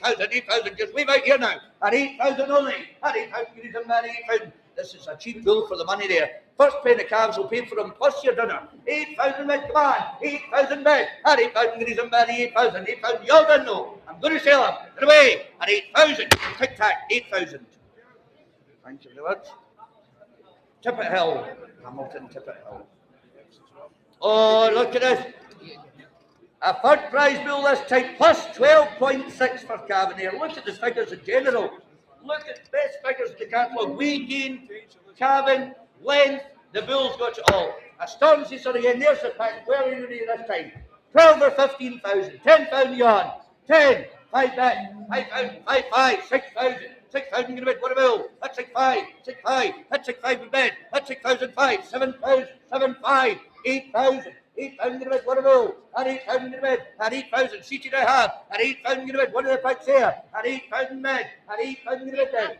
8,000. 8,000. Just leave it here now. At 8,000 only. At 8,000 get his bid. 8,000. This is a cheap bill for the money there. First pair of calves will pay for them plus your dinner. 8,000 bid, come on. 8,000 bid. At 8,000 get his bid. 8,000. 8,000. You're done though. I'm going to sell them. Get away. At 8,000. Tic tac. 8,000. Thank you very much. Tippet Hill. Hamilton Tippet Hill. Oh, look at this. A third prize bill this time, plus 12.6 for Cavan. Look at the figures in general. Look at the best figures in the catalogue. Weight gain, Cavan, length, the bull's got it all. A Stormzy son again, there's the pack. Where are you this time? 12 or 15,000, 10,000 yarn, 10, 5 back, 5,000, 5,500, 6,000. 6,000 in bed, what a bill? That's 6,500, 6,500, that's 6,500 in bed, that's 6,500, 7,000, 7,500, 8,000, 8,000 in bed, what a bill? At 8,000 in bed, at 8,000, seated I have, at 8,000 in bed, what are the packs there? At 8,000 in bed, at 8,000 in bed then,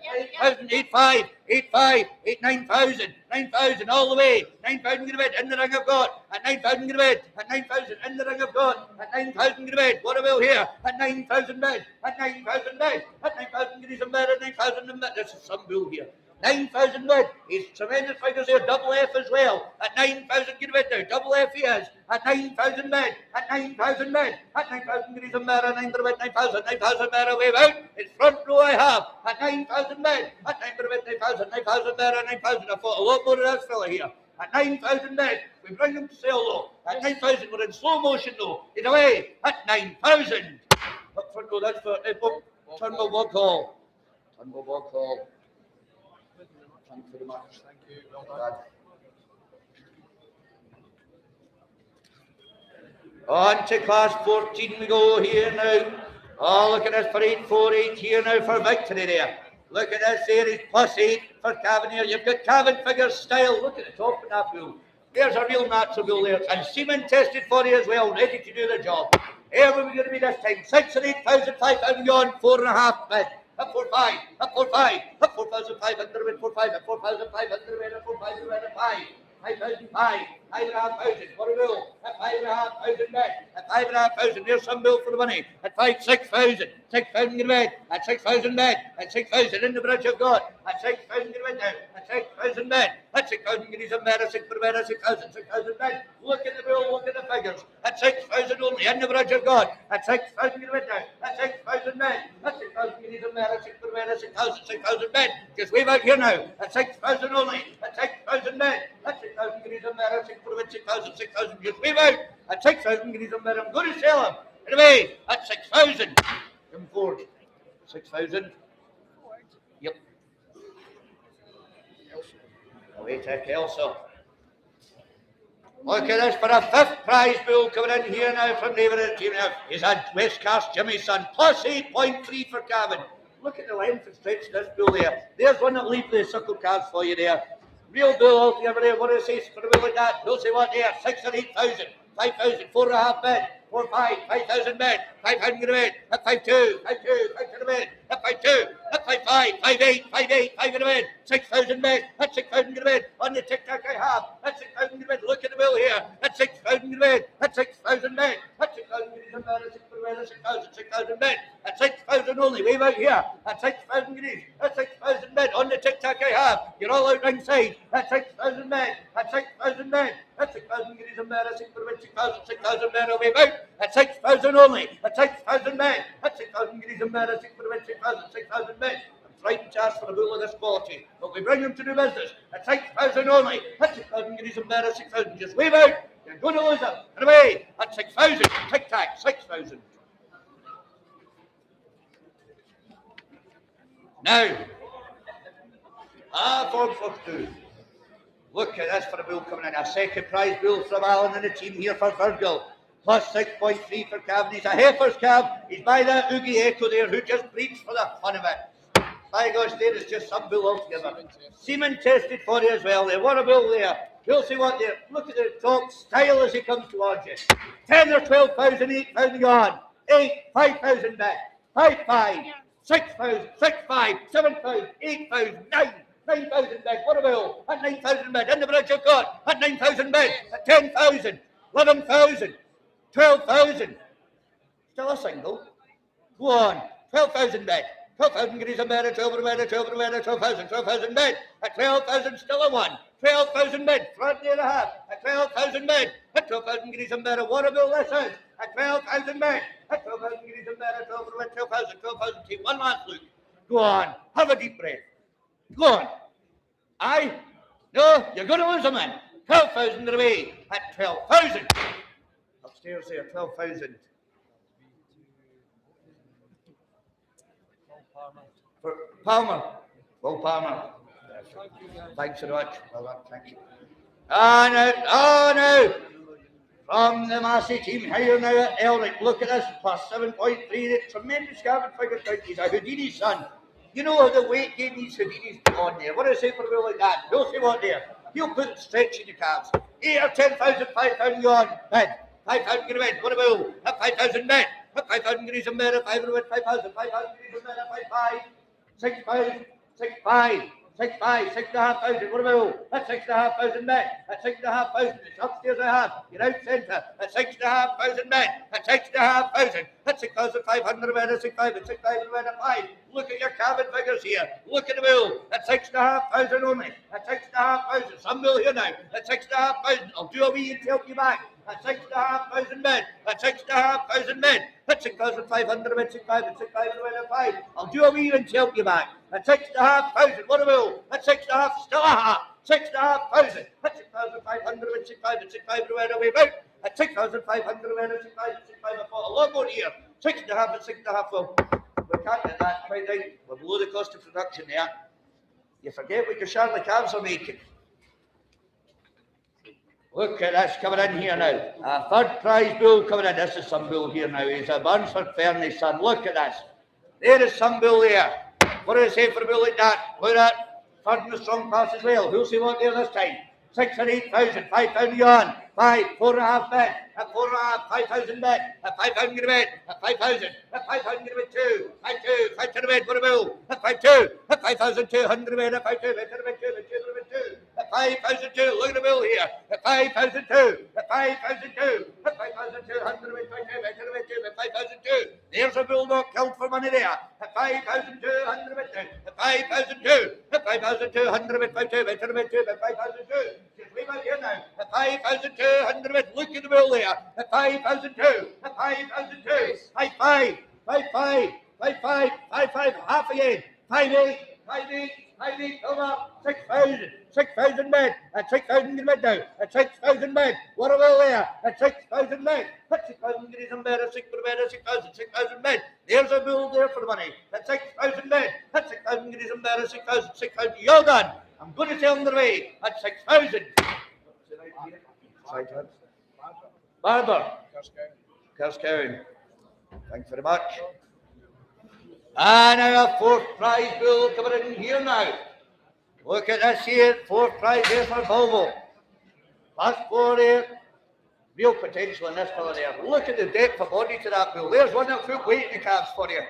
8,000, 8,500, 8,500, 9,000, 9,000 all the way, 9,000 in bed, in the ring I've got, at 9,000 in bed, at 9,000 in the ring I've got, at 9,000 in bed, what a bill here, at 9,000 bed, at 9,000 bed, at 9,000 in bed, at 9,000 in bed, this is some bill here. 9,000 bid. He's tremendous figures there. Double F as well. At 9,000 get a bid now. Double F he is. At 9,000 bid. At 9,000 bid. At 9,000 get a bid. 9,000 bid. 9,000. 9,000 bid. A wave out. It's front row I have. At 9,000 bid. At 9,000 bid. 9,000. 9,000 bid. At 9,000. I thought a lot more of this fella here. At 9,000 bid. We bring him to sell though. At 9,000 we're in slow motion though. He's away. At 9,000. Up front row. That's for Turnbull Boghall. Turnbull Boghall. Thank you very much. Thank you. Well done. On to class 14 we go here now. Oh, look at this for 848 here now for victory there. Look at this there, it's +8 for Cavan here. You've got Cavan figures style. Look at the top of that bull. There's a real natural bull there. And semen tested for you as well, ready to do the job. Here we're going to be this time. 6 and 8,000, 5,000 on, 4.5 bid. Up 4,500, up 4,500, up 4,500, 4,500, up 4,500, up 4,500, up 5. 5,500, 5,500, what a bill, at 5,500 back, at 5,500, there's some bill for the money, at 6,000, 6,000 in bed, at 6,000 bed, at 6,000 in the bridge I've got, at 6,000 in bed now, at 6,000 bed, at 6,000 in some bed, at 6,000 bed, at 6,000 bed, look at the bill, look at the figures, at 6,000 only, in the bridge I've got, at 6,000 in bed now, at 6,000 bed, at 6,000 in some bed, at 6,000 bed, at 6,000 bed, just wave out here now, at 6,000 only, at 6,000 bed, at 6,000 in some bed, at 6,000 for the 6,000, 6,000, just leave out at 6,000 guineas a minute. I'm going to sell him. Anyway, at 6,000. Come forward. 6,000. Yep. Away to Kelso. Look at this for a 5th prize bull coming in here now from neighbouring team. Now, he's had Westcast Jimmy's son, plus 8.3 for Cavan. Look at the length and stretch of this bull there. There's one that leaves the circle cards for you there. Real bull altogether there. What do you say for a bull like that? We'll say what there? 6 or 8,000, 5,000, 4.5 bid, 4, 5, 5,000 bid, 500 bid, at 5,2, 5,2, 500 bid, at 5,2, at 5,5, 5,8, 5,8, 500 bid, 6,000 bid, at 6,000 bid. On the tic-tac I have, at 6,000 bid. Look at the bill here, at 6,000 bid, at 6,000 bid, at 6,000 bid, at 6,000 bid, at 6,000 only. Wave out here, at 6,000 guineas, at 6,000 bid. On the tic-tac I have, you're all out ringside, at 6,000 bid, at 6,000 bid, at 6,000 guineas a bid, at 6,000 bid. Wave out, at 6,000 only, at 6,000 bid, at 6,000 guineas a bid, at 6,000 bid. Frightened to ask for a bull of this quality, but we bring them to do business at 6,000 only. At 6,000 guineas and better, 6,000. Just wave out. You're going to lose them. And away at 6,000. Tic tac, 6,000. Now, form for 2. Look at this for a bull coming in. A 2nd prize bull from Alan and the team here for Virgil. Plus 6.3 for Cavan. He's a heifer's calf. He's by that Oogie Echo there who just breeds for the fun of it. My gosh, there is just some bull altogether. Semen tested for you as well there. What a bull there. You'll see what there. Look at the top style as he comes towards you. 10 or 12,000, 8,000 gone. 8, 5,000 back. 5, 5, 6,000, 6, 5, 7,000, 8,000, 9, 9,000 back. What a bull. At 9,000 back. In the bridge of God. At 9,000 back. At 10,000, 11,000, 12,000. Still a single. Go on. 12,000 back. 12,000 guineas a bed, 12,000, 12,000 bed. At 12,000, still a 1. 12,000 bed, front near the half. At 12,000 bed, at 12,000 guineas a bed. What a bill this is. At 12,000 bed, at 12,000 guineas a bed. At 12,000, 12,000. Take one last look. Go on, have a deep breath. Go on. Aye? No, you're going to lose a man. 12,000 away. At 12,000. Upstairs there, 12,000. For Palmer. Well, Palmer. Thanks so much. Well done, thank you. No. From the Massey team here now at Elric. Look at this, plus 7.3. Tremendous Gavin figure count. He's a Houdini son. You know the weight gain these Houdinis put on there. What do I say for a bill like that? You'll see what there. He'll put stretch in your calves. 8 or 10,000, 5,000 gone. Bed. 5,000 get a bed. What a bill. At 5,000 bed. At 5,000 guineas a bed. At 5,000, 5,000 guineas a bed. At 5,500. 6,500, 6,500, 6,500, 6,500. What about that? 6,500 men. At 6,500. It's upstairs I have. You're out centre. At 6,500 men. At 6,500. At 6,500 men. At 6,500. 6,500 men. At 5. Look at your cabin figures here. Look at the bill. At 6,500 only. At 6,500. Some bill here now. At 6,500. I'll do a wee and help you back. At 6,500 men. At 6,500 men. At 6,500 men. 6,500. 6,500 men. At 5. I'll do a wee and help you back. At 6,500. What a bill. At 6,500. Still a half. 6,500. At 6,500 men. 6,500. 6,500 men. Away out. At 6,500 men. At 6,500. 6,500. A lot more here. 6,500 and 6,500. Well, we can't get that quite right. We're below the cost of production there. You forget what your Charlie calves are making. Look at this coming in here now. A third prize bull coming in. This is some bull here now. He's a Burnsford Fernie son. Look at this. There is some bull there. What do I say for a bull like that? Look at that. Third in the strong class as well. Who'll see what there this time? 6 or 8,000. 5,000 on. 5, 4.5 bet. At 4.5, 5,000 bet. At 5,000 get a bet. At 5,000. At 5,000 get a bet 2. 5,2. 5,000 bet. What a bill. At 5,2. At 5,200 bet. At 5,2. Bet 2. At 5,002. Look at the bill here. At 5,002. At 5,002. At 5,200 bet 2. At 5,002. There's a bill not killed for money there. At 5,200 bet 2. At 5,002. At 5,200 bet 2. Bet 2. At 5,002. Just leave out here now. At 5,200 bet. Look at the bill there. At 5,002. At 5,002. 5,500. 5,500. 5,500. 5,500. Half again. 5,800. 5,800. High weight over 6,000. 6,000 men. At 6,000 in mid now. At 6,000 men. What a will there. At 6,000 men. At 6,000 guineas and better. 6,000 men. There's a bull there for the money. At 6,000 men. At 6,000 guineas and better. 6,000. You're done. I'm going to tell them the way. At 6,000. Barber. Kerskown. Thanks very much. And our fourth prize bull coming in here now. Look at this here, fourth prize here for Volvo. Last 4 there. Real potential in this fella there. Look at the depth of body to that bull. There's one that put weight in the calves for you.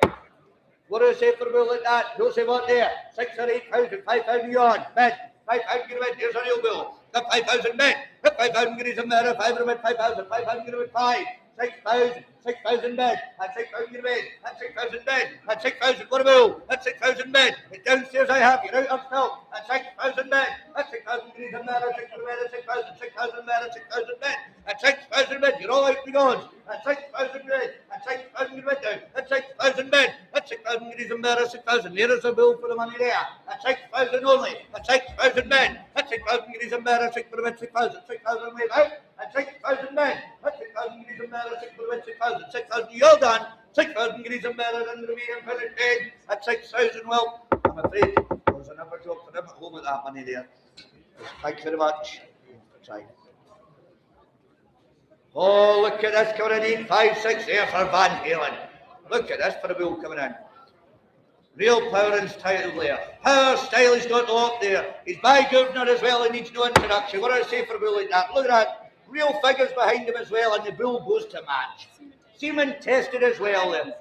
What do I say for a bull like that? Don't say what there. 6 or 8,000, 5,000 yards. Bid. 5,000 get a bid. Here's a real bull. Got 5,000 bid. Got 5,000 get a matter. 5,000 5,000. 5,000 get a bid. 5. 6,000. 6,000 bid. At 6,000 get a bid. At 6,000 bid. At 6,000. What a bull. At 6,000 bid. Downstairs I have. You're out of stock. At 6,000 bid. At 6,000 get a matter. 6,000 bid. 6,000 bid. 6,000 bid. At 6,000 bid. You're all out the gods. At 6,000 bid. At 6,000 get a bid down. At 6,000 bid. At 6,000 get a matter. 6,000. There is a bill for the money there. At 6,000 only. At 6,000 bid. At 6,000 get a matter. 6,000. 6,000 wait out. At 6,000 men. At 6,000 get a matter. 6,000. 6,000. You're done. 6,000 get a matter. And the remaining penalty paid. At 6,000. Well, I'm afraid there's another job for them at home with that money there. Thanks very much. Try. Oh, look at this coming in. 8, 5, 6 there for Van Halen. Look at this for a bull coming in. Real power and style there. Power, style, he's got up there. He's by governor as well, he needs no introduction. What do I say for a bull like that? Look at that. Real figures behind him as well, and the bull goes to match. Seaman tested as well then.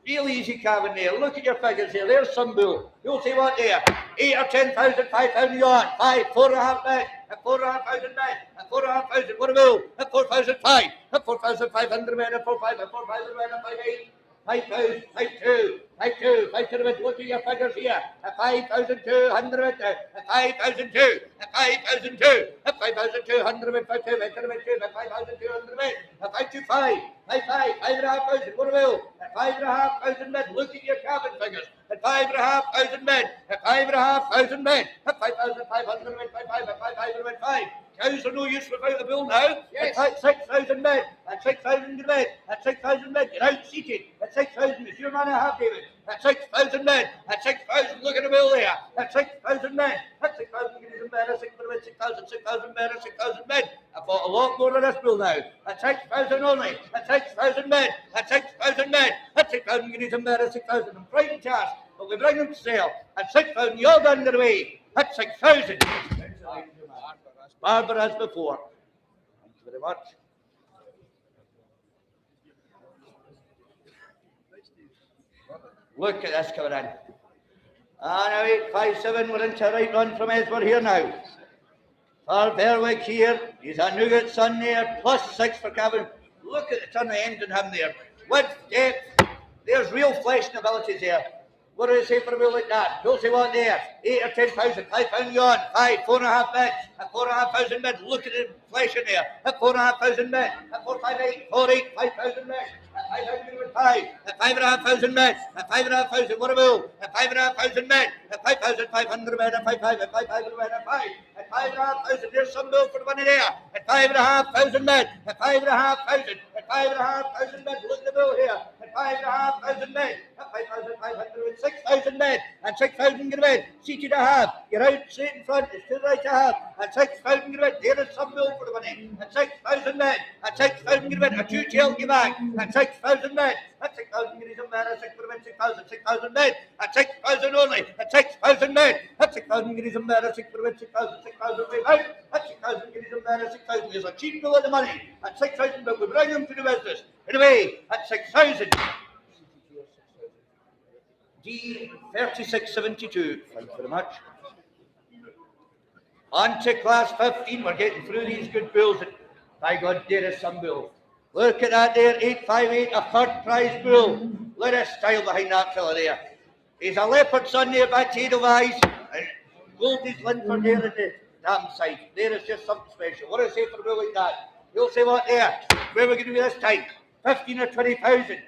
Real easy calving there. Look at your figures there. There's some bull. You'll see what there. 8 or 10,000, 5,000 yards. 5, 4.5 back. At 4,500 back. At 4,500. What a bull. At 4,005. At 4,500 men. At 4,500. At 4,500 men. At 5,800. 5,000, 5,200, 5,200, 5,200, look at your figures here, at 5,200, at 5,200, at 5,200, at 5,200, at 5,200, at 5,200, at 5,205, 5,500, what a bill, at 5,500 men, look at your cabin figures, at 5,500 men, at 5,500 men, at 5,500 men, 5,500 men, 5. Cows are no use without a bill now. Yes. At 6,000 men. At 6,000 men. At 6,000 men. You're out seated. At 6,000. It's your man I have, David. At 6,000 men. At 6,000. Look at the bill there. At 6,000 men. At 6,000 men. At 6,000 men. At 6,000 men. I bought a lot more of this bill now. At 6,000 only. At 6,000 men. At 6,000 men. At 6,000 men. At 6,000. I'm frightened charge. But we bring them to sale. At 6,000. You're under the way. At 6,000. Barbara as before. Thank you very much. Look at this coming in. Now 8, 5, 7, we're into a right run from Edward here now. For Berwick here, he's a Nugget son there, plus 6 for Cavan. Look at the turn of the end on him there. Width, depth, there's real flesh and abilities there. What do I say for a bill like that? Don't say what there. 8 or 10,000, 5,000 yards, 5, 4.5 bits, at 4,500 men. Look at the flesh in there. At 4,500 men, at 4,500, 4,800, 5,000 men. At 5,500, at 5,500 men, at 5,500, what a bill. At 5,500 men, at 5,500 men, at 5,500, 5,000 men, at 5. At 5,500, there's some bill for the money there. At 5,500 men, at 5,500, at 5,500 men. Look at the bill here. At 5,500 men, at 5,500, 6,000 men, and 6,000 men. Seated I have. You're out straight in front. It's to the right I have. At 6,000 men, there is some bill for the money. At 6,000 men, at 6,000 men, a 2 Chelsea back. At 6,000 men, at 6,000 men, at 6,000, 6,000 men, at 6,000 only. At 6,000 men, at 6,000 men, at 6,000, 6,000 men out. At 6,000 men, at 6,000. There's a cheap bill of the money. At 6,000, but we bring them to the business. Anyway, at 6,000. D3672. Thank you very much. On to class 15. We're getting through these good bills. By God, there is some bill. Look at that there, 858, a third prize bull. Look at the style behind that fella there. He's a leopard son there by Edelweiss. And Goldie's Linford there at the damn side. There is just something special. What do I say for a bull like that? You'll say what there? Where are we going to be this time? 15 or 20,000.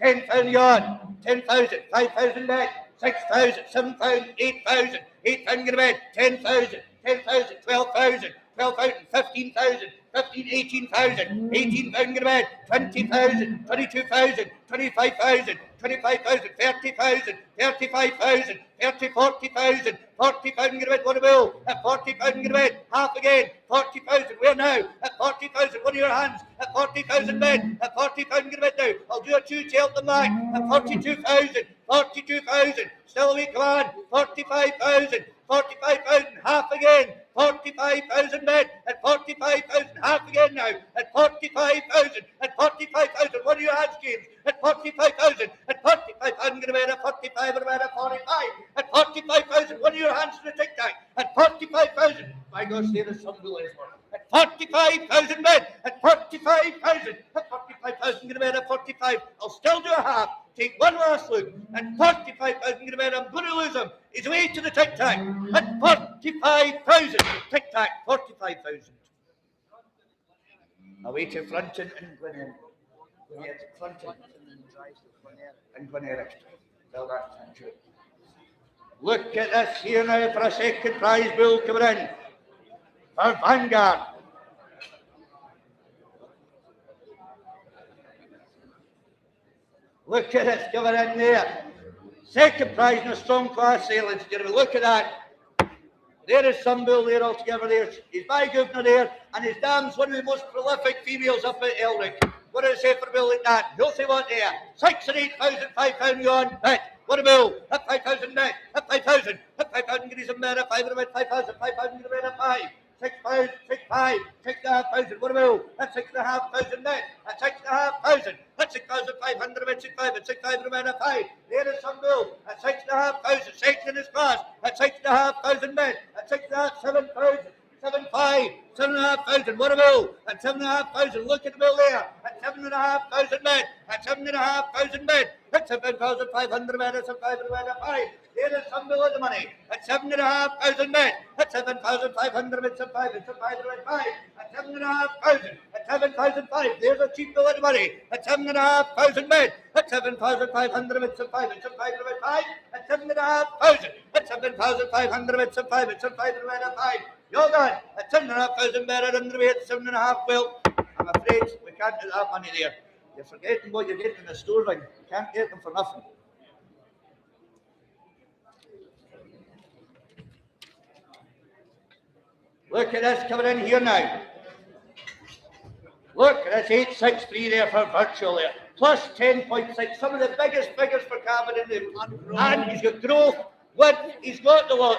10,000 yards. 10,000. 5,000 back. 6,000. 7,000. 8,000. £8 bed, 10,000, 10,000, 12,000, 12,000, 15,000, 15, 18,000, £18 bed, 20,000, 22,000, 25,000, 25,000, 30,000, 35,000, 30, 40,000, £40 bed, what a bill, at £40 bed, half again, 40,000, where now, at 40,000, one of your hands, at 40,000 bed, at £40 bed now, I'll do a two-tail at the back, at 42,000, 42,000, still a week, come on, 45,000, 45,000, half again, 45,000 bed, at 45,000, half again now, at 45,000, at 45,000, what are your hands, James? At 45,000, at 45,000, get a bed, at 45, get a bed, at 45, at 45,000, what are your hands to the tic-tac? At 45,000, my God, say the sun will is one. At 45,000 bed, at 45,000, at 45,000, get a bed, at 45, I'll still do a half. Take one last look, at 45,000, get a bed, I'm going to lose him. He's away to the tic-tac, at 45,000, tic-tac, 45,000. Away to Frunton and Glenelg. Frunton and Glenelg. Tell that to you. Look at this here now for a second prize bull coming in for Vanguard. Look at this coming in there. Second prize in a strong class sale, ladies and gentlemen. Look at that. There is some bull there altogether there. He's by governor there, and his dam's one of the most prolific females up at Elric. What do I say for a bill like that? He'll say what there? 6 and 8,000, £5 on bet. What a bill. At 5,000 net. At 5,000. At 5,000 guineas a bet. At 5,000, 5,000, 5,000 guineas a bet. 5. 6,000, 6,500, 6,500. What a bill. At 6,500 net. At 6,500. At 6,500 bet. 6,500. 6,500 bet. At 5. There is some bill. At 6,500. Second in his class. At 6,500 bet. At 6,500. 7,000. 7,500, 7,500, what a bill, at 7,500, look at the bill there, at 7,500 men, at 7,500 men, at 7,500 men, at 7,500 men, at 5, there is some bill of the money, at 7,500 men, at 7,500 men, 7,500, 7,500, 5, at 7,500, at 7,500, there's a cheap bill of the money, at 7,500 men, at 7,500 men, 7,500, 7,500, 5, at 7,500, at 7,500 men, 7,500, 7,500 men, at 5, you're done. At 7,500 better than the rate, 7,500. Well, I'm afraid we can't get that money there. You're forgetting what you're getting in the store ring. You can't get them for nothing. Look at this coming in here now. Look at this 863 there for virtual there. Plus 10.6. Some of the biggest figures for Cavan in the. And he's got growth. What? He's got the lot.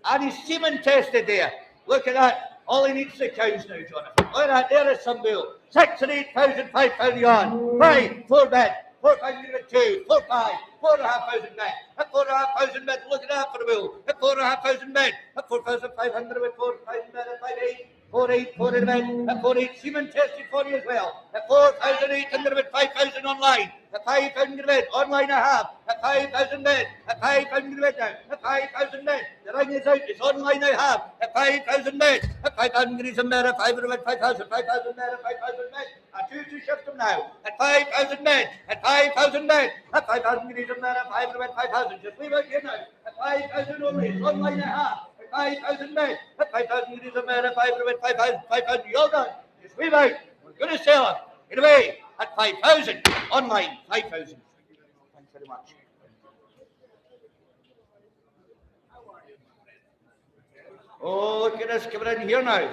And he's semen tested there. Look at that. All he needs is the cows now, Jonathan. Look at that. There is some bill. 6 and 8,000, £5 on. 5, 4 bed. 4,500, 2, 4, 5, 4,500 bed. At 4,500 bed. Look at that for a bill. At 4,500 bed. At 4,500 with 4,000 bed. At 5,800. 4,800, 4,000 bed. At 4,800, semen tested for you as well. At 4,800 with 5,000 online. At 5,000 bed, online I have. At 5,000 bed. At 5,000 bed now. At 5,000 bed. The ring is out. It's online I have. At 5,000 bed. At 5,000 guineas a bed. At 500 bed. 5,000. 5,000 bed. At 5,000 bed. At 2 shift them now. At 5,000 bed. At 5,000 bed. At 5,000 guineas a bed. At 500 bed. 5,000. Just leave it here now. At 5,000 only. It's online I have. 5,000 men, at 5,000 guineas a man, at 500 men, 5,000, 5,000, you're done. Just leave out. We're going to sell it. Get away at 5,000, online, 5,000. Thanks very much. Oh, look at this coming in here now.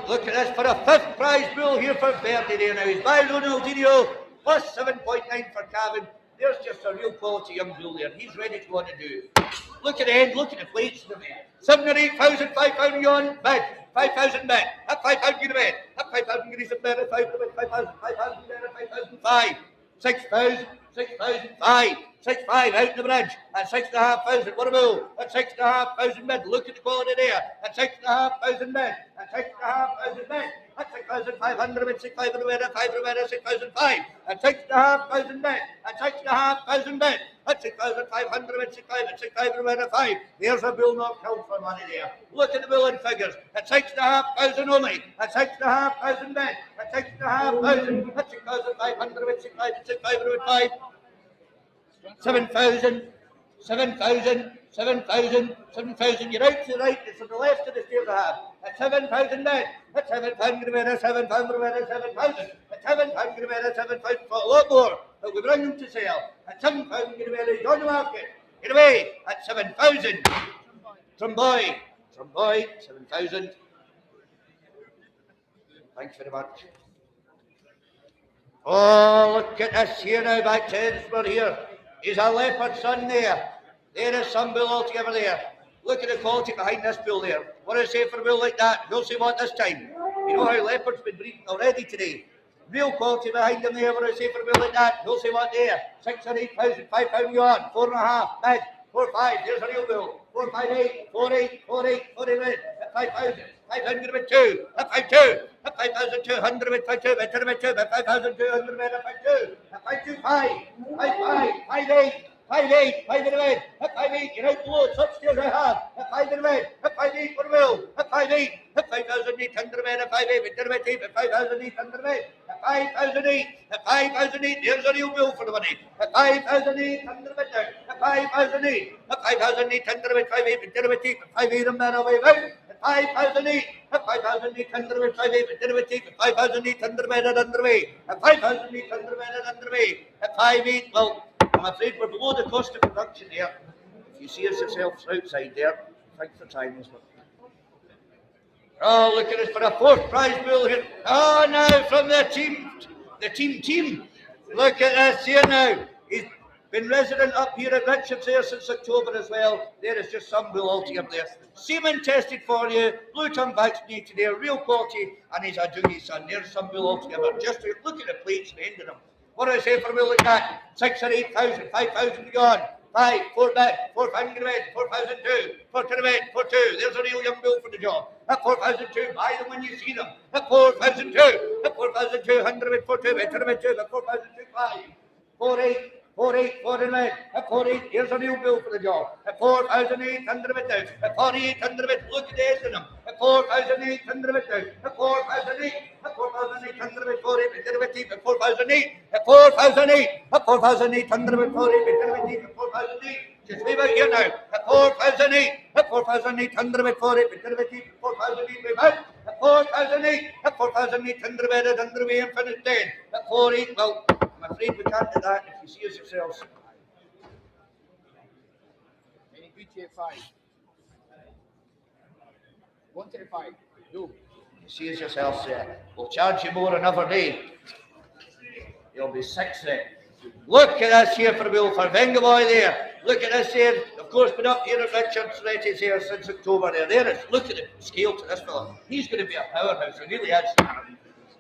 Look at this for a 5th prize bull here for Verdi there now. He's by Ronaldinho, plus 7.9 for Cavan. There's just a real quality young bull there. He's ready to go on and do. Look at the end, look at the plates in the man. 7 or 8,000, 5,000 on bed. 5,000 bed. At 5,000 in a bed. At 5,000 guineas a bed. At 5,000, 5,000, 5,000 bed. At 5,000, 5. 6,000, 6,000, 5. 6,500 out in the bridge. At 6,500, what a bull. At 6,500 bed. Look at the quality there. At 6,500 bed. At 6,500 bed. At 6,500 bed. 6,500 bed. At 500 bed. At 6,500. At 6,500 bed. At 6,500 bed. At 6,500 bed. 6,500. 6,500 bed. At 5. There's a bull not killed for money there. Look at the bull in figures. At 6,500 only. At 6,500 bed. At 6,500. At 6,500 bed. 6,500. 6,500 bed. 5. 7,000, 7,000, 7,000, 7,000. You're out to the right, it's on the left of the stairs I have. At 7,000 men, at 7,000, give it a 7,000, give it a 7,000. At 7,000, give it a 7,000, for a lot more, but we bring them to sell. At 7,000, give it a on the market. Get away at 7,000. Trumboy, 7,000. Thanks very much. Oh, look at this here now, back to Edinburgh here. He's a leopard son there. There is some bull altogether there. Look at the quality behind this bull there. What do I say for a bull like that? You'll see what this time. You know how leopard's been breeding already today. Real quality behind them there. What do I say for a bull like that? You'll see what there. 6 or 8,000, 5,000 yuan, 4.5, bid, 4.5. There's a real bull. 4.58, 4.8, 4.8, 4.8, at 5,000. 500 with 2, at 5,200, at 5,200 with 5,200, at 5,200, at 5,200 with 5,200, at 5,200, 5,500, 5,800, 5,800, 5,800, at 5,800, you're out below, it's upstairs I have, at 5,800, at 5,800 for a will, at 5,800, at 5,800 men, at 5,800, at 5,800 men, at 5,008, at 5,008, there's a real bill for the money, at 5,800 men down, at 5,008, at 5,800 with 5,800 with 5,800 men away out. 5,008, at 5,800 with 5,800, 5,800 men are underway, at 5,800 men are underway, at 5,800, well, I'm afraid we're below the cost of production here. If you see us yourselves outside there, thanks for trying this one. Oh, look at this for a fourth prize bull here. Oh, now from the team. Look at this here now. He's been resident up here at Richards there since October as well. There is just some bull altogether there. Semen tested for you, blue tongue vaccinated there, real quality, and he's a Doogie son. There's some bull altogether. Just look at the plates and the end of them. What do I say for a bull like that? 6 or 8,000, 5,000 gone. 5, 4 back, 4,500 bed, 4,002, 4,000 bed, 4,2. There's a real young bull for the job. At 4,002, buy them when you see them. At 4,002, at 4,200 bed, 4,2 bed, 4,2, at 4,002, 5, 4,800. 4,800, 4,900, at 4,800, here's a real bill for the job. At 4,800 bit down, at 4,800 bit, look at the edge of them. At 4,800 bit down, at 4,008, at 4,800 bit, 4,800 bit, at 4,008, at 4,008, at 4,800 bit, 4,800 bit, at 4,008. Just leave it here now. At 4,008, at 4,800 bit, 4,800 bit, 4,008 bit out. At 4,008, at 4,800 bit, at underway and finished dead. At 4,800, well, I'm afraid we can't do that if you see us yourselves. Any BT at 5. 135. Do. You see us yourselves there. We'll charge you more another day. You'll be 6 then. Look at this here for Bill for Vengaboy there. Look at this here. Of course, been up here at Richards Letty's here since October there. There it is. Look at the scale to this fella. He's going to be a powerhouse. He really is.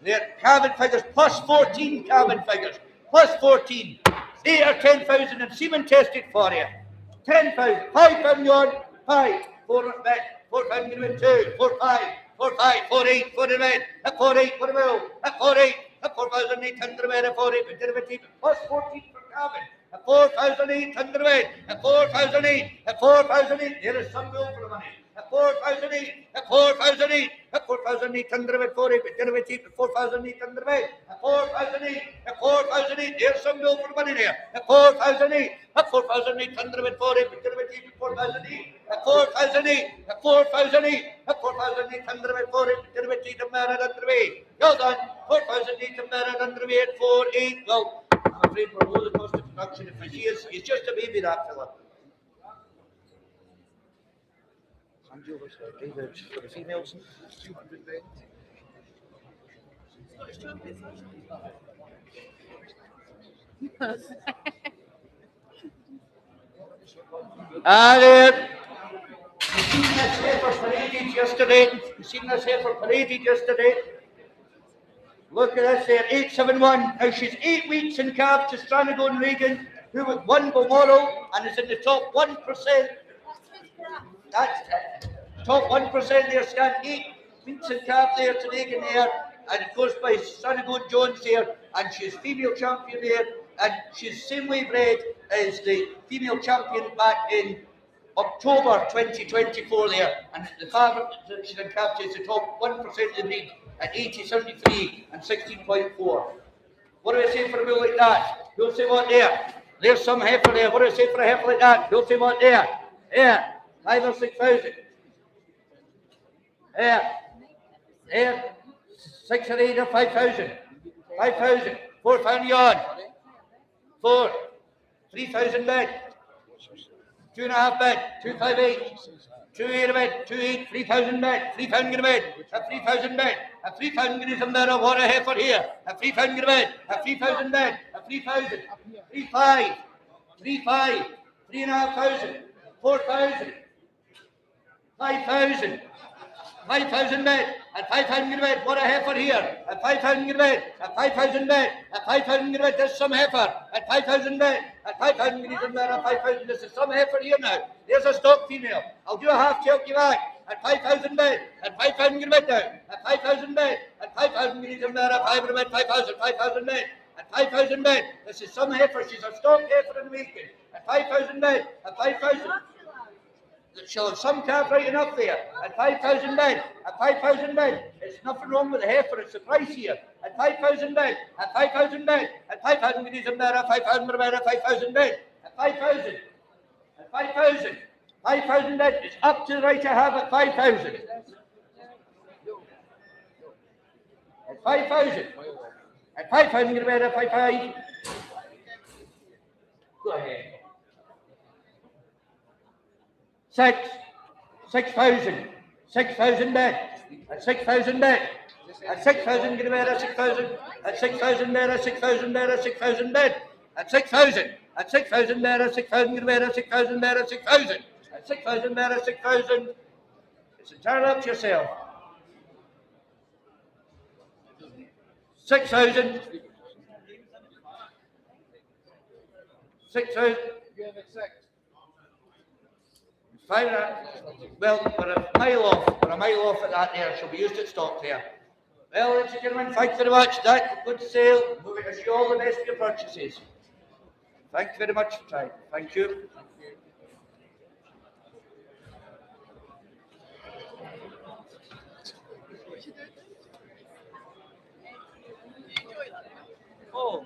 There, cabin figures, plus 14 cabin figures. Plus 14. They are 10,000 and semen tested for you. 10,000. 5,000 yard. 5. 4 bet. 4,000 with 2. 4, 5. 4, 5. 4, 8. 4 in red. At 4, 8. For the mill. At 4, 8. At 4,800 red. At 4, 8. Plus 14 for cabin. At 4,800 red. At 4,008. At 4,008. There is some bill for the money. At 4,008. At 4,008. At 4,800 red. 4, 8. At 4,800 red. At 4,008. At 4,008. There's some bill for the money there. At 4,008. At 4,800 red. 4, 8. At 4,008. At 4,008. At 4,008. At 4,800 red. 4, 8. A man underway. Well done. 4,800 man underway at 4,800. Well, I'm afraid we're below the cost of production. If he is, he's just a baby, that fella. Hand you over to David for the females. 200 men. And you seen this heifer paraded yesterday. You seen this heifer paraded yesterday. Look at this there, 871. Now she's 8 weeks in calf to Stranagon Reagan, who won Balmoral and is in the top 1%. That's top 1% there, stand 8 weeks in calf there to Reagan there, and of course by Stranagon Jones there, and she's female champion there, and she's same way bred as the female champion back in October 2024 there, and the favourite that she's in calf is the top 1% of the breed at 80.73 and 16.4. What do I say for a bill like that? You'll say what there? There's some heifer there. What do you say for a heifer like that? Don't say what there. There. 5 or 6,000. There. There. 6 or 8 or 5,000. 5,000. 4,000 yard. 4. 3,000 bid. 2.5 bid. 258. 2.8 a bid. 2.8. 3,000 bid. 3,000 get a bid. A 3,000 bid. A 3,000 get some there. What a heifer here. A 3,000 get a bid. A 3,000 bid. A 3,000. 3,500. 3,500. 3,500. 4,000. 5,000. 5,000 bid. At 5,000 get a bid. What a heifer here. At 5,000 get a bid. At 5,000 bid. At 5,000 get a bid. There's some heifer. At 5,000 bid. At 5,000 get some there. At 5,000. This is some heifer here now. There's a stock female. I'll do a half tilt you back. At 5,000 bid. At 5,000 get a bid now. At 5,000 bid. At 5,000 get some there. At 5,000 bid. 5,000. 5,000 bid. At 5,000 bid. This is some heifer. She's a stock heifer in the weekend. At 5,000 bid. At 5,000. She'll have some calf right enough there. At 5,000 bid. At 5,000 bid. It's nothing wrong with the heifer. It's the price here. At 5,000 bid. At 5,000 bid. At 5,000 get some there. At 5,000 bid. At 5,000 bid. At 5,000. At 5,000. 5,000 bid. It's up to the right to have at 5,000. At 5,000. At 5,000 get a bid. At 5,000. Go ahead. 6,000. 6,000 bid. At 6,000 bid. At 6,000 get a bid. At 6,000. At 6,000 bid. At 6,000 bid. At 6,000 bid. At 6,000. At 6,000 bid. At 6,000 get a bid. At 6,000 bid. At 6,000. At 6,000 bid. At 6,000. It's entirely up to yourself. 6,000. 6,000. Fine, well, we're a mile off. We're a mile off at that there. She'll be used at stock there. Well, ladies and gentlemen, thank you very much. That good sale. We wish you all the best of your purchases. Thank you very much for time. Thank you. Oh.